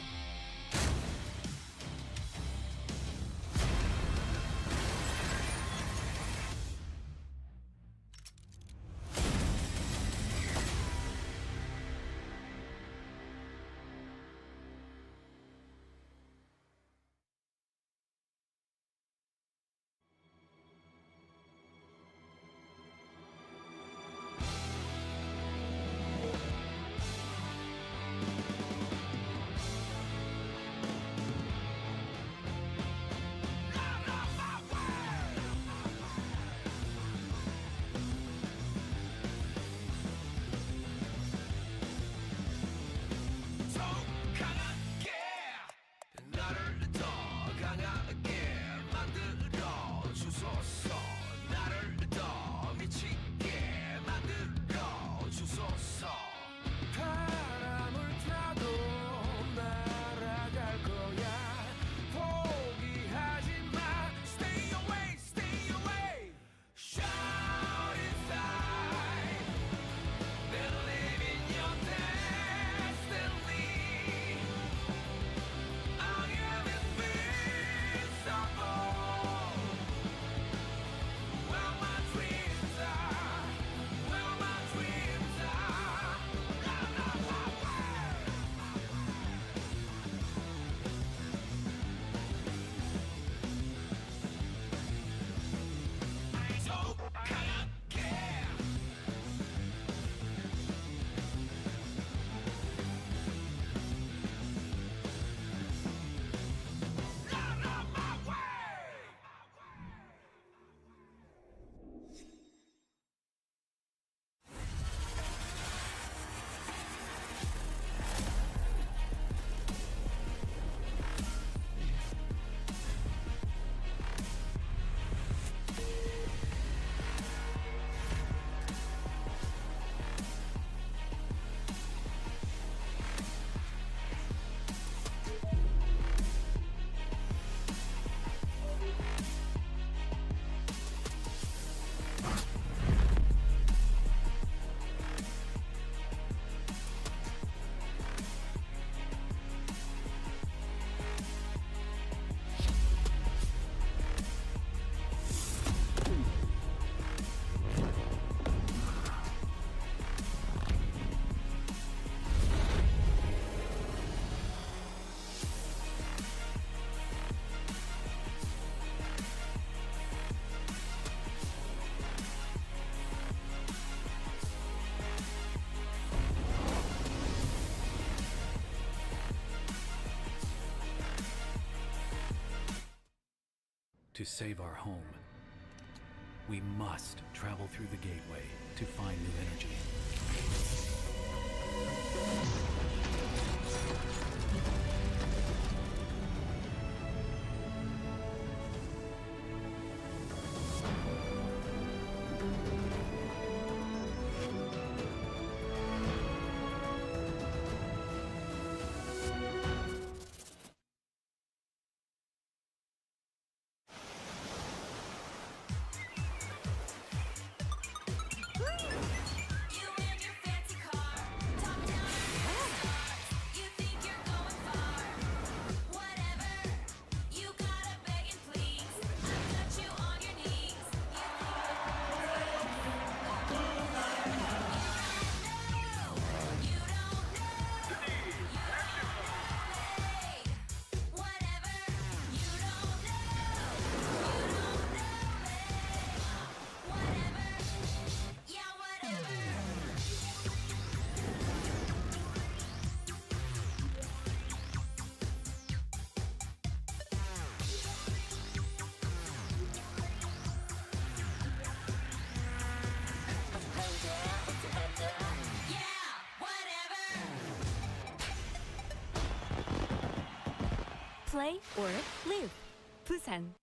to save our home, we must travel through the gateway to find new energy. You and your fancy car, top down stars. You think you're going far. Whatever, you gotta beg and please. I've got you on your knees. You don't know. Whatever, you don't know. Whatever, yeah, whatever. Yeah, whatever. Play or live. Busan.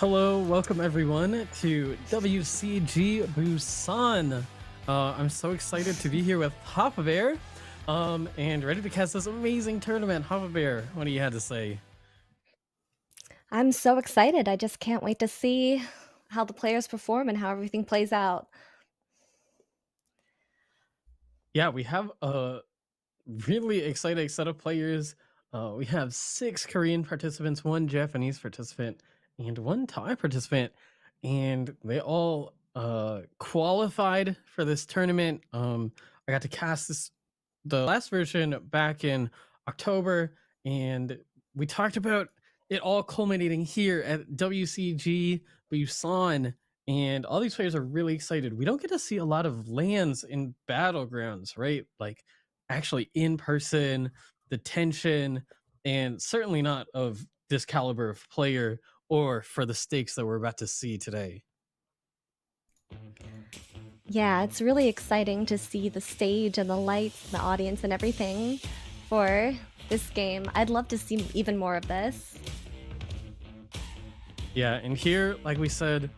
Hello, welcome everyone to WCG Busan. I'm so excited to be here with Hoppa Bear, and ready to cast this amazing tournament. Hoppa Bear, what do you have to say? I'm so excited. I just can't wait to see how the players perform and how everything plays out. Yeah, we have a really exciting set of players. We have 6 Korean participants, 1 Japanese participant, and 1 Thai participant, and they all qualified for this tournament. I got to cast the last version back in October, and we talked about it all culminating here at WCG Busan, and all these players are really excited. We don't get to see a lot of lands in battlegrounds, right? Like actually in person, the tension, and certainly not of this caliber of player or for the stakes that we're about to see today. Yeah, it's really exciting to see the stage and the lights, the audience, and everything for this game. I'd love to see even more of this. Yeah, and here, like we said,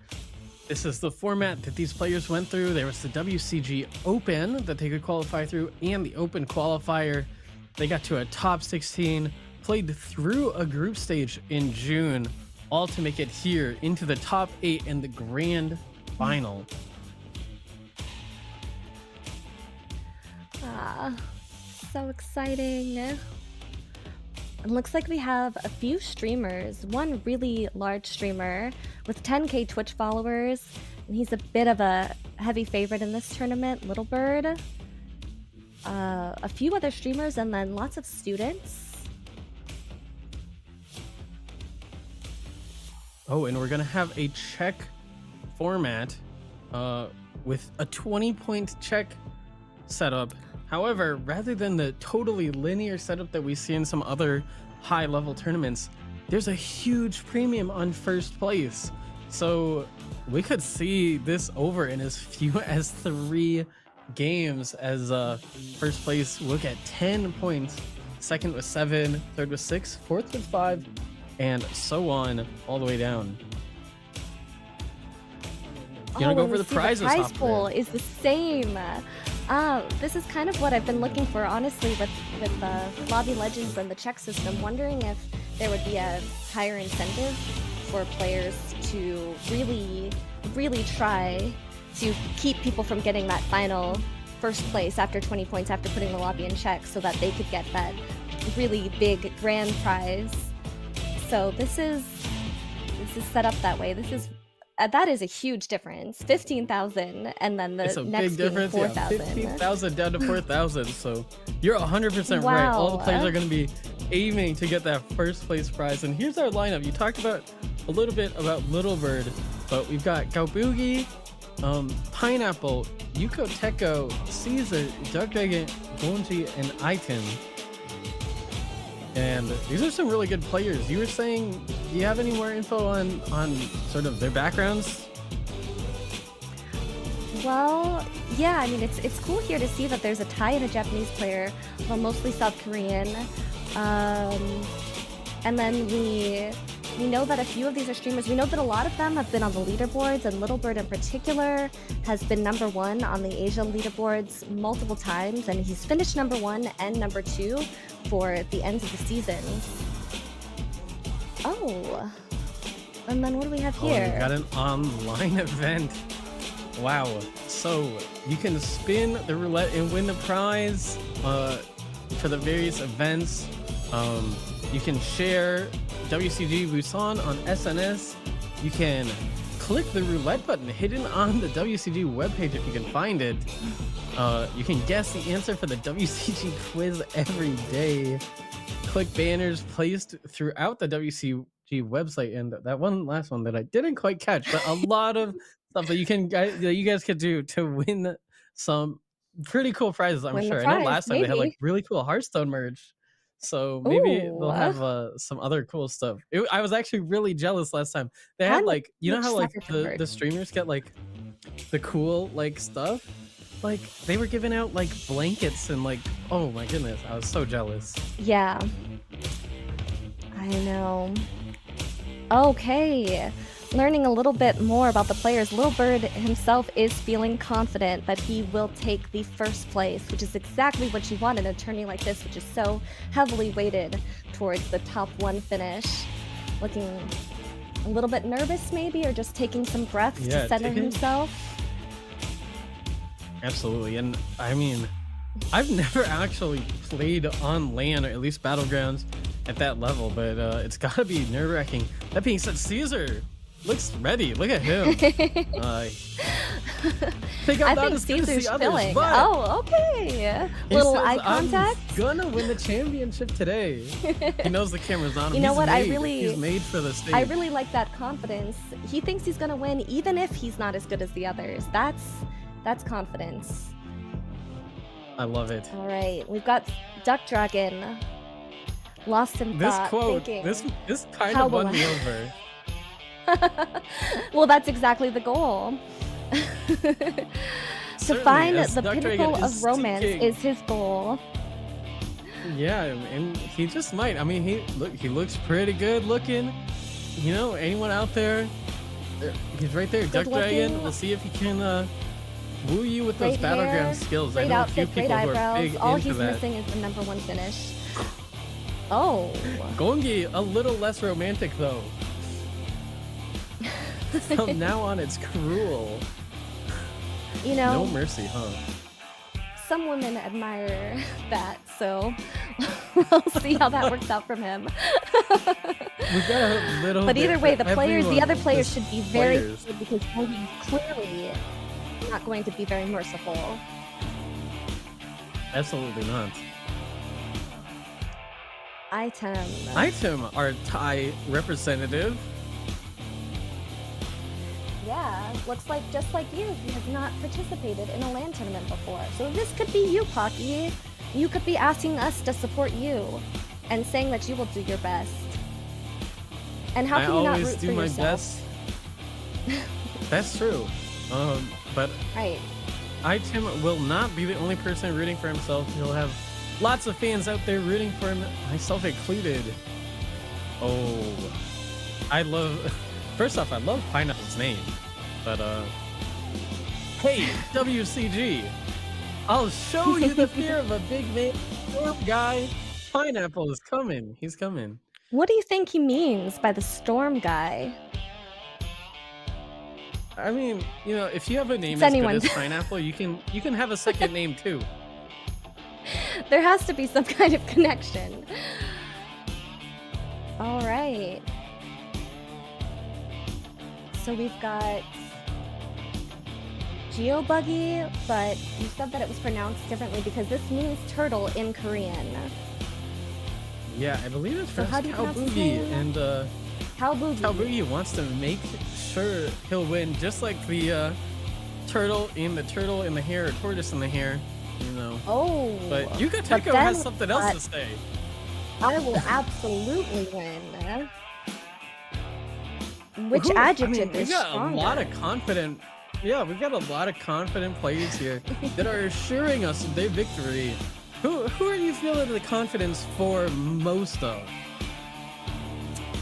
this is the format that these players went through. There was the WCG Open that they could qualify through, and the Open Qualifier. They got to a top 16, played through a group stage in June, all to make it here into the top 8 and the grand final. Ah, so exciting. It looks like we have a few streamers, one really large streamer with 10k Twitch followers, and he's a bit of a heavy favorite in this tournament, Little Bird. A few other streamers, and then lots of students. Oh, and we're gonna have a check format with a 20-point check setup. However, rather than the totally linear setup that we see in some other high-level tournaments, there's a huge premium on first place. So we could see this over in as few as 3 games, as first place will get 10 points, second with 7, third with 6, fourth with 5, and so on all the way down. You wanna go over the prizes? The prize pool is the same. This is kind of what I've been looking for, honestly, with Lobby Legends and the check system, wondering if there would be a higher incentive for players to really try to keep people from getting that final first place after 20 points after putting the lobby in check, so that they could get that really big grand prize. So this is set up that way. This is that is a huge difference. 15,000, and then the it's a next big difference. 4,000. Yeah, 15,000 down to 4,000. So you're 100% right. All the Wow. players are going to be aiming to get that first place prize. And here's our lineup. You talked about a little bit about Little Bird, but we've got Galboogie, Pineapple, Yuko Teko, Caesar, Dark Dragon, Gonji, and Aiton. And these are some really good players. You were saying, do you have any more info on sort of their backgrounds? Well, yeah, I mean, it's cool here to see that there's a Thai and a Japanese player, well, mostly South Korean. And then we know that a few of these are streamers. We know that a lot of them have been on the leaderboards, and Little Bird in particular has been #1 on the Asia leaderboards multiple times, and he's finished #1 and #2 for the ends of the season. Oh, and then what do we have here? Oh, we got an online event. Wow. So you can spin the roulette and win the prize for the various events. You can share WCG Busan on SNS. You can click the roulette button hidden on the WCG webpage if you can find it. You can guess the answer for the WCG quiz every day. Click banners placed throughout the WCG website, and that one last one that I didn't quite catch, but a lot of stuff that you guys could do to win some pretty cool prizes. I'm sure. I know last time they had like really cool Hearthstone merch. So maybe they'll have some other cool stuff. I was actually really jealous last time. They had like, you know how like the streamers get like the cool like stuff? Like they were giving out like blankets and like, oh my goodness, I was so jealous. Yeah, I know. Okay, learning a little bit more about the players, Little Bird himself is feeling confident that he will take the first place, which is exactly what you want in a tourney like this, which is so heavily weighted towards the top 1 finish. Looking a little bit nervous maybe, or just taking some breaths to center himself. Absolutely, and I mean, I've never actually played on LAN, or at least Battlegrounds, at that level, but it's gotta be nerve-wracking. That being said, Caesar looks ready. Look at him. I think Caesar's feeling. But oh, okay. Little eye contact. I'm gonna win the championship today. He knows the camera's on him. You know what? He's made for the stage. I really like that confidence. He thinks he's gonna win, even if he's not as good as the others. That's confidence. I love it. All right, we've got Duck Dragon. Lost in This thought, quote, thinking, this kind of won me over. well, that's exactly the goal. To find the pinnacle of romance is his goal. Yeah, and he just might. I mean, he looks pretty good looking. You know, anyone out there? He's right there, Duck Dragon. We'll see if he can woo you with those battleground skills. Great I know outfit, a few people great who are eyebrows. big All into he's that. missing is the #1 finish. Oh. Gongi, a little less romantic though. From now on, it's cruel. You know, no mercy, huh? Some women admire that, so we'll see how that works out from him. We've got a little. But either bit way, for the other players Just should be very players. good, because Gongi is clearly not going to be very merciful. Absolutely not. Item, our Thai representative. Yeah, looks like just like you, he has not participated in a LAN tournament before. So this could be you, Pocky. You could be asking us to support you and saying that you will do your best. And how can you not root for yourself? I always do my best. That's true. But right. Item will not be the only person rooting for himself. He'll have lots of fans out there rooting for him, myself included. Oh, first off, I love Pineapple's name, but hey, WCG, I'll show you the fear of a big name storm guy. Pineapple is coming. He's coming. What do you think he means by the storm guy? I mean, you know, if you have a name It's as anyone. good as Pineapple, you can have a second name too. There has to be some kind of connection. All right. So we've got Geobuggy, but you said that it was pronounced differently because this means turtle in Korean. Yeah, I believe it's So from how do you pronounce his Boogie, name? and Boogie. Boogie wants to make sure he'll win, just like the turtle in the hair, or tortoise in the hair, you know. Oh. But Yuka but Teko then has something else to say. I will absolutely win. Which Woohoo! adjective we've is got stronger? a lot of confident. Yeah, we've got a lot of confident players here that are assuring us of their victory. Who are you feeling the confidence for most of?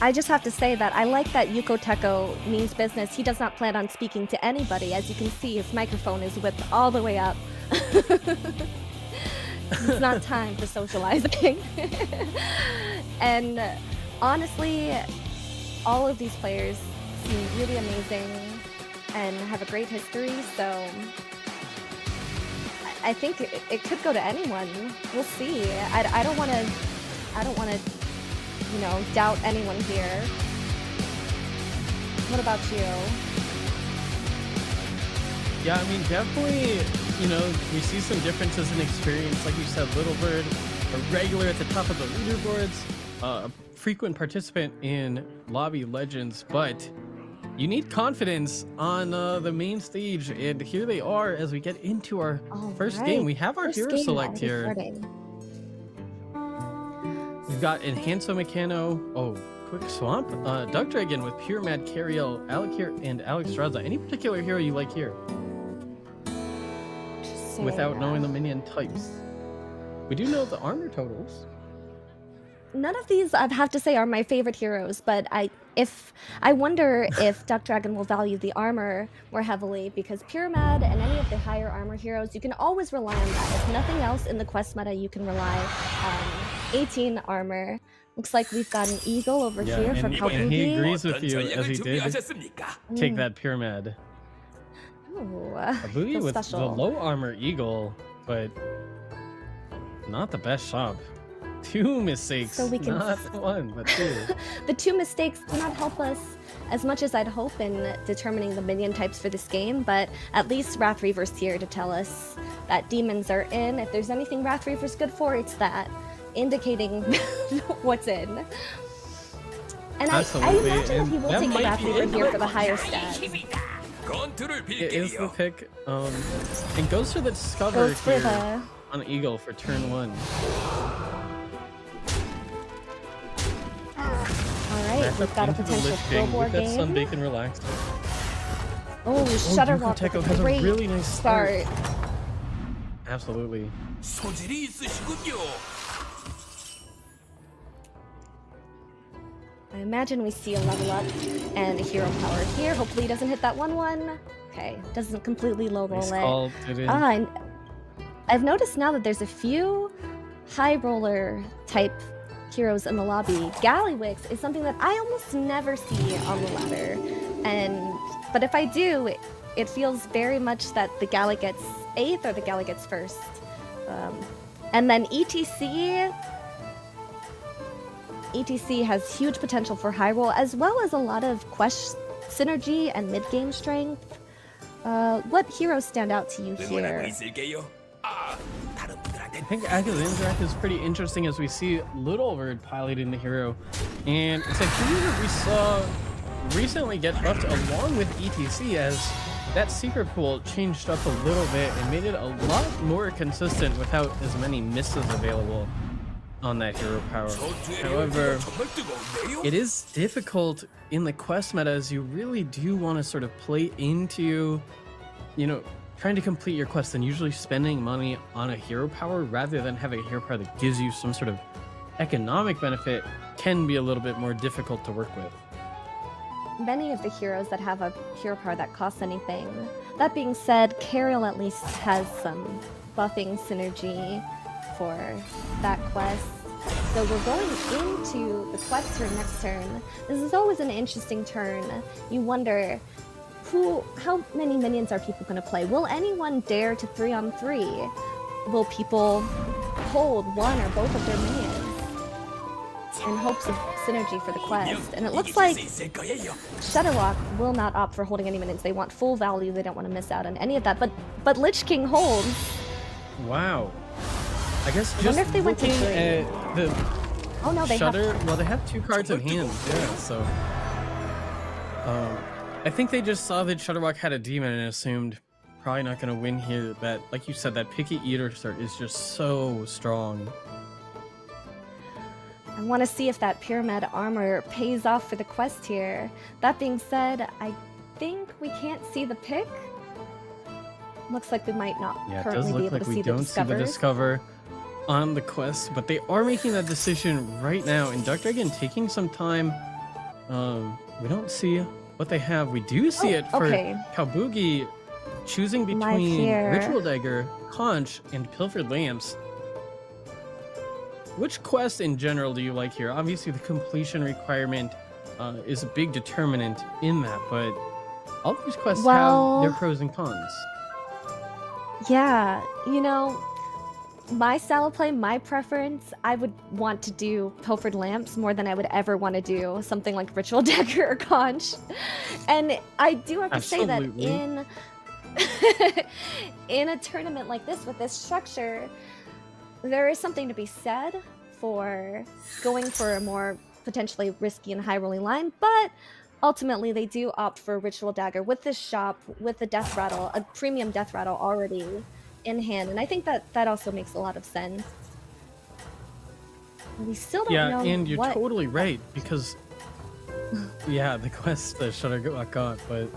I just have to say that I like that Yuko Teko means business. He does not plan on speaking to anybody. As you can see, his microphone is whipped all the way up. It's not time for socializing. And honestly, all of these players seem really amazing and have a great history, so I think it could go to anyone. We'll see. I don't want to, you know, doubt anyone here. What about you? Yeah, I mean, definitely, you know, we see some differences in experience. Like you said, Little Bird, a regular at the top of the leaderboards, a frequent participant in Lobby Legends, but you need confidence on the main stage, and here they are as we get into our first game. We have our hero select here. We've got Enhanso Mecano, Quick Swamp, Duck Dragon with Pure Mad Cariel, Alakir, and Alex Straza. Any particular hero you like here? Without knowing the minion types. We do know the armor totals. none of these I have to say are my favorite heroes, but I wonder if Duck Dragon will value the armor more heavily, because Pyramid and any of the higher armor heroes, you can always rely on that. If nothing else in the quest meta, you can rely on 18 armor. Looks like we've got an eagle over here for and he Kalbugi. agrees with you as he did take that pyramid. Ooh, Kalbugi feels with special. the low armor eagle, but not the best shop. 2 mistakes, So we can not 1, but 2. The 2 mistakes do not help us as much as I'd hope in determining the minion types for this game, but at least Wrath Reaver's here to tell us that demons are in. If there's anything Wrath Reaver's good for, it's that, indicating what's in. And I imagine that he will take the Wrath Reaver here for the higher stats. It is the pick, and goes for the discover Goes for here the... on Eagle for turn 1. Alright, we've got a potential GuildWar We've got game. Sun Bacon relaxed. Oh, Shutterwalk Yuka with has a a great really nice start. start. Absolutely. I imagine we see a level up and a hero power here. Hopefully he doesn't hit that 1-1. Okay, doesn't completely low roll Nice it. call, did it. And I've noticed now that there's a few high roller type heroes in the lobby. Gallywix is something that I almost never see on the ladder. But if I do, it feels very much that the Galley gets 8th or the Galley gets 1st. And then ETC has huge potential for high roll, as well as a lot of quest synergy and mid-game strength. What heroes stand out to you here? I think Agazanzrak is pretty interesting as we see Littlebird piloting the hero. And it's a hero that we saw recently get buffed along with ETC, as that secret pool changed up a little bit and made it a lot more consistent without as many misses available on that hero power. However, it is difficult in the quest meta, as you really do want to sort of play into, you know, trying to complete your quest and usually spending money on a hero power rather than having a hero power that gives you some sort of economic benefit can be a little bit more difficult to work with. Many of the heroes that have a hero power that costs anything. That being said, Carol at least has some buffing synergy for that quest. So we're going into the quest turn next turn. This is always an interesting turn. You wonder, how many minions are people going to play? Will anyone dare to 3-on-3? Will people hold one or both of their minions in hopes of synergy for the quest? And it looks like Shutterlock will not opt for holding any minions. They want full value. They don't want to miss out on any of that. But Lich King holds. Wow. I guess just wonder if they went to looking three. at the Oh no, they Shutter, have. well, they have 2 cards in hand, yeah, so I think they just saw that Shutterwalk had a demon and assumed probably not going to win here. That, like you said, that Picky Eater start is just so strong. I want to see if that pyramid armor pays off for the quest here. That being said, I think we can't see the pick. Looks like we might not Yeah, it does currently be look able like to we see the don't see the discovers. Discover on the quest, but they are making that decision right now, and Duck Dragon taking some time. We don't see what they have. We do see it for okay. Kalbugi choosing Live between here. Ritual Dagger, Conch, and Pilfered Lamps. Which quest in general do you like here? Obviously, the completion requirement is a big determinant in that, but all these quests have their pros and cons. Yeah, you know, my style of play, my preference, I would want to do Pilfered Lamps more than I would ever want to do something like Ritual Dagger or Conch. And I do have to say that in a tournament like this, with this structure, there is something to be said for going for a more potentially risky and high rolling line, but ultimately they do opt for Ritual Dagger with this shop, with the Death Rattle, a premium Death Rattle already in hand, and I think that also makes a lot of sense. We still don't know. Yeah, and you're what... totally right, because yeah, the quest that Shutterlock got, but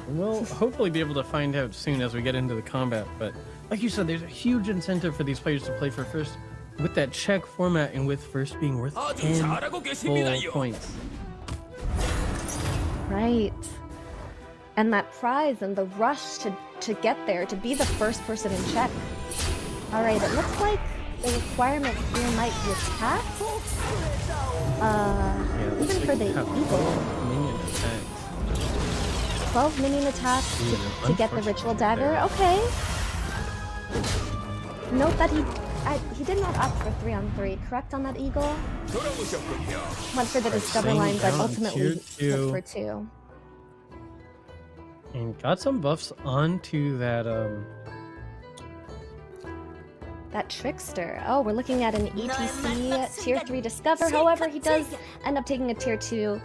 we'll hopefully be able to find out soon as we get into the combat. But like you said, there's a huge incentive for these players to play for first with that check format and with first being worth 10 full points. Right. And that prize and the rush to get there, to be the first person in check. Alright, it looks like the requirement here might be attack. Even for the eagle. Minion attacks. 12 minion attacks to get the ritual dagger. There. Okay. Note that he did not opt for 3-on-3, correct on that eagle? Went for the discover line, but down ultimately tier took for 2. And got some buffs onto that That trickster. Oh, we're looking at an ETC tier 3 discover. However, he does end up taking a tier 2.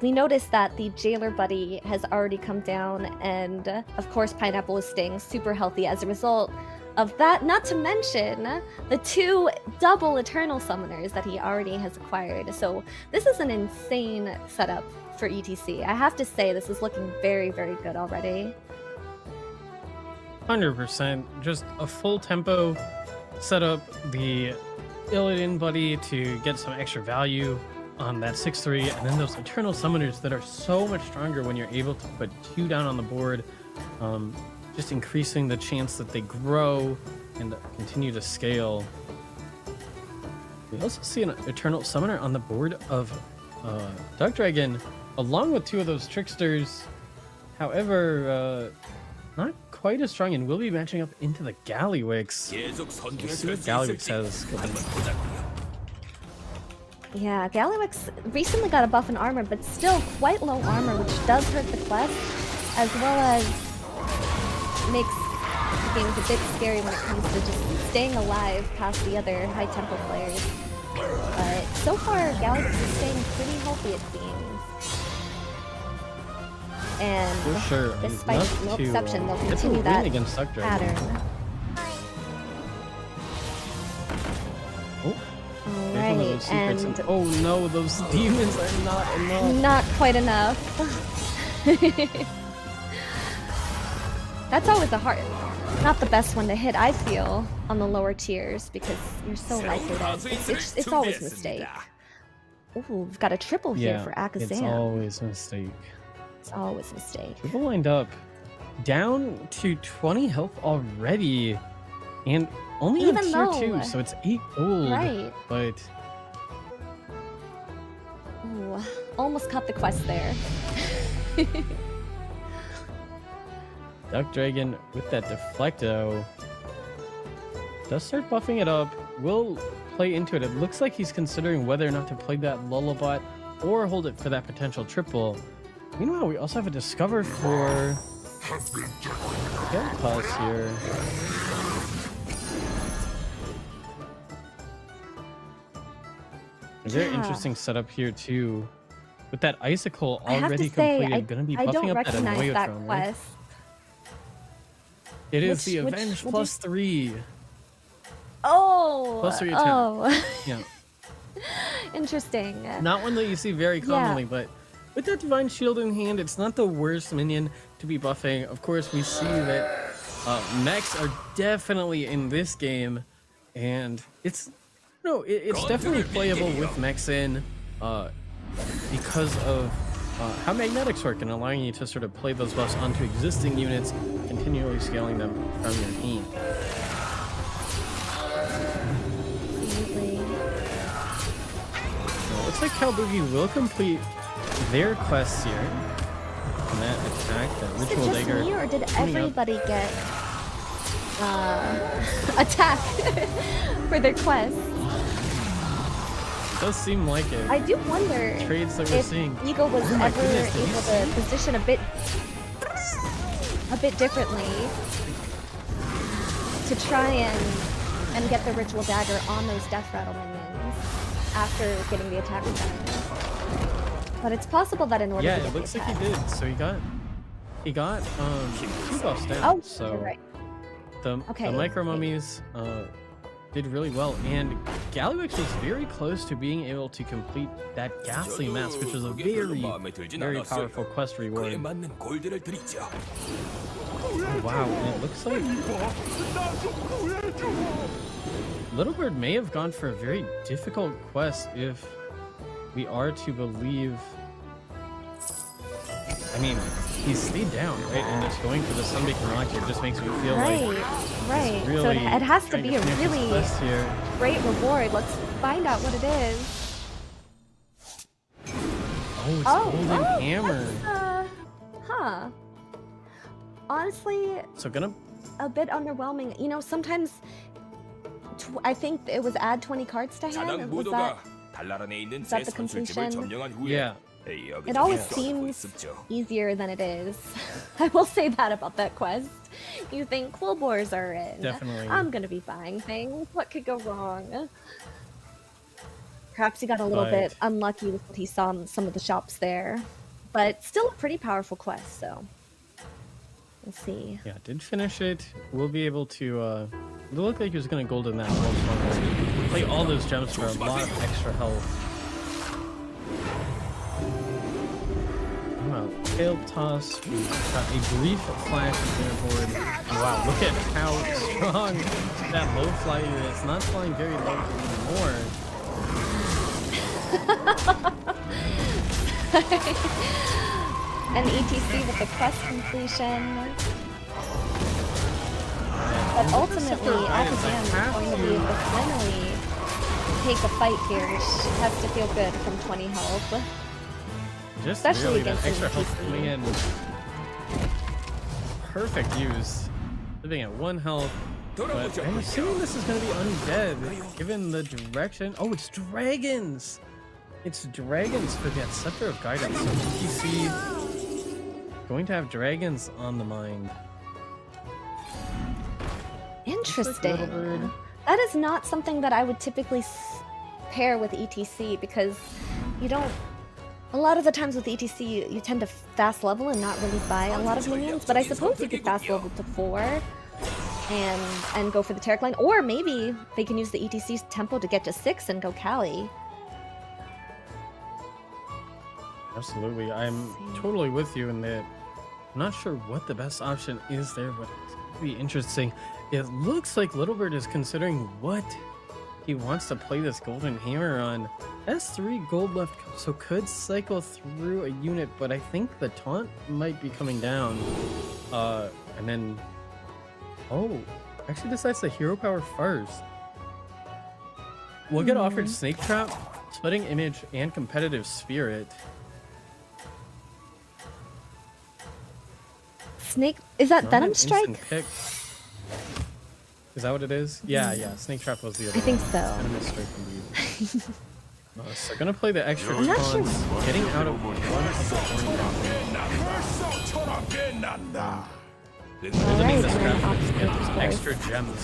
We noticed that the jailer buddy has already come down, and of course Pineapple is staying super healthy as a result of that, not to mention the 2 double eternal summoners that he already has acquired. So this is an insane setup for ETC. I have to say this is looking very, very good already. 100%. Just a full tempo setup, the Illidan buddy to get some extra value on that 6-3, and then those eternal summoners that are so much stronger when you're able to put 2 down on the board, just increasing the chance that they grow and continue to scale. We also see an eternal summoner on the board of Dark Dragon, along with 2 of those tricksters. However, not quite as strong, and will be matching up into the Gallywix. Let's see what Gallywix has going. Yeah, Gallywix recently got a buff in armor, but still quite low armor, which does hurt the quest, as well as makes the games a bit scary when it comes to just staying alive past the other high tempo players. But so far, Gallywix is staying pretty healthy, it seems. And For sure. despite no exception, they'll continue that pattern. Alright, and oh no, those demons are not enough. not quite enough. That's always the hard, not the best one to hit, I feel, on the lower tiers, because you're so likely that it's always a mistake. Ooh, we've got a triple here for Akazam. It's always a mistake. It's always a mistake. Triple lined up, down to 20 health already, and only Even on though, tier 2, so it's 8 gold. Right. But Ooh, almost cut the quest there. Duck Dragon with that Deflecto does start buffing it up. Will play into it. It looks like he's considering whether or not to play that Lullabot or hold it for that potential triple. Meanwhile, we also have a Discover for Gelpass here. A very interesting setup here too. With that Icicle already completed, gonna be buffing up that Annoyotron, right? Quest. It is the Avenge plus 3. Oh! Plus 3 attack. Oh. Yeah. Interesting. Not one that you see very commonly, but with that Divine Shield in hand, it's not the worst minion to be buffing. Of course, we see that mechs are definitely in this game, and it's definitely playable with mechs in because of how magnetics work and allowing you to sort of play those buffs onto existing units, continually scaling them from your hand. Well, looks like Kalbugi will complete their quests here. And that attack, that ritual Is it dagger. just me, or did everybody get attack for their quest? It does seem like it. I do wonder Trades that we're if seeing. Eagle was Oh my ever goodness, did you able see? to position a bit differently to try and get the ritual dagger on those death rattle minions after getting the attack done. But it's possible that in order to Yeah, get it looks the like attack, he did. So he got 2 buffs down. Oh, so you're right. the micro mummies did really well, and Gallywix was very close to being able to complete that Ghastly Mask, which was a very, very powerful quest reward. Oh, wow, and it looks like Little Bird may have gone for a very difficult quest if we are to believe. I mean, he stayed down, right? And just going for the Sunbaked Rock here just makes me feel Right, like right. he's So really it has to trying be a finish his really quest here. great reward. Let's find out what it is. Oh, it's Golden Hammer. That's, huh. Honestly, So gonna a bit underwhelming. You know, sometimes I think it was add 20 cards to hand. Was that the completion? yeah. It always seems easier than it is. I will say that about that quest. You think WCGs are in. Definitely. I'm gonna be buying things. What could go wrong? Perhaps he got a little bit unlucky with what he saw in some of the shops there. But still a pretty powerful quest, so. We'll see. Yeah, did finish it. We'll be able to, it looked like he was gonna golden that one. Play all those gems for a lot of extra health. Well, tail toss. We've got a brief flash of their board. And wow, look at how strong that low flyer is. It's not flying very low anymore. An ETC with the quest completion. But ultimately, Akazam is going to be able to finally take a fight here. She has to feel good from 20 health. Just Especially really that against extra an health ETC. coming in. Perfect use. Living at 1 health. But I'm assuming this is going to be undead, given the direction. Oh, it's dragons! It's dragons for the Scepter of Guidance. So TC going to have dragons on the mind. Interesting. That is not something that I would typically pair with ETC because you don't. A lot of the times with ETC, you tend to fast level and not really buy a lot of minions. But I suppose you could fast level to 4 and go for the Terrac line, or maybe they can use the ETC's tempo to get to 6 and go Kali. Absolutely. I'm totally with you in that. I'm not sure what the best option is there, but it's be interesting. It looks like Little Bird is considering what he wants to play this Golden Hammer on. Has 3 gold left, so could cycle through a unit, but I think the taunt might be coming down. And then, oh, actually decides the hero power first. We'll get offered Snake Trap, Splitting Image, and Competitive Spirit. Snake, is that Not Venom an Strike? instant pick. Is that what it is? Yeah, yeah. Snake Trap was the other I think one. so. Venom Strike indeed. So gonna play the extra I'm not sure. taunts, getting out of one of the Alright, the and then scrap obstacle get those course. extra gems.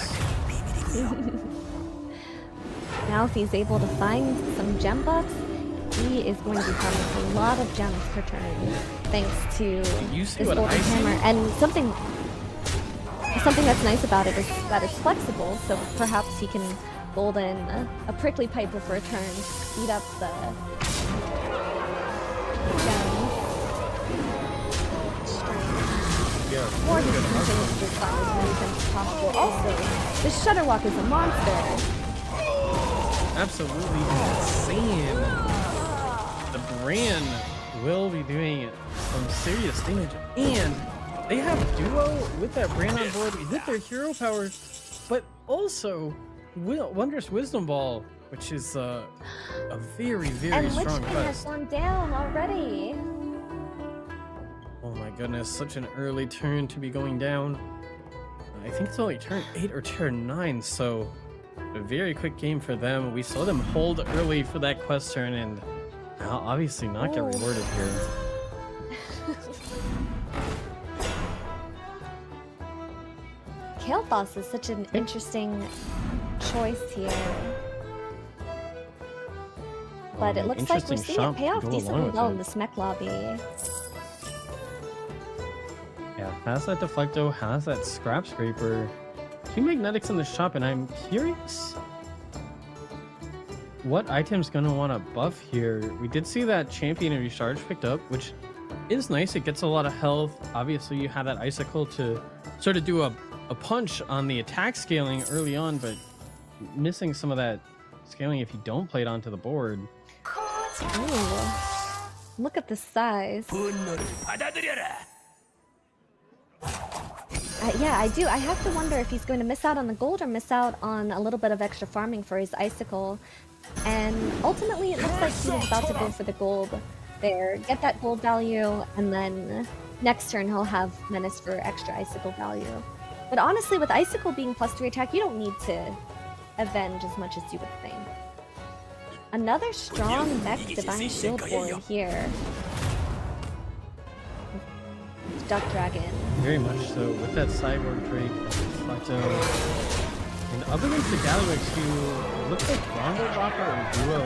Now if he's able to find some gem buffs, he is going to be farming a lot of gems per turn, thanks to You see his what Golden I see? Hammer. And something that's nice about it is that it's flexible, so perhaps he can golden a prickly pipe before a turn, speed up the gems. Or he can continue to just farm as many gems as possible. Also, the Shutterwalk is a monster. Absolutely insane. The brand will be doing some serious damage, and they have duo with that brand on board with their hero power, but also Wondrous Wisdom Ball, which is a very, very And strong Lich King has quest. gone down already. Oh my goodness, such an early turn to be going down. I think it's only turn 8 or turn 9, so a very quick game for them. We saw them hold early for that quest turn, and now obviously not get rewarded here. Kael'thas is such an interesting choice here. But it looks like we're interesting seeing it shop pay to off go decently along with well it. in the Smec lobby. Yeah, has that Deflecto, has that Scrap Scraper. 2 Magnetics in the shop, and I'm curious what item's gonna want to buff here. We did see that Champion Recharge picked up, which is nice. It gets a lot of health. Obviously, you have that Icicle to sort of do a punch on the attack scaling early on, but missing some of that scaling if you don't play it onto the board. Ooh, look at the size. Yeah, I do. I have to wonder if he's going to miss out on the gold or miss out on a little bit of extra farming for his icicle. And ultimately, it looks like he was about to go for the gold there, get that gold value, and then next turn he'll have Menace for extra icicle value. But honestly, with icicle being +3 attack, you don't need to avenge as much as you would think. Another strong mech divine shield board here. Duck Dragon. Very much so. With that Cyborg Drake, Plateau. And up against the Gallywix, who looks like Rondo Dropper or Duo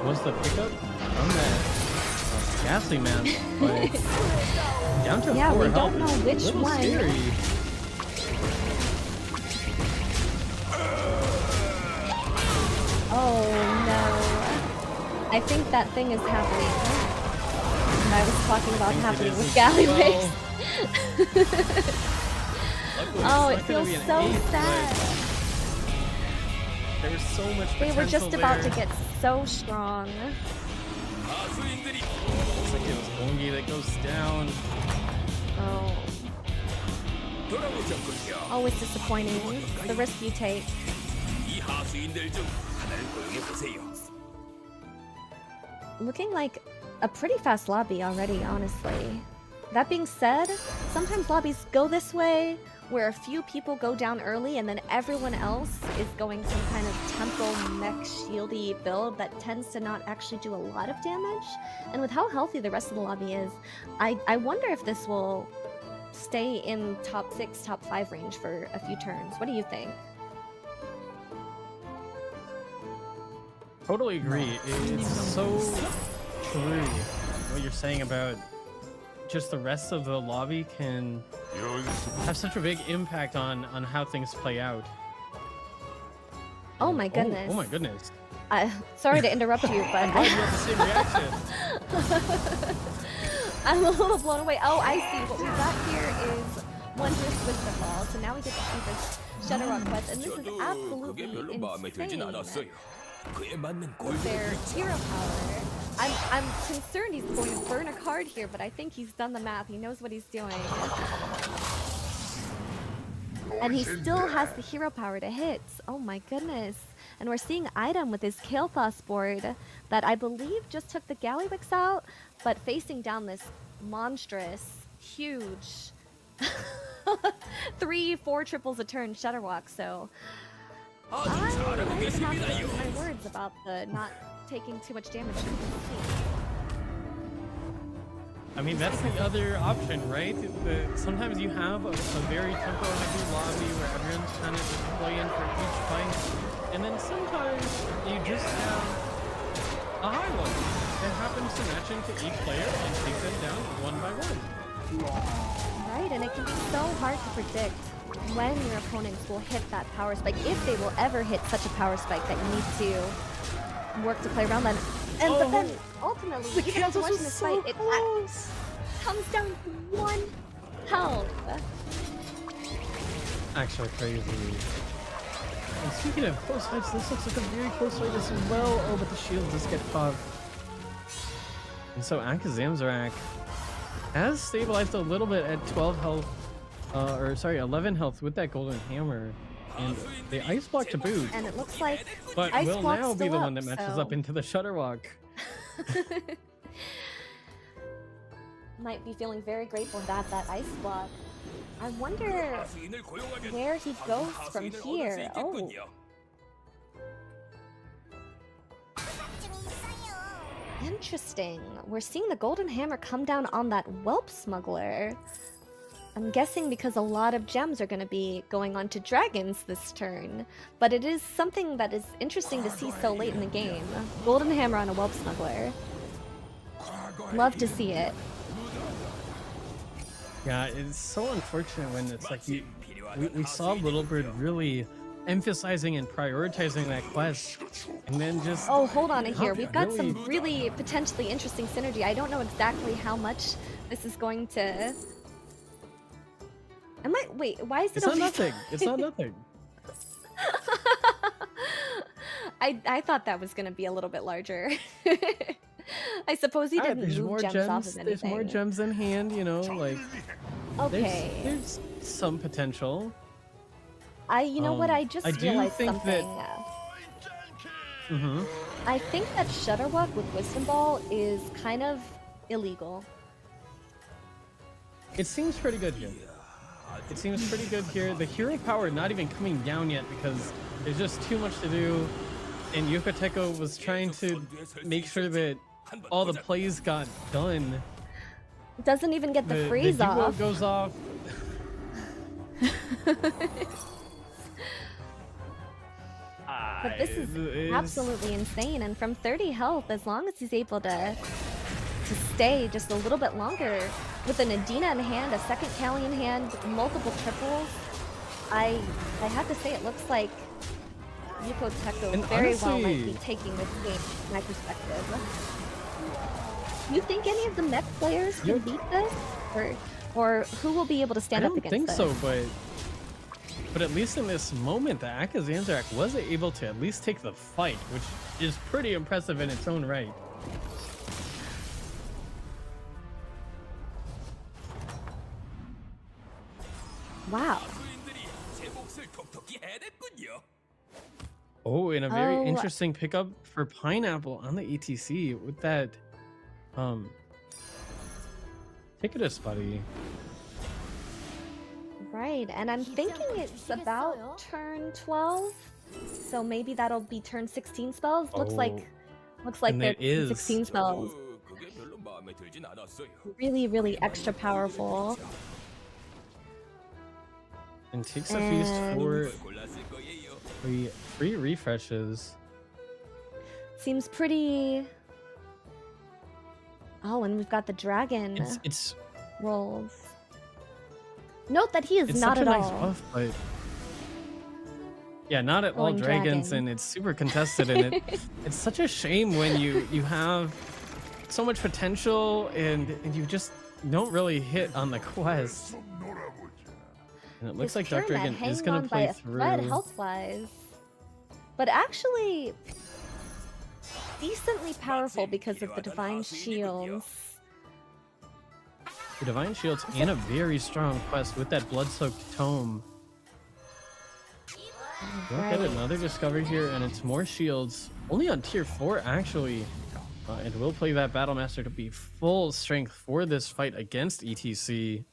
was the pickup from that Ghastly Man. But down to 4 we health. don't know which Little one. Scary. Oh no. I think that thing is happening. And I was talking about happening with Gallywix. Oh, it feels so sad. There was so much They were just potential about there. to get so strong. Looks like it was Ongi that goes down. Oh. Always disappointing. The risk you take. Looking like a pretty fast lobby already, honestly. That being said, sometimes lobbies go this way, where a few people go down early and then everyone else is going some kind of temple mech shieldy build that tends to not actually do a lot of damage. And with how healthy the rest of the lobby is, I wonder if this will stay in top 6, top 5 range for a few turns. What do you think? Totally agree. It's so true what you're saying about just the rest of the lobby can have such a big impact on how things play out. Oh my goodness. Oh my goodness. Sorry to interrupt you, but I'm glad you have the same reaction. I'm a little blown away. Oh, I see. What we got here is Wondrous Wisdom Ball. So now we get to see this Shadowrock quest, and this is absolutely insane. With their hero power. I'm concerned he's going to burn a card here, but I think he's done the math. He knows what he's doing. And he still has the hero power to hit. Oh my goodness. And we're seeing Item with his Kael'thas board that I believe just took the Gallywix out, but facing down this monstrous, huge 3-4 triples a turn Shutterwalk. So I'm confident in my words about the not taking too much damage. I mean, that's the other option, right? Sometimes you have a very tempo-heavy lobby where everyone's trying to just play in for each fight, and then sometimes you just have a high one that happens to match into each player and take them down one by one. Right, and it can be so hard to predict when your opponents will hit that power spike, if they will ever hit such a power spike that you need to work to play around that. And but then ultimately, even after watching this fight, it comes down to 1 health. Actually crazy. And speaking of close fights, this looks like a very close fight as well. Oh, but the shield does get caught. And so Akazamzarak has stabilized a little bit at 12 health, 11 health with that golden hammer. And the ice block to boot. And it looks like but ice will block's now be still the up, one that matches so up into the Shutterwalk. might be feeling very grateful that ice block. I wonder where he goes from here. Oh. Interesting. We're seeing the golden hammer come down on that whelp smuggler. I'm guessing because a lot of gems are going to be going on to dragons this turn. But it is something that is interesting to see so late in the game. Golden hammer on a whelp smuggler. Love to see it. Yeah, it's so unfortunate when it's like we saw Littlebird really emphasizing and prioritizing that quest, and then just oh, hold on here. We've got really... some really potentially interesting synergy. I don't know exactly how much this is going to. Wait? Why is it? It's not nothing. It's not nothing. I thought that was gonna be a little bit larger. I suppose he didn't there's move more gems, off of There's more anything. gems in hand, you know, like Okay. there's some potential. You know what? I just I do realized think something. Mhm. I think that Shutterwalk with Wisdom Ball is kind of illegal. It seems pretty good here. It seems pretty good here. The hero power not even coming down yet because there's just too much to do. And Yukateco was trying to make sure that all the plays got done. Doesn't even get the freeze the off. goes off. But this is absolutely insane. And from 30 health, as long as he's able to stay just a little bit longer with an Adina in hand, a second Callie in hand, multiple triples, I have to say it looks like Yuko Teko very well might be taking this game from my perspective. You think any of the mech players can beat this? Or who will be able to stand up against this? I don't think so, but at least in this moment, the Akazanzarak was able to at least take the fight, which is pretty impressive in its own right. Wow. Oh, and a very interesting pickup for Pineapple on the ETC with that Ticketus buddy. Right, and I'm thinking it's about turn 12, so maybe that'll be turn 16 spells. Looks like they're 16 spells. Really, really extra powerful. And takes a feast for three refreshes. Seems pretty. Oh, and we've got the dragon. It's rolls. Note that he is it's not such at a nice all. buff, but yeah, not at all dragons, dragon. and it's super contested, and it's such a shame when you have so much potential and you just don't really hit on the quest. And it looks like Dark Dragon is going to play through. Health-wise, but actually decently powerful because of the divine shields. The divine shields and a very strong quest with that blood-soaked tome. We'll get another discovery here, and it's more shields. Only on tier 4, actually. And we'll play that Battlemaster to be full strength for this fight against ETC.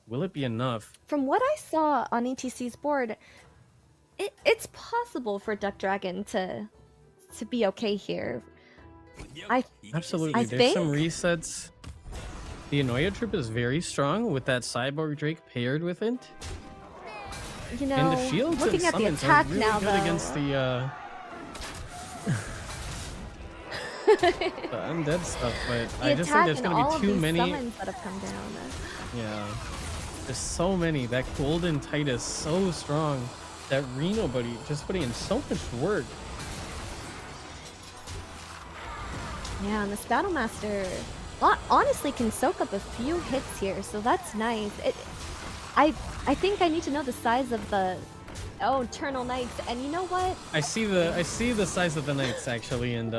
Will it be enough? From what I saw on ETC's board, it's possible for Duck Dragon to be okay here. Absolutely. There's some resets. The Anoya troop is very strong with that Cyborg Drake paired with it. You know, and the shields looking and at the summons attack are really now, good though. against the the undead stuff, but I just think there's going to be too many. Summons that have come down. Yeah, there's so many. That Golden Titus so strong. That Reno buddy just putting in so much work. Yeah, and this Battlemaster honestly can soak up a few hits here, so that's nice. I think I need to know the size of the Eternal Knights, and you know what? I see the size of the knights actually, and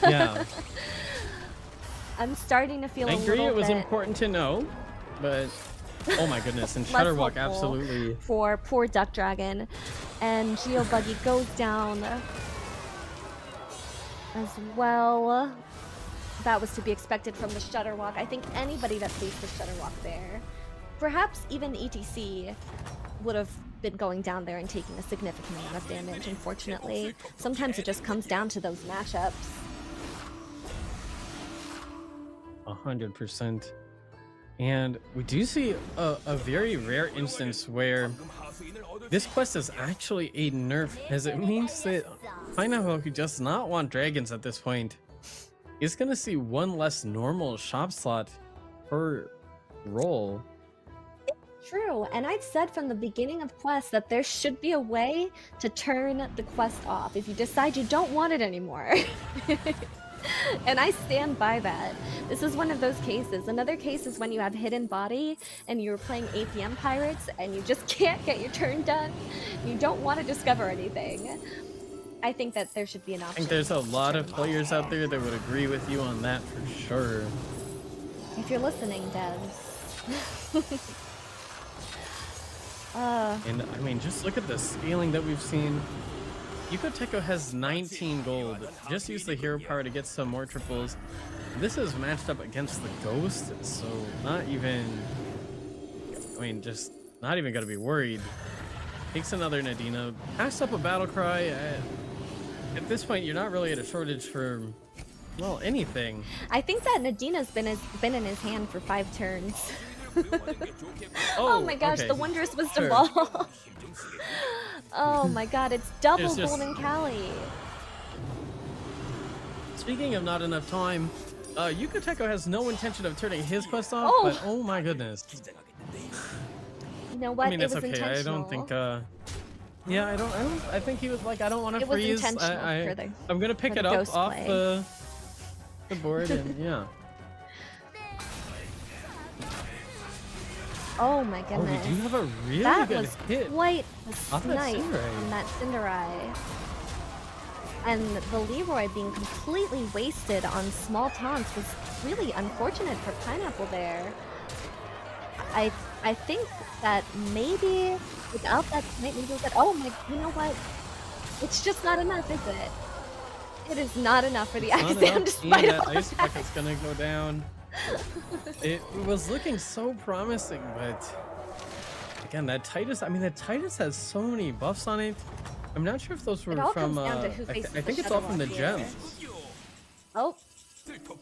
yeah. I'm starting to feel I a agree little it was bit important to know, but oh my goodness, and less Shutterwalk hopeful absolutely. for poor Duck Dragon, and Geobuggy goes down as well. That was to be expected from the Shutterwalk. I think anybody that faced the Shutterwalk there, perhaps even ETC, would have been going down there and taking a significant amount of damage, unfortunately. Sometimes it just comes down to those matchups. 100%. And we do see a very rare instance where this quest is actually a nerf, as it means that Pineapple, who does not want dragons at this point, is going to see one less normal shop slot per role. True, and I've said from the beginning of quests that there should be a way to turn the quest off if you decide you don't want it anymore. And I stand by that. This is one of those cases. Another case is when you have Hidden Body and you're playing APM Pirates and you just can't get your turn done. You don't want to discover anything. I think that there should be an I option. think there's a lot of players out there that would agree with you on that for sure. If you're listening, devs. And I mean, just look at the scaling that we've seen. Yuko Teko has 19 gold. Just use the hero power to get some more triples. This is matched up against the Ghost, so not even... I mean, just not even gonna be worried. Takes another Nadina. Passed up a battle cry. At this point, you're not really at a shortage for, well, anything. I think that Nadina's been in his hand for 5 turns. Oh, my gosh, okay. the Wondrous Wisdom Sure. Ball. Oh my god, it's double There's just- Golden Cali. Speaking of not enough time, Yuko Teko has no intention of turning his quest off, Oh. but oh my goodness. You know what? I mean, it it's was okay. intentional. I don't think, yeah, I think he was like, I don't want to It was freeze. intentional for the- I'm gonna pick for it the up ghost off play. the board and yeah. Oh my Oh, we goodness. do have a really that good was hit. quite a off that snipe Cinderai. from that Cinderai. And the Leroy being completely wasted on small taunts was really unfortunate for Pineapple there. I think that maybe without that snipe, maybe we'll get, oh my, you know what? It's just not enough, is it? It is not enough for the Not Akazam enough, despite and all that ice that. bucket's gonna go down. It was looking so promising, but again, that Titus, I mean, that Titus has so many buffs on it. I'm not sure if those were It all from, comes down to who I faces think the it's all from the Shadowlock here. gems. Oh,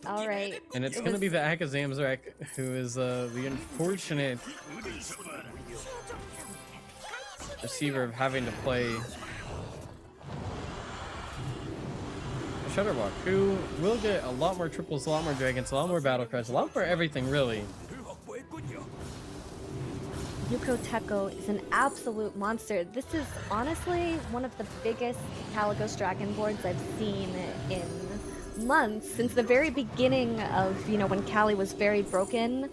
all right. And it's It gonna was- be the Akazamzrak who is the unfortunate receiver of having to play Shutterwalk, who will get a lot more triples, a lot more dragons, a lot more battle cries, a lot more everything, really. Yuko Teko is an absolute monster. This is honestly one of the biggest Caligos Dragon boards I've seen in months, since the very beginning of, you know, when Cali was very broken,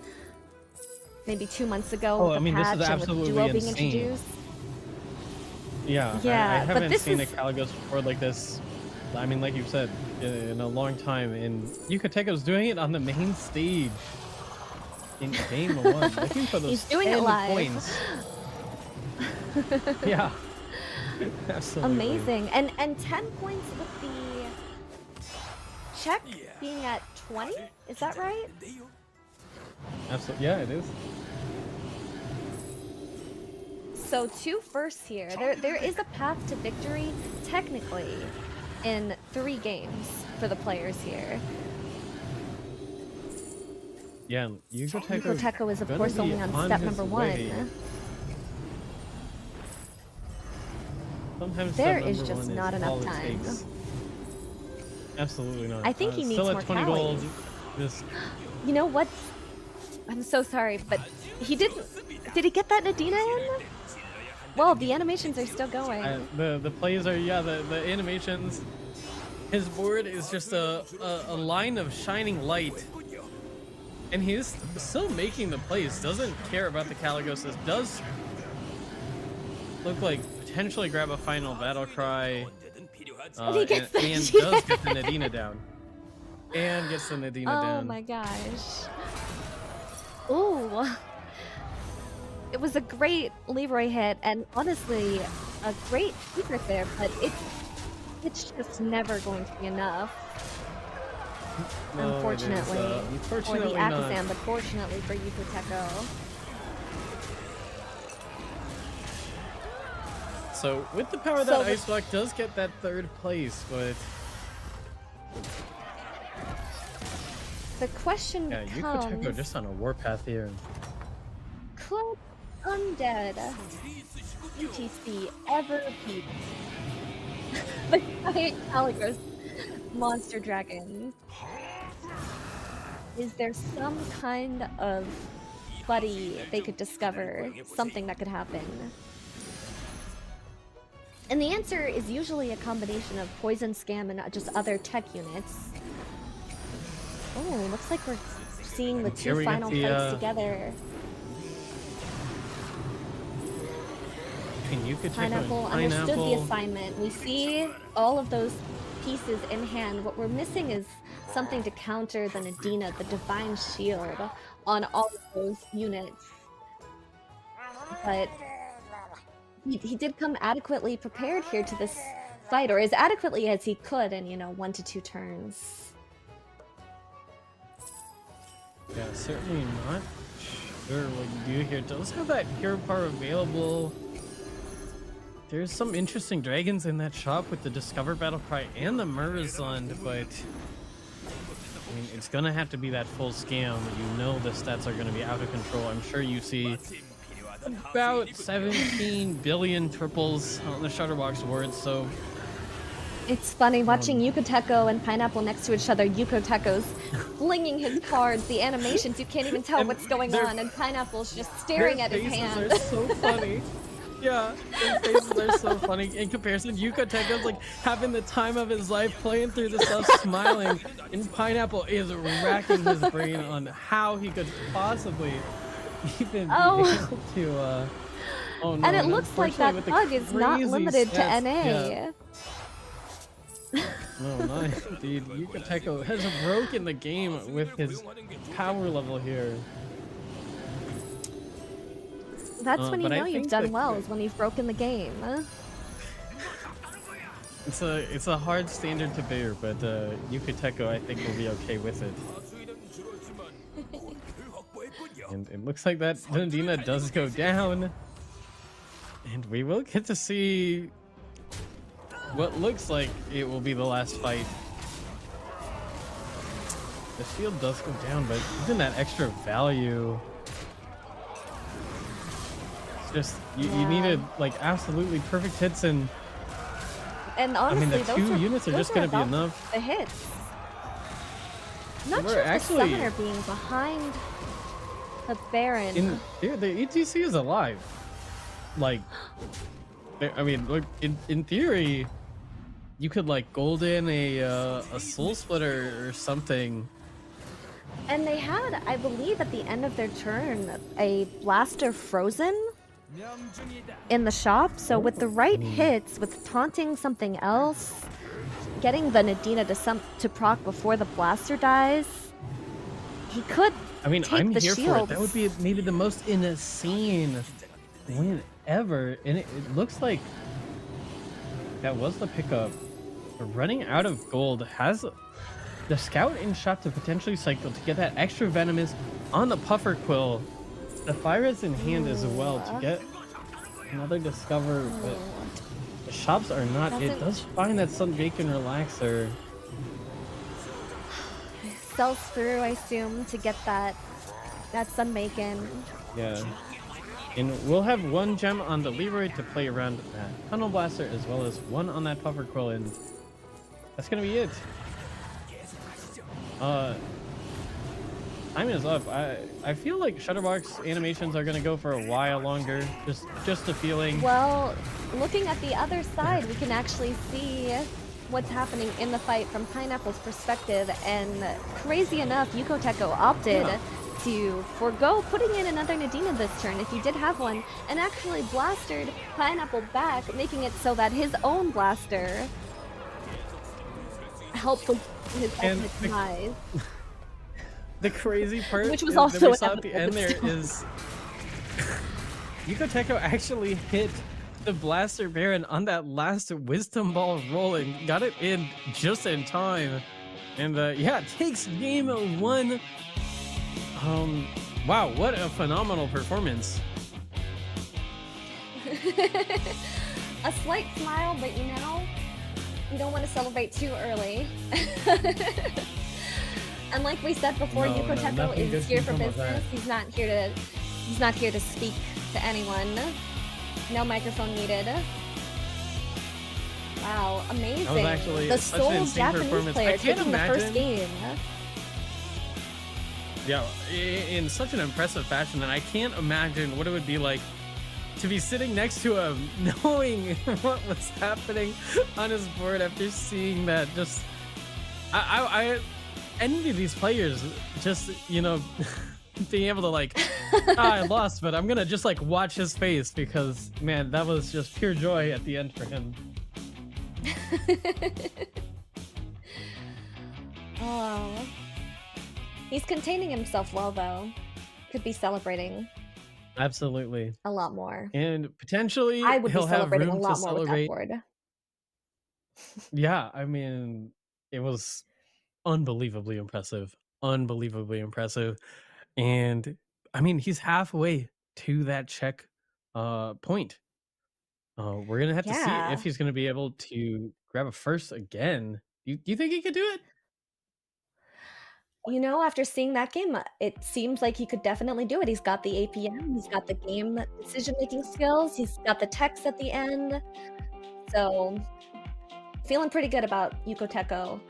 maybe 2 months ago Oh, with I the mean, this is patch and with absolutely Duo being insane. introduced. Yeah, Yeah, I but haven't this seen is- a Caligos board like this. I mean, like you said, in a long time. And Yuko Teko's doing it on the main stage in game 1, looking for those He's doing it 10 live. points. Yeah, absolutely. Amazing. And 10 points with the check being at 20? Is that right? Absolutely, yeah, it is. So 2 firsts here. There is a path to victory, technically, in 3 games for the players here. Yeah, Yuko Yuko Teko is, of gonna course, be only on step his number way. 1. Sometimes There step is number just 1 not is enough all it time. takes. Absolutely not. I think he needs still at more 20 Cali. gold. Just You know what? I'm so sorry, but he didn't... Did he get that Nadina in? Well, the animations are still going. the plays are, yeah, the animations. His board is just a line of shining light. And he's still making the plays, doesn't care about the Caligoses, does look like potentially grab a final battle cry. And he gets the and Nadina. does get the Nadina down. And gets the Nadina down. Oh my gosh. Ooh. It was a great Leroy hit, and honestly, a great secret there, but it's just never going to be enough. No, it is, Unfortunately. For unfortunately the not. Akazam, but fortunately for Yuko Teko. So with the power So that the- Ice Block does get that 3rd place, but The question yeah, Yuko becomes, Teko just on a warpath here. could Undead UTC ever beat the giant Caligos monster dragon? Is there some kind of buddy they could discover, something that could happen? And the answer is usually a combination of poison scam and just other tech units. Oh, looks like we're seeing the And here 2 we get final the, fights together. between Yuka Pineapple and understood the Pineapple. assignment. We see all of those pieces in hand. What we're missing is something to counter the Nadina, the Divine Shield, on all of those units. But he did come adequately prepared here to this fight, or as adequately as he could in, 1 to 2 turns. Yeah, certainly not sure what you do here. Does have that hero power available. There's some interesting dragons in that shop with the Discover Battle Cry and the Murazond, but I mean, it's gonna have to be that full scam. You know the stats are gonna be out of control. I'm sure you see about 17 billion triples on the Shutterbox board, so It's funny watching Yukoteko and Pineapple next to each other. Yukoteko's flinging his cards, the animations, you can't even tell what's going on, and Pineapple's just staring at his hand. Their faces are so funny. Yeah, their faces are so funny. In comparison, Yukoteko's like having the time of his life playing through the stuff, smiling, and Pineapple is racking his brain on how he could possibly even be able to. Oh no! And it looks like that unfortunately, with the bug is not crazy limited to stats, NA. yeah. No, not indeed. Yukoteko has broken the game with his power level here. That's when you but I know you've think done that- well, is when you've broken the game. It's a hard standard to bear, but Yukoteko I think will be okay with it. And it looks like that Nadina does go down, and we will get to see what looks like it will be the last fight. The shield does go down, but even that extra value, it's just you needed like absolutely perfect hits, and And I honestly, mean the two units are just going to be about enough. the hits. I'm not We're sure if actually- the summoner being behind the Baron. The ETC is alive. Like, I mean, look, in theory, you could like golden a soul splitter or something. And they had, I believe, at the end of their turn, a blaster frozen in the shop. So with the right hits, with taunting something else, getting the Nadina to proc before the blaster dies, he could. I mean, take I'm the here for it. shields. That would be maybe the most insane win ever, and it looks like that was the pickup. Running out of gold has the scout in shop to potentially cycle to get that extra venomous on the puffer quill. The fire is in hand as well to get another discover, but the shops are not. It does find that Sun Bacon relaxer. Sells through, I assume, to get that Sun Bacon. Yeah. And we'll have one gem on the Leroy to play around that Tunnel Blaster, as well as one on that Puffer Quill, and that's gonna be it. Time is up. I feel like Shutterbox animations are gonna go for a while longer. Just a feeling. Well, looking at the other side, we can actually see what's happening in the fight from Pineapple's perspective, and crazy enough, Yukoteko opted to forego putting in another Nadina this turn if he did have one, and actually blastered Pineapple back, making it so that his own blaster helped with his ultimate demise. The crazy part, Which was that also we an saw at the end there epic is Yukoteko actually hit the Blaster Baron on that last Wisdom Ball roll and got it in just in time. And yeah, takes game 1. Wow, what a phenomenal performance. A slight smile, but you don't want to celebrate too early. And like we said before, No, Yukoteko nothing good is here can for come of that. business. He's not here to speak to anyone. No microphone needed. Wow, amazing. That was actually the such an sole insane Japanese performance. player I can't taking the first imagine- game. Yeah, in such an impressive fashion, and I can't imagine what it would be like to be sitting next to him, knowing what was happening on his board after seeing that. Just, I envy these players. Just, being able to like, I lost, but I'm gonna just like watch his face because man, that was just pure joy at the end for him. Oh, he's containing himself well though. Could be celebrating Absolutely. a lot more. And potentially I would be he'll have celebrating a room to lot more with that celebrate. board. Yeah, I mean, it was unbelievably impressive. Unbelievably impressive. And I mean, he's halfway to that check point. We're gonna have to see if Yeah. he's gonna be able to grab a first again. You think he could do it? You know, after seeing that game, it seems like he could definitely do it. He's got the APM, he's got the game decision-making skills, he's got the text at the end. So, feeling pretty good about Yuko Teko.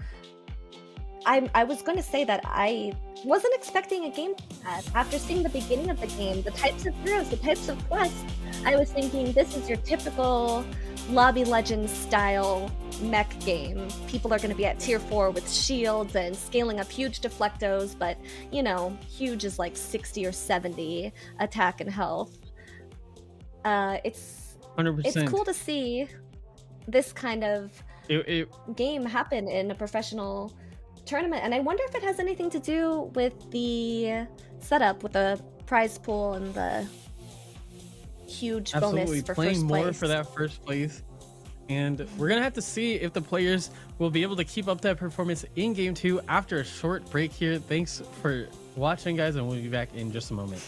I was going to say that I wasn't expecting a game like that. After seeing the beginning of the game, the types of heroes, the types of quests, I was thinking this is your typical Lobby Legends style mech game. People are going to be at tier 4 with shields and scaling up huge deflectos, but you know, huge is like 60 or 70 attack and health. It's 100%. cool to see this kind of game happen in a professional tournament, and I wonder if it has anything to do with the setup with the prize pool and the huge Absolutely bonus for playing first more place. for that first place. And we're gonna have to see if the players will be able to keep up that performance in game 2 after a short break here. Thanks for watching, guys, and we'll be back in just a moment.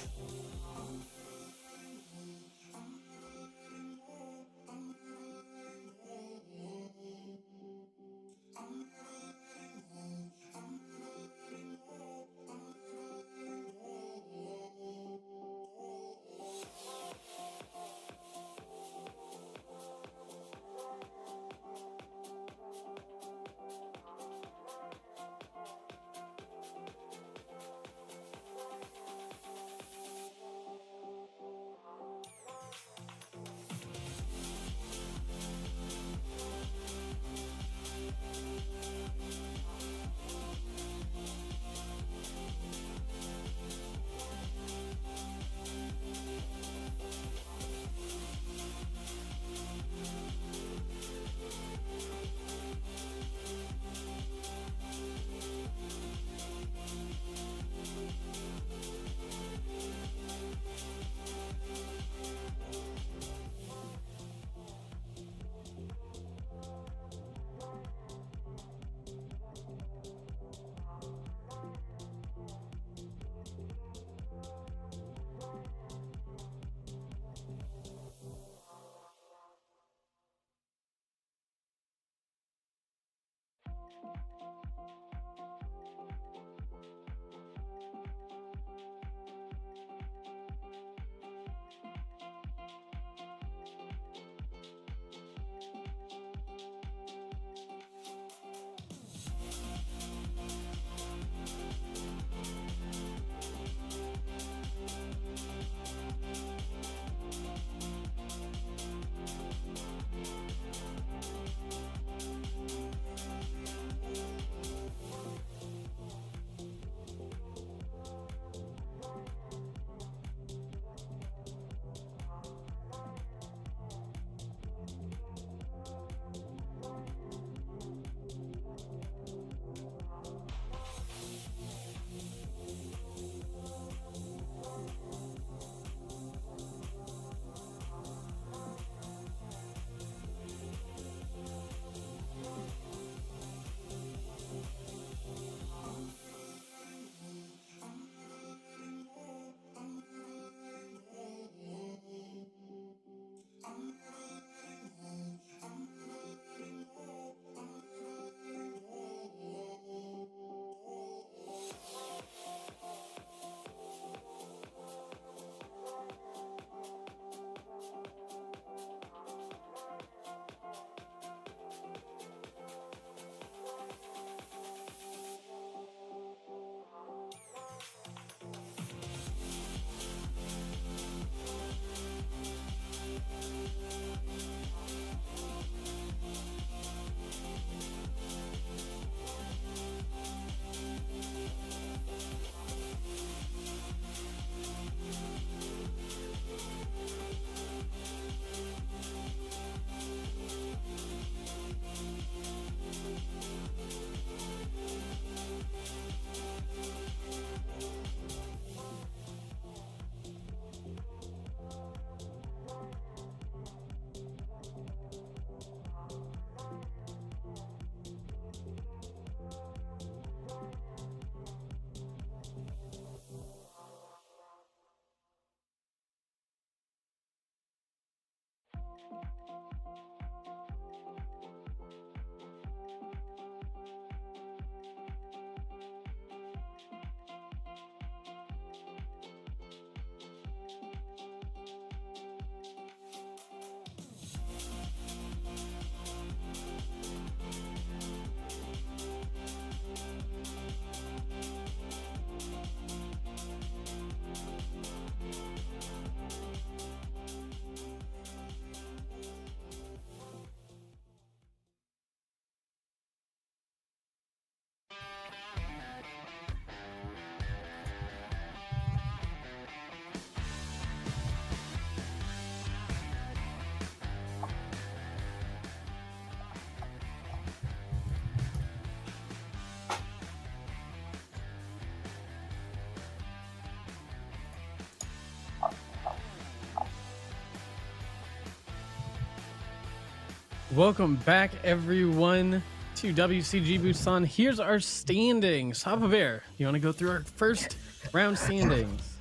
Welcome back, everyone, to WCG Busan. Here's our standings. Papa Bear, you want to go through our first round standings?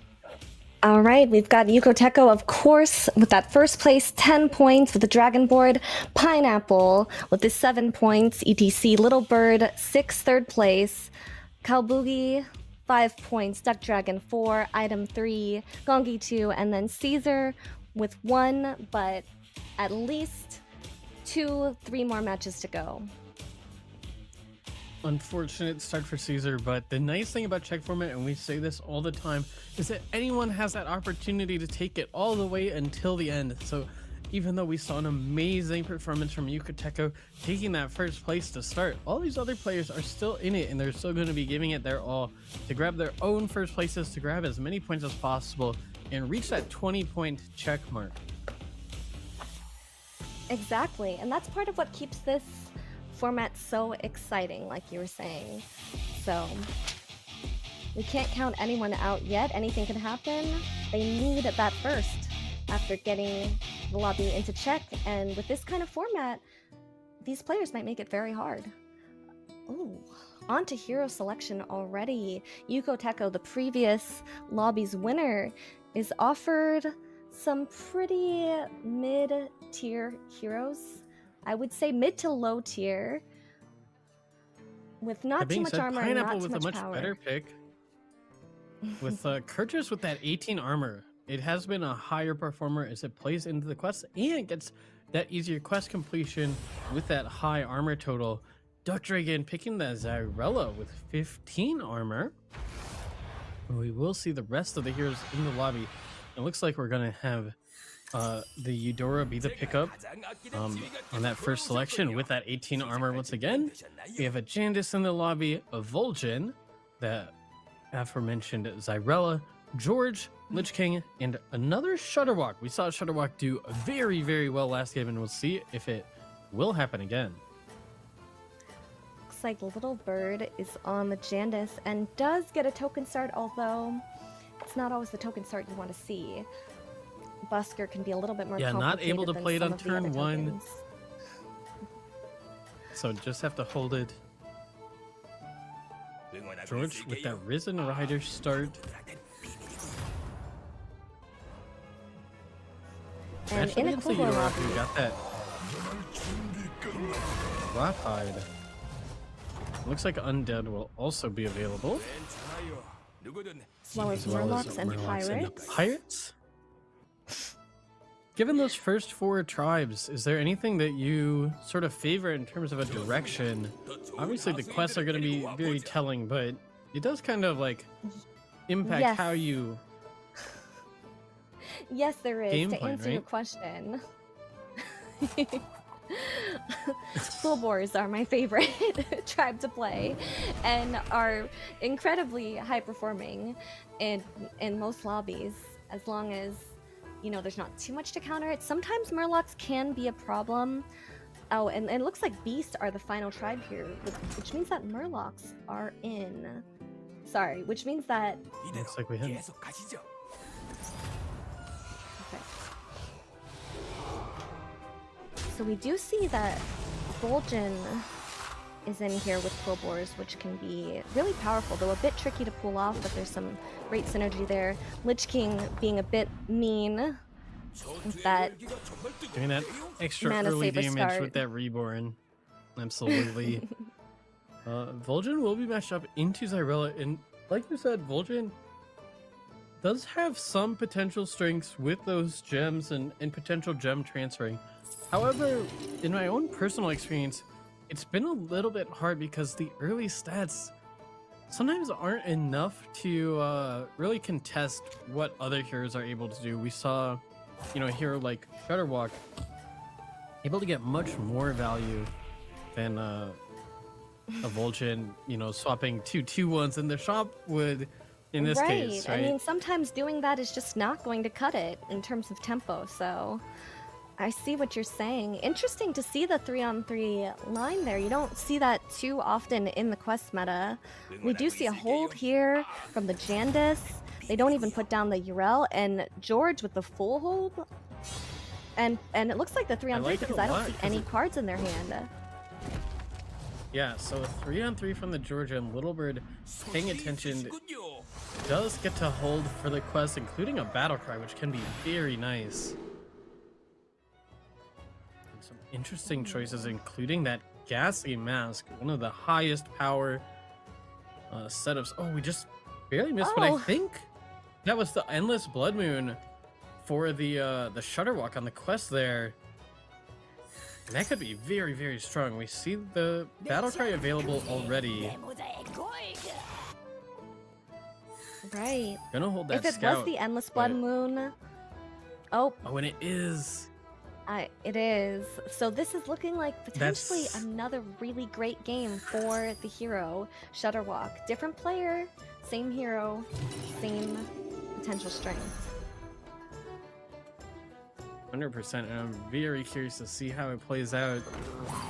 All right, we've got Yuko Teko, of course, with that first place, 10 points with the Dragon Board. Pineapple with the 7 points. ETC Little Bird, 6th, 3rd place. Kalboogie, 5 points. Duck Dragon, 4. Item 3. Gongi, 2. And then Caesar with 1, but at least 3 more matches to go. Unfortunate start for Caesar, but the nice thing about check format, and we say this all the time, is that anyone has that opportunity to take it all the way until the end. So even though we saw an amazing performance from Yuko Teko taking that first place to start, all these other players are still in it, and they're still going to be giving it their all to grab their own first places, to grab as many points as possible and reach that 20-point check mark. Exactly, and that's part of what keeps this format so exciting, like you were saying. So we can't count anyone out yet. Anything can happen. They need that first after getting the lobby into check, and with this kind of format, these players might make it very hard. Ooh, on to hero selection already. Yuko Teko, the previous lobby's winner, is offered some pretty mid-tier heroes. I would say mid to low tier, with not too much armor and Pineapple not too with a much power. better pick. With Kurtis with that 18 armor, it has been a higher performer as it plays into the quest and gets that easier quest completion with that high armor total. Duck Dragon picking the Zyrella with 15 armor. We will see the rest of the heroes in the lobby. It looks like we're gonna have the Eudora be the pickup on that first selection with that 18 armor once again. We have a Jandis in the lobby, a Vol'jin, that aforementioned Zyrella, George, Lich King, and another Shutterwalk. We saw Shutterwalk do very, very well last game, and we'll see if it will happen again. Looks like Little Bird is on the Jandis and does get a token start, although it's not always the token start you want to see. Busker can be a little bit more complicated. Not able to than play it some on of the other turn 1. tokens. So just have to hold it. George with that Risen Rider start. And Actually, in a against the Equivalent Eudora, lobby, we got that Rawhide. Looks like Undead will also be available. as well as Murlocs and Pirates. Pirates? Given those first 4 tribes, is there anything that you sort of favor in terms of a direction? Obviously, the quests are going to be very telling, but it does kind of like impact Yes. how you. Yes, there is. Game To plan, answer your right? question, Pool Boars are my favorite tribe to play, and are incredibly high performing in most lobbies, as long as there's not too much to counter it. Sometimes Murlocs can be a problem. Oh, and it looks like Beast are the final tribe here, which means that Murlocs are in. Sorry, which means that. Looks like we hit. Okay. So we do see that Vol'jin is in here with Quillboars, which can be really powerful, though a bit tricky to pull off, but there's some great synergy there. Lich King being a bit mean with that. Doing that extra Mana early saver damage start. with that Reborn. Absolutely. Vol'jin will be matched up into Zyrella, and like you said, Vol'jin does have some potential strengths with those gems and potential gem transferring. However, in my own personal experience, it's been a little bit hard because the early stats sometimes aren't enough to really contest what other heroes are able to do. We saw, a hero like Shutterwalk able to get much more value than a Vol'jin, swapping 2/2/1s in the shop would in this case, right? I mean, sometimes doing that is just not going to cut it in terms of tempo, so I see what you're saying. Interesting to see the 3-on-3 line there. You don't see that too often in the quest meta. We do see a hold here from the Jandis. They don't even put down the Urel, and George with the full hold. And it looks like the 3-on-3 like it a because I don't lot, see 'cause any it- cards in their hand. Yeah, so a 3-on-3 from the Georgia, and Littlebird paying attention does get to hold for the quest, including a battle cry, which can be very nice. And some interesting choices, including that Ghastly Mask, one of the highest power setups. Oh, we just barely missed, but I Oh. think that was the Endless Blood Moon for the Shutterwalk on the quest there. And that could be very, very strong. We see the battle cry available already. Right. Gonna hold that If it scout. was the Endless Blood but- Moon. Oh, Oh, and it is. it is. So this is looking like potentially That's- another really great game for the hero, Shutterwalk. Different player, same hero, same potential strength. 100%, and I'm very curious to see how it plays out.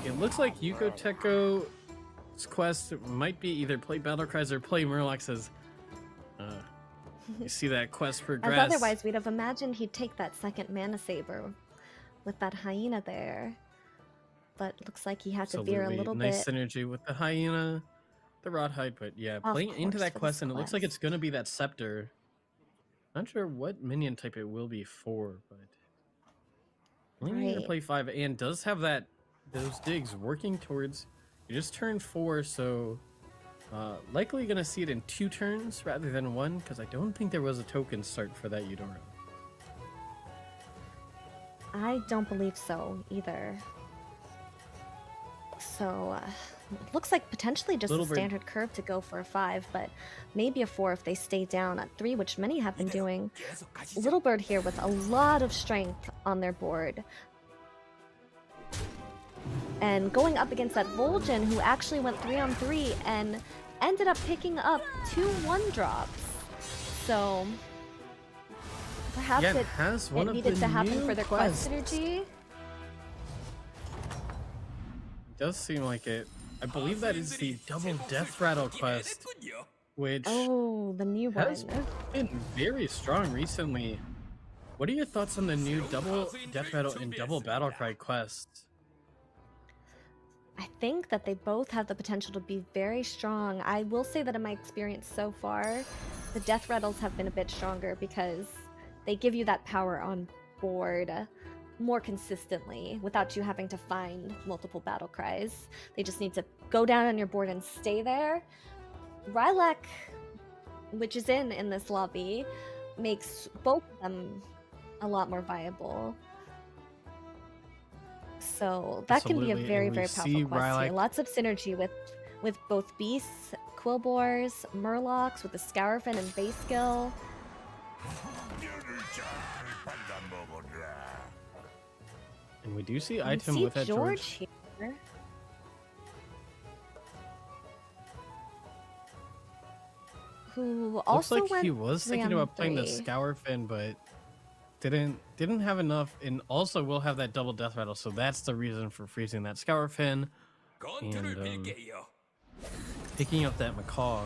It looks like Yuko Teko's quest might be either play battle cries or play Murlocs. You see that quest progress. As otherwise, we'd have imagined he'd take that second mana saber with that hyena there. But looks like he had to veer a Absolutely. little Nice bit. synergy with the hyena, the Rawhide, but yeah, Of playing into course, that for quest, this and it looks like quest. it's gonna be that scepter. Not sure what minion type it will be for, but only need to Right. play 5 and does have those digs working towards. You just turned 4, so likely gonna see it in 2 turns rather than 1, because I don't think there was a token start for that Eudora. I don't believe so either. So, it looks like potentially just a Littlebird- standard curve to go for a 5, but maybe a 4 if they stay down at 3, which many have been doing. Littlebird here with a lot of strength on their board. And going up against that Vol'jin, who actually went 3-on-3 and ended up picking up 2 1-drops. So, perhaps Yeah, it it has one of needed the to happen new for their quest quests. synergy. Does seem like it. I believe that is the double death rattle quest, which Oh, the new one. has been very strong recently. What are your thoughts on the new double death rattle and double battle cry quests? I think that they both have the potential to be very strong. I will say that in my experience so far, the death rattles have been a bit stronger because they give you that power on board more consistently without you having to find multiple battle cries. They just need to go down on your board and stay there. Rylak, which is in this lobby, makes both of them a lot more viable. So that can be a Absolutely, very, and we very see powerful quest here. Rylak- Lots of synergy with both beasts, Quillbores, Murlocs, with the Scourfin and base skill. And we do see You item see with that George. here. Who Looks also like went he was thinking about playing the 3-on-3. Scourfin, but didn't have enough, and also will have that double death rattle, so that's the reason for freezing that Scourfin and picking up that Macaw.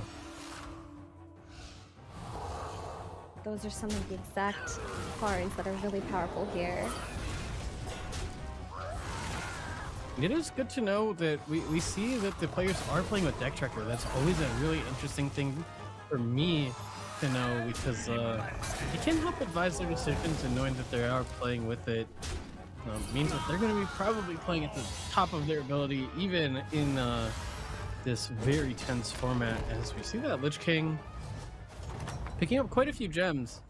Those are some of the exact cards that are really powerful here. It is good to know that we see that the players are playing with Deck Tracker. That's always a really interesting thing for me to know, because it can help advise their decisions, and knowing that they are playing with it means that they're going to be probably playing at the top of their ability, even in this very tense format. As we see that Lich King picking up quite a few gems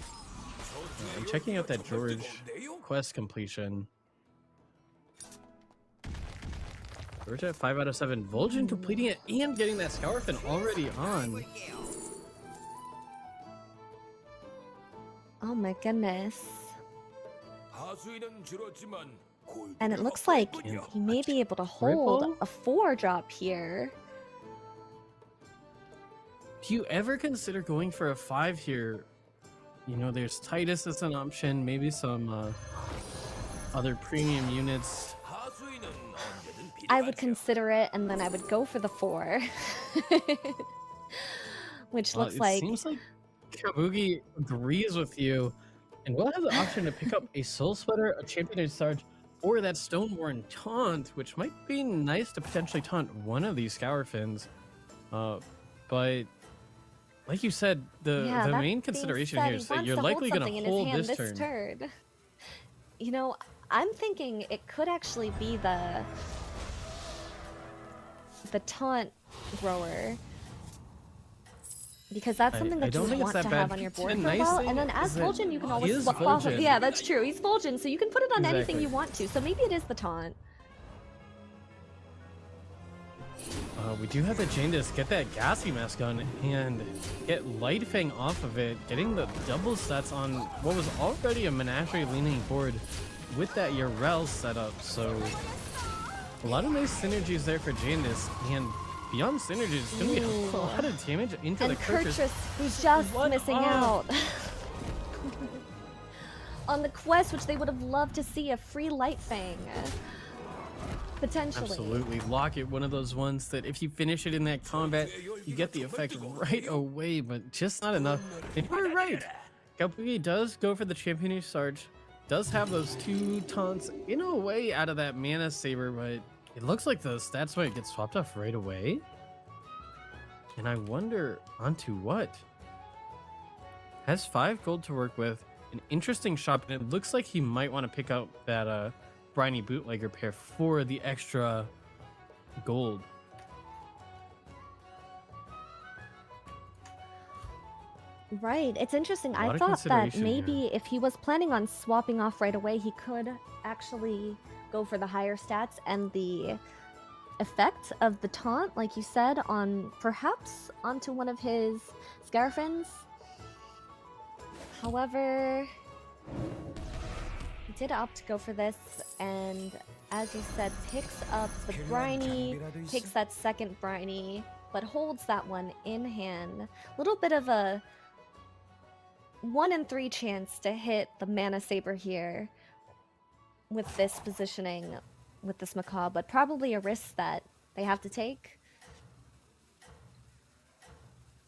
and checking out that George quest completion. George at 5 out of 7. Vol'jin completing it and getting that Scourfin already on. Oh my goodness. And it looks like he may be able to hold Ripple? a 4-drop here. Do you ever consider going for a 5 here? You know, there's Titus as an option, maybe some other premium units. I would consider it, and then I would go for the 4. Which looks It like seems like Kabugi agrees with you. And Will has the option to pick up a Soul Splitter, a Championer Sarge, or that Stoneborn Taunt, which might be nice to potentially taunt one of these Scour Fins. But like you said, the that main being consideration said, here he is that wants you're to likely going something to in his hold hand this turn. turn. You know, I'm thinking it could actually be the taunt grower. Because that's something I that you don't would think it's want that to bad. have on your board The for a nice while. thing And then is as that Fulgen, you can he always is swap off. Fulgen. Yeah, that's true. He's Fulgen, so you can put it on anything Exactly. you want to. So maybe it is the taunt. We do have the Jandis get that Gassy Mask on and get Light Fang off of it, getting the double sets on what was already a Menagerie leaning board with that Urel setup. So a lot of nice synergies there for Jandis, and beyond synergies, it's going to be a lot of damage into And the Kurtrus. Kurtrus, who's just What missing up? out. On the quest, which they would have loved to see a free Light Fang. Potentially. Absolutely. Lock it, one of those ones that if you finish it in that combat, you get the effect right away, but just not enough. And you're right. Gabugi does go for the Championer Sarge, does have those two taunts in a way out of that Mana Saber, but it looks like the stats might get swapped off right away. And I wonder onto what? Has 5 gold to work with, an interesting shop, and it looks like he might want to pick up that Briny Bootlegger pair for the extra gold. Right. It's interesting. I Lot of thought that consideration maybe if he was planning on swapping off right away, he could actually go for the higher stats and the effect of the taunt, like you said, on perhaps onto one of his Scarafins. However, he did opt to go for this, and as you said, picks up the Briny, takes that second Briny, but holds that one in hand. Little bit of a 1 in 3 chance to hit the Mana Saber here with this positioning, with this Macaw, but probably a risk that they have to take.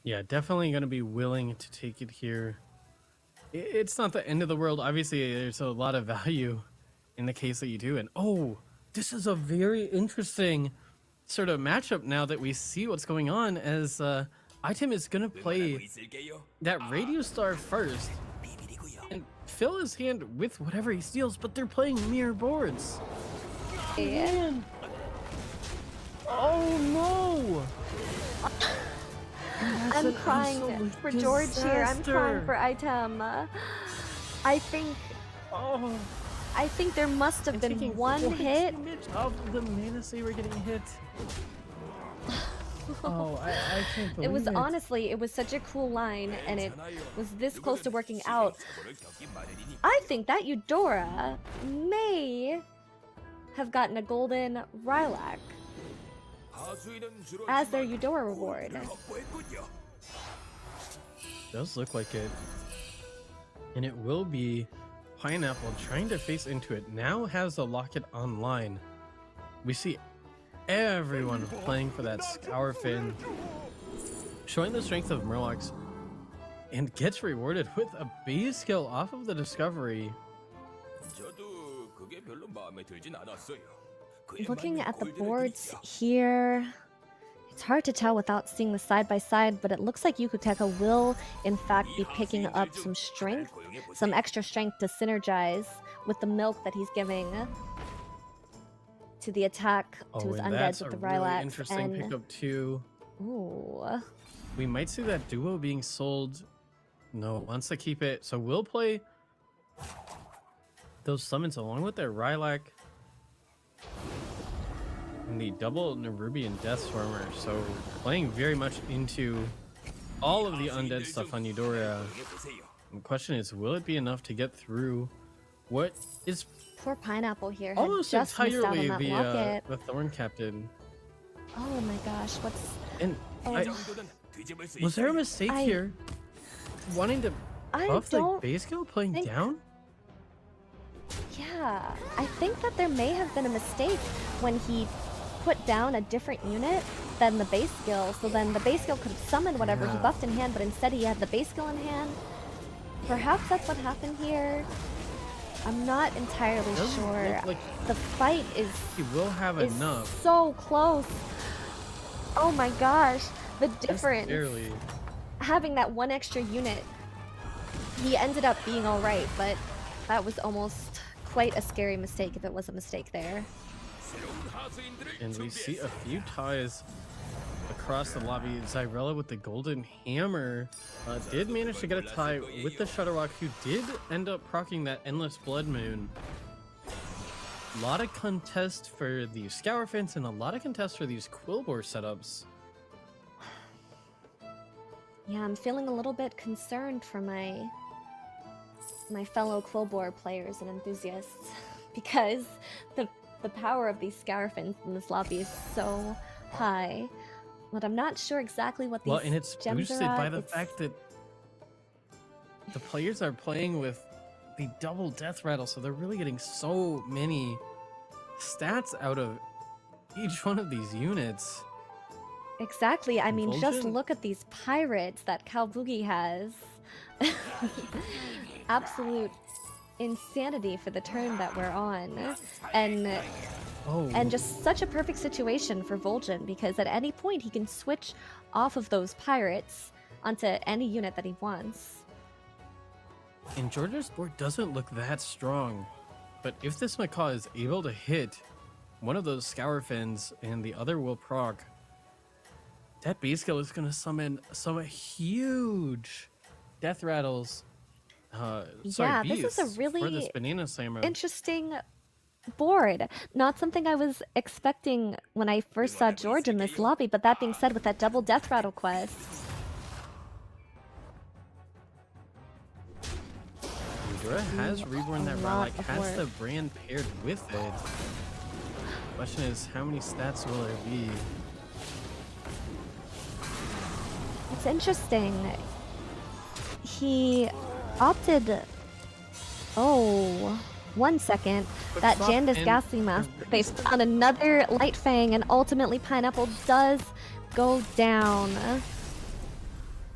Yeah, definitely going to be willing to take it here. It's not the end of the world. Obviously, there's a lot of value in the case that you do. And oh, this is a very interesting sort of matchup now that we see what's going on, as Item is going to play that Radio Star first and fill his hand with whatever he steals, but they're playing mirror boards. And Oh no! I'm crying for George here. I'm crying for Item. I think there must have been one hit. Of the Mana Saber getting hit. Oh, I can't believe It was it. honestly, it was such a cool line, and it was this close to working out. I think that Eudora may have gotten a golden Rylac as their Eudora reward. Does look like it. And it will be Pineapple trying to face into it. Now has the Locket online. We see everyone playing for that Scour Fin, showing the strength of Murlocs, and gets rewarded with a base skill off of the Discovery. Looking at the boards here, it's hard to tell without seeing the side-by-side, but it looks like Yukuteka will, in fact, be picking up some strength, some extra strength to synergize with the milk that he's giving to the attack to his and undeads that's with a the really Rylax. interesting And pickup too. ooh, We might see that duo being sold. No, wants to keep it. So we'll play those summons along with their Rylac and the double Nerubian Death Swarmer. So playing very much into all of the undead stuff on Eudora. The question is, will it be enough to get through what is poor Pineapple here had almost just missed out on entirely that locket. the Thorn Captain? Oh my gosh, what's... And Oh. was there a mistake here? Wanting to I buff the don't base skill playing think- down? Yeah, I think that there may have been a mistake when he put down a different unit than the base skill, so then the base skill could have summoned whatever he Yeah. buffed in hand, but instead he had the base skill in hand. Perhaps that's what happened here. I'm not entirely Doesn't sure. look like The fight is he will have enough. so close. Oh my gosh, the Just difference. barely. Having that one extra unit, he ended up being all right, but that was almost quite a scary mistake if it was a mistake there. And we see a few ties across the lobby. Zyrella with the golden hammer did manage to get a tie with the Shutterwalk, who did end up proccing that endless blood moon. A lot of contest for the Scour Fence and a lot of contest for these GuildWar setups. Yeah, I'm feeling a little bit concerned for my fellow GuildWar players and enthusiasts because the power of these Scourfins in this lobby is so high. But I'm not sure exactly what these Well, and it's gems boosted are at. by the fact that the players are playing with the double death rattle, so they're really getting so many stats out of each one of these units. Exactly. I mean, just Invulsion? look at these pirates that Calboogie has. Absolute insanity for the turn that we're on. And just such a perfect situation for Vol'jin, because at any point he can switch off of those pirates onto any unit that he wants. And Georgia's board doesn't look that strong, but if this Macaw is able to hit one of those Scour Fins and the other will proc, that base skill is going to summon some huge death rattles. Yeah, this is a beasts for really this banana slammer. interesting board. Not something I was expecting when I first saw George in this lobby, but that being said, with that double death rattle quest, Eudora has reborn that relic, of has the work. brand paired with it. Question is, how many stats will there be? it's interesting. He opted. Oh, 1 second. But That Soft Jandis and- Ghastly Mask. They found another Light Fang, and ultimately Pineapple does go down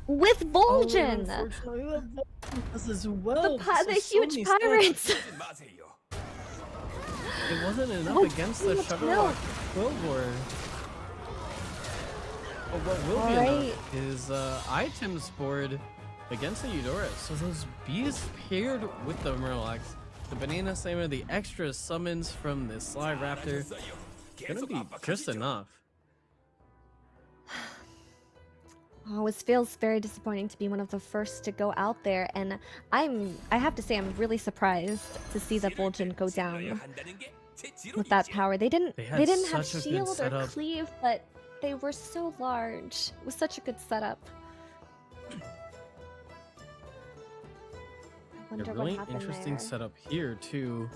with Vol'jin. Unfortunately, the Vol'jin does as well. The There's so huge many stats. pirates. It wasn't enough Oh, against the no. Shutterlock GuildWar. But what will be enough is items board against the Eudora. So those beasts paired with the Murlocs, the Banana Slammer, the extra summons from the Sly Raptor, gonna be just enough. Oh, it feels very disappointing to be one of the first to go out there, and I have to say I'm really surprised to see that Vol'jin go down with that power. They didn't They had have such a good shield or setup. cleave, but they were so large. It was such a good setup. I A wonder really what happened interesting there. setup here too.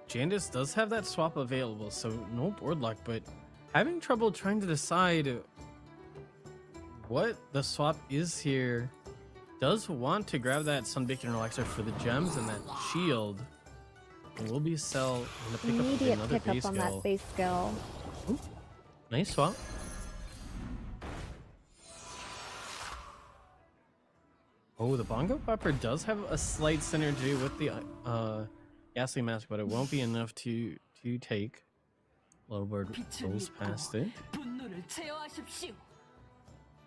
Jandis does have that swap available, so no board luck, but having trouble trying to decide what the swap is here. Does want to grab that Sunbaked Relaxer for the gems and that shield. And will be sell and to pick up Immediate another pickup base on skill. that base skill. Ooh, nice swap. Oh, the Bongo Popper does have a slight synergy with the Ghastly Mask, but it won't be enough to take. Lowbird rolls past it.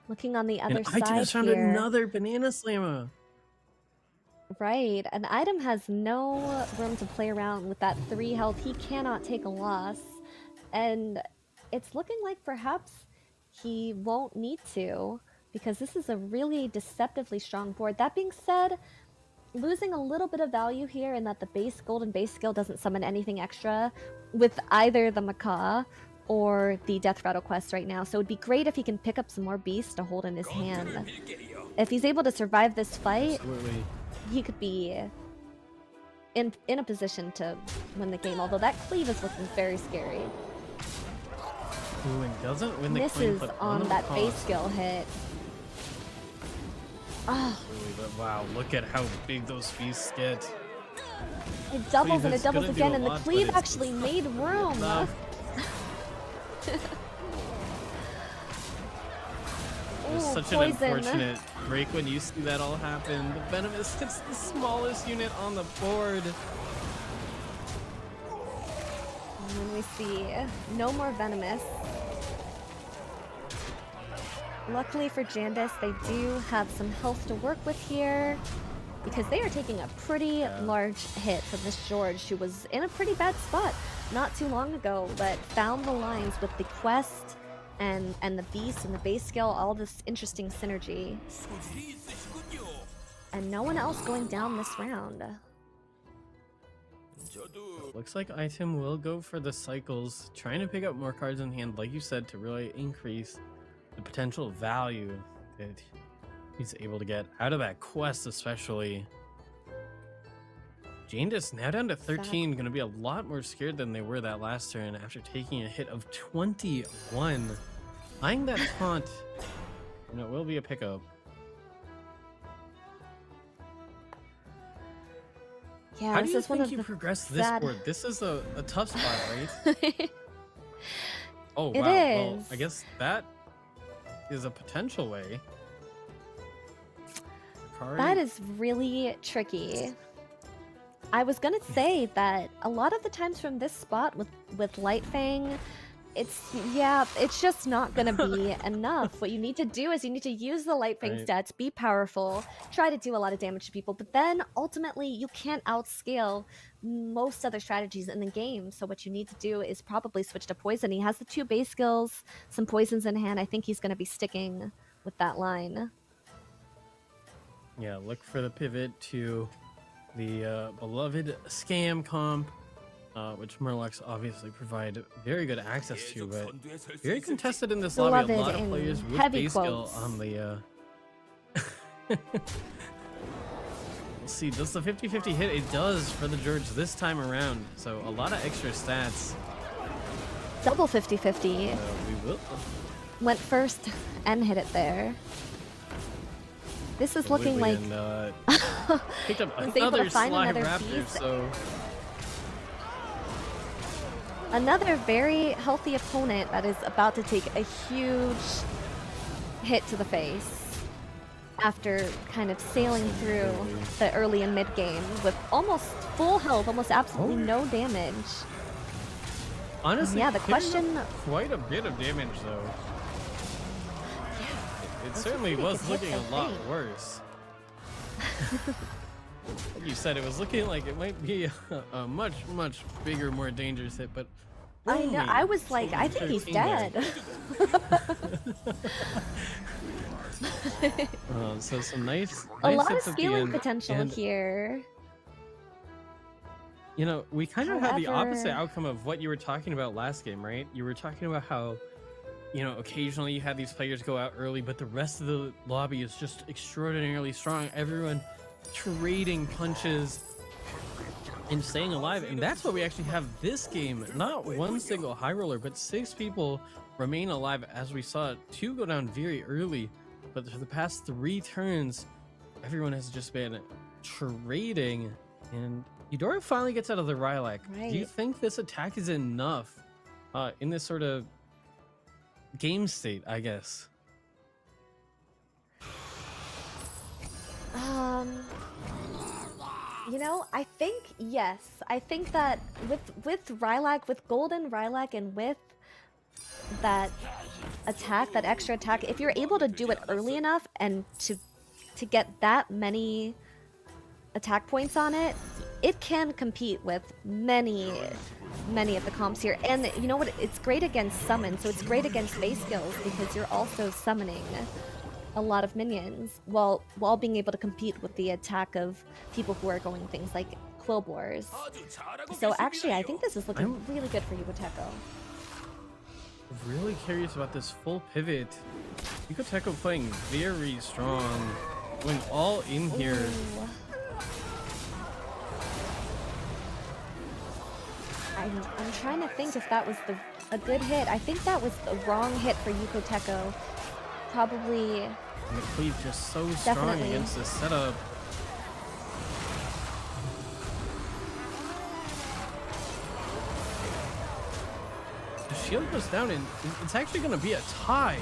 Looking on the other And I side just found here. another Banana Slammer. Right, an item has no room to play around with that 3 health. He cannot take a loss. And it's looking like perhaps he won't need to, because this is a really deceptively strong board. That being said, losing a little bit of value here in that the golden base skill doesn't summon anything extra with either the Macaw or the Death Rattle quest right now. So it'd be great if he can pick up some more beasts to hold in his hand. If he's able to survive this fight, Absolutely. he could be in a position to win the game, although that cleave is looking very scary. Ooh, and doesn't win the coin Misses flip on the that base cost. skill hit. Ah, Absolutely, but wow, look at how big those beasts get. it doubles Cleave and is it doubles gonna do again, a and the lot, but cleave it's actually made room. It's Ooh, such poison. an unfortunate break when you see that all happen. The Venomous hits the smallest unit on the board. And then we see no more Venomous. Luckily for Jandis, they do have some health to work with here because they are taking a pretty large hit from this George, who was in a pretty bad spot not too long ago, but found the lines with the quest and the beast and the base skill, all this interesting synergy. And no one else going down this round. Looks like Item will go for the cycles, trying to pick up more cards in hand, like you said, to really increase the potential value that he's able to get out of that quest, especially. Jandis now down to 13, going to be a lot more scared than they were that last turn after taking a hit of 21. Eyeing that taunt, and it will be a pickup. Yeah, How this do you is one think of you the progress this sad- board? This is a tough spot, right? Oh, It wow. Well, is. I guess that is a potential way. That is really tricky. I was gonna say that a lot of the times from this spot with Light Fang, it's just not gonna be enough. What you need to do is you need to use the Light Fang Right. stats, be powerful, try to do a lot of damage to people, but then ultimately you can't outscale most other strategies in the game. So what you need to do is probably switch to poison. He has the 2 base skills, some poisons in hand. I think he's gonna be sticking with that line. Yeah, look for the pivot to the beloved scam comp, which Murlocs obviously provide very good access to, but very contested in this lobby. A lot Beloved of in players with heavy base skill quotes. on the... We'll see, does the 50-50 hit? It does for the George this time around, so a lot of extra stats. Double 50-50. We will... Went first and hit it there. This is looking like And, picked up was able to another find Sly another Raptor, piece. so... another very healthy opponent that is about to take a huge hit to the face after kind of sailing through the early and mid game with almost full health, almost absolutely no damage. Honestly, yeah, the hitting question. quite a bit of damage though. It certainly pretty was good hits, looking I a lot think. worse. Like you said, it was looking like it might be a much bigger, more dangerous hit, but I know. only I was like, I think he's 13 there. dead. So some nice A lot of hits at the scaling end, potential and, here. You know, we kind of had the opposite However- outcome of what you were talking about last game, right? You were talking about how, you know, occasionally you had these players go out early, but the rest of the lobby is just extraordinarily strong. Everyone trading punches and staying alive. And that's what we actually have this game. Not one single high roller, but 6 people remain alive, as we saw 2 go down very early. But for the past 3 turns, everyone has just been trading. And Eudora finally gets out of the Rylak. Do you Right. think this attack is enough in this sort of game state, I guess? You know, I think yes. I think that with Rylak, with Golden Rylak, and with that attack, that extra attack, if you're able to do it early enough and to get that many attack points on it, it can compete with many of the comps here. And you know what? It's great against summon, so it's great against base skills because you're also summoning a lot of minions while being able to compete with the attack of people who are going things like GuildWars. So actually, I think this is looking really good for Yugoteco. Really curious about this full pivot. Yugoteco playing very strong, going all in here. Ooh. I'm trying to think if that was a good hit. I think that was the wrong hit for Yugoteco. Probably. And the cleave just so strong Definitely. against this setup. The shield goes down, and it's actually going to be a tie.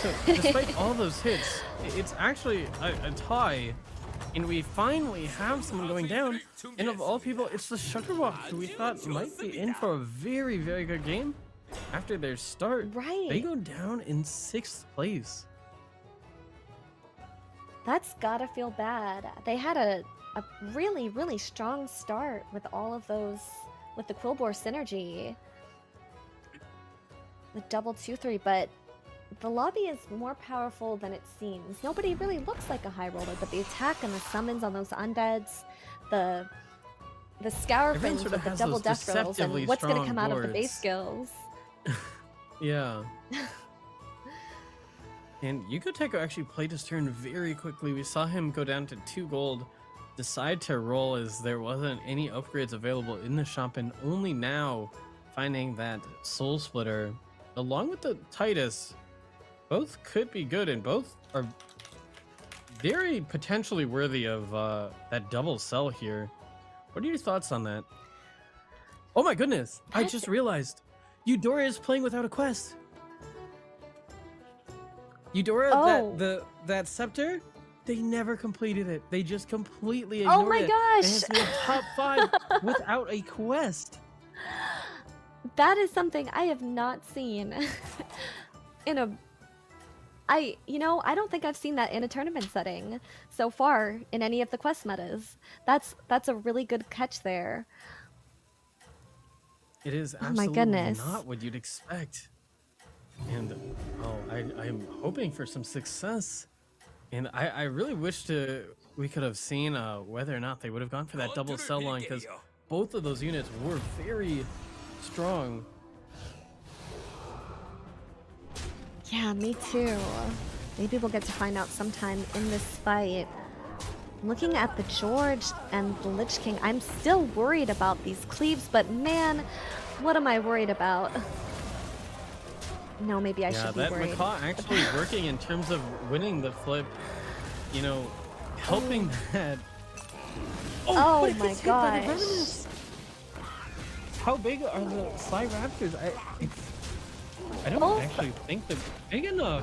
So despite all those hits, it's actually a tie, and we finally have someone going down. And of all people, it's the Shutterwalk, who we thought might be in for a very, very good game. After their start, they go down in 6th place. That's gotta feel bad. They had a really, really strong start with all of those, with the GuildWar synergy. The double 2-3, but the lobby is more powerful than it seems. Nobody really looks like a high roller, but the attack and the summons on those undeads, the scour fins with the double death rolls, and what's gonna come out of the base skills. Yeah. And Yukoteko actually played his turn very quickly. We saw him go down to 2 gold, decide to roll as there wasn't any upgrades available in the shop, and only now finding that Soul Splitter along with the Titus. Both could be good, and both are very potentially worthy of that double sell here. What are your thoughts on that? Oh my goodness, I just realized Eudora is playing without a quest. Eudora, that scepter, they never completed it. They just completely ignored it. Oh my And gosh! it's in top 5 without a quest. That is something I have not seen in a... I don't think I've seen that in a tournament setting so far in any of the quest metas. That's a really good catch there. It is Oh my absolutely goodness. not what you'd expect. And I'm hoping for some success. And I really wish we could have seen whether or not they would have gone for that double sell line, because both of those units were very strong. Yeah, me too. Maybe we'll get to find out sometime in this fight. Looking at the George and the Lich King, I'm still worried about these cleaves, but man, what am I worried about? No, maybe I should be worried. Yeah, that Macaw actually working in terms of winning the flip, helping that. Oh my gosh. How big are the Sly Raptors? I don't actually think they're big enough.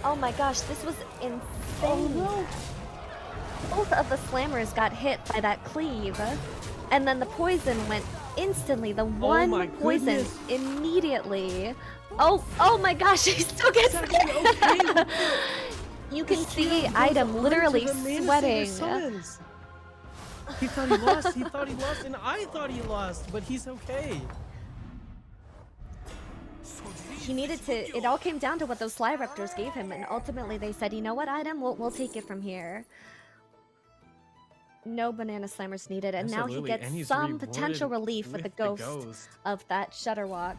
Oh my gosh, this was insane. Both of the slammers got hit by that cleave, and then the poison went instantly. The one my poison goodness. immediately. Oh my gosh, he still gets You can see Item literally sweating. He thought he lost, and I thought he lost, but he's okay. He needed to, it all came down to what those Sly Raptors gave him, and ultimately they said, you know what, Item, we'll take it from here. No banana slammers needed, and now he Absolutely, and gets he's some potential rewarded relief with the with the ghost of that Shutterwalk.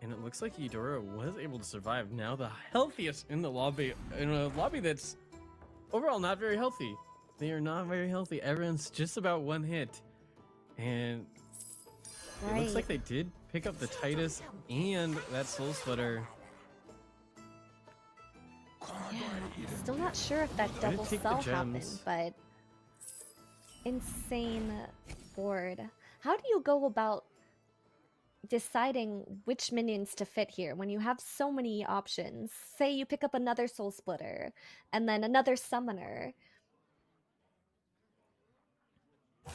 And it looks like Eudora was able to survive, now the healthiest in the lobby, in a lobby that's overall not very healthy. They are not very healthy. Everyone's just about 1 hit. And it looks like they did pick up the Titus and that Soul Splitter. Yeah, still not sure if that Try to double take the sell happened, gems. but insane board. How do you go about deciding which minions to fit here when you have so many options? Say you pick up another Soul Splitter and then another Summoner.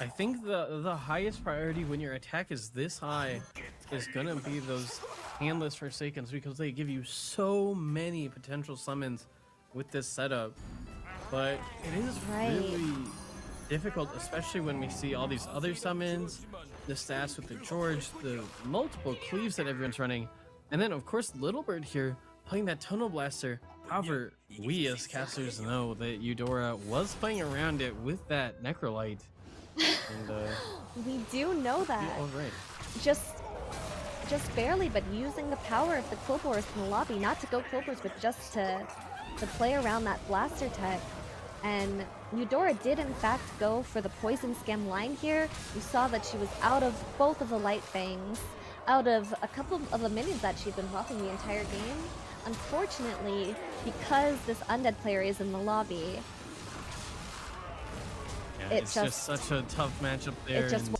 I think the highest priority when your attack is this high is gonna be those handless Forsakens, because they give you so many potential summons with this setup. But it is really difficult, especially when we see all these other summons, the stats with the George, the multiple cleaves that everyone's running, and then of course Littlebird here playing that Tunnel Blaster. However, we as casters know that Eudora was playing around it with that Necrolite. And, we do know that. all right. Just barely, but using the power of the GuildWars in the lobby, not to go GuildWars, but just to play around that blaster tech. And Eudora did in fact go for the poison scam line here. You saw that she was out of both of the light fangs, out of a couple of the minions that she'd been buffing the entire game. Unfortunately, because this undead player is in the lobby, Yeah, it's just such a tough matchup there. It just And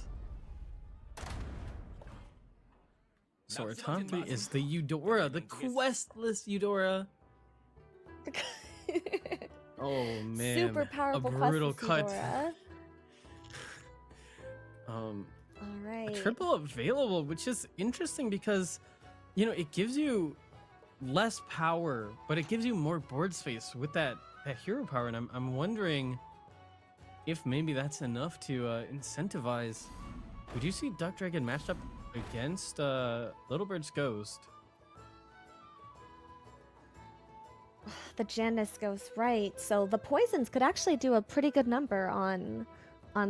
So our top 3 is the Eudora, the questless Eudora. Oh man, Super powerful a brutal questless cut. Eudora. All right. triple available, which is interesting because, you know, it gives you less power, but it gives you more board space with that hero power, and I'm wondering if maybe that's enough to incentivize. Would you see Duck Dragon matched up against Little Bird's Ghost? The Janus Ghost, right. So the poisons could actually do a pretty good number on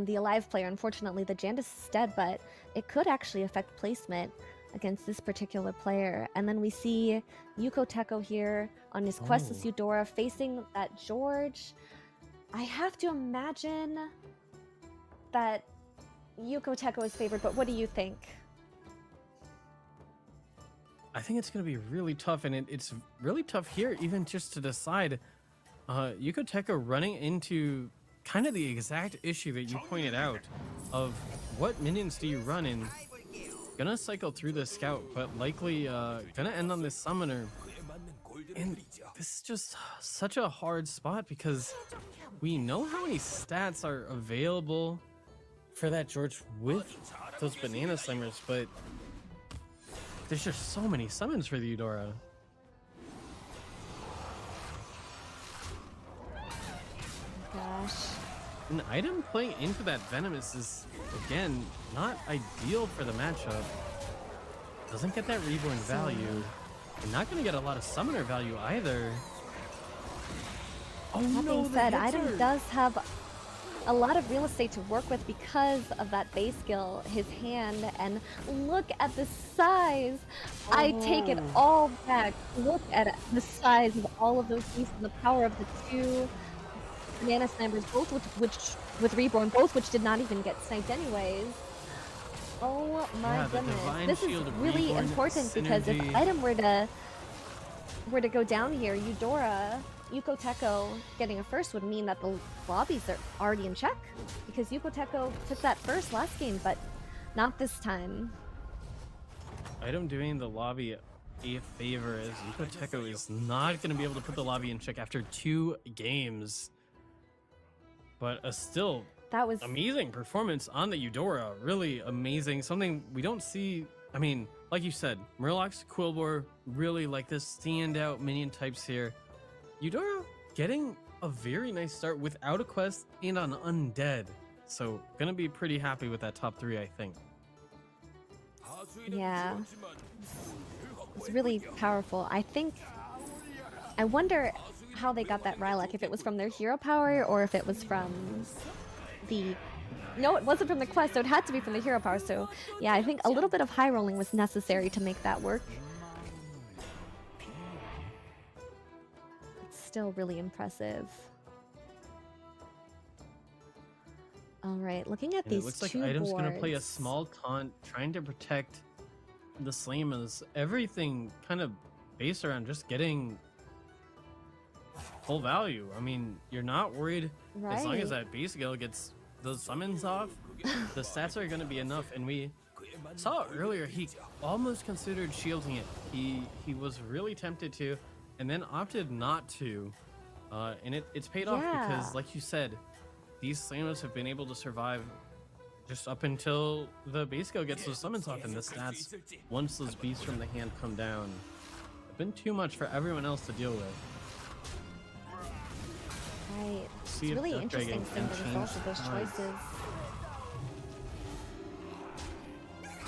the alive player. Unfortunately, the Janus is dead, but it could actually affect placement against this particular player. And then we see Yuko Teko here on his questless Eudora facing that George. I have to imagine that Yuko Teko is favored, but what do you think? I think it's going to be really tough, and it's really tough here, even just to decide. Yuko Teko running into kind of the exact issue that you pointed out of what minions do you run in. Gonna cycle through the scout, but likely gonna end on this summoner. And this is just such a hard spot because we know how many stats are available for that George with those banana slammers, but there's just so many summons for the Eudora. Gosh. An item playing into that Venomous is, again, not ideal for the matchup. Doesn't get that Reborn value. And not going to get a lot of Summoner value either. Oh That no, being the said, Hitler! Item does have a lot of real estate to work with because of that base skill, his hand, and look at the size. I take it all back. Look at the size of all of those pieces, the power of the two banana slammers, both with Reborn, both which did not even get sniped anyways. Oh my Yeah, the goodness. Divine This is Shield really Reborn important because if synergy. Item were to go down here, Eudora, Yuko Teko getting a first would mean that the lobbies are already in check because Yuko Teko took that first last game, but not this time. Item doing the lobby a favor as Yuko Teko is not going to be able to put the lobby in check after 2 games. But a still That was amazing performance on the Eudora. Really amazing. Something we don't see. I mean, like you said, Murlocs, GuildWar, really like the standout minion types here. Eudora getting a very nice start without a quest and on Undead. So gonna be pretty happy with that top 3, I think. Yeah. It's really powerful. I wonder how they got that Rylak, if it was from their hero power or if it was from the... No, it wasn't from the quest, so it had to be from the hero power. So yeah, I think a little bit of high rolling was necessary to make that work. It's still really impressive. All right, looking at And these it looks like two Item's boards. gonna play a small taunt, trying to protect the Slammers. Everything kind of based around just full value. I mean, you're not worried as long as Right. that base skill gets those summons off. The stats are gonna be enough, and we saw earlier he almost considered shielding it. He was really tempted to, and then opted not to. And it's paid off because, Yeah. like you said, these Slammers have been able to survive just up until the base skill gets those summons off, and the stats, once those beasts from the hand come down, have been too much for everyone else to deal with. Right. It's See if really Duck interesting Dragon seeing can the results of change those tides. choices.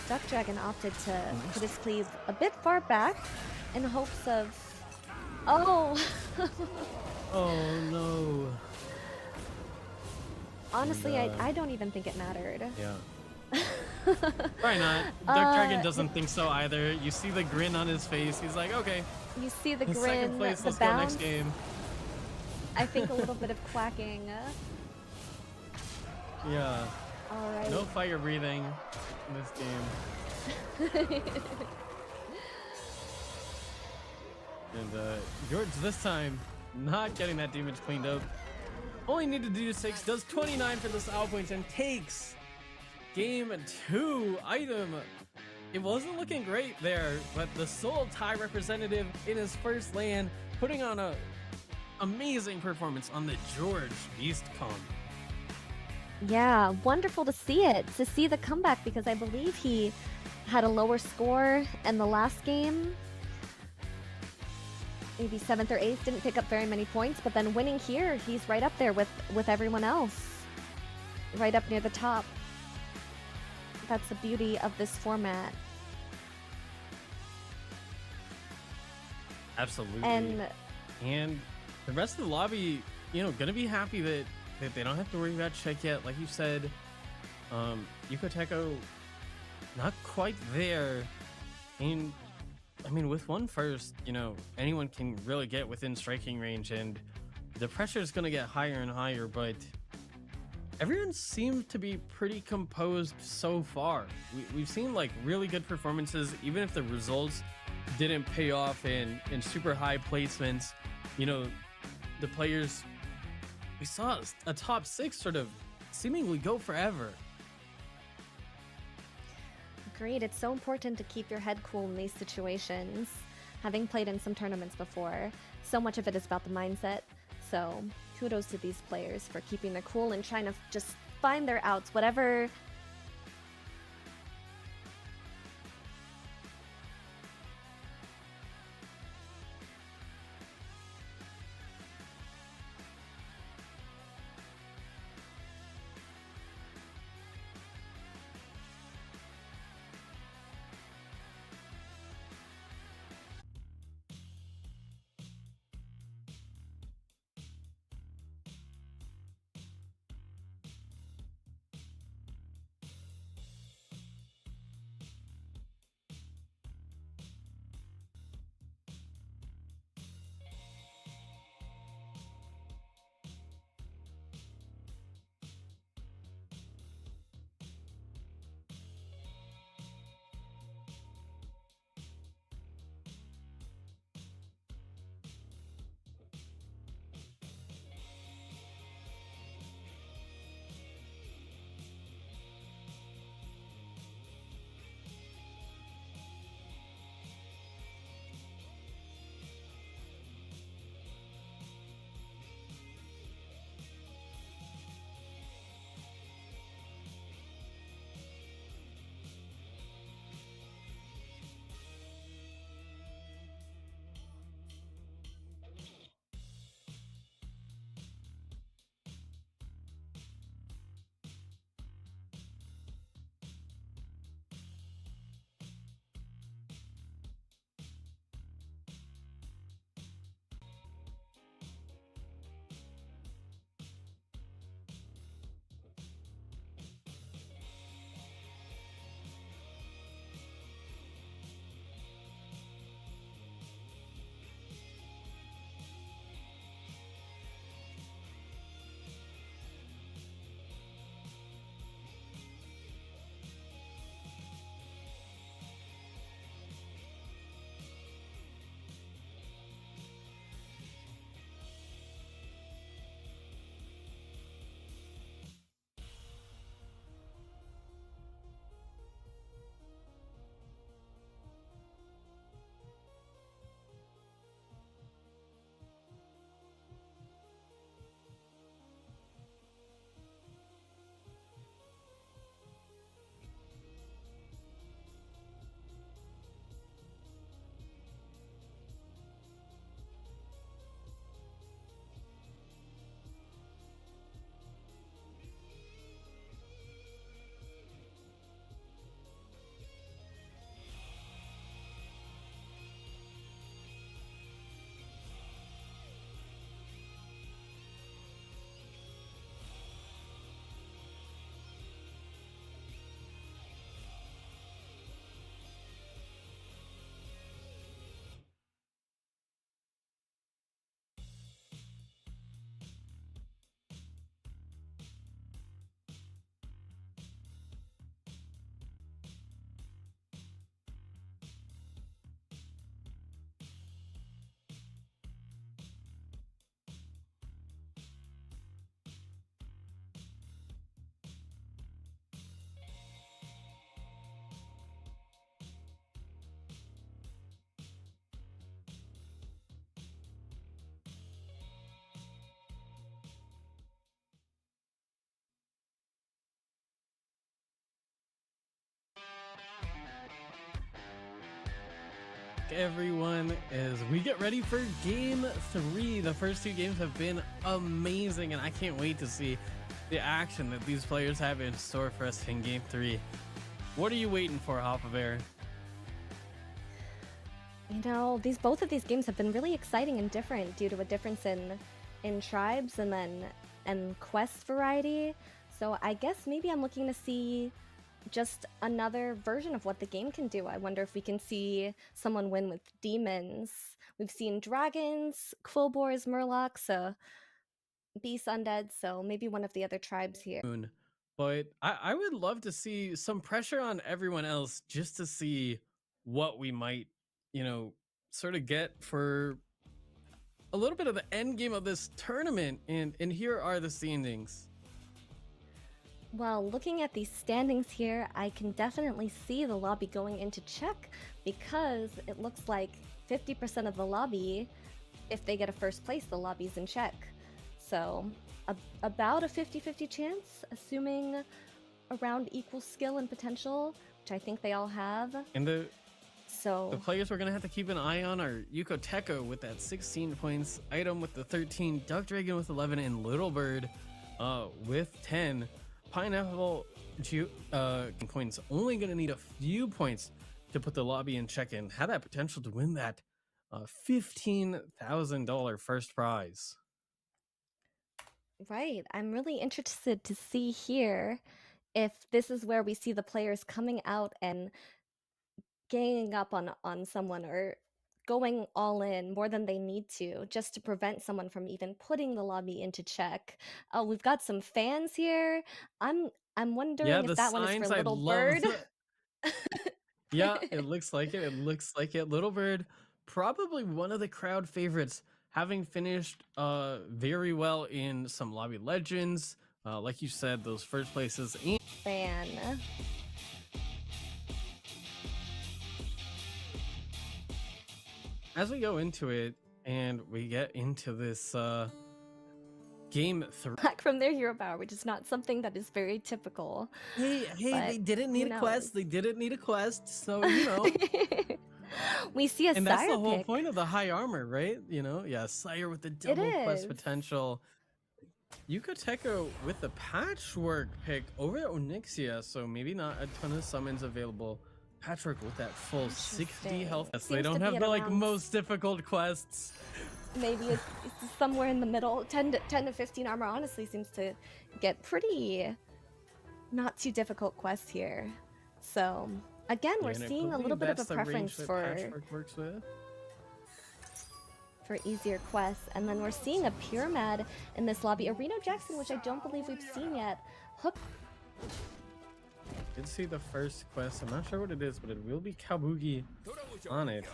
Duck Dragon opted to put his cleave a bit far back in hopes of... Oh! Oh no. Honestly, And, I don't even think it mattered. Yeah. Probably not. Duck Dragon doesn't think so either. You see the grin on his face. He's like, okay, You see the second grin, place, the let's go bounce. next game. I think a little bit of quacking. Yeah. All right. No fire breathing in this game. And George this time not getting that damage cleaned up. Only needed to do 6, does 29 for the style points and takes game 2. Item it wasn't looking great there, but the Seoul Thai representative in his first LAN putting on a amazing performance on the George Beast comp. Yeah, wonderful to see it, to see the comeback, because I believe he had a lower score in the last game. Maybe 7th or 8th, didn't pick up very many points, but then winning here, he's right up there with everyone else. Right up near the top. That's the beauty of this format. Absolutely. And the rest of the lobby, you know, gonna be happy that they don't have to worry about check yet. Like you said, Yukoteko not quite there. And I mean, with one first, you know, anyone can really get within striking range, and the pressure is gonna get higher and higher, but everyone seems to be pretty composed so far. We've seen like really good performances, even if the results didn't pay off in super high placements. You know, the players, we saw a top 6 sort of seemingly go forever. agreed, it's so important to keep your head cool in these situations. Having played in some tournaments before, so much of it is about the mindset. So kudos to these players for keeping their cool and trying to just find their outs, whatever. back, everyone, as we get ready for Game 3. The first two games have been amazing, and I can't wait to see the action that these players have in store for us in Game 3. What are you waiting for, Hoppa Bear? You know, both of these games have been really exciting and different due to a difference in tribes and quest variety. So I guess maybe I'm looking to see just another version of what the game can do. I wonder if we can see someone win with demons. We've seen dragons, quillboars, murlocs, beast undead, so maybe one of the other tribes here. But I would love to see some pressure on everyone else just to see what we might, you know, sort of get for a little bit of the end game of this tournament. And here are the standings. Well, looking at these standings here, I can definitely see the lobby going into check because it looks like 50% of the lobby, if they get a first place, the lobby's in check. So about a 50-50 chance, assuming around equal skill and potential, which I think they all have. And the players we're going to have to keep an eye on are Yuko Teko with that 16 points, Item with the 13, Duck Dragon with 11, and Little Bird with 10. Pineapple Coin's only going to need a few points to put the lobby in check and have that potential to win that $15,000 first prize. Right. I'm really interested to see here if this is where we see the players coming out and ganging up on someone or going all in more than they need to just to prevent someone from even putting the lobby into check. Oh, we've got some fans here. I'm wondering if that one is for Little Bird. Yeah, it looks like it. It looks like it. Little Bird, probably one of the crowd favorites, having finished very well in some lobby legends. Like you said, those first places. Fan. As we go into it and we get into this Game 3. Back from their hero power, which is not something that is very typical. Hey, they didn't need a quest. They didn't need a quest, so, you know. We see a and Sire that's the whole pick. point of the high armor, right? You know, yeah, Sire with the double quest potential. Yuko Teko with the patchwork pick over Onyxia, so maybe not a ton of summons available. Patchwork with that full 60 health. Yes, they don't have the most difficult quests. Maybe it's somewhere in the middle. 10 to 15 armor honestly seems to get pretty not too difficult quests here. So again, we're seeing a little bit of a preference for easier quests, and then we're seeing a Pyramid in this lobby. A Reno Jackson, which I don't believe we've seen yet. Hook. Did see the first quest. I'm not sure what it is, but it will be Kabugi on it.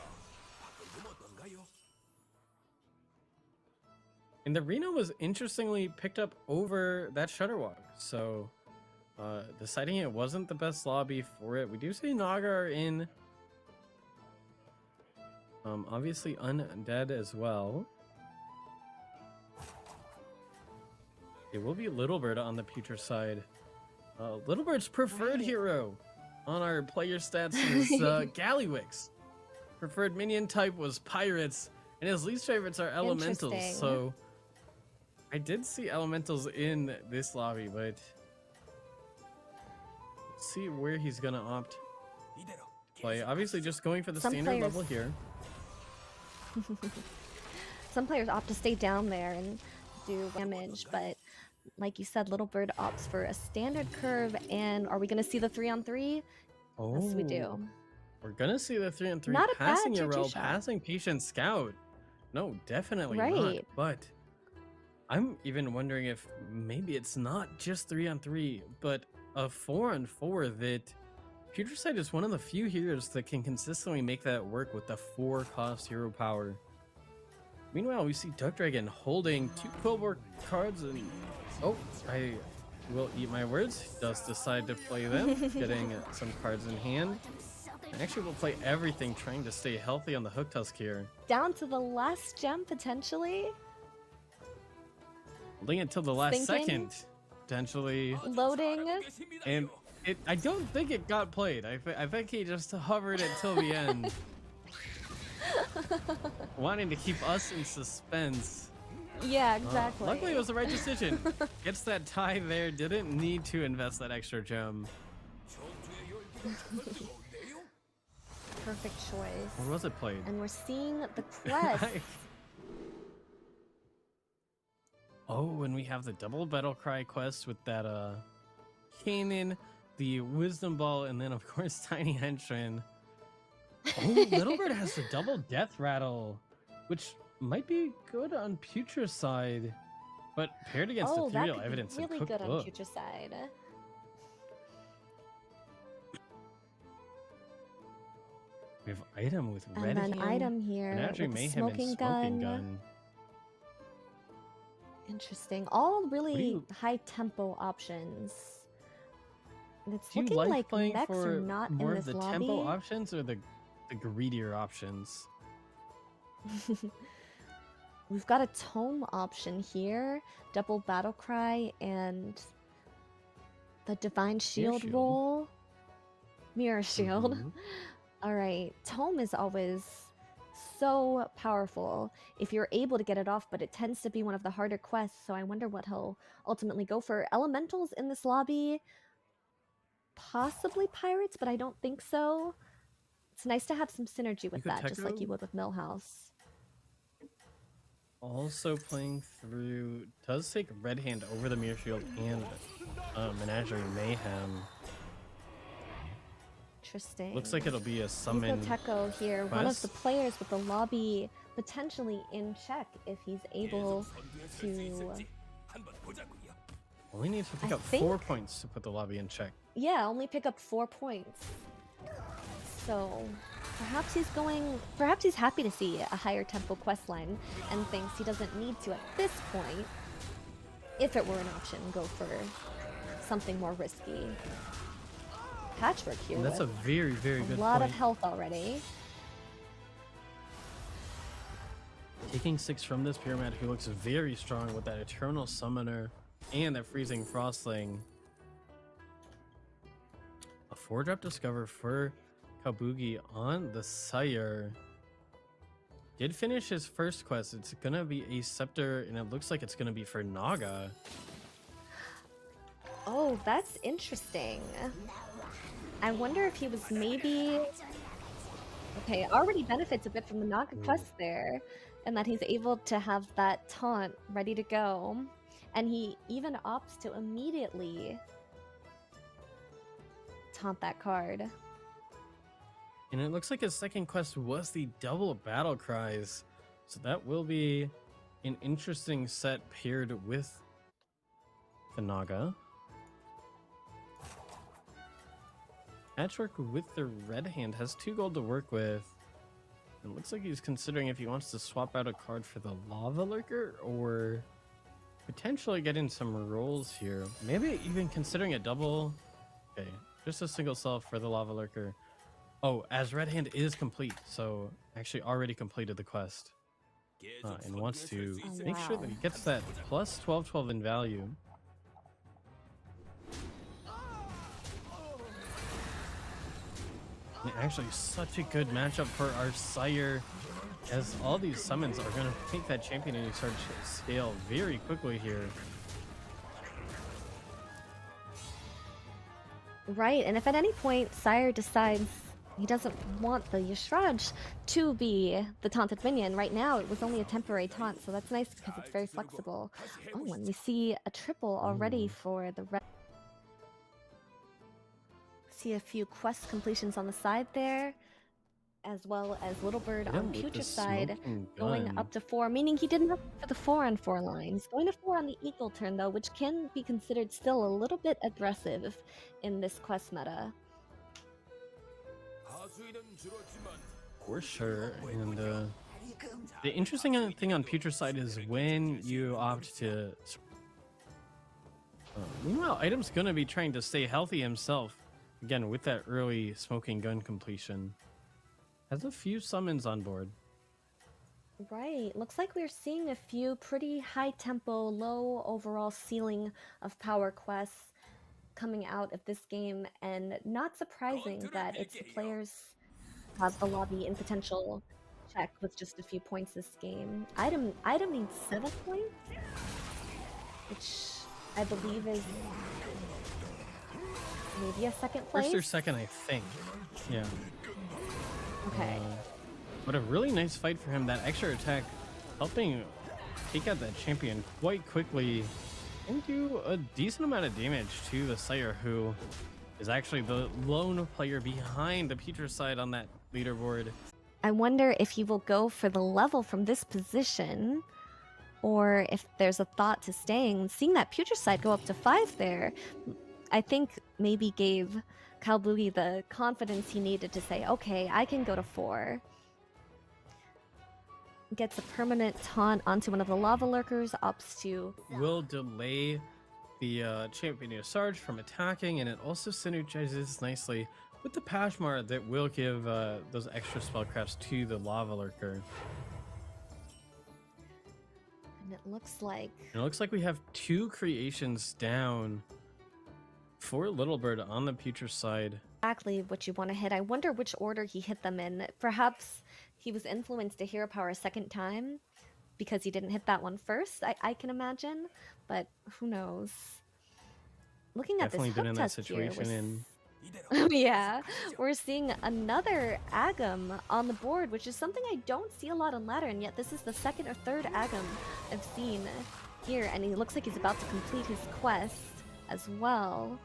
And the Reno was interestingly picked up over that Shutterwalk, so deciding it wasn't the best lobby for it. We do see Naga are in. Obviously Undead as well. It will be Little Bird on the Future side. Little Bird's preferred hero on our player stats is Gallywix. Preferred minion type was Pirates, and his least favorites are Elementals. So I did see Elementals in this lobby, but let's see where he's gonna opt to play. Obviously just going for the standard level here. Some players opt to stay down there and do damage, but like you said, Little Bird opts for a standard curve. And are we going to see the 3-on-3? Oh, yes, we do. We're going to see the 3-on-3. Not a passing bad Yarel, shot. passing Patient Scout. No, definitely Right. not. But I'm even wondering if maybe it's not just 3-on-3, but a 4-on-4 that Future Sight is one of the few heroes that can consistently make that work with the 4-cost hero power. Meanwhile, we see Duck Dragon holding 2 QuillWar cards and... Oh, I will eat my words. He does decide to play them, getting some cards in hand. And actually will play everything, trying to stay healthy on the Hook Tusk here. Down to the last gem, potentially. Holding it till the last second, potentially. Loading. And I don't think it got played. I think he just hovered it till the end. Wanting to keep us in suspense. Yeah, exactly. Luckily, it was the right decision. Gets that tie there. Didn't need to invest that extra gem. Perfect choice. Or was it played? And we're seeing the quest. Oh, and we have the double battle cry quest with that Kanan, the wisdom ball, and then of course Tiny Henchman. Oh, Little Bird has the double death rattle, which might be good on Future side, but paired against Oh, that ethereal could evidence be and really good on cookbook. Future side. We have item with And red then hand, item here Menagerie with the Mayhem, and smoking smoking gun. gun. Interesting. All really you- high tempo options. And it's Do you looking like like playing mechs for are not more in of this the lobby. tempo options or the greedier options? We've got a tome option here, double battle cry, and the divine shield Shield. roll. Mirror shield. Mhm. Alright, tome is always so powerful if you're able to get it off, but it tends to be one of the harder quests, so I wonder what he'll ultimately go for. Elementals in this lobby, possibly pirates, but I don't think so. It's nice to have some synergy with could that, just like Techo? you would with Millhouse. Also playing through does take red hand over the mirror shield and Menagerie Mayhem. Interesting. Looks like it'll be a summon. Teko here, one of the quest. players with the lobby potentially in check if he's able to. Only needs to pick I up think- 4 points to put the lobby in check. Yeah, only pick up 4 points. So perhaps he's happy to see a higher tempo quest line and thinks he doesn't need to at this point, if it were an option, go for something more risky. Patchwork here. And that's a with very, very a good lot point. of health already. Taking 6 from this Pyramid, who looks very strong with that Eternal Summoner and that Freezing Frostling. A 4-drop Discover for Kabugi on the Sire. Did finish his first quest. It's gonna be a Scepter, and it looks like it's gonna be for Naga. Oh, that's interesting. I wonder if he was maybe... Okay, already benefits a bit from the Naga quest there, and that he's able to have that taunt ready to go. And he even opts to immediately taunt that card. And it looks like his second quest was the double battle cries. So that will be an interesting set paired with the Naga. Patchwork with the red hand has 2 gold to work with. It looks like he's considering if he wants to swap out a card for the Lava Lurker or potentially get in some rolls here. Maybe even considering a double. Okay, just a single self for the Lava Lurker. Oh, as red hand is complete, so actually already completed the quest. And wants to make sure that he gets that plus 12/12 in value. And actually, such a good matchup for our Sire, as all these summons are going to make that champion and start to scale very quickly here. Right, and if at any point Sire decides he doesn't want the Yashraj to be the taunted minion, right now it was only a temporary taunt, so that's nice because it's very flexible. Oh, and we see a triple already for the red. See a few quest completions on the side there, as well as Little Bird on with Future the side smoking going gun. up to 4, meaning he didn't have for the 4-on-4 lines. Going to 4 on the Eagle turn though, which can be considered still a little bit aggressive in this quest meta. For sure. And the interesting thing on Future side is when you opt to... meanwhile, Item's going to be trying to stay healthy himself. Again, with that early smoking gun completion. Has a few summons on board. Right, looks like we're seeing a few pretty high tempo, low overall ceiling of power quests coming out of this game, and not surprising that it's the players who have the lobby in potential tech with just a few points this game. Item needs 7 points, which I believe is maybe a second place. First or second, I think. Yeah. Okay. But a really nice fight for him. That extra attack helping take out that champion quite quickly and do a decent amount of damage to the Sire, who is actually the lone player behind the Peter side on that leaderboard. I wonder if he will go for the level from this position, or if there's a thought to staying. Seeing that Putre side go up to 5 there, I think maybe gave Kalbui the confidence he needed to say, okay, I can go to 4. Gets a permanent taunt onto one of the lava lurkers, opts to... Will delay the champion Sarge from attacking, and it also synergizes nicely with the Pashmar that will give those extra spellcrafts to the lava lurker. And it looks like... We have 2 creations down for Little Bird on the Putre side. Exactly what you want to hit. I wonder which order he hit them in. Perhaps he was influenced to hero power a second time because he didn't hit that one first, I can imagine, but who knows. Looking at Definitely this been hook in that test here, situation yeah, we're seeing another Agam on the board, which is something I don't see a lot on ladder, and yet this is the second or third Agam I've seen here, and he looks like he's about to complete his quest as well.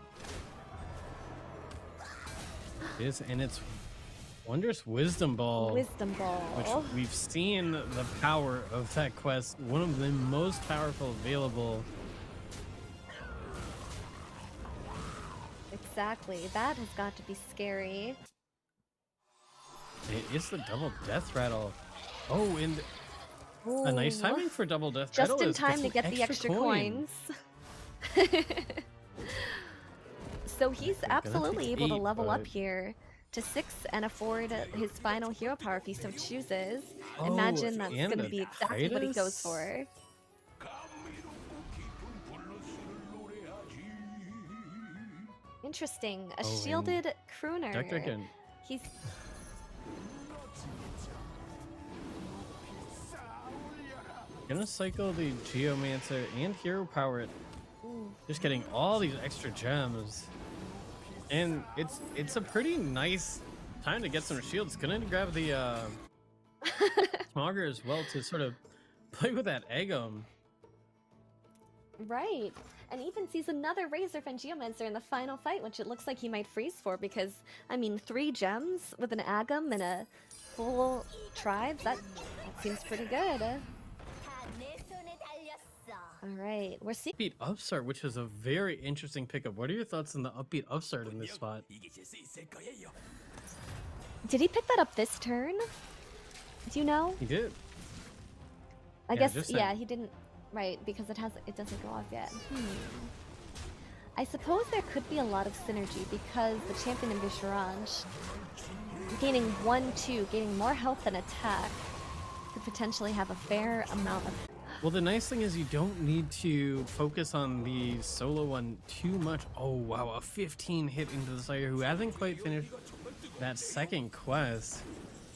It is, and it's Wondrous Wisdom Ball. Wisdom Ball. Which we've seen the power of that quest. One of the most powerful available. Exactly. That has got to be scary. It is the double death rattle. Oh, and Ooh. a nice timing for double death Just rattle. in time to get the extra coins. So he's absolutely able to level up here to 6 and afford his final hero power if he so chooses. Imagine that's going to be exactly what he goes for. Interesting. A shielded crooner. He's... Gonna cycle the Geomancer and hero power it. Just getting all these extra gems. And it's a pretty nice time to get some shields. Gonna grab the Smogger as well to sort of play with that Eggum. Right. And even sees another Razorfen Geomancer in the final fight, which it looks like he might freeze for because, I mean, 3 gems with an Agam and a full tribe, that seems pretty good. Alright, we're seeing Upbeat Upstart, which is a very interesting pickup. What are your thoughts on the Upbeat Upstart in this spot? Did he pick that up this turn? Do you know? He did. I guess, yeah, he didn't. Right, because it doesn't go off yet. I suppose there could be a lot of synergy because the champion in Visharanj gaining 1-2, gaining more health than attack, could potentially have a fair amount of... Well, the nice thing is you don't need to focus on the solo one too much. Oh, wow, a 15 hit into the Sire, who hasn't quite finished that second quest.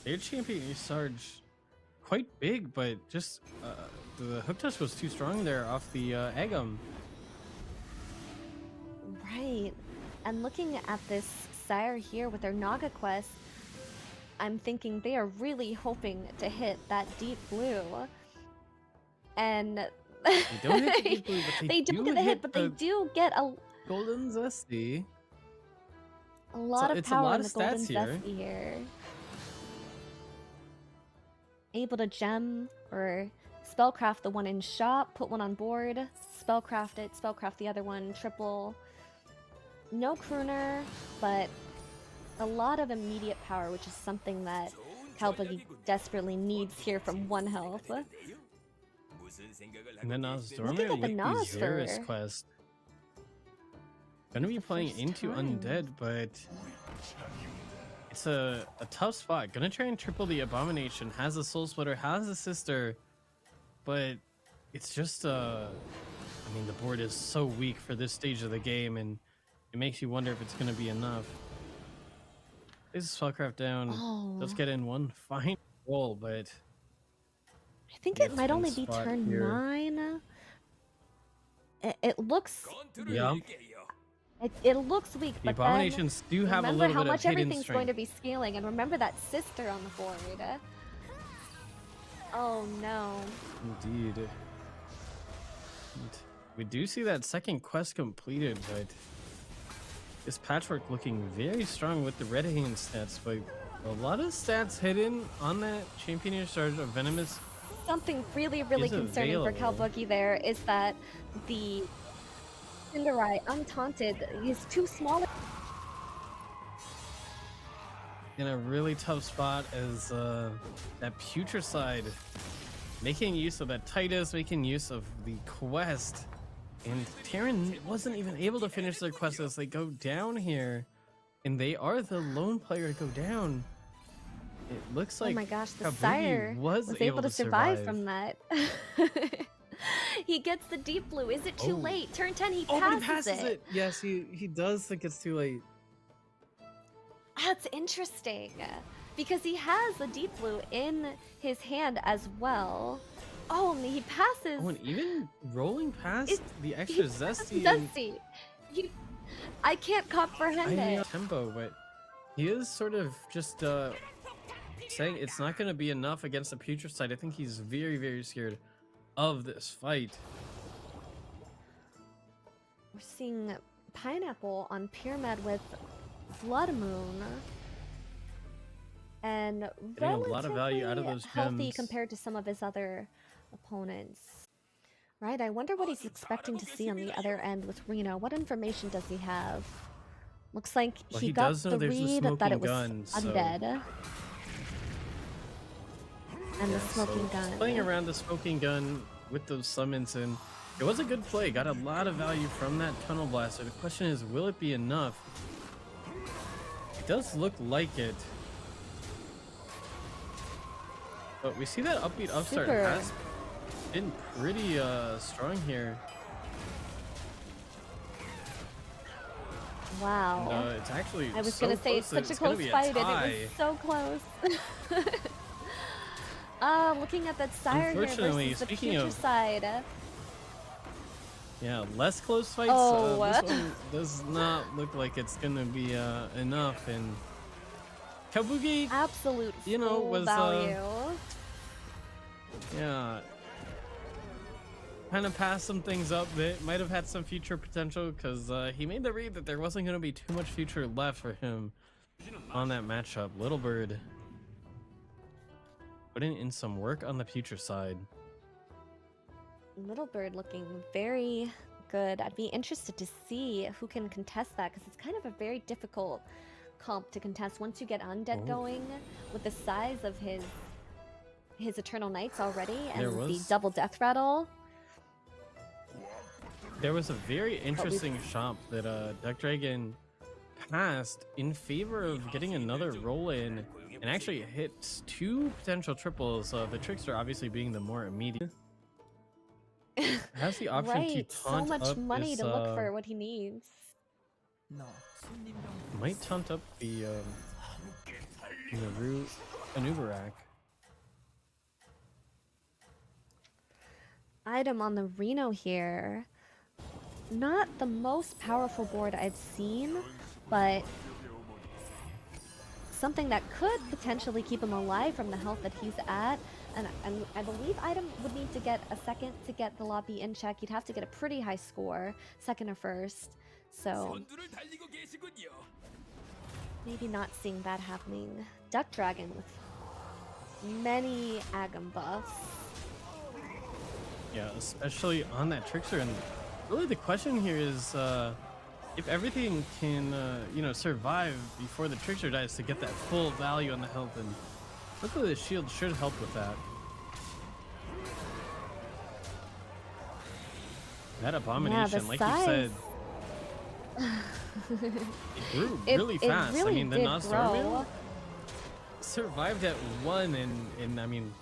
Their champion is Sarge quite big, but just the hook touch was too strong there off the Eggum. Right. And looking at this Sire here with their Naga quest, I'm thinking they are really hoping to hit that deep blue. And they don't hit the deep blue, but they don't get the hit, but they do get a golden zesty. A lot of power in the golden here. zesty here. Able to gem or spellcraft the one in shop, put one on board, spellcraft it, spellcraft the other one, triple. No crooner, but a lot of immediate power, which is something that Kalbuggy desperately needs here from 1 health. And then Looking at the with Nas the Xeris quest. Gonna be playing into Undead, but it's a tough spot. Gonna try and triple the Abomination. Has a Soul Splitter, has a Sister, but it's just I mean, the board is so weak for this stage of the game, and it makes you wonder if it's gonna be enough. Is Spellcraft down? Let's get in one. Fine. control, but I think the it might only be spot turn here. 9. It looks Yeah. it looks weak, The but then Abominations do have a remember little how bit of much hidden everything's going strength. to be scaling, and remember that sister on the board. Oh no. Indeed. And we do see that second quest completed, but this patchwork looking very strong with the red hand stats, but a lot of stats hidden on that championship starter of Venomous. Something really, really Is concerning for available. Kalbucky there is that the Cinderai Untaunted is too small. In a really tough spot as that Putricide making use of that Titus, making use of the quest. And Terran wasn't even able to finish their quest as they go down here. And they are the lone player to go down. It looks like Oh my gosh, the Kabuki sire was able to survive from that. He gets the deep blue. Is it too Oh. late? Turn 10, he Oh, passes, but he passes it. Yes, he does think it's too late. That's interesting because he has a deep blue in his hand as well. Oh, and he passes. Oh, and even rolling past It- the he extra passes zesty and Zesty. I can't comprehend I it. know tempo, but he is sort of just saying it's not going to be enough against the Putricide. I think he's very, very scared of this fight. We're seeing Pineapple on Pyramid with Blood Moon. And Getting a lot of value out of relatively those healthy gems. compared to some of his other opponents. Right, I wonder what he's expecting to see on the other end with Reno. What information does he have? Looks like Well, he he got does know the there's a read that smoking it was gun, so- undead. And the Yeah, smoking so gun. playing around the smoking gun with those summons, and it was a good play. Got a lot of value from that tunnel blaster. The question is, will it be enough? It does look like it. But we see that upbeat upstart Super. has been pretty strong here. Wow. And, it's actually I was so gonna say it's close such that a gonna close be fight, and tie. it was so close. Looking at that sire here Unfortunately, versus the speaking of- Putricide. Yeah, less close fights. Oh. This one does not look like it's gonna be enough. And Kabuki, Absolute you know, full was value. yeah, kind of passed some things up that might have had some future potential because he made the read that there wasn't gonna be too much future left for him on that matchup. Little Bird putting in some work on the future side. Little Bird looking very good. I'd be interested to see who can contest that because it's kind of a very difficult comp to contest once you get Undead Oh. going with the size of his Eternal Knights already and There the was- double Death Rattle. There was a very interesting shop that Duck Dragon passed in favor of getting another roll in and actually hits 2 potential triples. The Trickster obviously being the more immediate. Has the option to Right, taunt so much up money this, to look for what he needs. might taunt up the Anubarak. Item on the Reno here. Not the most powerful board I've seen, but something that could potentially keep him alive from the health that he's at. And I believe Item would need to get a second to get the lobby in check. You'd have to get a pretty high score, second or first. So maybe not seeing that happening. Duck Dragon with many Agam buffs. Yeah, especially on that Trickster. And really the question here is if everything can, you know, survive before the Trickster dies to get that full value on the health. And luckily the shield should help with that. That Abomination, like you said, it grew really fast. It really I mean, the did Nostarmian grow. survived at 1 and I mean,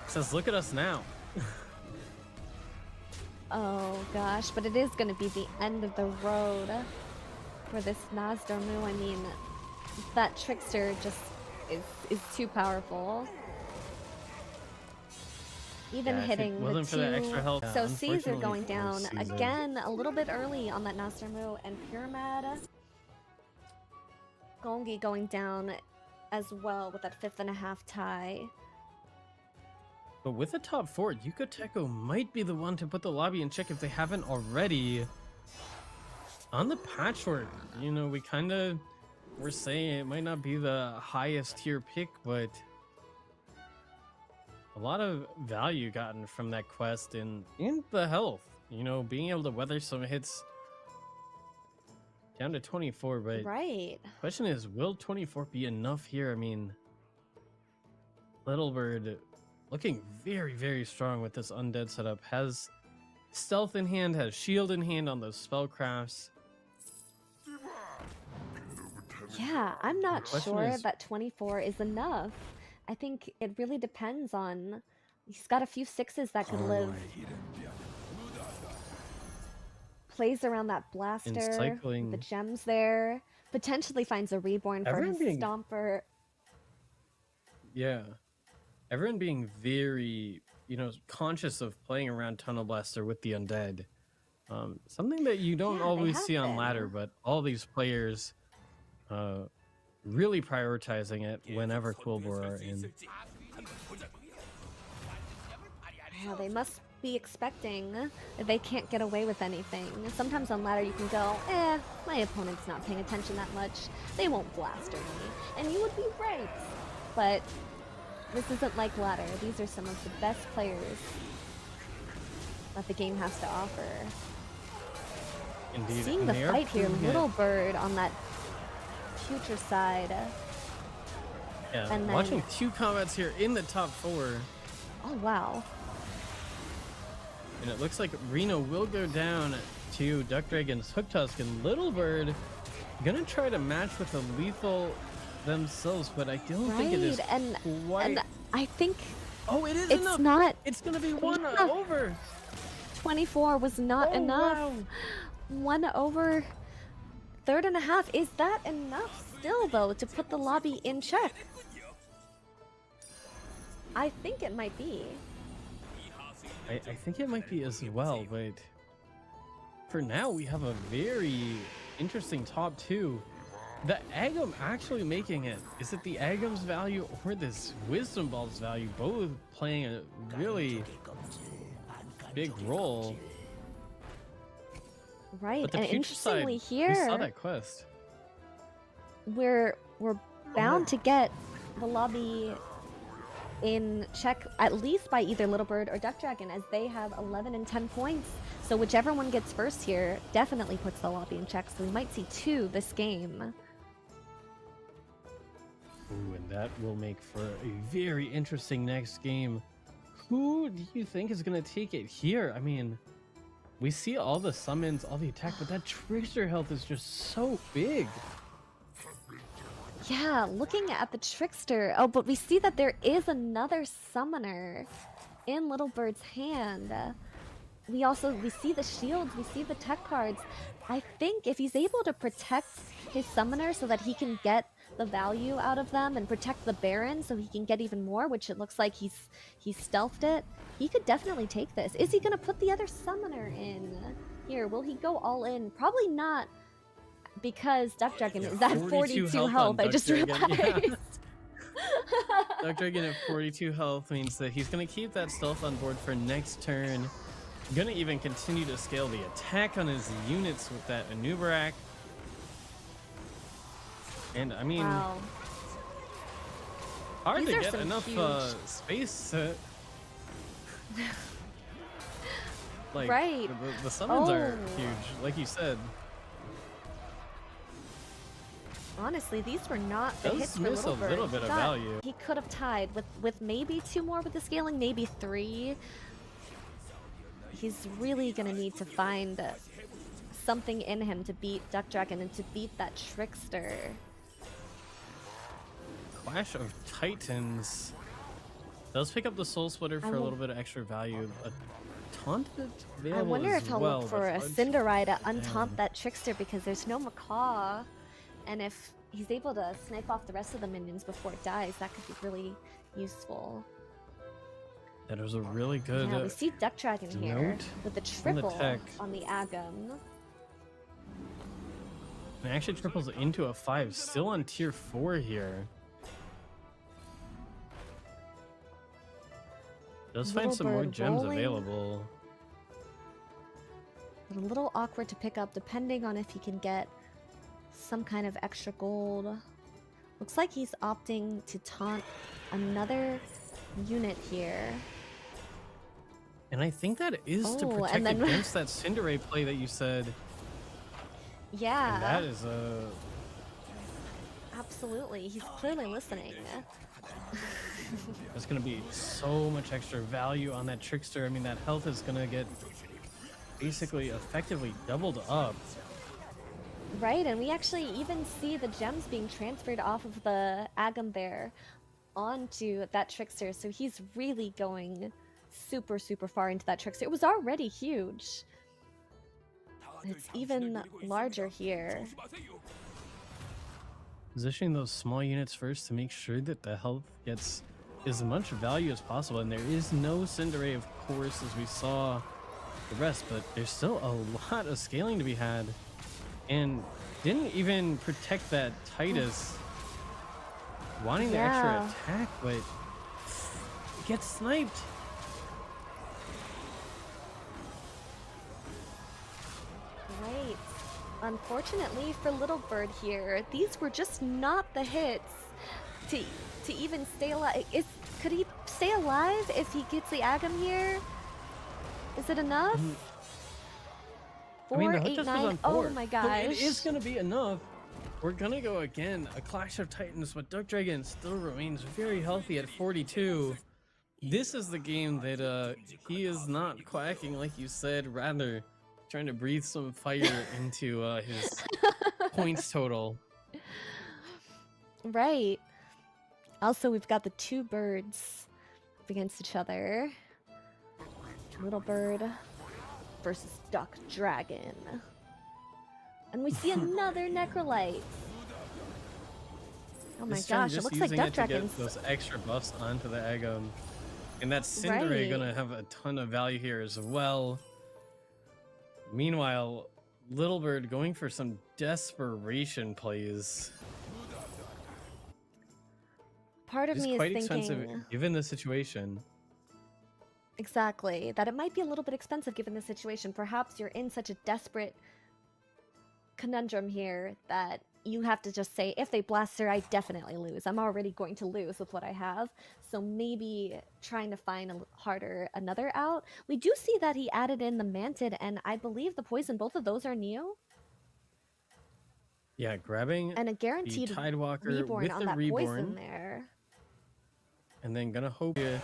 says, look at us now. Oh gosh, but it is going to be the end of the road for this Nasdarmu. I mean, that Trickster just is too powerful. Even Yeah, if it hitting the wasn't for that extra two. health, So Caesar unfortunately, going down Caesar. again a little bit early on that Nostramu, and Pyramid Gongi going down as well with that 5.5 tie. But with the top 4, Yuka Teko might be the one to put the lobby in check if they haven't already. On the patchwork, you know, we're saying it might not be the highest tier pick, but a lot of value gotten from that quest in the health. You know, being able to weather some hits down to 24, but Right. question is, will 24 be enough here? I mean, Little Bird looking very, very strong with this undead setup. Has stealth in hand, has shield in hand on those spellcrafts. Yeah, I'm not Question sure is- that 24 is enough. I think it really depends on. He's got a few 6s that could live. Plays around that blaster, cycling. the gems there. Potentially finds a reborn for Everyone his being- stomper. Yeah. Everyone being very, you know, conscious of playing around Tunnel Blaster with the undead. Something that you don't Yeah, they always have see on been. ladder, but all these players really prioritizing it whenever GuildWar are in. Yeah, they must be expecting that they can't get away with anything. Sometimes on ladder you can go, my opponent's not paying attention that much. They won't blaster me. And you would be right. But this isn't like ladder. These are some of the best players that the game has to offer. Indeed. Seeing and the they are fight here, proving it. Little Bird on that future side. Yeah, and then- watching 2 combats here in the top 4. Oh, wow. And it looks like Reno will go down to Duck Dragon's Hook Tusk, and Little Bird gonna try to match with a lethal themselves, but I don't think it is Right, and quite. I think Oh, it is it's enough. not. It's gonna be one Yeah. over. 24 was not Oh, enough. wow. 1 over 3.5. Is that enough still, though, to put the lobby in check? I think it might be. I think it might be as well, but for now we have a very interesting top 2. The Agam actually making it. Is it the Agam's value or this Wisdom Ball's value? Both playing a really big role. Right, But the and future side, interestingly we saw here, that quest. we're bound to get the lobby in check at least by either Little Bird or Duck Dragon, as they have 11 and 10 points. So whichever one gets first here definitely puts the lobby in check. So we might see 2 this game. Ooh, and that will make for a very interesting next game. Who do you think is going to take it here? I mean, we see all the summons, all the attack, but that Trickster health is just so big. Yeah, looking at the Trickster. Oh, but we see that there is another summoner in Little Bird's hand. We see the shields, we see the tech cards. I think if he's able to protect his summoner so that he can get the value out of them and protect the Baron so he can get even more, which it looks like he's stealthed it, he could definitely take this. Is he going to put the other summoner in here? Will he go all in? Probably not, because Duck Dragon is at 42 health. I just realized. Yeah. Duck Dragon at 42 health means that he's going to keep that stealth on board for next turn. Going to even continue to scale the attack on his units with that Anubarak. And I mean, Wow. hard These to are get some enough huge- space to... Like, Right. the summons are Oh. huge, like you said. Honestly, these were not the Does hits for miss a Little Bird. little bit of Thought value. He could have tied with maybe 2 more with the scaling, maybe 3. He's really gonna need to find something in him to beat Duck Dragon and to beat that Trickster. Clash of Titans does pick up the Soul Splitter for a little bit of extra value. A taunt is available I wonder as if he'll well, look for but a hard to- Cinderai to untaunt that Trickster, because there's no Macaw. And if he's able to snipe off the rest of the minions before it dies, that could be really useful. That was a really good. Yeah, we see Duck Dragon here note with the on the triple tech. on the Agam. It actually triples into a 5, still on tier 4 here. Does find Little some more bird gems rolling. available. But a little awkward to pick up depending on if he can get some kind of extra gold. Looks like he's opting to taunt another unit here. And I think that is to Oh, protect and then- against that Cinderace play that you said. Yeah. And that is a... Absolutely. He's clearly listening. There's going to be so much extra value on that Trickster. I mean, that health is going to get basically effectively doubled up. Right, and we actually even see the gems being transferred off of the Agam there onto that Trickster, so he's really going super far into that Trickster. It was already huge. It's even larger here. Positioning those small units first to make sure that the health gets as much value as possible. And there is no Cinderace, of course, as we saw the rest, but there's still a lot of scaling to be had. And didn't even protect that Titus. Wanting the extra attack, but it gets sniped. Right. Unfortunately for Little Bird here, these were just not the hits to even stay alive. Could he stay alive if he gets the Agam here? Is it enough? 4, I mean, the hook 8, just 9. was on Oh 4. my So gosh. it is going to be enough. We're going to go again. A Clash of Titans, but Duck Dragon still remains very healthy at 42. This is the game that he is not quacking like you said, rather trying to breathe some fire into his points total. Right. Also, we've got the two birds up against each other. Little Bird versus Duck Dragon. And we see another Necrolite. Oh my This turn, gosh, it just looks like using Duck it to get Dragon's... those extra buffs onto the Agam. And that Cinderace Right. gonna have a ton of value here as well. Meanwhile, Little Bird going for some desperation plays. Part of It's me is quite thinking... expensive given the situation. Exactly. That it might be a little bit expensive given the situation. Perhaps you're in such a desperate conundrum here that you have to just say, if they blast her, I definitely lose. I'm already going to lose with what I have. So maybe trying to find another out. We do see that he added in the Mantid and I believe the Poison. Both of those are new. Yeah, grabbing And a guaranteed the Tidewalker Reborn with on the that Reborn. Poison there. And then gonna hope to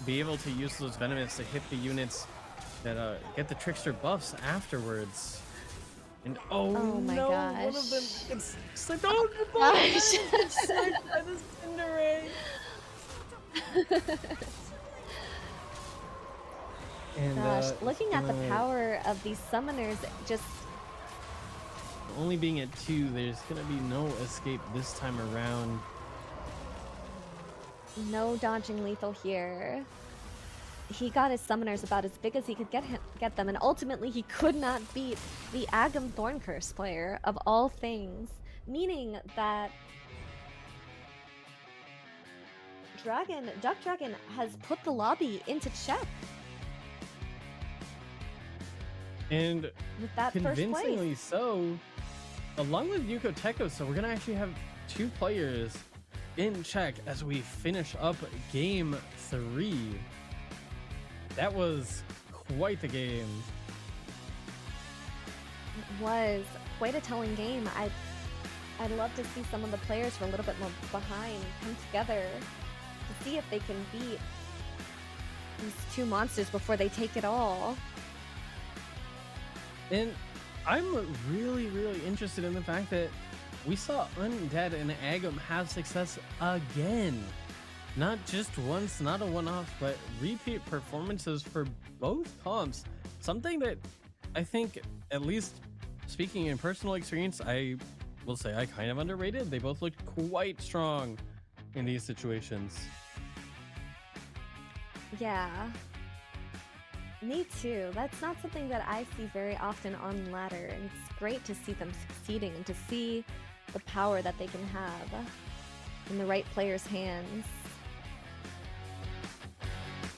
be able to use those Venomous to hit the units that get the Trickster buffs afterwards. And Oh my no, gosh. one of them gets slipped. Oh Gosh. it's slipped by the Cinderace. And Gosh, looking at the gonna- power of these summoners, just only being at 2, there's gonna be no escape this time around. no dodging lethal here. He got his summoners about as big as he could get them, and ultimately he could not beat the Agam Thorncurse player of all things, meaning that Duck Dragon has put the lobby into check And with that first convincingly place. so, along with Yuko Teko, so we're gonna actually have 2 players in check as we finish up game 3. That was quite the game. It was quite a telling game. I'd love to see some of the players who are a little bit more behind come together to see if they can beat these 2 monsters before they take it all. And I'm really interested in the fact that we saw Undead and Agam have success again. Not just once, not a one-off, but repeat performances for both comps. Something that I think, at least speaking in personal experience, I will say I kind of underrated. They both looked quite strong in these situations. Yeah. Me too. That's not something that I see very often on ladder, and it's great to see them succeeding and to see the power that they can have in the right player's hands.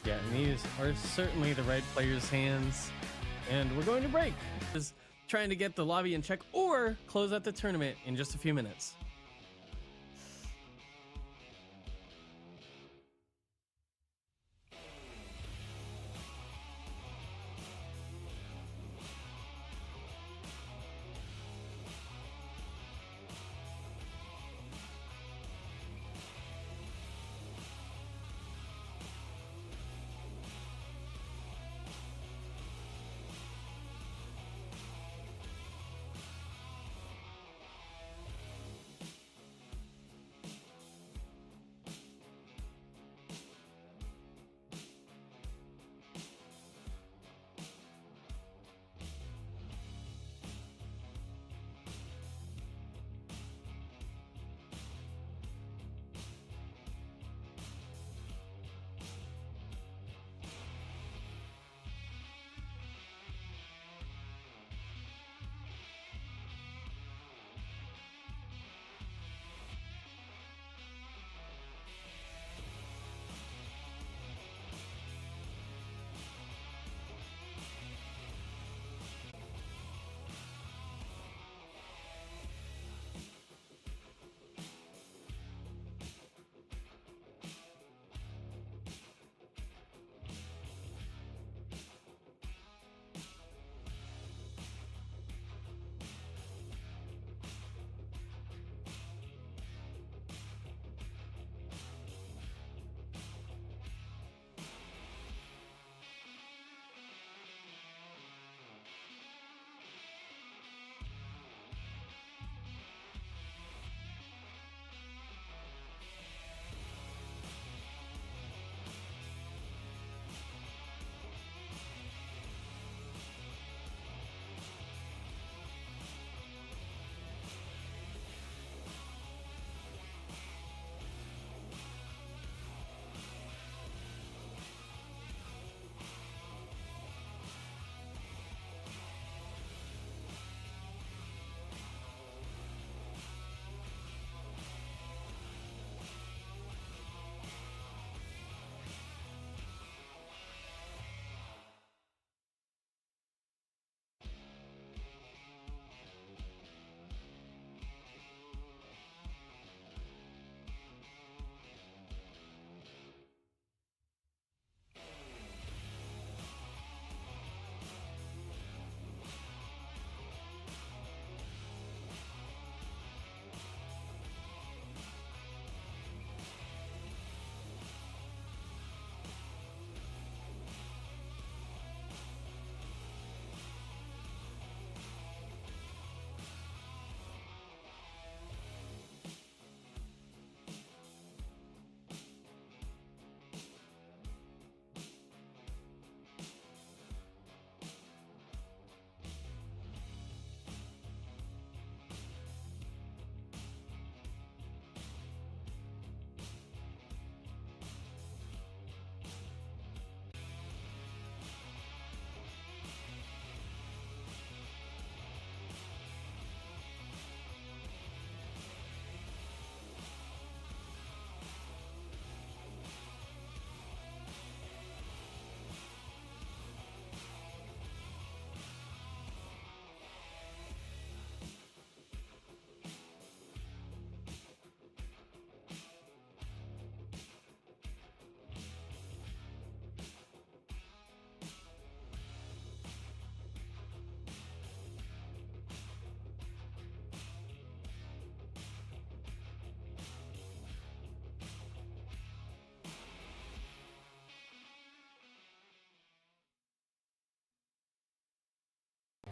Yeah, and these are certainly the right player's hands. And we're going to break. Just trying to get the lobby in check or close out the tournament in just a few minutes.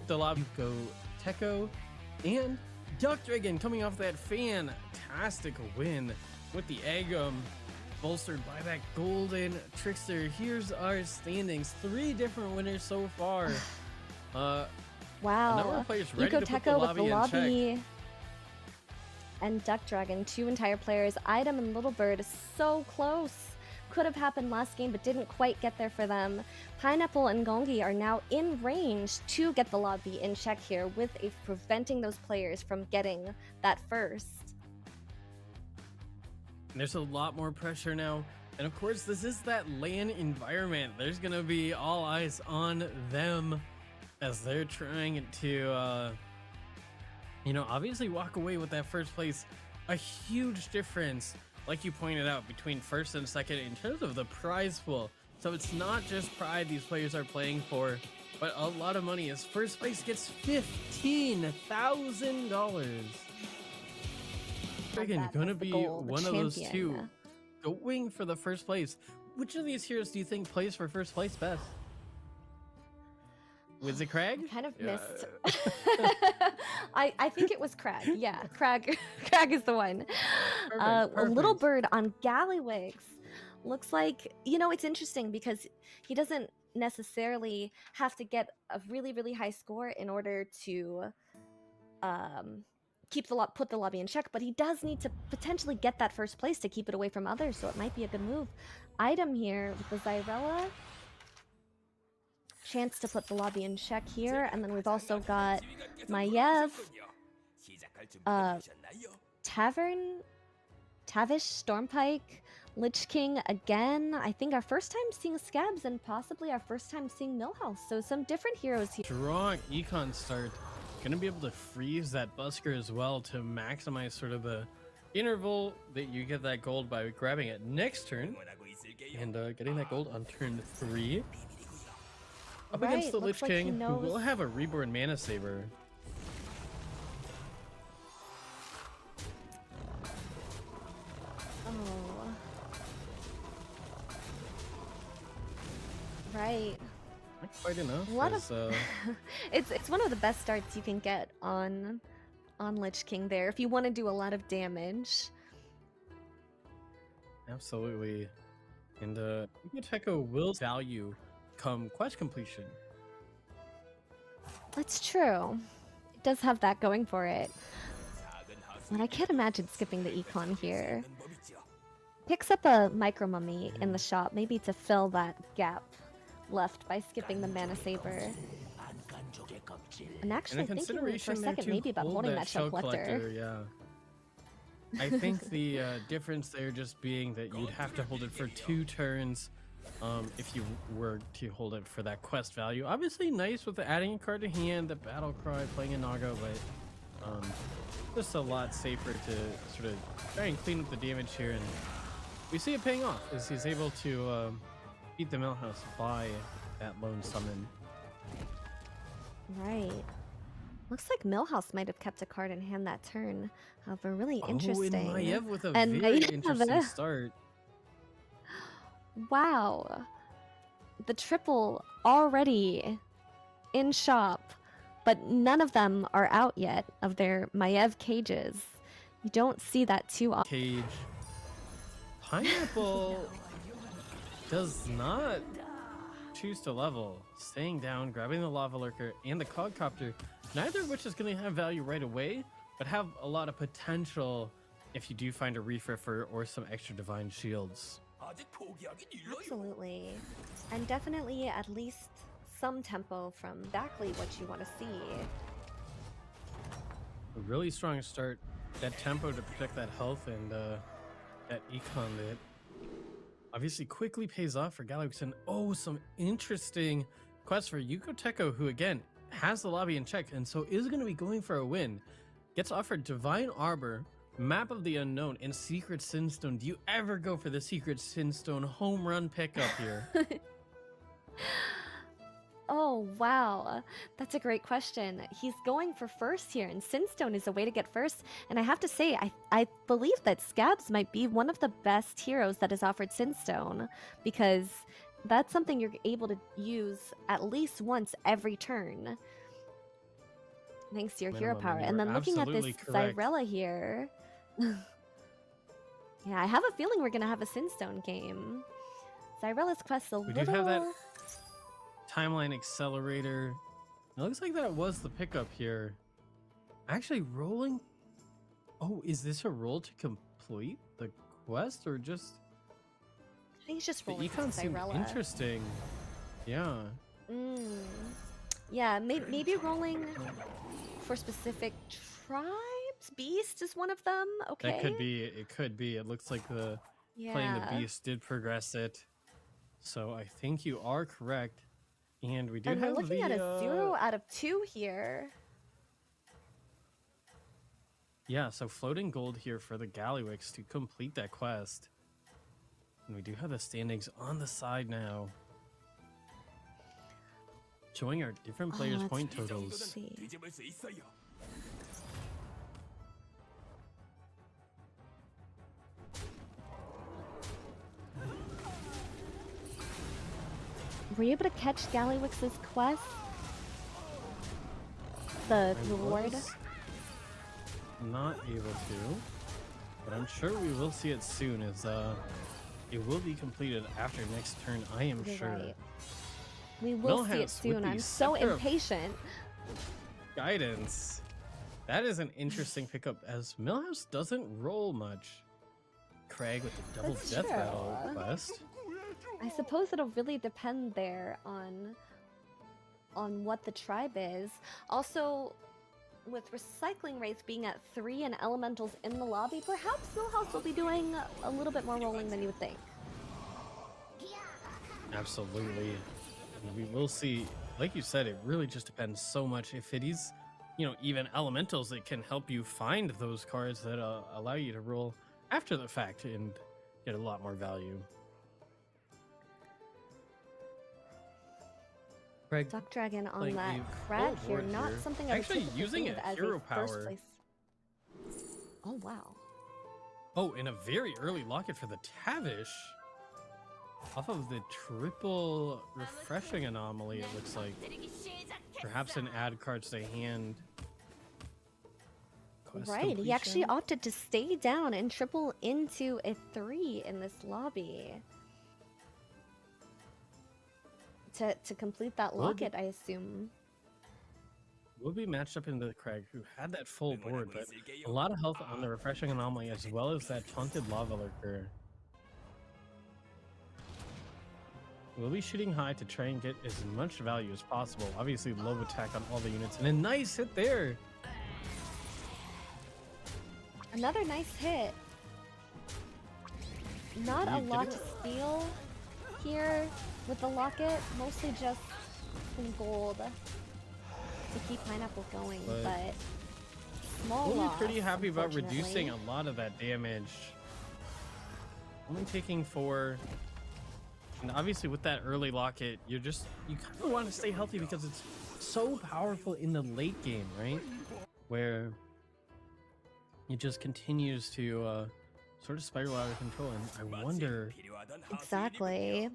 The lobby go Teko and Duck Dragon coming off that fantastic win with the Agum bolstered by that golden trickster. Here's our standings. 3 different winners so far. Wow. A number of players ready Eco to put the Teko with lobby the in lobby. check. and Duck Dragon, 2 entire players. Item and Little Bird is so close. Could have happened last game, but didn't quite get there for them. Pineapple and Gongi are now in range to get the lobby in check here, with a preventing those players from getting that first. There's a lot more pressure now. And of course, this is that LAN environment. There's going to be all eyes on them as they're trying to, obviously walk away with that first place. A huge difference, like you pointed out, between first and second in terms of the prize pool. So it's not just pride these players are playing for, but a lot of money, as first place gets $15,000. Friggin' gonna be one of those two going for the first place. Which of these heroes do you think plays for first place best? Was it Crag? I kind of missed. I think it was Crag. Yeah, Crag is the one. Perfect. Little Bird on Gallywigs. Looks like, it's interesting because he doesn't necessarily have to get a really, really high score in order to put the lobby in check, but he does need to potentially get that first place to keep it away from others, so it might be a good move. Item here with the Zyrella. Chance to put the lobby in check here, and then we've also got Maiev, Tavish, Stormpike, Lich King again. I think our first time seeing Scabs and possibly our first time seeing Millhouse, so some different heroes here. Strong econ start. Gonna be able to freeze that busker as well to maximize sort of the interval that you get that gold by grabbing it next turn and getting that gold on turn 3. Up against the Lich King, who will have a Reborn Mana Saber. Oh. Right. Not quite enough. A lot of it's one of the best starts you can get on Lich King there if you want to do a lot of damage. Absolutely. And Invitational will value come quest completion. That's true. It does have that going for it. But I can't imagine skipping the econ here. Picks up a micro mummy in the shop, maybe to fill that gap left by skipping the mana saber. And actually thinking for a second maybe about holding that shell collector. Yeah. I think the difference there just being that you'd have to hold it for 2 turns if you were to hold it for that quest value. Obviously nice with the adding a card to hand, the battle cry, playing a Naga, but just a lot safer to sort of try and clean up the damage here, and we see it paying off as he's able to beat the Millhouse by that lone summon. Right. Looks like Millhouse might have kept a card in hand that turn. However, really interesting. And Maiev with a very interesting start. Wow. The triple already in shop, but none of them are out yet of their Maiev cages. You don't see that too often. Cage. Pineapple does not choose to level, staying down, grabbing the lava lurker and the quadcopter, neither of which is going to have value right away, but have a lot of potential if you do find a refriffer or some extra divine shields. Absolutely. And definitely at least some tempo from exactly what you want to see. A really strong start. That tempo to protect that health and that econ that obviously quickly pays off for Gallywigs. And some interesting quests for Yuko Teko, who again has the lobby in check and so is going to be going for a win. Gets offered Divine Arbor, Map of the Unknown, and Secret Sinstone. Do you ever go for the Secret Sinstone home run pickup here? Oh, wow. That's a great question. He's going for first here, and Sinstone is a way to get first. And I have to say, I believe that Scabs might be one of the best heroes that is offered Sinstone, because that's something you're able to use at least once every turn, thanks to your hero power. And then looking at this Zyrella here, yeah, I have a feeling we're going to have a Sinstone game. Zyrella's quest We do have that timeline accelerator. It looks like that was the pickup here. Actually rolling. Oh, is this a role to complete the quest or just? I think it's just The rolling for econ seemed Cyrella. interesting. Yeah. Yeah, maybe rolling for specific tribes. Beast is one of them. Okay. That could be. It could be. It looks like the playing the Yeah. beast did progress it. So I think you are correct. And we do And we're have looking the, at a 0 out of 2 here. Yeah, so floating gold here for the Gallywix to complete that quest. And we do have the standings on the side now. Showing our different players' let's point totals. see. Were you able to catch Gallywix's quest? The I reward? was not able to, but I'm sure we will see it soon as it will be completed after next turn, I am You're sure. right. We will see it Millhouse with soon. the I'm so Scepter of impatient. Guidance. That is an interesting pickup as Millhouse doesn't roll much. Craig with the double That's death true. battle quest. I suppose it'll really depend there on what the tribe is. Also, with recycling rates being at 3 and elementals in the lobby, perhaps Millhouse will be doing a little bit more rolling than you would think. Absolutely. And we will see, like you said, it really just depends so much. If it is, even elementals, it can help you find those cards that allow you to roll after the fact and get a lot more value. Craig, Duck Dragon on playing that a crag full here, board not here. something I would Actually typically using think it of as hero a first power. place. Oh wow. Oh, and a very early locket for the Tavish. Off of the triple refreshing anomaly, it looks like. Perhaps an add cards to hand. Quest Right, he actually completion? opted to stay down and triple into a 3 in this lobby. To complete that Well, locket, I assume. Will be matched up into the Craig, who had that full board, but a lot of health on the refreshing anomaly as well as that taunted lava lurker. We'll be shooting high to try and get as much value as possible. Obviously, low attack on all the units, and a nice hit there. Another nice hit. Not a You lot did to it. steal here with the locket, mostly just some gold to keep Pineapple going, but small We'll loss, be pretty happy about reducing a unfortunately. lot of that damage. Only taking 4. And obviously with that early locket, you kind of want to stay healthy because it's so powerful in the late game, right? Where it just continues to sort of spiral out of control. And I wonder, Exactly.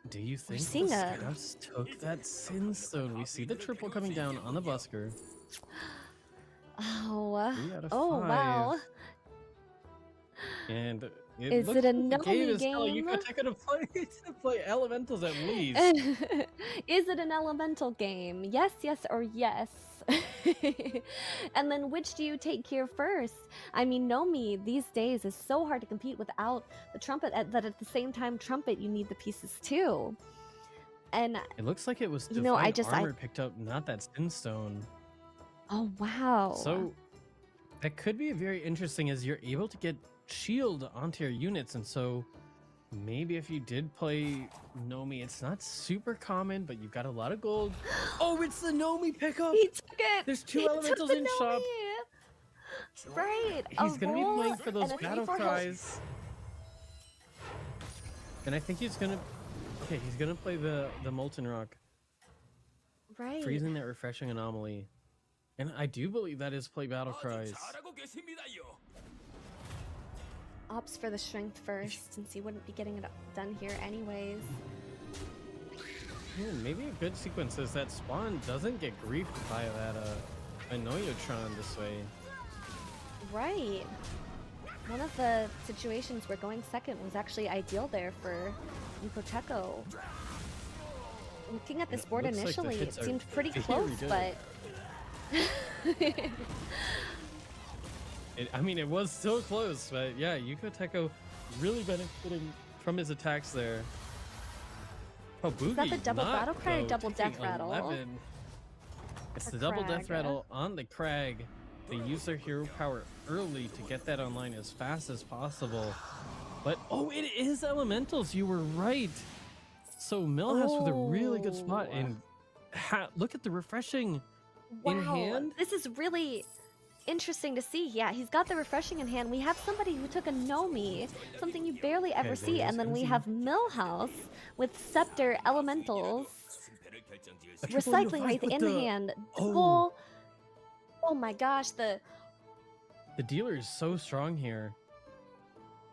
do you think seeing the a- Scouts took that Sin Stone? We see the triple coming down on the Busker. Oh, 3 out of oh 5. wow. And Is looks it a like the game Nomi is telling you game? to play elementals at least. Is it an elemental game? Yes, yes, or yes. And then which do you take here first? I mean, Nomi these days is so hard to compete without the trumpet, that at the same time trumpet you need the pieces too. And It looks like it was You know, divine armor picked up, not that Sin Stone. oh wow. So that could be very interesting as you're able to get shield onto your units, and so maybe if you did play Nomi, it's not super common, but you've got a lot of gold. Oh, it's the Nomi pickup! He took it! There's 2 He took elementals the in shop. Nomi! Right. He's gonna be roll playing for those and a battle 3/4 health. cries. And I think he's gonna play the Molten Rock, Right. freezing that refreshing anomaly. And I do believe that is play battle cries. Opts for the strength first, since he wouldn't be getting it done here anyways. Maybe a good sequence is that Spawn doesn't get griefed by that Anoyotron this way. Right. One of the situations where going second was actually ideal there for Nikoteco. Looking at this board Looks like the initially, hits it are seemed pretty very close, good. but I mean, it was so close, but yeah, Yuko Teko really benefiting from his attacks there. Oh, Boogie, Is that the double not, battle cry or though, double taking death rattle? 11. It's Or the double death Crag, rattle on the Crag. They use their hero power early to get that online as fast as possible. But, oh, it is elementals. You were right. So Millhouse with a really good spot. And look at the refreshing in hand. This is really interesting to see. Yeah, he's got the refreshing in hand. We have somebody who took a Nomi, something you barely ever see. And then we have Millhouse with Scepter Elementals. Recycling Wraith in hand. Double. Oh my gosh, the dealer is so strong here.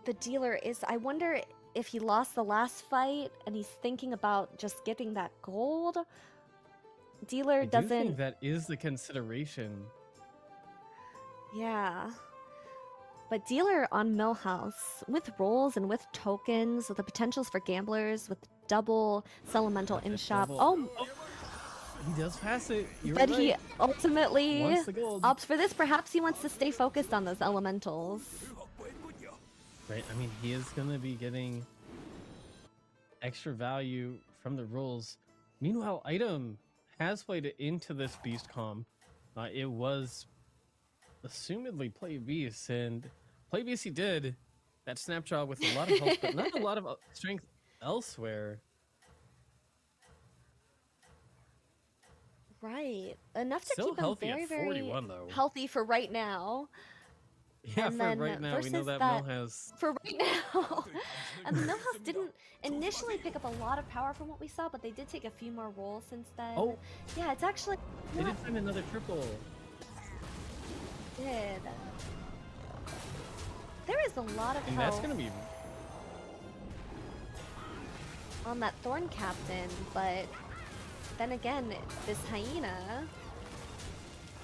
The dealer is, I wonder if he lost the last fight and he's thinking about just getting that gold. Dealer I do doesn't. think that is the consideration. Yeah. But dealer on Millhouse with rolls and with tokens, with the potentials for gamblers, with double Elemental in shop. Double. He does pass it. But he ultimately Wants the gold. opts for this. Perhaps he wants to stay focused on those elementals. Right, I mean, he is going to be getting extra value from the rolls. Meanwhile, Item has played it into this Beast comp. It was assumedly Play Beast, and Play Beast he did that snapshot with a lot of health, but not a lot of strength elsewhere. Right. Enough to Still keep him healthy very, at very 41 though. healthy for right now. Yeah, And for then right now, we know versus that that- Millhouse. For right now. And the Millhouse didn't initially pick up a lot of power from what we saw, but they did take a few more rolls since then. Oh. Yeah, it's actually They not did find another triple. good. There is a lot of And health that's going to be... on that Thorn Captain, but then again, this Hyena.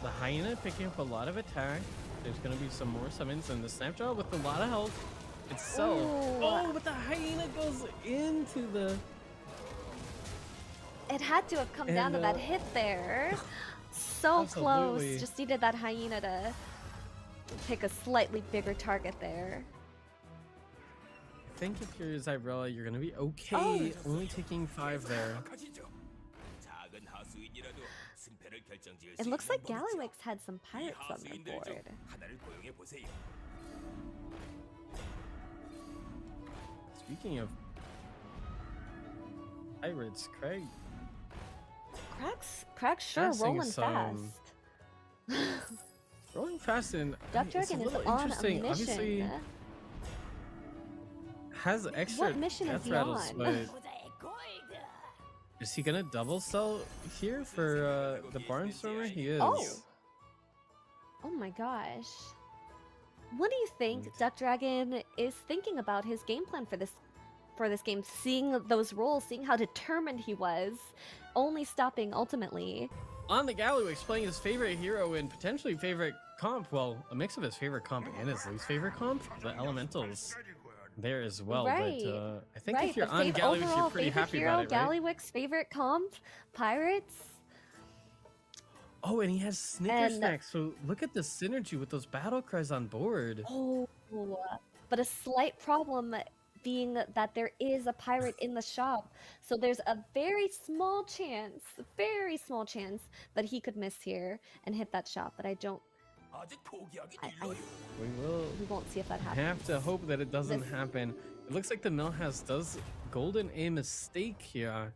The Hyena picking up a lot of attack. There's going to be some more summons, and the Snapjaw with a lot of health itself. Ooh. Oh, but the Hyena goes into the... It had to have come down to And, that hit there. So Absolutely. close. Just needed that Hyena to pick a slightly bigger target there. I think if you're Zyrella, you're going to be okay. Only taking 5 there. It looks like Gallywix had some pirates on their board. Speaking of pirates, Crag's sure Passing rolling some- fast. rolling fast and Duck it's Dragon a is little on a interesting. mission. Obviously, has extra What mission is death he rattles, on? but is he gonna double sell here for the Barnstormer? He is. Oh my gosh. What do you think Duck Dragon is thinking about his game plan for this game? Seeing those rolls, seeing how determined he was, only stopping ultimately. On the Gallywix, playing his favorite hero and potentially favorite comp. Well, a mix of his favorite comp and his least favorite comp. The Elementals there as well. Right. But I think Right, if you're the on Gallywix, overall you're pretty favorite happy hero, about it, right? Gallywix favorite comp, Pirates. Oh, and he has Snicker And- Snacks. So look at the synergy with those battle cries on board. Oh, but a slight problem being that there is a pirate in the shop. So there's a very small chance that he could miss here and hit that shop. But I don't. We won't see if that happens. Have to hope that it doesn't happen. It looks like the Millhouse does golden a mistake here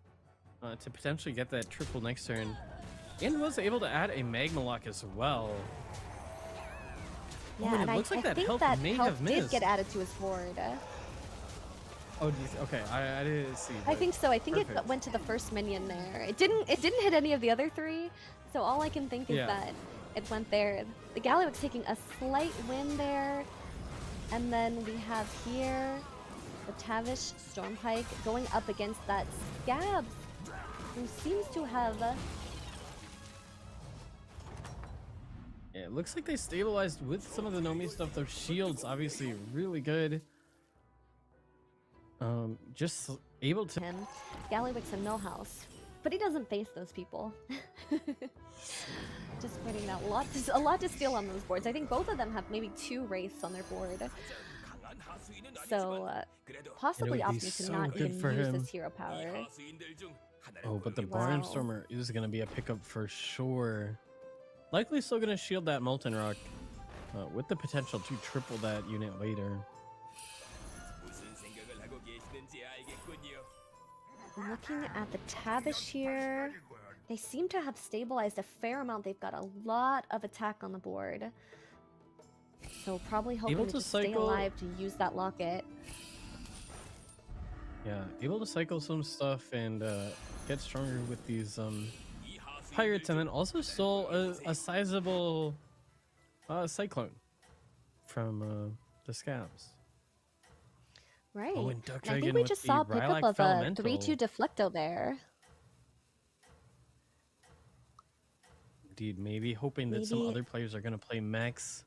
to potentially get that triple next turn, and was able to add a Magma Lock as well. Yeah, and and it looks like I that think health that may health have did missed. get added to his board. Oh, okay, I didn't see. I but think so. I think it perfect. went to the first minion there. It didn't hit any of the other three. So all I can think is Yeah. that it went there. The Gallywix taking a slight win there. And then we have here the Tavish Stormpike going up against that Scabs, who seems to have Yeah, it looks like they stabilized with some of the Nomi stuff. Those shields, obviously, really good. Just able to. him. Gallywix and Millhouse But he doesn't face those people. Just pointing out a lot to steal on those boards. I think both of them have maybe 2 wraiths on their board. So possibly It would be opting to so not good even for use him. this hero power. Oh, but the Wow. Barnstormer is going to be a pickup for sure. Likely still going to shield that Molten Rock, with the potential to triple that unit later. Looking at the Tavish here, they seem to have stabilized a fair amount. They've got a lot of attack on the board. So probably hoping Able to to just stay cycle- alive to use that locket. Yeah, able to cycle some stuff and get stronger with these pirates, and then also stole a sizable cyclone from the scabs. Right. Oh, and Duck And I think Dragon we with just the saw a pickup Lilac of a Elemental. 3-2 Deflecto there. Indeed, maybe hoping that some Maybe- other players are going to play mechs.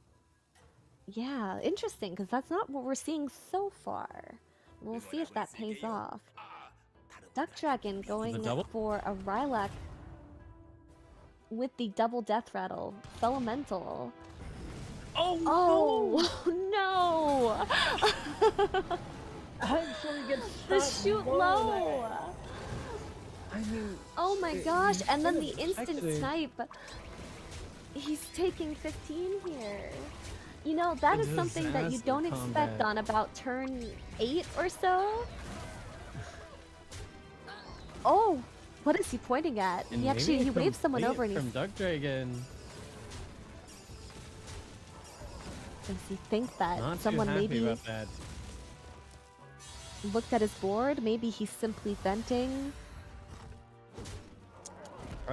Yeah, interesting, because that's not what we're seeing so far. We'll see if that pays off. Duck Dragon going double? for a Lilac with the double death rattle. Elemental. Oh, no! Actually gets The shot shoot low! I mean, Oh my gosh, and then the instant protected. snipe. He's taking 15 here. You know, that A is something that you disaster don't expect combat. on about turn 8 or so. Oh, what is he pointing at? And He waved someone over and from he's... Duck Dragon. Does he think that Not someone too happy maybe about that. looked at his board? Maybe he's simply venting.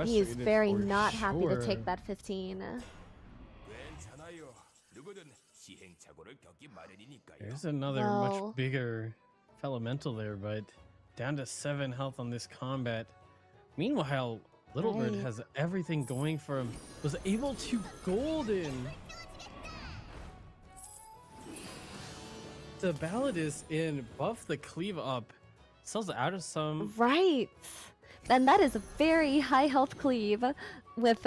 He is Frustrated very for not happy to sure. take that 15. There's another Well- much bigger elemental there, but down to 7 health on this combat. Meanwhile, Little Bird Right. has everything going for him. Was able to golden. The ballad is in, buff the cleave up, sells out of some. Right. And that is a very high health cleave with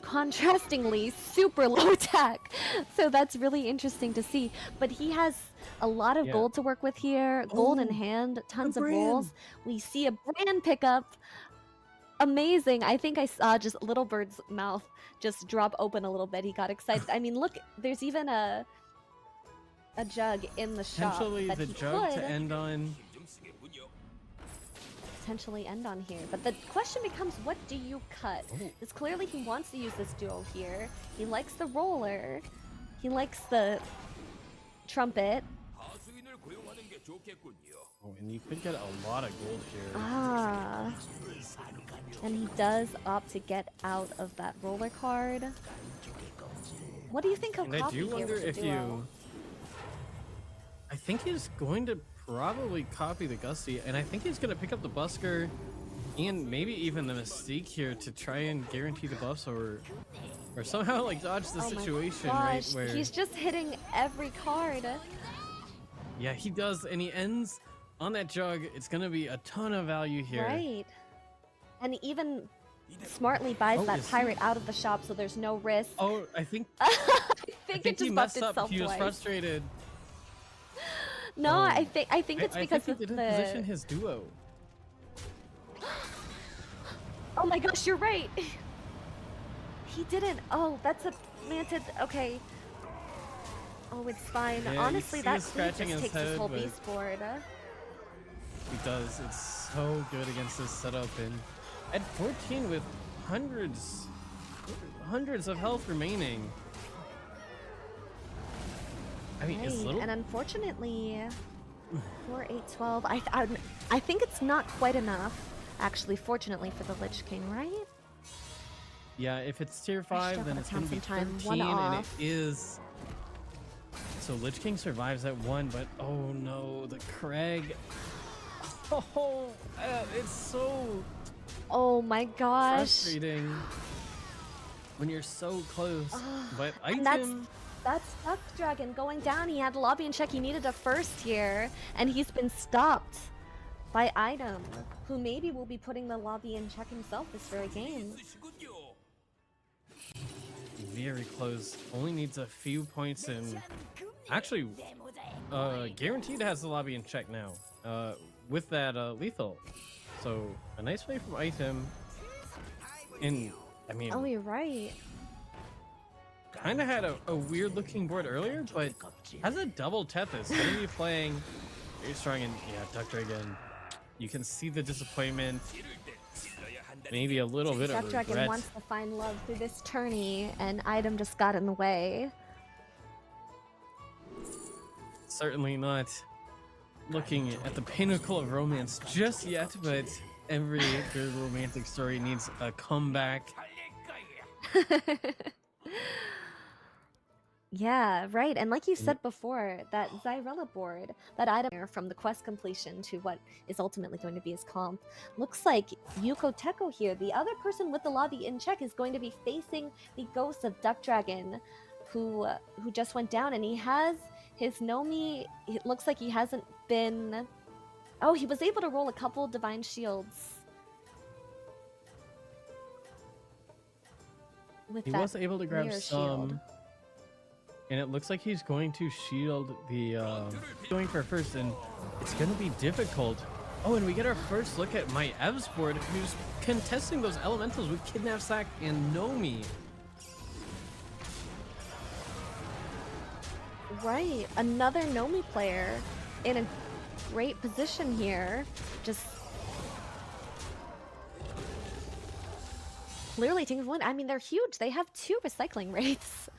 contrastingly super low attack. So that's really interesting to see. But he has a lot of Yeah. gold to work with here. Gold in Oh, hand, tons a of brand. rolls. We see a brand pickup. Amazing. I think I saw just Little Bird's mouth just drop open a little bit. He got excited. I mean, look, there's even a jug in the shop Potentially that the he jug could to end on. potentially end on here. But the question becomes, what do you cut? Because clearly he wants to use this duo here. He likes the roller. He likes the trumpet. Oh, and you could get a lot of gold here. Ah. And he does opt to get out of that roller card. What do you think he'll And I copy do here wonder with the if duo? you. I think he's going to probably copy the Gusty, and I think he's going to pick up the Busker and maybe even the Mystique here to try and guarantee the buffs, or somehow like dodge the Oh my situation, gosh, right? Where he's just hitting every card. yeah, he does, and he ends on that jug. It's going to be a ton of value here. Right. And even smartly buys Oh, that is he- pirate out of the shop so there's no risk. Oh, I think I think it he just messed buffed up. itself He was twice. frustrated. No, I think it's I because think he of didn't the position his duo. Oh my gosh, you're right. He didn't. Oh, that's a manted. Okay. Oh, it's fine. Yeah, you Honestly, see that him cleave scratching just his takes this head, whole but- beast board. He does. It's so good against this setup, and at 14 with hundreds of health remaining. I mean, it's Right, little. and unfortunately, 4, 8, 12. I think it's not quite enough. Actually, fortunately for the Lich King, right? Yeah, if it's tier still 5, then gotta it's going to be count some time. 13, One and it off. is. So Lich King survives at 1, but oh no, the Craig. Oh, it's so Oh my gosh. frustrating when you're so close. But And item. that's Duck Dragon going down. He had lobby in check. He needed a first here, and he's been stopped. by Item, who maybe will be putting the lobby in check himself this very game. Very close. Only needs a few points and actually guaranteed has the lobby in check now with that lethal. So a nice play from Item. And I mean, Oh, you're right. kind of had a weird looking board earlier, but has a double Tethys. Going to be playing very strong and yeah, Duck Dragon. You can see the disappointment. Maybe a little bit Duck of Dragon regret. wants to find love through this tourney, and Item just got in the way. Certainly not looking at the pinnacle of romance just yet, but every good romantic story needs a comeback. Yeah, right. And like you said before, that Zyrella board, that item from the quest completion to what is ultimately going to be his comp, looks like Yuko Teko here, the other person with the lobby in check, is going to be facing the ghost of Duck Dragon, who just went down, and he has his Nomi. It looks like he hasn't been. Oh, he was able to roll a couple divine shields. With He that was able to grab mirror some. shield. And it looks like he's going to shield the going for first, and it's going to be difficult. Oh, and we get our first look at my Ev's board, who's contesting those elementals with Kidnap Sack and Nomi. Right, another Nomi player in a great position here. Just clearly taking one. I mean, they're huge. They have 2 recycling rates.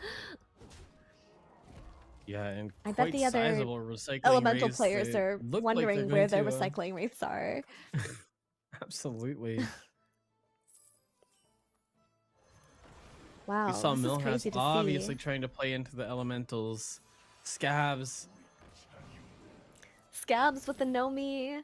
Yeah, and I quite bet the other sizable recycling elemental rates. players They are look like wondering they're where going their to, recycling rates are. Absolutely. Wow, We saw this is Millhouse crazy to obviously see. trying to play into the elementals. Scabs. Scabs with the Nomi.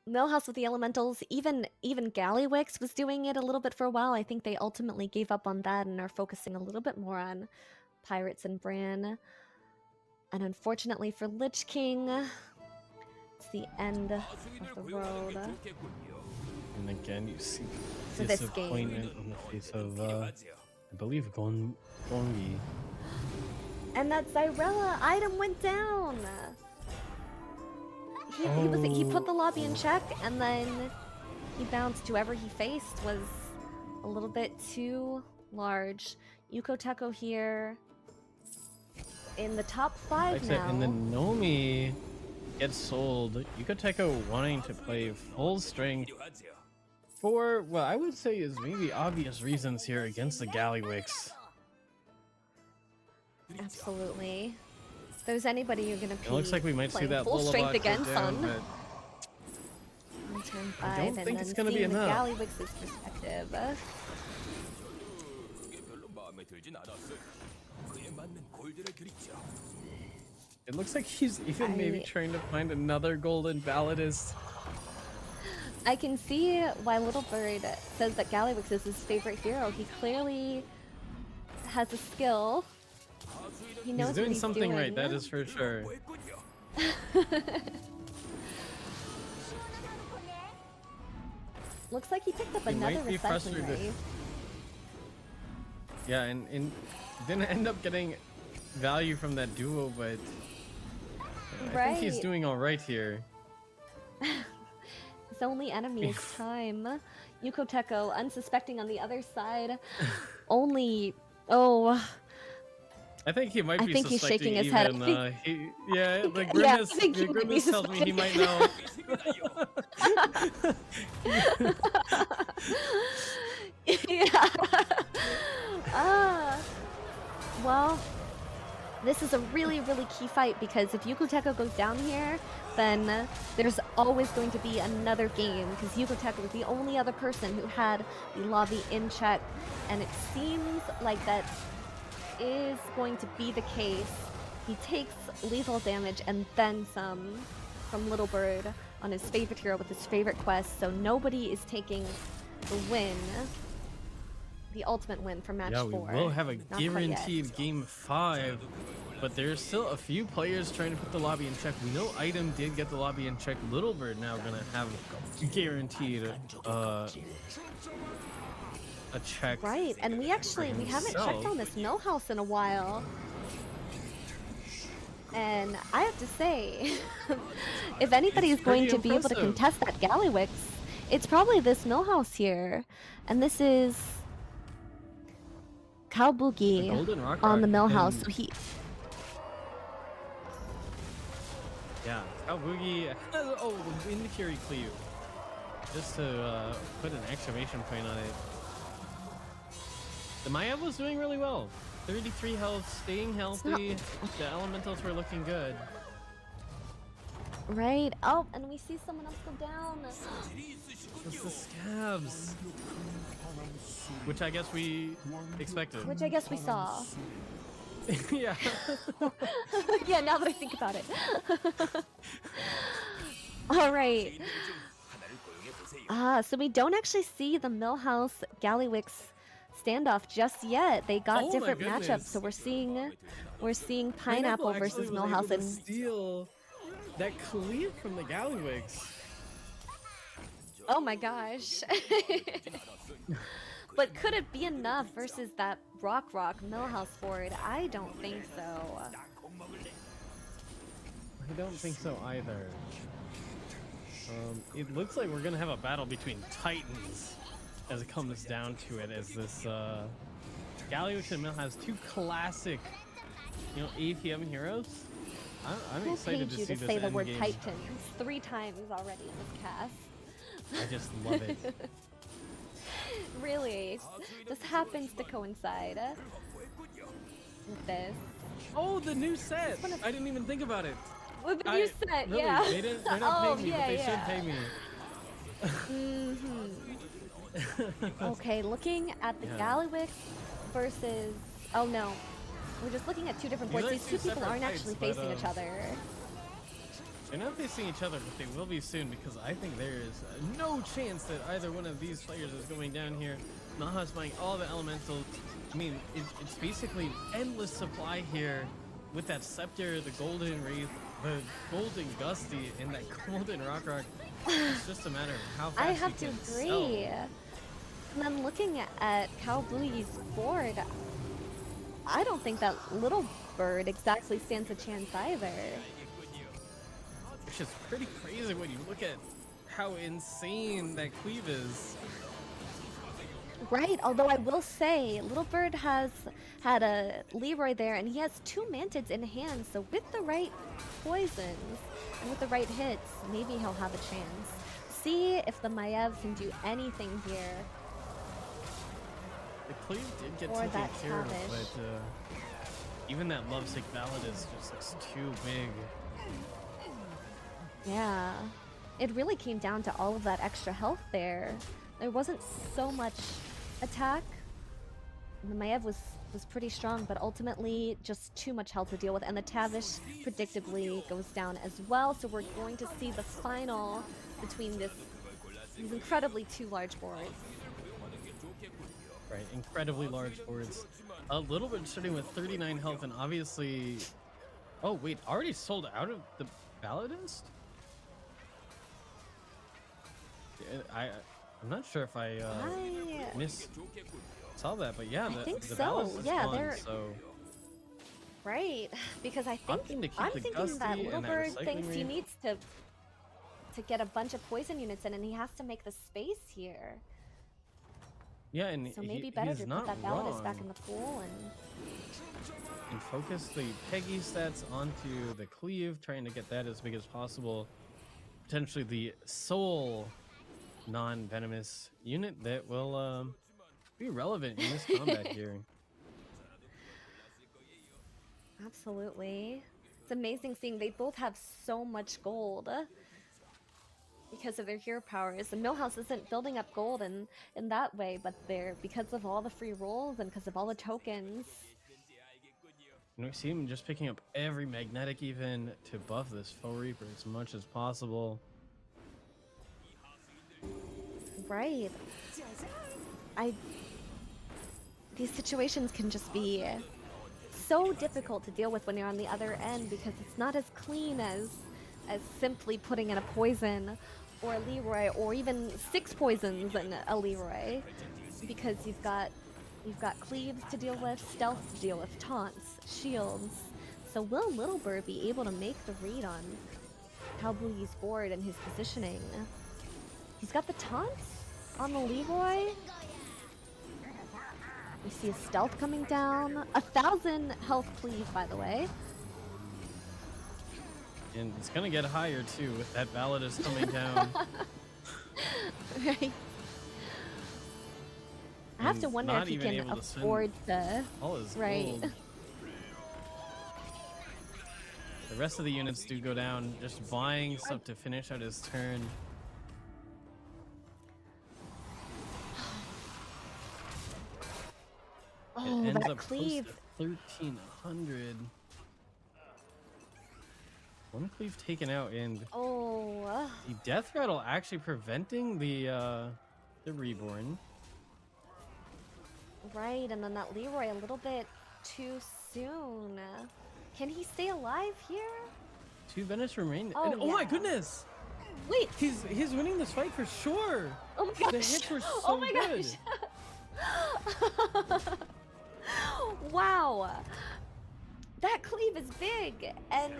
Millhouse with the elementals. Even Gallywix was doing it a little bit for a while. I think they ultimately gave up on that and are focusing a little bit more on Pirates and Bran. And unfortunately for Lich King, it's the end of the road. And again, you see For this game. disappointment on the face of, I believe, Gongi. And that Zyrella item went down! He put the lobby in check, and then he bounced. Whoever he faced was a little bit too large. Yuko Teko here in the top 5 now. And then Nomi gets sold. Yuko Teko wanting to play full strength for what I would say is maybe obvious reasons here against the Gallywix. Absolutely. If there's anybody you're gonna It looks like we might see playing that full Lullaby strength go against down, on but turn 5, I don't and think then it's gonna be seeing the enough. Gallywix's perspective. It looks like he's even maybe trying to find another golden balladist. I can see why Little Bird says that Gallywix is his favorite hero. He clearly has a skill. He knows He's doing what he's something doing. right, that is for sure. Looks like he picked up He another might be recycling frustrated. rate. Yeah, and didn't end up getting value from that duo, but I think he's Right. doing all right here. His only enemy is time. Yuko Teko, unsuspecting on the other side. Only... Oh... I think he might I be think he's suspecting shaking his head. even, I think- yeah, the Yeah, I grimace, think he the might be grimace tells me he might suspecting. know. Yeah. Well, this is a really, really key fight because if Yuko Teko goes down here, then there's always going to be another game because Yuko Teko was the only other person who had the lobby in check, and it seems like that is going to be the case. He takes lethal damage and then some from Little Bird on his favorite hero with his favorite quest, so nobody is taking the win. The ultimate win for match 4. Yeah, we will have a Not quite yet. guaranteed game 5 but there's still a few players trying to put the lobby in check. We know Item did get the lobby in check. Little Bird now gonna have guaranteed a check. Right, and we haven't checked on this Millhouse in a while. And I have to say, if anybody is going to be able to contest that Gallywix, it's probably this Millhouse here. And this is Kalbugi on the Millhouse. So he... Yeah, Kalbugi has Indicary Cleave. Just to put an exclamation point on it. The Maiev was doing really well. 33 health, staying healthy. The elementals were looking good. Right. Oh, and we see someone else go down. It's the Scabs. Which I guess we expected. Which I guess we saw. Yeah. Yeah, now that I think about it. All right. So we don't actually see the Millhouse Gallywix standoff just yet. They got different matchups, so we're seeing Pineapple versus Millhouse and steal that cleave from the Gallywix. Oh my gosh. But could it be enough versus that Rock Millhouse board? I don't think so. I don't think so either. It looks like we're gonna have a battle between Titans as it comes down to it, as this Gallywix and Mill has two classic, APM heroes. I'm excited to see this say the word endgame. Titans 3 times already in this cast. I just love it. Really, this happens to coincide with this. Oh, the new set! I didn't even think about it. With the new set, really, yeah. They're not paying me, but they should pay me. Okay, looking at the Gallywix versus... Oh no, we're just looking at 2 different boards. These 2 people aren't actually facing each other. They're not facing each other, but they will be soon, because I think there is no chance that either one of these players is going down here. Maha's buying all the elementals. I mean, it's basically an endless supply here with that Scepter, the Golden Wraith, the Golden Gusty, and that Golden Rock. It's just a matter of how fast I have to can agree. sell. And then looking at Kalbui's board, I don't think that Little Bird exactly stands a chance either. Which is pretty crazy when you look at how insane that cleave is. Right, although I will say, Little Bird has had a Leroy there, and he has 2 Mantids in hand, so with the right poisons and with the right hits, maybe he'll have a chance. See if the Maiev can do anything here. The cleave did get Or taken that care of, Tavish. but even that Lovesick Validus just looks too big. Yeah, it really came down to all of that extra health there. There wasn't so much attack. The Maiev was pretty strong, but ultimately just too much health to deal with, and the Tavish predictably goes down as well, so we're going to see the final between these incredibly 2 large boards. Right, incredibly large boards. A little bit starting with 39 health, and obviously... Oh wait, already sold out of the Validus? I'm not sure if I saw that, but yeah, I think the so. Validus is Yeah, gone, they're so... Right, because I'm thinking Gusty that Little and that Bird Recycling thinks he Wraith. needs to get a bunch of poison units in, and he has to make the space here. Yeah, and So maybe better he's to not put that Validus back wrong. in the pool And focus the Peggy stats onto the cleave, trying to get that as big as possible. Potentially the sole non-venomous unit that will be relevant in this combat here. Absolutely. It's amazing seeing they both have so much gold because of their hero powers. The Millhouse isn't building up gold in that way, but they're because of all the free rolls and because of all the tokens. And we see him just picking up every magnetic even to buff this Foe Reaper as much as possible. Right. These situations can just be so difficult to deal with when you're on the other end because it's not as clean as simply putting in a poison or a Leroy, or even 6 poisons in a Leroy, because you've got cleaves to deal with, stealth to deal with, taunts, shields. So will Littlebird be able to make the read on Calboogie's board and his positioning? He's got the taunts on the Leroy. We see a stealth coming down. 1,000 health cleave, by the way. And it's gonna get higher too with that Validus coming down. Right. I have to wonder if he can afford to. All his right. gold. The rest of the units do go down, just buying stuff to finish out his turn. Oh, it ends that up cleave. close to 1,300. One cleave taken out, and oh, the death rattle actually preventing the reborn. Right, and then that Leroy a little bit too soon. Can he stay alive here? 2 Venice remain. Oh, and, oh my yeah. goodness! Wait, he's winning this fight for sure. Oh my gosh! The hits were so oh my good. Gosh! Wow, that cleave is big, and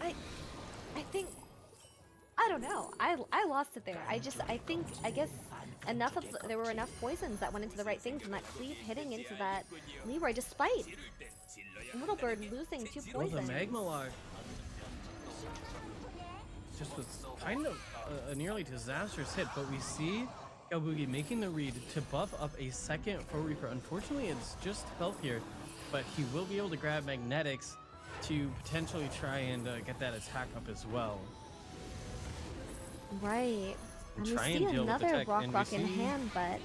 I think, I don't know. I lost it there. I guess there were enough poisons that went into the right things, and that cleave hitting into that Leroy, despite Littlebird losing 2 Oh, poisons. the Magma Lock just was kind of a nearly disastrous hit, but we see Calboogie making the read to buff up a second Foe Reaper. Unfortunately, it's just health here, but he will be able to grab Magnetics to potentially try and get that attack up as well. Right. And we try see and deal with the another tech, rock and we in see- hand, but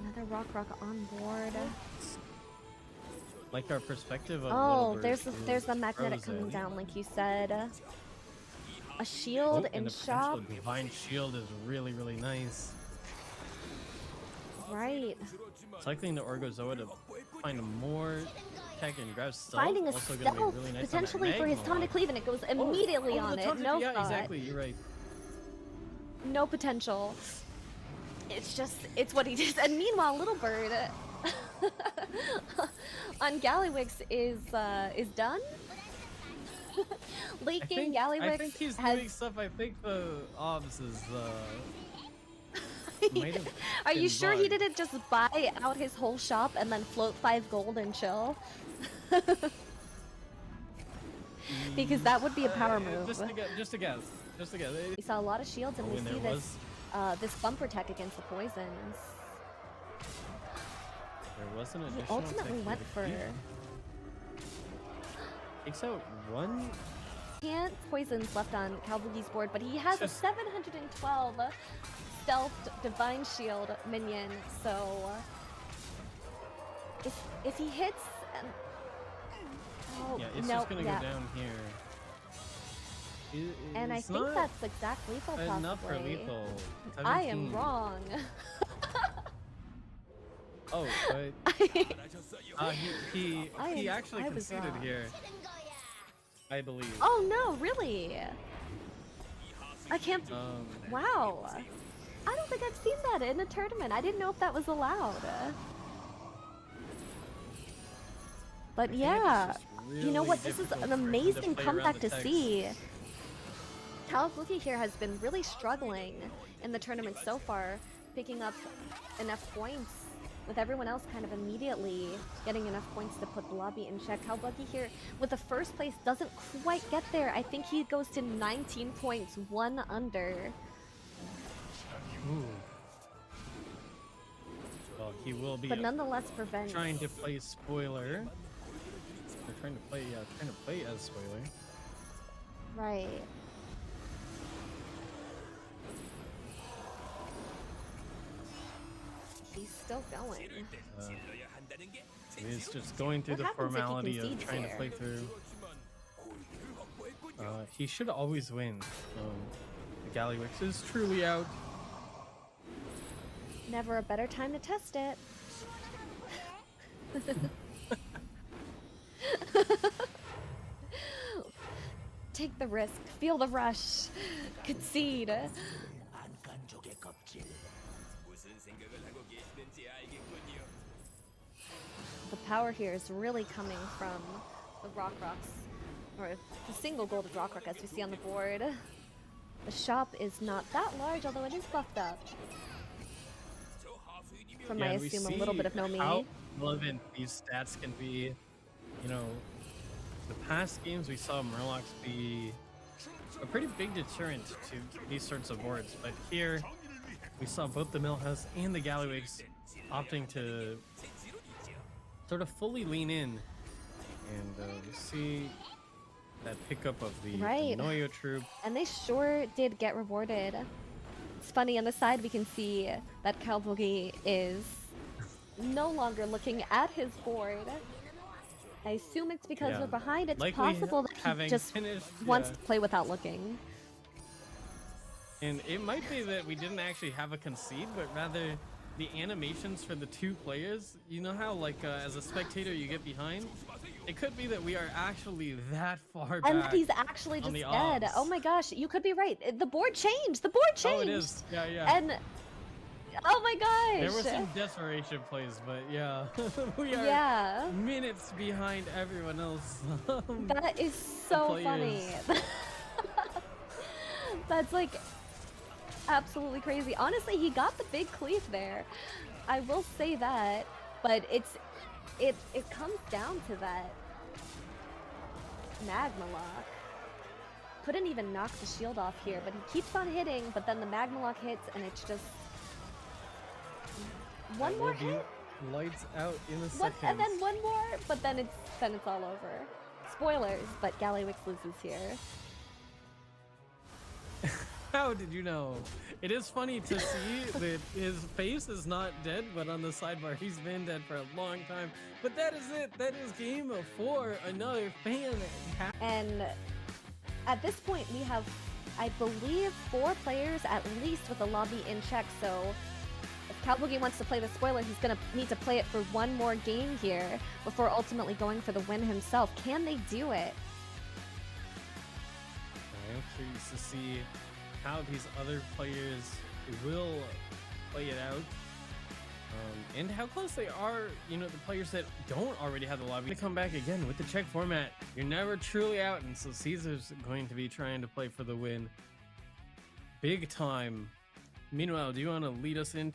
another rock on board. Like our perspective of Oh, Littlebird there's the is magnetic coming frozen. down, like you said. A shield and in the shop. potential Divine Shield is really, really nice. Right. Cycling the Orgozoa to find more tech and grab stealth. Finding a also gonna be stealth really nice on that potentially for his Magma Tonic Lock. Cleave, and it goes immediately on the it. tonic- No yeah, thought. exactly. You're right. No potential. It's what he did. And meanwhile, Littlebird on Gallywix is done. Late game Gallywix I think he's has. doing stuff. I think the obs is might have Are you been sure he bugged. didn't just buy out his whole shop and then float 5 gold and chill? Because that would be a power move. Just a guess. We saw a lot of shields, and Oh, we and see there this bumper tech against the poisons. There was an He additional ultimately tech went here. for Takes out one. can't poisons left on Calboogie's board, but he has a Just- 712 stealthed divine shield minion. So if he hits, oh Yeah, it's no, just gonna yeah. go down here. And I It's think not that's exact lethal. enough for possibly. lethal. I am 17. wrong. Oh, but he actually I was conceded wrong. here. I believe. Oh no, really? I can't. Wow. I don't think I've seen that in a tournament. I didn't know if that was allowed. But yeah, you know really what? This is difficult an for him to amazing play around comeback the to text. see. Calboogie here has been really struggling in the tournament so far, picking up enough points with everyone else kind of immediately getting enough points to put the lobby in check. Calboogie here with the first place doesn't quite get there. I think he goes to 19 points, 1 under. Ooh. Well, he will be But nonetheless prevents. trying to play spoiler. They're trying to play as spoiler. Right. He's still going. He's just going through What the happens if he formality of concedes trying to here? play through. He should always win. The Gallywix is truly out. Never a better time to test it. Take the risk, feel the rush, concede. The power here is really coming from the Rock Rocks, or the single golden Rock Rock as we see on the board. The shop is not that large, although it is buffed up. From I assume a little bit of no me. How relevant these stats can be. You know, the past games we saw Murlocs be a pretty big deterrent to these sorts of boards, but here we saw both the Millhouse and the Galliwigs opting to sort of fully lean in, and we see that pickup of the Noyo troop. And they sure did get rewarded. It's funny, on the side we can see that Kalbogi is no longer looking at his board. I assume it's because we're behind. It's possible that he just wants to play without looking. And it might be that we didn't actually have a concede, but rather the animations for the two players. You know how, like, as a spectator, you get behind? It could be that we are actually that far back. And he's actually just dead. odds. Oh my gosh, you could be right. The board changed. The board changed. Oh, it is. Yeah, yeah. And oh my gosh. There were some desperation plays, but yeah, we are minutes behind everyone else. That is so funny. That's like absolutely crazy. Honestly, he got the big cleave there. I will say that, but it comes down to that Magma Lock. Couldn't even knock the shield off here, but he keeps on hitting, but then the Magma Lock hits and it's just one more hit. Lights out in a second. And then one more, but then it's all over. Spoilers, but Galliwix loses here. How did you know? It is funny to see that his face is not dead, but on the sidebar he's been dead for a long time. But that is it. That is game 4. Another fan. And at this point we have, I believe, 4 players at least with the lobby in check. So if Kalbogi wants to play the spoiler, he's going to need to play it for one more game here before ultimately going for the win himself. Can they do it? I'm curious to see how these other players will play it out, and how close they are, you know, the players that don't already have the lobby. They come back again with the check format. You're never truly out, and so Caesar's going to be trying to play for the win big time. Meanwhile, do you want to lead us in?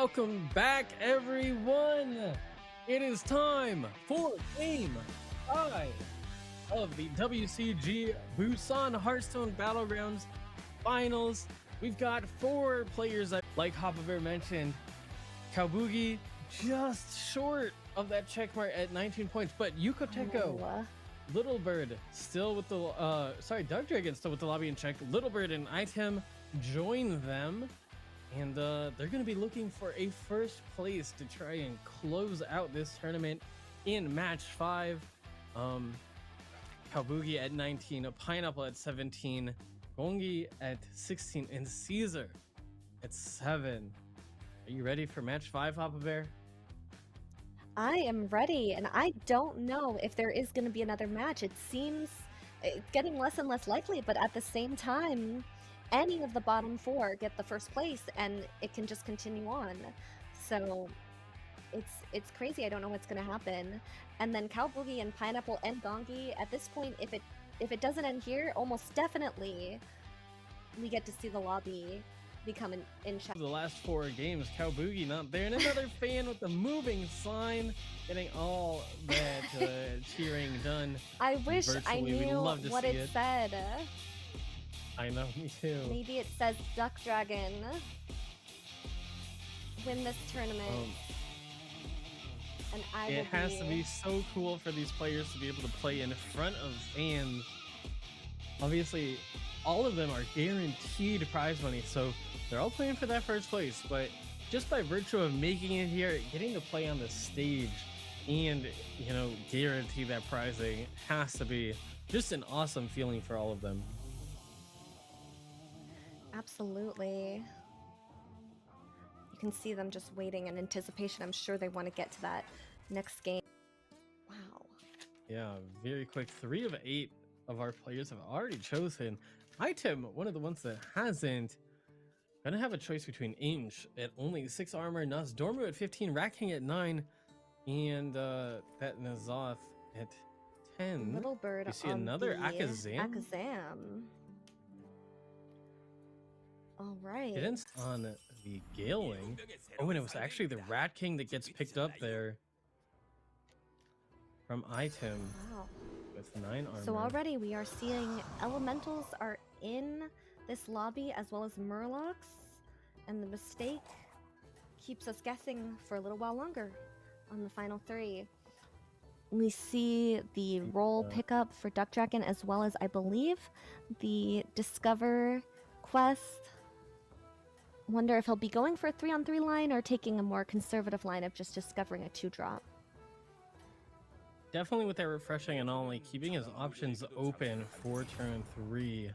Welcome back, everyone. It is time for Game 5 of the WCG Busan Hearthstone Battlegrounds Finals. We've got 4 players that, like Hoppaver mentioned, Kalbugi just short of that checkmark at 19 points, but Yukoteko, Little Bird still with the Dark Dragon still with the lobby in check. Little Bird and Item join them, and they're going to be looking for a first place to try and close out this tournament in match 5. Kalbugi at 19, Pineapple at 17, Gongi at 16, and Caesar at 7. Are you ready for match 5, Hoppaver? I am ready, and I don't know if there is going to be another match. It seems it's getting less and less likely, but at the same time, any of the bottom 4 get the first place, and it can just continue on. So it's crazy. I don't know what's going to happen. And then Kalbugi and Pineapple and Gongi, at this point, if it doesn't end here, almost definitely we get to see the lobby become in check. The last 4 games, Kalbugi not there, and another fan with the moving sign, getting all that cheering done. I wish I virtually. We'd knew love to what see it said. I know, me too. Maybe it says Duck Dragon win this tournament. And It has to be so cool for these players to be able to play in front of fans. Obviously, all of them are guaranteed prize money, so they're all playing for that first place, but just by virtue of making it here, getting to play on the stage and, guarantee that prizing has to be just an awesome feeling for all of them. Absolutely. You can see them just waiting in anticipation. I'm sure they want to get to that next game. Wow. Yeah, very quick. 3 of 8 of our players have already chosen. Item, one of the ones that hasn't, gonna have a choice between Inch at only 6 armor, Nuz Dormu at 15, Rat King at 9, and that Nazoth at 10. Little Bird. You see on another the Akazam. All right. It ends on the Gale Wing. Oh, and it was actually the Rat King that gets picked up there from Item. Wow. With 9 armor. So already we are seeing elementals are in this lobby as well as murlocs, and the mistake keeps us guessing for a little while longer on the final 3. We see the role pickup for Duck Dragon as well as, I believe, the Discover quest. Wonder if he'll be going for a 3-on-3 line or taking a more conservative line of just discovering a 2-drop. Definitely with that refreshing and only keeping his options open for turn 3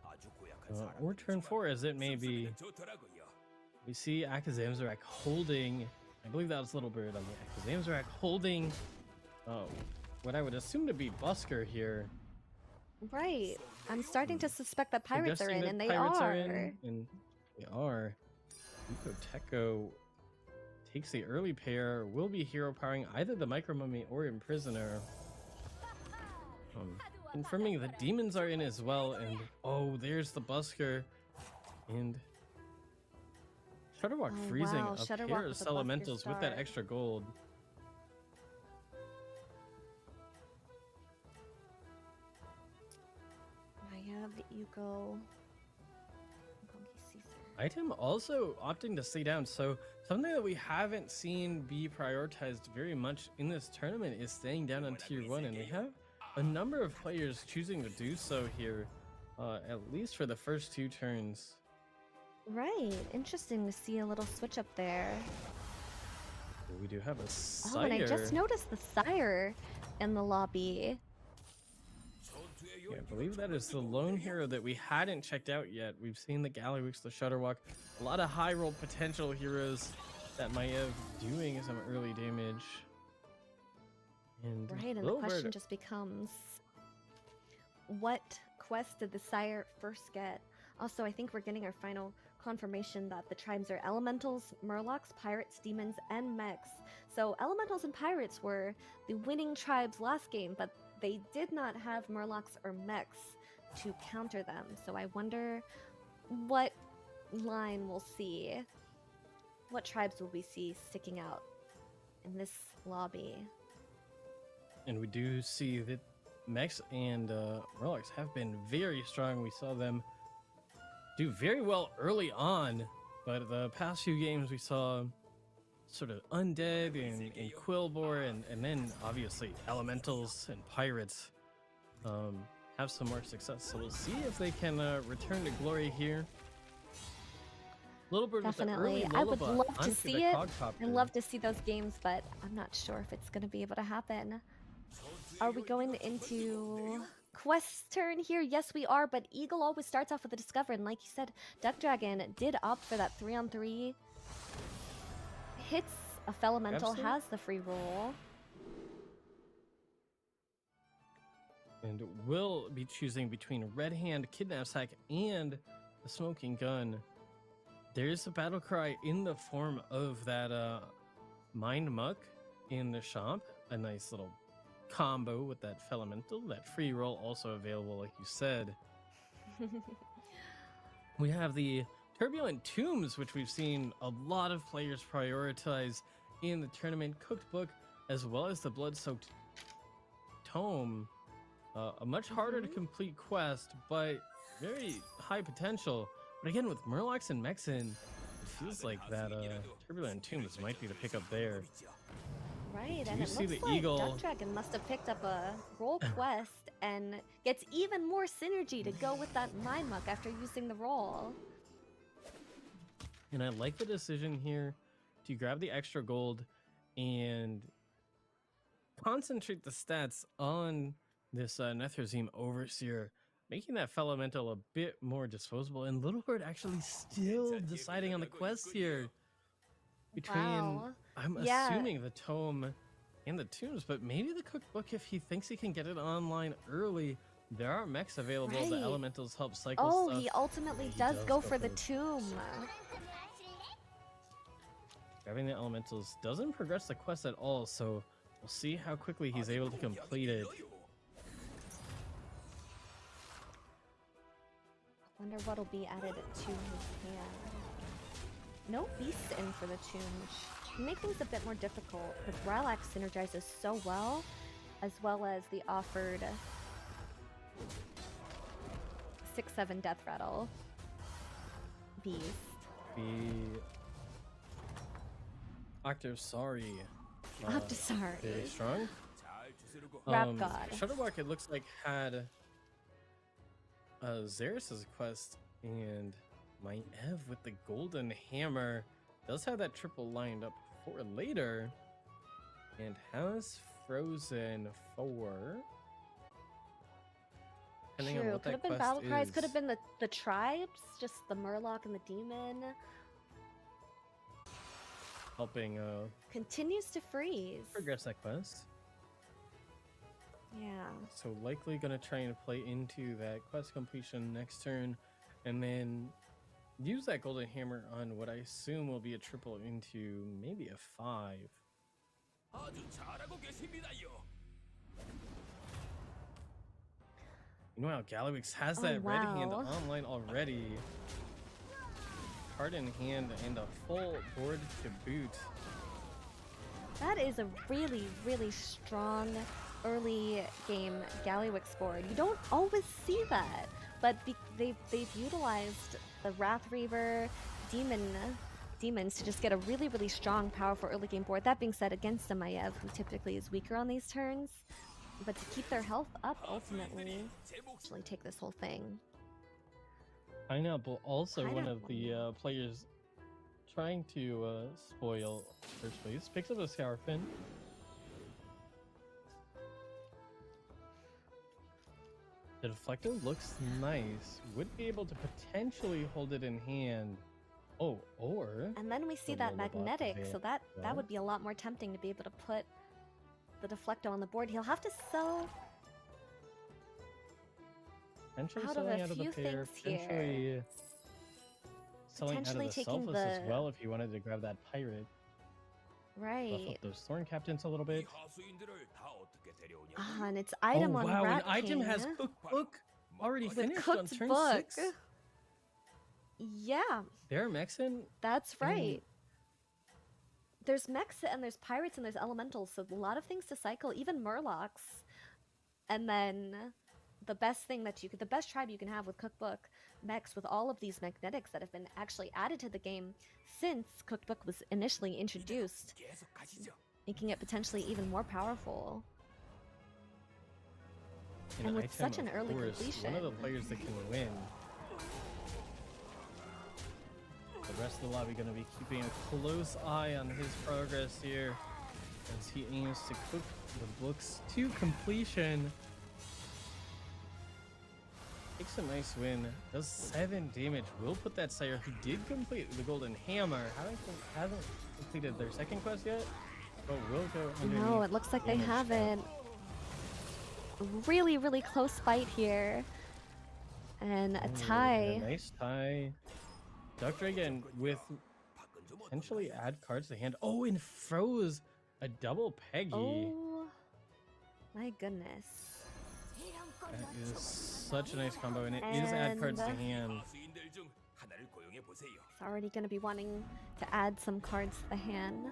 or turn 4 as it may be. We see Akazamzarak holding, I believe that was Little Bird on the Akazamzarak holding what I would assume to be Busker here. Right. I'm starting to suspect that pirates are in, and they Pirates are. And they are. Yukoteko takes the early pair, will be hero powering either the Micro Mummy or Imprisoner. Confirming the demons are in as well, and oh, there's the Busker, and Shutterwalk freezing wow. a Shutterwalk pair of with the elementals Busker with that start. extra gold. I have Yuko. Item also opting to stay down, so something that we haven't seen be prioritized very much in this tournament is staying down on tier 1, and we have a number of players choosing to do so here, at least for the first 2 turns. Right. Interesting to see a little switch up there. We do have a Sire. Oh, and I just noticed the Sire in the lobby. Yeah, I believe that is the lone hero that we hadn't checked out yet. We've seen the Gallywix, the Shutterwalk, a lot of high roll potential heroes that might have doing some early damage. And right, and the question just becomes, what quest did the Sire first get? Also, I think we're getting our final confirmation that the tribes are elementals, murlocs, pirates, demons, and mechs. So elementals and pirates were the winning tribes last game, but they did not have murlocs or mechs to counter them. So I wonder what line we'll see what tribes will we see sticking out in this lobby? And we do see that Mex and Murlocs have been very strong. We saw them do very well early on, but the past few games we saw sort of Undead and GuildWar, and then obviously Elementals and Pirates have some more success. So we'll see if they can return to glory here. Little Bird Definitely. with the I early would Lullaby love to onto see the it. quadcopter. I'd love to see those games, but I'm not sure if it's going to be able to happen. Are we going into Quest's turn here? Yes, we are, but Eagle always starts off with a Discover, and like you said, Duck Dragon did opt for that 3-on-3. Hits a Felemental, Absolutely. has the free roll. And will be choosing between Red Hand, Kidnap Sack, and the Smoking Gun. There's a battle cry in the form of that Mind Muck in the shop. A nice little combo with that Felemental. That free roll also available, like you said. We have the Turbulent Tombs, which we've seen a lot of players prioritize in the tournament. Cooked Book, as well as the Blood-Soaked Tome. A much harder to complete quest, but very high potential. But again, with Murlocs and Mexin, it feels like that Turbulent Tombs might be the pickup there. Right, Do and you it see looks the like eagle? Duck Dragon must have picked up a roll quest and gets even more synergy to go with that Mind Muck after using the roll. And I like the decision here to grab the extra gold and concentrate the stats on this Netherzim Overseer, making that Felemental a bit more disposable. And Little Bird actually still deciding on the quest here between, Wow. I'm Yeah. assuming, the Tome and the Tombs, but maybe the Cookbook if he thinks he can get it online early. There are mechs available. Right. The Elementals help cycle Oh, stuff. he ultimately He does go for the it. tomb. Grabbing the Elementals doesn't progress the quest at all, so we'll see how quickly he's able to complete it. Wonder what'll be added to his hand. No beasts in for the tomb, which can make things a bit more difficult, because Rylax synergizes so well as the offered 6/7 Death Rattle beast. The Octosari. Octosari. Very strong. Rap God. Shutterwalk, it looks like, had Xeris' quest, and my Ev with the Golden Hammer does have that triple lined up for later, and has Frozen 4. Depending on True, what could that have been quest battle cries, could is. have been the tribes, just the Murloc and the demon. Helping Continues to freeze. progress that quest. Yeah. So likely gonna try and play into that quest completion next turn, and then use that Golden Hammer on what I assume will be a triple into maybe a 5. Meanwhile, Galawix has that red hand wow. online already. Card in hand and a full board to boot. That is a really, really strong early game Galliwix board. You don't always see that, but they've utilized the Wrath Reaver, demons to just get a really, really strong, powerful early game board. That being said, against a Maiev, who typically is weaker on these turns, but to keep their health up, ultimately, actually take this whole thing. Pineapple also one of Pineapple. the players trying to spoil first place. Picks up a Scarfin. The Deflecto looks nice. Would be able to potentially hold it in hand. Oh, or... And then we see the that Lullaby magnetic, available. so that would be a lot more tempting to be able to put the Deflecto on the board. He'll have to sell Potentially out of selling a out of the few pair. things here. Potentially selling out of Potentially the taking Selfless as the- well if you wanted to grab that pirate. Buff right. up those Thorn Captains a little bit. Ah, and it's item oh on wow, Rat an item King has Cookbook already with finished on cooked turn book. 6. Yeah, There, Mexin. that's right. there's mechs and there's pirates and there's elementals, so a lot of things to cycle, even murlocs. And then the best tribe you can have with Cookbook mechs with all of these magnetics that have been actually added to the game since Cookbook was initially introduced, making it potentially even more powerful. And with such an early completion. One of the players that can win. The rest of the lobby going to be keeping a close eye on his progress here as he aims to cook the books to completion. Takes a nice win, does 7 damage, will put that Sire who did complete the Golden Hammer, hasn't completed their second quest yet, but will go underneath. No, it looks like they haven't. Really, really close fight here. And a tie. A nice tie. Dr. again with potentially add cards to hand. Oh, and froze a double Peggy. Oh my goodness. That is such a nice combo, and it is add cards to hand. It's already going to be wanting to add some cards to the hand.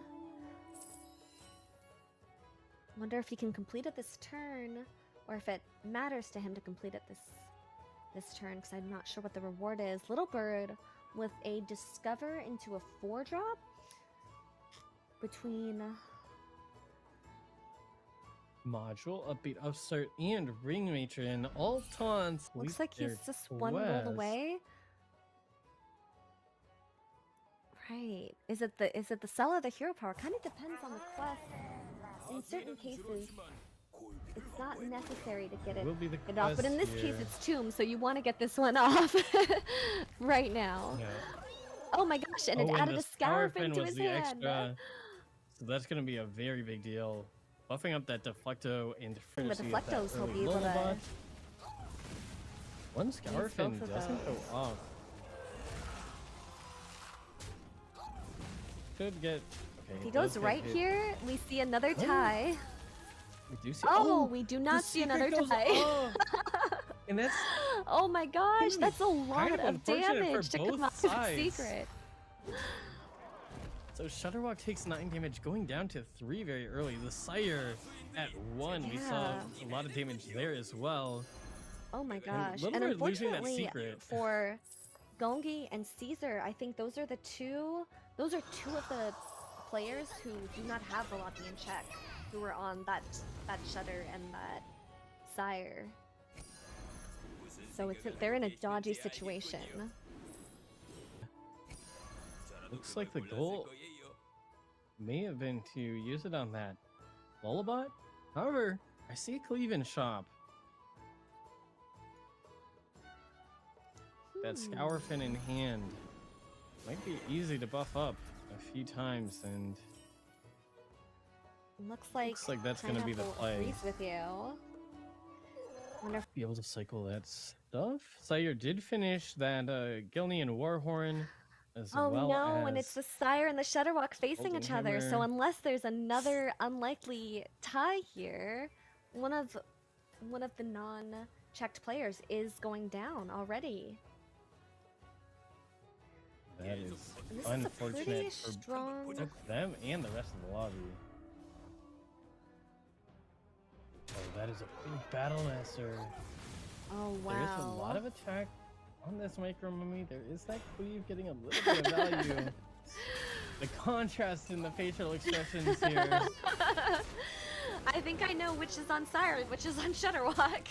Wonder if he can complete it this turn, or if it matters to him to complete it this turn, because I'm not sure what the reward is. Little Bird with a Discover into a 4-drop between Module, Upbeat, Upstart, and Ring Matron, all taunts. Looks like he's just one gold away. Right. Is it the Cell or the Hero Power? Kind of depends on the quest. In certain cases, it's not necessary to get it off, but in this case it's Tomb, so you want to get this one off right now. Yeah. Oh my gosh, and it added a Scourfin to his hand. Extra, so that's going to be a very big deal. Buffing up that Deflecto and The Deflectos will be able to... One Scourfin doesn't go off. Could get... Okay, if he goes right here, we see another tie. We do see... Oh, we do not see another tie. And that's... Oh my gosh, that's a lot of damage to come out of sides. Secret. So Shutterwalk takes 9 damage, going down to 3 very early. The Sire at 1, we saw a lot of damage there as well. Oh my gosh. And unfortunately for Gongi and Caesar, I think those are two of the players who do not have Velocity in check, who were on that Shutter and that Sire. So they're in a dodgy situation. Looks like the goal may have been to use it on that Lullabot. However, I see a Cleave-In shop. That Scourfin in hand might be easy to buff up a few times, and looks like that's going to be the play. Agrees with you. Wonder if be able to cycle that stuff. Sire did finish that Gilnean Warhorn. Oh no, and it's the Sire and the Shutterwalk facing each other, so unless there's another unlikely tie here, one of the non-checked players is going down already. That is and unfortunate for them and the rest of the lobby. Oh, that is a big Battlemaster. Oh wow. There is a lot of attack on this Micro Mummy. There is that Cleave getting a little bit of value. The contrast in the facial expressions here. I think I know which is on Sire, which is on Shutterwalk.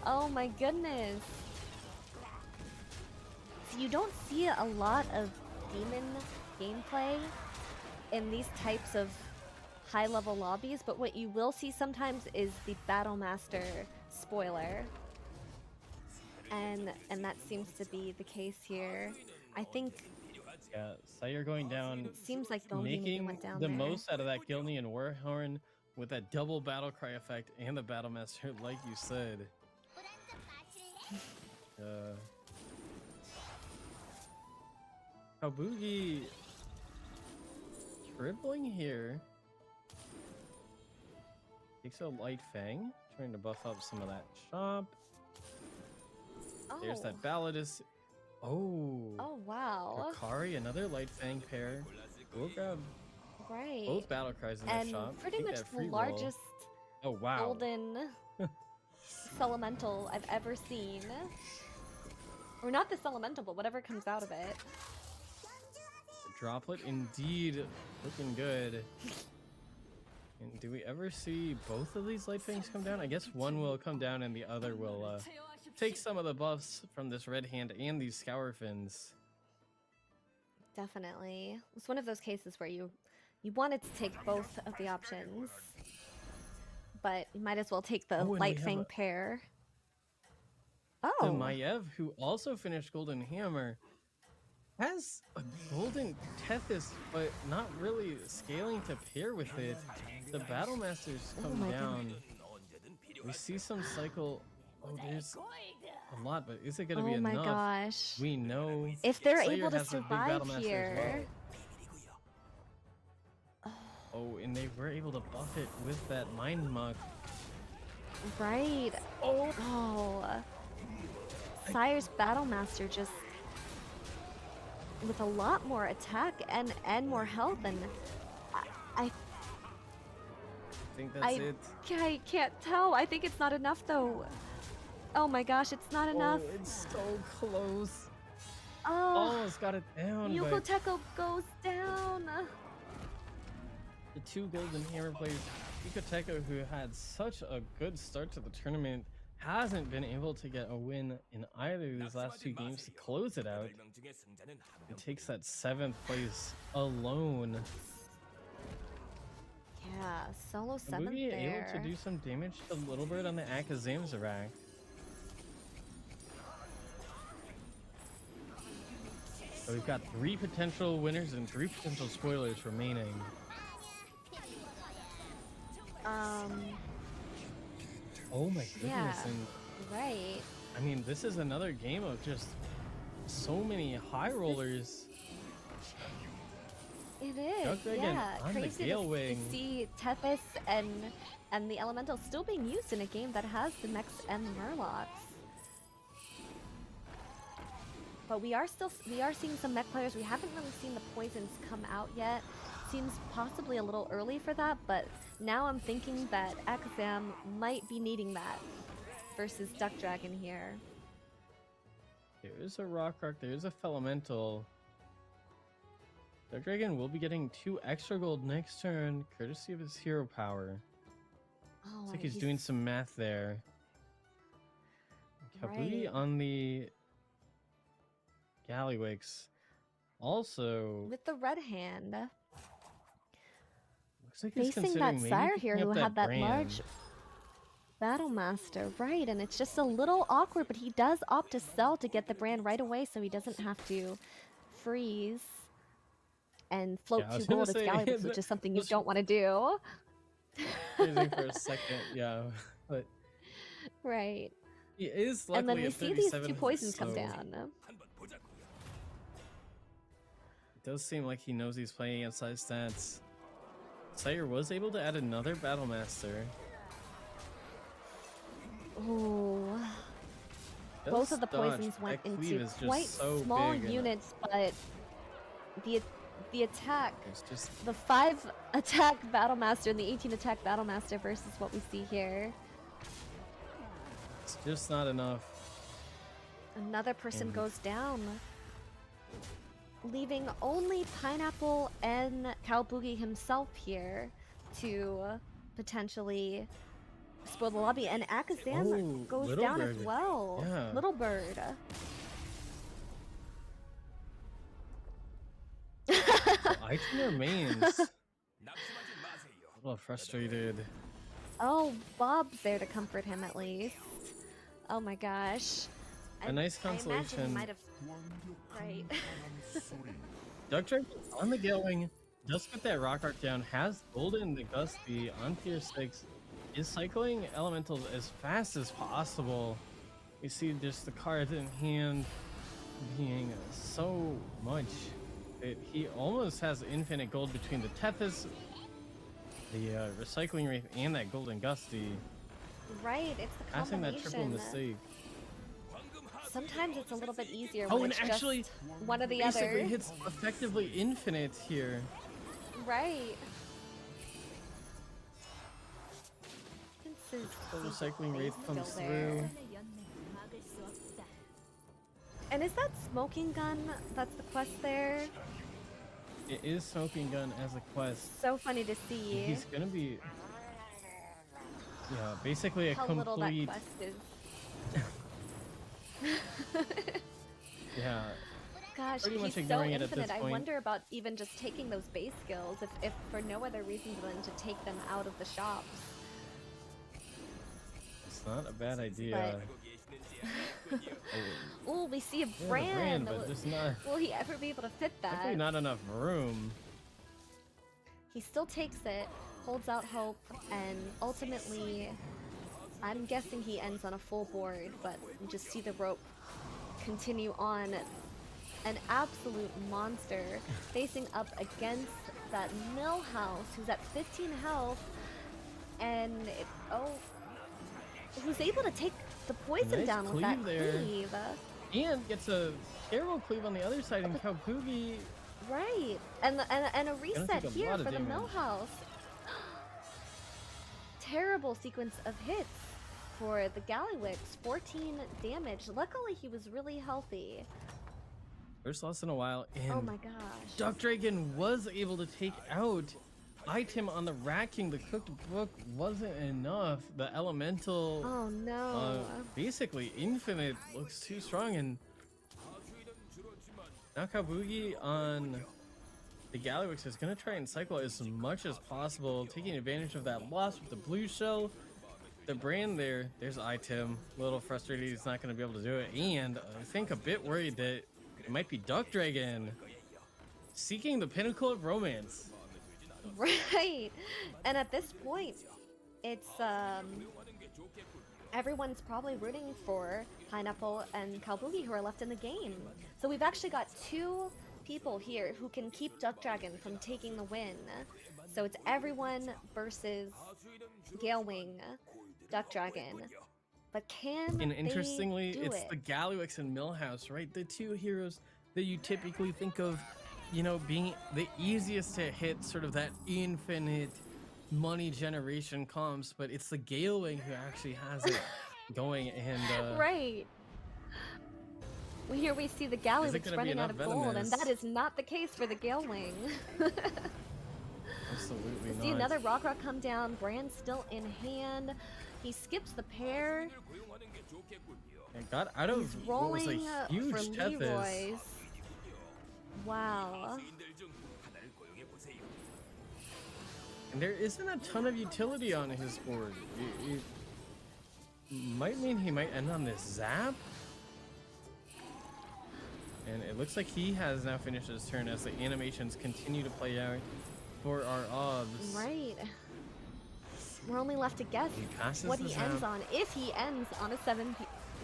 Oh my goodness. So you don't see a lot of demon gameplay in these types of high-level lobbies, but what you will see sometimes is the Battlemaster spoiler. And that seems to be the case here. I think. Yeah, Sire going down. It seems like Gongi making went down the there. most out of that Gilnean Warhorn with that double battle cry effect and the Battlemaster, like you said. Kabugi dribbling here. Takes a Light Fang, trying to buff up some of that shop. There's that Balladus. Oh. Oh wow. Akari, another Light Fang pair. We'll grab Right. both battle cries in that And shop. pretty Take much that the free roll. largest Oh wow. golden elemental I've ever seen. Or not this elemental, but whatever comes out of it. Droplet indeed looking good. And do we ever see both of these light fangs come down? I guess one will come down and the other will take some of the buffs from this red hand and these scour fins. Definitely. It's one of those cases where you wanted to take both of the options, but you might as well take the Oh, and light we have fang a- pair. The Oh, Maiev, who also finished Golden Hammer, has a Golden Tethys, but not really scaling to pair with it. The Battle Masters come my down. We see some cycle. Oh, there's a lot, but is it going to be oh enough? my gosh. We know If they're Slayer able to has a big survive Battle Master as here. well. Oh, and they were able to buff it with that Mind Muck. Right. Oh. Sire's Battle Master just with a lot more attack and more health, and I I think that's it. I can't tell. I think it's not enough though. Oh my gosh, it's not enough. Oh, it's so close. Oh, Almost got it down, Yuko but Teko goes down. the two Golden Hammer players, Ikoteko, who had such a good start to the tournament, hasn't been able to get a win in either of these last two games to close it out. It takes that 7th place alone. Yeah, solo Will 7th we be there. able to do some damage to Little Bird on the Akazam Zarak? So we've got 3 potential winners and 3 potential spoilers remaining. Oh my goodness, Yeah. and Right. I mean, this is another game of just so many high rollers. It is, Duck Dragon yeah. on the Crazy Gale to Wing. see Tethys and the Elemental still being used in a game that has the mechs and the Murlocs. But we are seeing some mech players. We haven't really seen the poisons come out yet. Seems possibly a little early for that, but now I'm thinking that Akazam might be needing that versus Duck Dragon here. There's a Rock Rock, there's a Fellemental. Duck Dragon will be getting 2 extra gold next turn, courtesy of his hero power. Oh, Looks like he's doing some math there. Kabuki Right. on the Gallywix. Also, with the red hand. looks like he's Facing that considering maybe Sire picking here who up had that brand. large Battle Master, right? And it's just a little awkward, but he does opt to sell to get the brand right away so he doesn't have to freeze and float Yeah, I was 2 gold gonna as say, Gallywix, which is something you just- don't want to do. Freezing for a second, yeah. But Right. he is And then luckily we at see these 37, 2 poisons come so down. It does seem like he knows he's playing against high stats. Sire was able to add another Battle Master. Ooh. Both of the poisons went That cleave into is just quite so small big and units, but the attack, It's just the 5 attack Battle Master and the 18 attack Battle Master versus what we see here. it's just not enough. Another person And- goes down, leaving only Pineapple and Kalbugi himself here to potentially spoil the lobby. And Akazam Oh, goes Little down as Bird. well. Yeah. Little Bird. Item remains. A little frustrated. Oh, Bob's there to comfort him at least. Oh my gosh. A nice I imagine he consolation. might have. Right. Duck Dragon on the Gale Wing does get that Rock Arc down, has Golden the Gusty on tier 6, is cycling elementals as fast as possible. You see just the cards in hand being so much. He almost has infinite gold between the Tethys, the Recycling Wraith, and that Golden Gusty. Right, it's the Passing that triple combination. mistake. Sometimes it's a little bit easier Oh, when and it's actually, just one or the basically other. hits effectively infinite here. Right. This is The recycling rate still comes there. through. And is that smoking gun? That's the quest there. It is smoking gun as a quest. So funny to see He's gonna be, yeah, basically a how little that complete. quest is. Yeah. Gosh, Pretty much he's so ignoring it at this infinite. I point. wonder about even just taking those base skills, if for no other reason than to take them out of the shops. It's not a bad idea. Oh, we see a Yeah, brand. but there's not. Will he ever be able to fit that? Definitely not enough room. He still takes it, holds out hope, and ultimately, I'm guessing he ends on a full board, but you just see the rope continue on. An absolute monster facing up against that Millhouse, who's at 15 health, and who's able to take the poison Nice down with that cleave there. cleave. And gets a terrible cleave on the other side, and Kalbugi. Right, and a reset take a here lot of for the damage. Millhouse. Terrible sequence of hits for the Gallywix, 14 damage. Luckily, he was really healthy. First loss in a while, and Oh my gosh. Duck Dragon was able to take out item on the Rat King. The cooked book wasn't enough. The elemental, Oh no. basically infinite, looks too strong, and now Kabugi on the Gallywix is gonna try and cycle as much as possible, taking advantage of that loss with the blue shell. The brand there's item. A little frustrated he's not gonna be able to do it, and I think a bit worried that it might be Duck Dragon seeking the pinnacle of romance. Right. And at this point, it's everyone's probably rooting for Pineapple and Kalbugi, who are left in the game. So we've actually got two people here who can keep Duck Dragon from taking the win. So it's everyone versus Galewing, Duck Dragon. But can And interestingly, they do it's it? the Gallywix and Millhouse, right? The two heroes that you typically think of, you know, being the easiest to hit, sort of that infinite money generation comps, but it's the Galewing who actually has it going, and Right. Well, here we see the Is it Gallywix gonna be running out of enough gold, and venomous? that is not the case for the Galewing. absolutely See not. another Rock come down, Brand still in hand. He skips the pair. It got out He's of what was rolling a for huge Tethys. Leroy's. Wow. And there isn't a ton of utility on his board. It might mean he might end on this zap. And it looks like he has now finished his turn as the animations continue to play out for our obs. Right. We're only left to guess He passes what the he zap. ends on, if he ends on a 7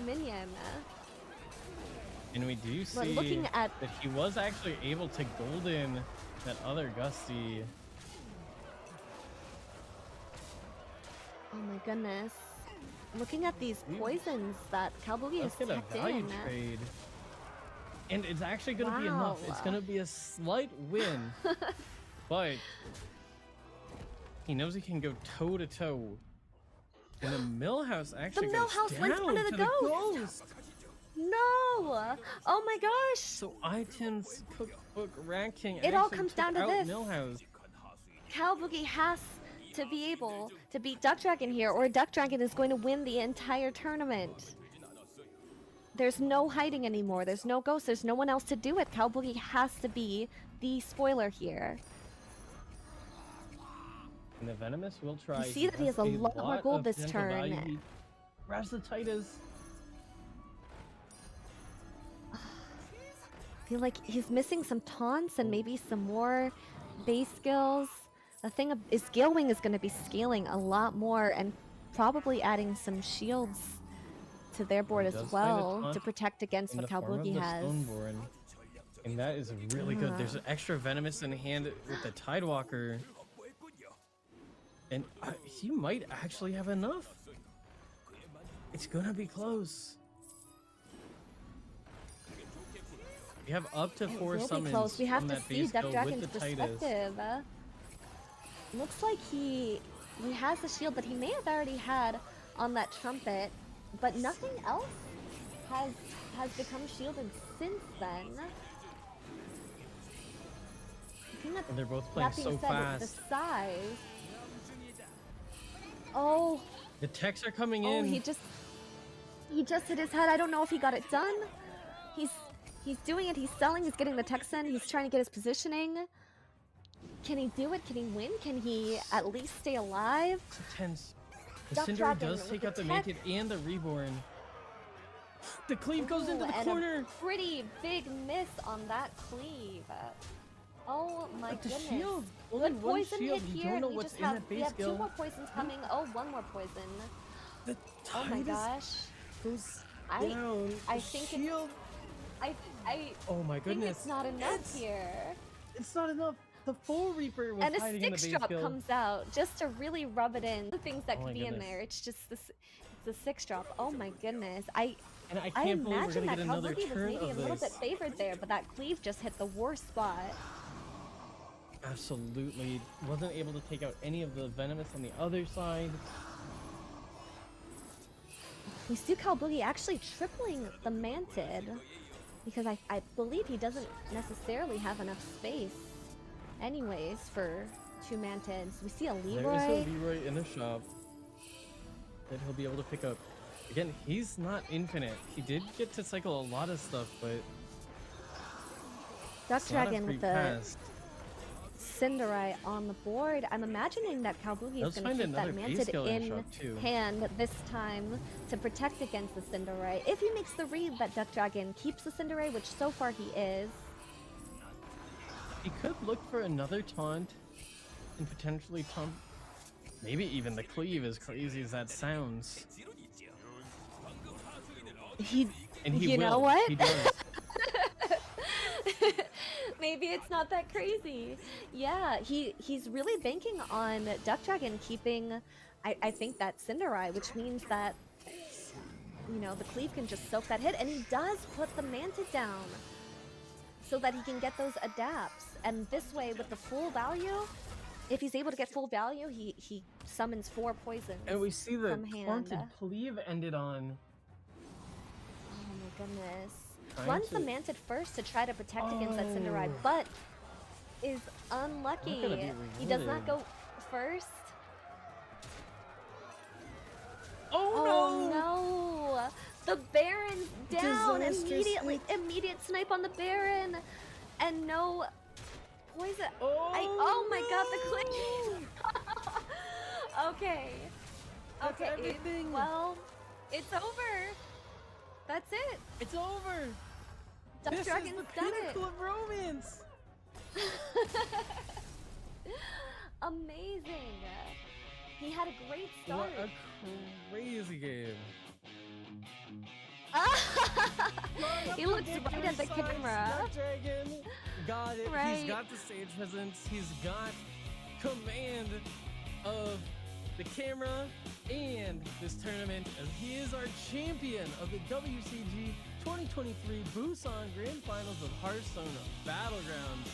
minion. And we do But see looking at- that he was actually able to golden that other Gusty. Oh my goodness. Looking at these poisons that Kalbugi has Let's get a tucked value in. trade. And it's actually going to be enough. It's Wow. going to be a slight win. But he knows he can go toe to toe. And the Millhouse actually goes Millhouse down went under to the ghost. No! Oh my gosh! So items, cookbook, ranking. It all actually comes took down to out this. Millhouse. Kalbugi has to be able to beat Duck Dragon here, or Duck Dragon is going to win the entire tournament. There's no hiding anymore. There's no ghost. There's no one else to do it. Kalbugi has to be the spoiler here. And the Venomous will try. You see that he has a lot more of gold this potential turn. value. He grabs the Titus. I feel like he's missing some taunts and maybe some more base skills. The thing is, Galewing is going to be scaling a lot more and probably adding some shields to their board He as does find a well taunt to protect against in what the form of Kalbugi the has. Stoneborn. And that is really good. There's an extra Venomous in hand with the Tidewalker. And he might actually have enough. It's gonna be close. We have up to 4 It will be summons close. We have from to that see base Duck kill Dragon's with the Titus. perspective. looks like he has the shield that he may have already had on that trumpet, but nothing else has become shielded since then. And they're both playing so fast. The size. Oh. The techs are coming Oh, in. he just hit his head. I don't know if he got it done. He's doing it. He's selling. He's getting the techs in. He's trying to get his positioning. Can he do it? Can he win? Can he at least stay alive? It's tense. The Duck Cinder Dragon does with take the out the tech. Naked and the Reborn. The cleave goes into the and corner. A pretty big miss on that cleave. Oh my But the goodness. shield, Good only one poison shield. hit You here, don't and know we what's just in have that base we have two skill. more poisons coming. Oh, one more poison. The Oh my tide is gosh. goes I down. I The think shield. I Oh my think goodness. it's not enough here. It's not enough. The full Reaper was And a hiding in the six base drop skill. comes out just to really rub it in. The things that Oh can my be in goodness. there. It's just this. It's a six drop. Oh my goodness. I can't believe we're imagine gonna that get another Kalbugi was turn maybe a of little this. bit favored there, but that cleave just hit the worst spot. Absolutely. Wasn't able to take out any of the venomous on the other side. We see Kalbugi actually tripling the Mantid because I believe he doesn't necessarily have enough space anyways for two Mantids. We see a Leroy. There is a Leroy in the shop that he'll be able to pick up. Again, he's not infinite. He did get to cycle a lot of stuff, but Duck it's not a Dragon free with the pass. Cinderai on the board. I'm imagining that Kalbugi is Let's going to find keep that another base Mantid skill in in shop, too. hand this time to protect against the Cinderai. If he makes the read that Duck Dragon keeps the Cinderai, which so far he is. He could look for another taunt and potentially taunt. Maybe even the cleave, as crazy as that sounds. He And he you will. know what? He does. Maybe it's not that crazy. Yeah, he's really banking on Duck Dragon keeping, I think, that Cinderai, which means that, you know, the cleave can just soak that hit, and he does put the Mantid down so that he can get those adapts. And this way, with the full value, if he's able to get full value, he summons 4 poisons. And we see the from hand. taunted cleave ended on. Oh my goodness. Trying Runs the to- Mantid first to try to protect against that Cinderai, but is unlucky. Not gonna be He does not rewarded. go first. Oh, no! The Baron's down! Disastrous Immediate snipe on the Baron! And no poison. Oh, my god, the clinch! Okay. That's Okay, everything. well, it's over. That's it. It's over. Duck This Dragon's is the done pinnacle it. of romance. Amazing. He had a great What start. a crazy game. He looks right at the camera. Duck Dragon got it. Right. He's got the stage presence. He's got command of the camera and this tournament, as he is our champion of the WCG 2023 Busan Grand Finals of Hearthstone Battlegrounds.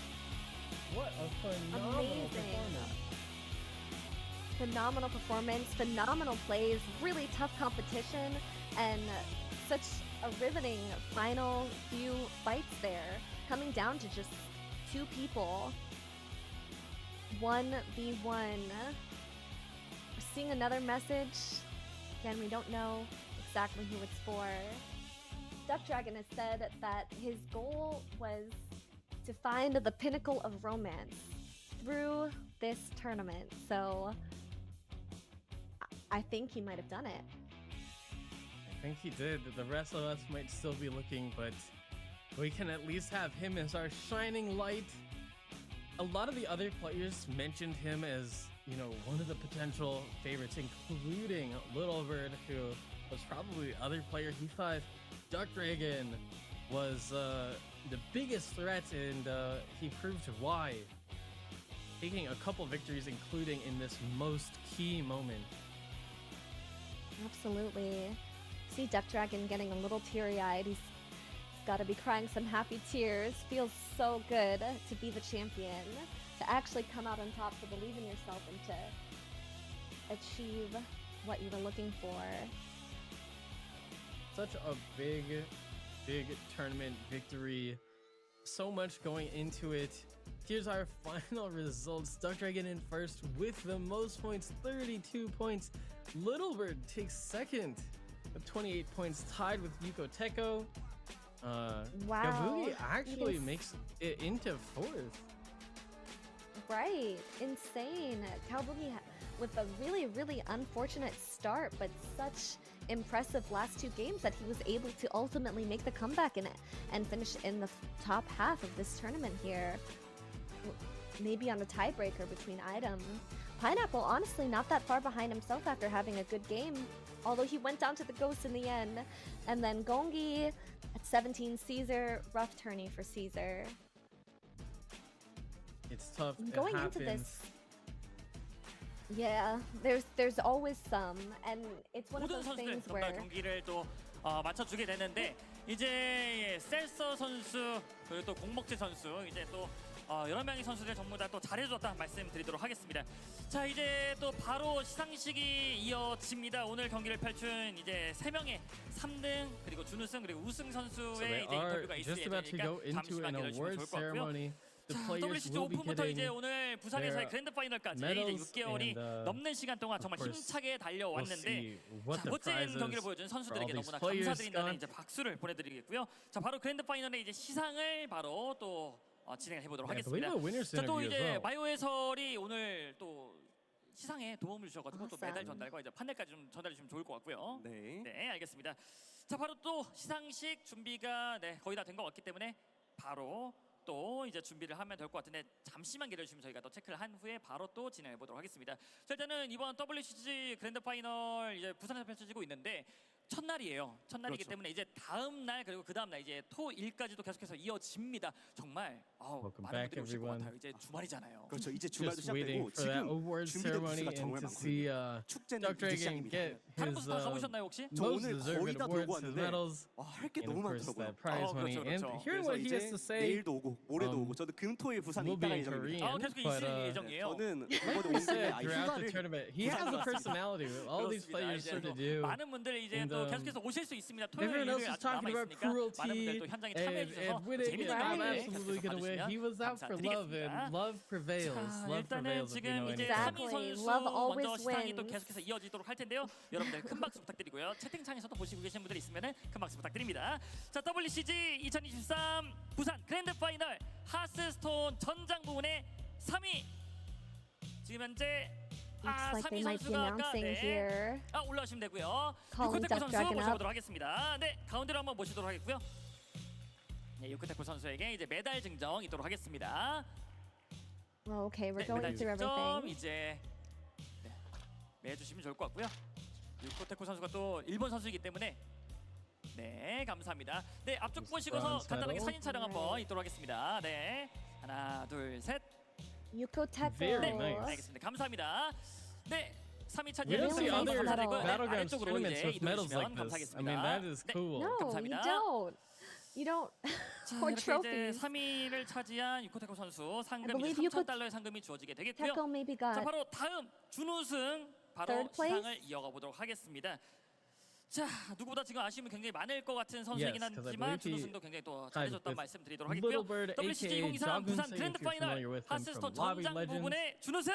What a phenomenal Amazing. performance. Phenomenal performance, phenomenal plays, really tough competition, and such a riveting final few fights there, coming down to just 2 people. 1v1. We're seeing another message. Again, we don't know exactly who it's for. Duck Dragon has said that his goal was to find the pinnacle of romance through this tournament. So I think he might have done it. I think he did. The rest of us might still be looking, but we can at least have him as our shining light. A lot of the other players mentioned him as, you know, one of the potential favorites, including Little Bird, who was probably the other player he thought Duck Dragon was the biggest threat, and he proved why. Taking a couple victories, including in this most key moment. Absolutely. See Duck Dragon getting a little teary-eyed. He's got to be crying some happy tears. Feels so good to be the champion. to actually come out on top, to believe in yourself, and to achieve what you were looking for. Such a big tournament victory. So much going into it. Here's our final results. Duck Dragon in first with the most points, 32 points. Little Bird takes second with 28 points, tied with Yuko Teko. Wow. Gabugi actually makes it into fourth. Right, insane. Kalbugi with a really unfortunate start, but such impressive last two games that he was able to ultimately make the comeback in it and finish in the top half of this tournament here. Maybe on a tiebreaker between Item. Pineapple honestly not that far behind himself after having a good game, although he went down to the ghost in the end. And then Gongi at 17, Caesar, rough tourney for Caesar. It's tough. Going it into happens. this, yeah, there's always some, and it's one of 모든 those 선수들 things 정말 where 경기를 또 맞춰주게 되는데 이제 셀서 선수 그리고 또 공먹지 선수 이제 또 여러 명의 선수들 전부 다 또 잘해줬다 말씀드리도록 하겠습니다. 자 이제 또 바로 시상식이 이어집니다. 오늘 경기를 펼친 이제 3명의 3등 그리고 준우승 그리고 우승 So 선수의 they 이제 인터뷰가 are 있을 just about to 예정이니까 go into 잠시만 an 기다려주시면 award 좋을 것 같고요. ceremony. The 자, players WCG will be 오픈부터 이제 getting 오늘 부산에서의 their 그랜드 파이널까지 이제 medals 6개월이 and, 넘는 시간 동안 정말 of course, 힘차게 달려왔는데 we'll see what 자, the 멋진 prizes 경기를 보여준 선수들에게 for all these 너무나 players 감사드린다는 got. 이제 박수를 보내드리겠고요. 자 바로 그랜드 파이널의 이제 시상을 바로 또 진행을 해보도록 Yeah, I 하겠습니다. believe a winner's 자 또 interview as 이제 well. 마이오 해설이 오늘 또 시상에 도움을 주셔가지고 또 Awesome. 메달 전달과 이제 판넬까지 좀 전달해 주시면 좋을 것 같고요. 네. 네, 알겠습니다. 자 바로 또 시상식 준비가 거의 다 된 것 같기 때문에 바로 또 이제 준비를 하면 될 것 같은데 잠시만 기다려주시면 저희가 또 체크를 한 후에 바로 또 진행해 보도록 하겠습니다. 자 일단은 이번 WCG 그랜드 파이널 이제 부산에서 펼쳐지고 있는데 첫날이에요. 첫날이기 그렇죠. 때문에 이제 다음 날 그리고 그 다음 날 이제 토일까지도 계속해서 이어집니다. 정말 많은 분들이 오실 것 같아요. 이제 주말이잖아요. 그렇죠. 이제 주말도 Just waiting 시작되고 for that 지금 award 준비된 ceremony 부스가 and 정말 to see 많거든요. 축제는 Duck 이제 Dragon 시작입니다. get 다른 his 부스 다 가보셨나요 혹시? 저 most 오늘 거의 deserved 다 돌고 awards, his 왔는데 medals, 할 게 and 너무 of course 많더라고요. that prize money. 그렇죠, And 그렇죠. hearing 그래서 what he has 이제 to say 내일도 오고 모레도 오고 저도 금토일 부산에 will 있다가 be in 예정입니다. Korean, 계속 but 있을 예정이에요. 저는 like 이번에 we 온 김에 said throughout the 휴가를 tournament, he has a personality. All these 그렇습니다. players 이제 sort 또 of do. 많은 분들이 이제 And, 또 계속해서 오실 수 있습니다. 토요일 Everyone else 일요일 is 아직 남아 talking about 있으니까 많은 분들 cruelty 또 현장에 참여해 and 주셔서 winning. 재밌는 I'm 경기를 absolutely gonna win. He was out for love, and love prevails. 자, Love 일단은 prevails if you know 지금 이제 anything. 3위 선수 Love 먼저 always 시상이 또 wins. 계속해서 이어지도록 할 텐데요. 여러분들 큰 박수 부탁드리고요. 채팅창에서도 보시고 계신 분들이 있으면 큰 박수 부탁드립니다. 자, WCG 2023 부산 그랜드 파이널 하스스톤 전장 부문의 3위 지금 현재 looks like 3위 they might be 선수가 아까 announcing here. 올라오시면 되고요. Calling 유코테코 Duck 선수 Dragon 모셔보도록 up. 하겠습니다. 네, 가운데로 한번 모시도록 하겠고요. 네, 유코테코 선수에게 이제 메달 증정 있도록 하겠습니다. Oh, okay, we're 네, going 메달 through 증정 everything. 이제 매주시면 좋을 것 같고요. 유코테코 선수가 또 일본 선수이기 때문에 네, 감사합니다. 네, 앞쪽 보시고서 간단하게 사진 촬영 한번 있도록 하겠습니다. 네, 하나, 둘, 셋. Yuko Very 네, nice. 알겠습니다. 감사합니다. 네, 3위 We 차지한 don't see Really other nice medal. battlegrounds 아래쪽으로 tournaments 이제 with medals 이동해 like 주시면 this. I 감사하겠습니다. mean, that is 네. cool. No, 감사합니다. you don't. You don't. 자, Or 이렇게 이제 trophies. 3위를 차지한 유코테코 선수 상금 I 이제 believe 3,000달러의 상금이 주어지게 되겠고요. Teko maybe 자, got 바로 다음 준우승 바로 third place? 시상을 이어가 보도록 하겠습니다. 자, 누구보다 지금 아쉬움이 굉장히 많을 것 같은 선수이긴 Yes, 'cause I 하지만 believe he 준우승도 굉장히 또 tied 잘해줬다는 with 말씀 드리도록 하겠고요. Little Bird, WCG aka 2023 부산 Jagun-sing, 그랜드 if you're 파이널 familiar with him 하스스톤 from Lobby 전장 Legends. 부분의 준우승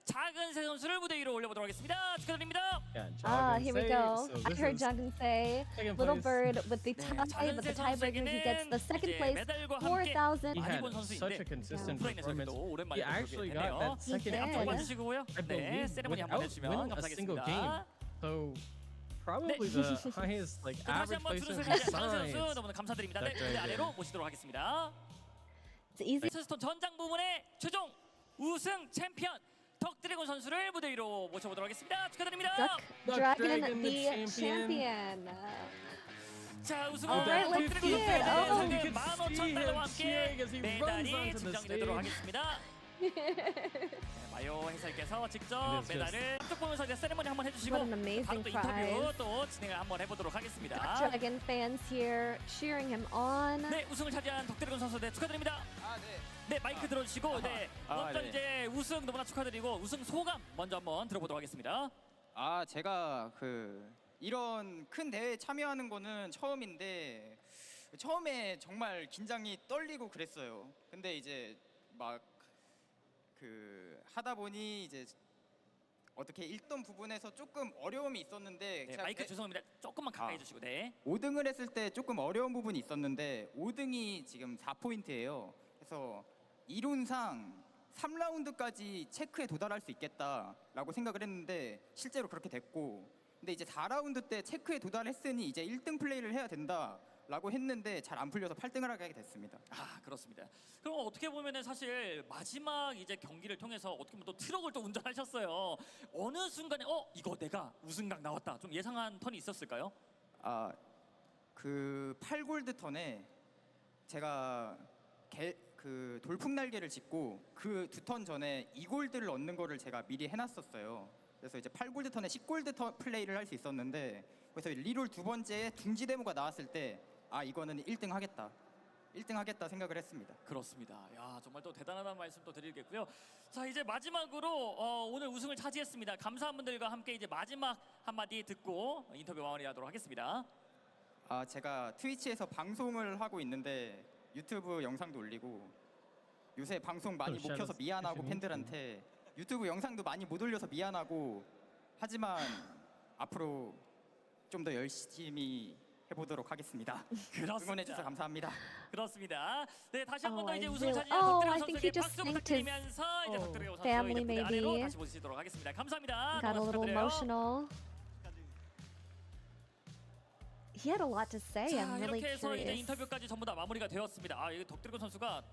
작은 새 선수를 무대 위로 올려보도록 하겠습니다. 축하드립니다. Yeah, here we Jagun-sing. go. So I this heard is Jagun say second Little place. Bird with the 네, tie, 작은 but 새 the tiebreaker he gets the second 이제 place, 메달과 함께 4,000. He had 일본 선수인데 such a consistent 오프라인에서 performance. 또 오랜만에 He actually got 보게 that second He did. 앞쪽 place, 봐주시고요. I 네, believe, 세레모니 한번 without 해주시면 winning a single game. 감사하겠습니다. So probably the highest like 자, 다시 average 한번 placement 준우승 작은 선수 besides. 너무나 감사드립니다. 네, Duck 무대 Dragon. 아래로 모시도록 하겠습니다. It's easy. 하스스톤 전장 부문의 최종 우승 챔피언 덕드래곤 선수를 무대 위로 모셔보도록 하겠습니다. 축하드립니다. Duck Dragon, Dragon, the the champion. champion. 자, 우승을 Alright, let's see it. Oh. You can see him $15,000와 함께 cheering as he runs 메달이 onto the 증정되도록 stage. 하겠습니다. 네, 마요 해설께서 직접 And it's 메달을 쭉 보면서 이제 세레머니 한번 해주시고 What an amazing 바로 또 prize. 인터뷰 또 진행을 한번 해보도록 하겠습니다. Dragon fans here cheering him on. 네, 우승을 차지한 덕드래곤 선수 네, 축하드립니다. 네, 마이크 들어주시고 네, 먼저 네. 이제 우승 너무나 축하드리고 우승 소감 먼저 한번 들어보도록 하겠습니다. 제가 이런 큰 대회에 참여하는 거는 처음인데 처음에 정말 긴장이 떨리고 그랬어요. 근데 이제 막 하다 보니 이제 어떻게 읽던 부분에서 조금 어려움이 있었는데 네, 마이크 죄송합니다. 조금만 가까이 해주시고 네. 5등을 했을 때 조금 어려운 부분이 있었는데 5등이 지금 4포인트예요. 그래서 이론상 3라운드까지 체크에 도달할 수 있겠다라고 생각을 했는데 실제로 그렇게 됐고, 근데 이제 4라운드 때 체크에 도달했으니 이제 1등 플레이를 해야 된다라고 했는데 잘 안 풀려서 8등을 하게 됐습니다. 아, 그렇습니다. 그럼 어떻게 보면은 사실 마지막 이제 경기를 통해서 어떻게 보면 또 트럭을 또 운전하셨어요. 어느 순간에 이거 내가 우승각 나왔다. 좀 예상한 턴이 있었을까요? 8골드 턴에 제가 돌풍 날개를 짚고 그 2턴 전에 2골드를 얻는 거를 제가 미리 해놨었어요. 그래서 이제 8골드 턴에 10골드 턴 플레이를 할 수 있었는데, 그래서 리롤 두 번째에 둥지 데모가 나왔을 때 이거는 1등 하겠다. 1등 하겠다 생각을 했습니다. 그렇습니다. 야, 정말 또 대단하다는 말씀 또 드리겠고요. 자, 이제 마지막으로 오늘 우승을 차지했습니다. 감사한 분들과 함께 이제 마지막 한마디 듣고 인터뷰 마무리하도록 하겠습니다. 제가 트위치에서 방송을 하고 있는데 유튜브 영상도 올리고 요새 방송 많이 못 켜서 미안하고 팬들한테 유튜브 영상도 많이 못 올려서 미안하고, 하지만 앞으로 좀 더 열심히 해보도록 하겠습니다. 응원해주셔서 감사합니다. 그렇습니다. 네, 다시 한 번 더 I 이제 우승 really- 차지한 I 덕드래곤 think 선수에게 he just 박수 thanked his 부탁드리면서 이제 덕드래곤 선수 family 이제 무대 maybe. 아래로 다시 모시도록 하겠습니다. 감사합니다. Got a 너무 little 축하드려요. emotional. He had a lot to say. 자, I'm really 이렇게 해서 이제 curious. 인터뷰까지 전부 다 마무리가 되었습니다. 이거 덕드래곤 선수가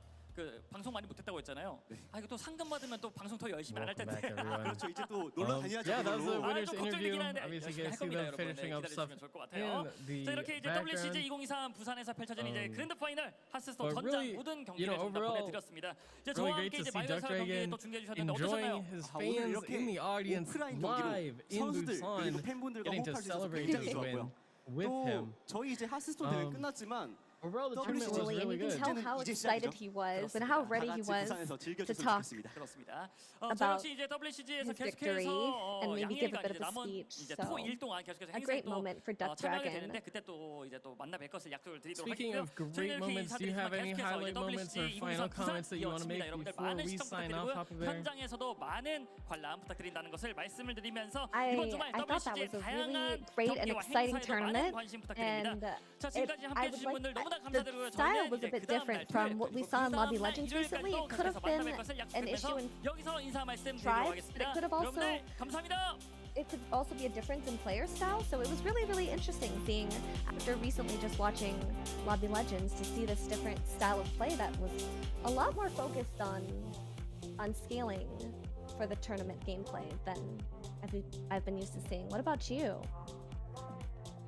방송 많이 못했다고 했잖아요. 이거 또 상금 받으면 또 방송 더 열심히 안 할 텐데. 그렇죠. 이제 또 놀러 다녀야죠. Yeah, that was the 그걸로. winner's 좀 interview. 걱정이긴 한데 Obviously, 열심히 you 할 guys see 겁니다, them 여러분. finishing up stuff 기다려주시면 좋을 것 같아요. in the 자, 이렇게 이제 WCG background. 2023 부산에서 펼쳐진 이제 그랜드 파이널 하스스톤 But 전장 really, 모든 you 경기를 know, 전부 다 overall, 보내드렸습니다. 이제 저와 Really 함께 great to 이제 see 마이너스 Duck 경기 Dragon 또 중계해 주셨는데 enjoying 어떠셨나요? his 오늘 fans 이렇게 in the audience 오프라인 live 경기로 in 선수들 Busan, 그리고 팬분들과 getting to 호흡할 수 있어서 celebrate 굉장히 his win 좋았고요. with him. 또 저희 이제 하스스톤 대회 끝났지만 Overall, the WCG tournament was Really, and really you can good. tell how 이제 excited 시작이죠. he was and how ready he was 부산에서 to 즐겨주셨으면 talk 좋겠습니다. 그렇습니다. 저 about 역시 이제 WCG에서 his victory 계속해서 and maybe give a 양일간 bit 이제 of a 남은 speech. 이제 So, 토 일 동안 계속해서 a 행사에 great 또 moment for Duck 참여하게 Dragon. 되는데 그때 또 이제 또 만나 뵐 것을 약속을 드리도록 Speaking 하겠고요. of great 저희는 이렇게 moments, do you have any 인사드리겠습니다. highlight 계속해서 moments 이제 or WCG final 2023 comments that you want to 이어집니다. make 여러분들 before 많은 we 시청 sign off, 부탁드리고요. Papa Bear? 현장에서도 많은 관람 부탁드린다는 것을 말씀을 드리면서 I 이번 주말 thought that WCG의 was a 다양한 really great and 경기와 exciting 행사에도 많은 tournament. 관심 부탁드립니다. And 자, 지금까지 함께 I 해주신 would 분들 너무나 like 감사드리고요. the style 저희는 was a 이제 bit 그 다음 different 날 from what we 그리고 saw in 그 Lobby 다음 날 Legends 일요일까지 recently. 또 It could have 계속해서 만나 been 뵐 것을 an 약속드리면서 issue in 여기서 인사 말씀 드리도록 tribes, but 하겠습니다. it could have also 여러분들 감사합니다. it could also be a difference in player style. So it was really, really interesting seeing after recently just watching Lobby Legends to see this different style of play that was a lot more focused on scaling for the tournament gameplay than I've been used to seeing. What about you?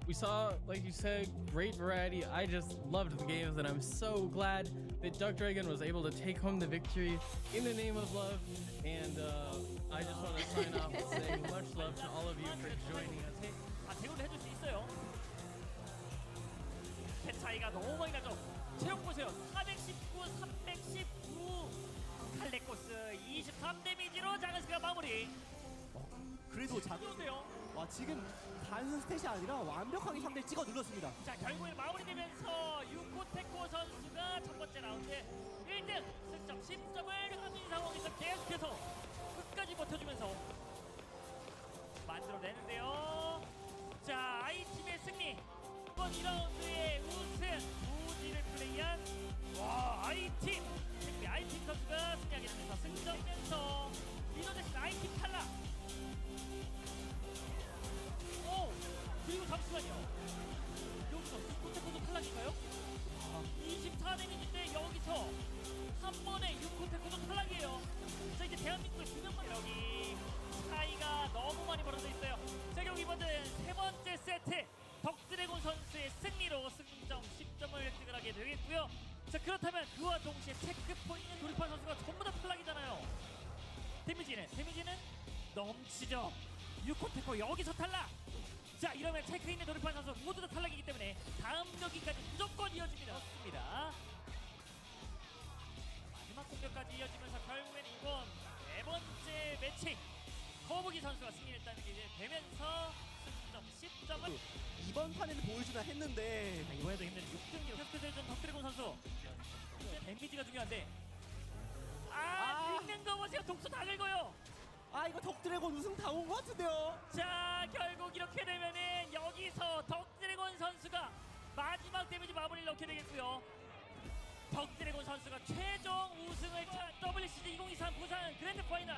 We saw, like you said, great variety. I just loved the games, and I'm so glad that Duck Dragon was able to take home the victory in the name of love. And I just want to sign off and say much love to all of you for joining us. 대우를 해줄 수 있어요. 배 차이가 너무 많이 나죠. 체력 보세요. 419, 319. 칼레코스 23 데미지로 작은 스가 마무리. 그래도 좋은데요. 와 지금 단순 스탯이 아니라 완벽하게 상대를 찍어 눌렀습니다. 자, 결국에 마무리되면서 유코테코 선수가 첫 번째 라운드에 1등 승점 10점을 가진 상황에서 계속해서 끝까지 버텨주면서 만들어내는데요. 자, I팀의 승리. 이번 2라운드의 우승 우지를 플레이한 I팀 I팀 선수가 승리하게 되면서 승점면서 리더대신 I팀 탈락. 그리고 잠시만요. 여기서 유코테코도 탈락인가요? 24 데미지인데 여기서 한 번에 유코테코도 탈락이에요. 자, 이제 대한민국의 두 명만 여기 차이가 너무 많이 벌어져 있어요. 자, 결국 이번엔 세 번째 세트 덕드래곤 선수의 승리로 승점 10점을 획득을 하게 되겠고요. 자, 그렇다면 그와 동시에 체크포인트 돌입한 선수가 전부 다 탈락이잖아요. 데미지는 넘치죠. 6코 테코 여기서 탈락. 자 이러면 체크인에 돌입한 선수 모두 다 탈락이기 때문에 다음 경기까지 무조건 이어집니다. 그렇습니다. 마지막 공격까지 이어지면서 결국엔 이번 네 번째 매치 거북이 선수가 승리했다는 게 이제 되면서 승점 10점은 이번 판에는 보여주나 했는데 이번에도 힘든 6등 테스트전 덕드래곤 선수. 이제 데미지가 중요한데 읽는 거 보세요. 독소 다 긁어요. 이거 덕드래곤 우승 당한 것 같은데요. 자 결국 이렇게 되면은 여기서 덕드래곤 선수가 마지막 데미지 마무리를 넣게 되겠고요. 덕드래곤 선수가 최종 우승을 WCG 2023 부산 그랜드 파이널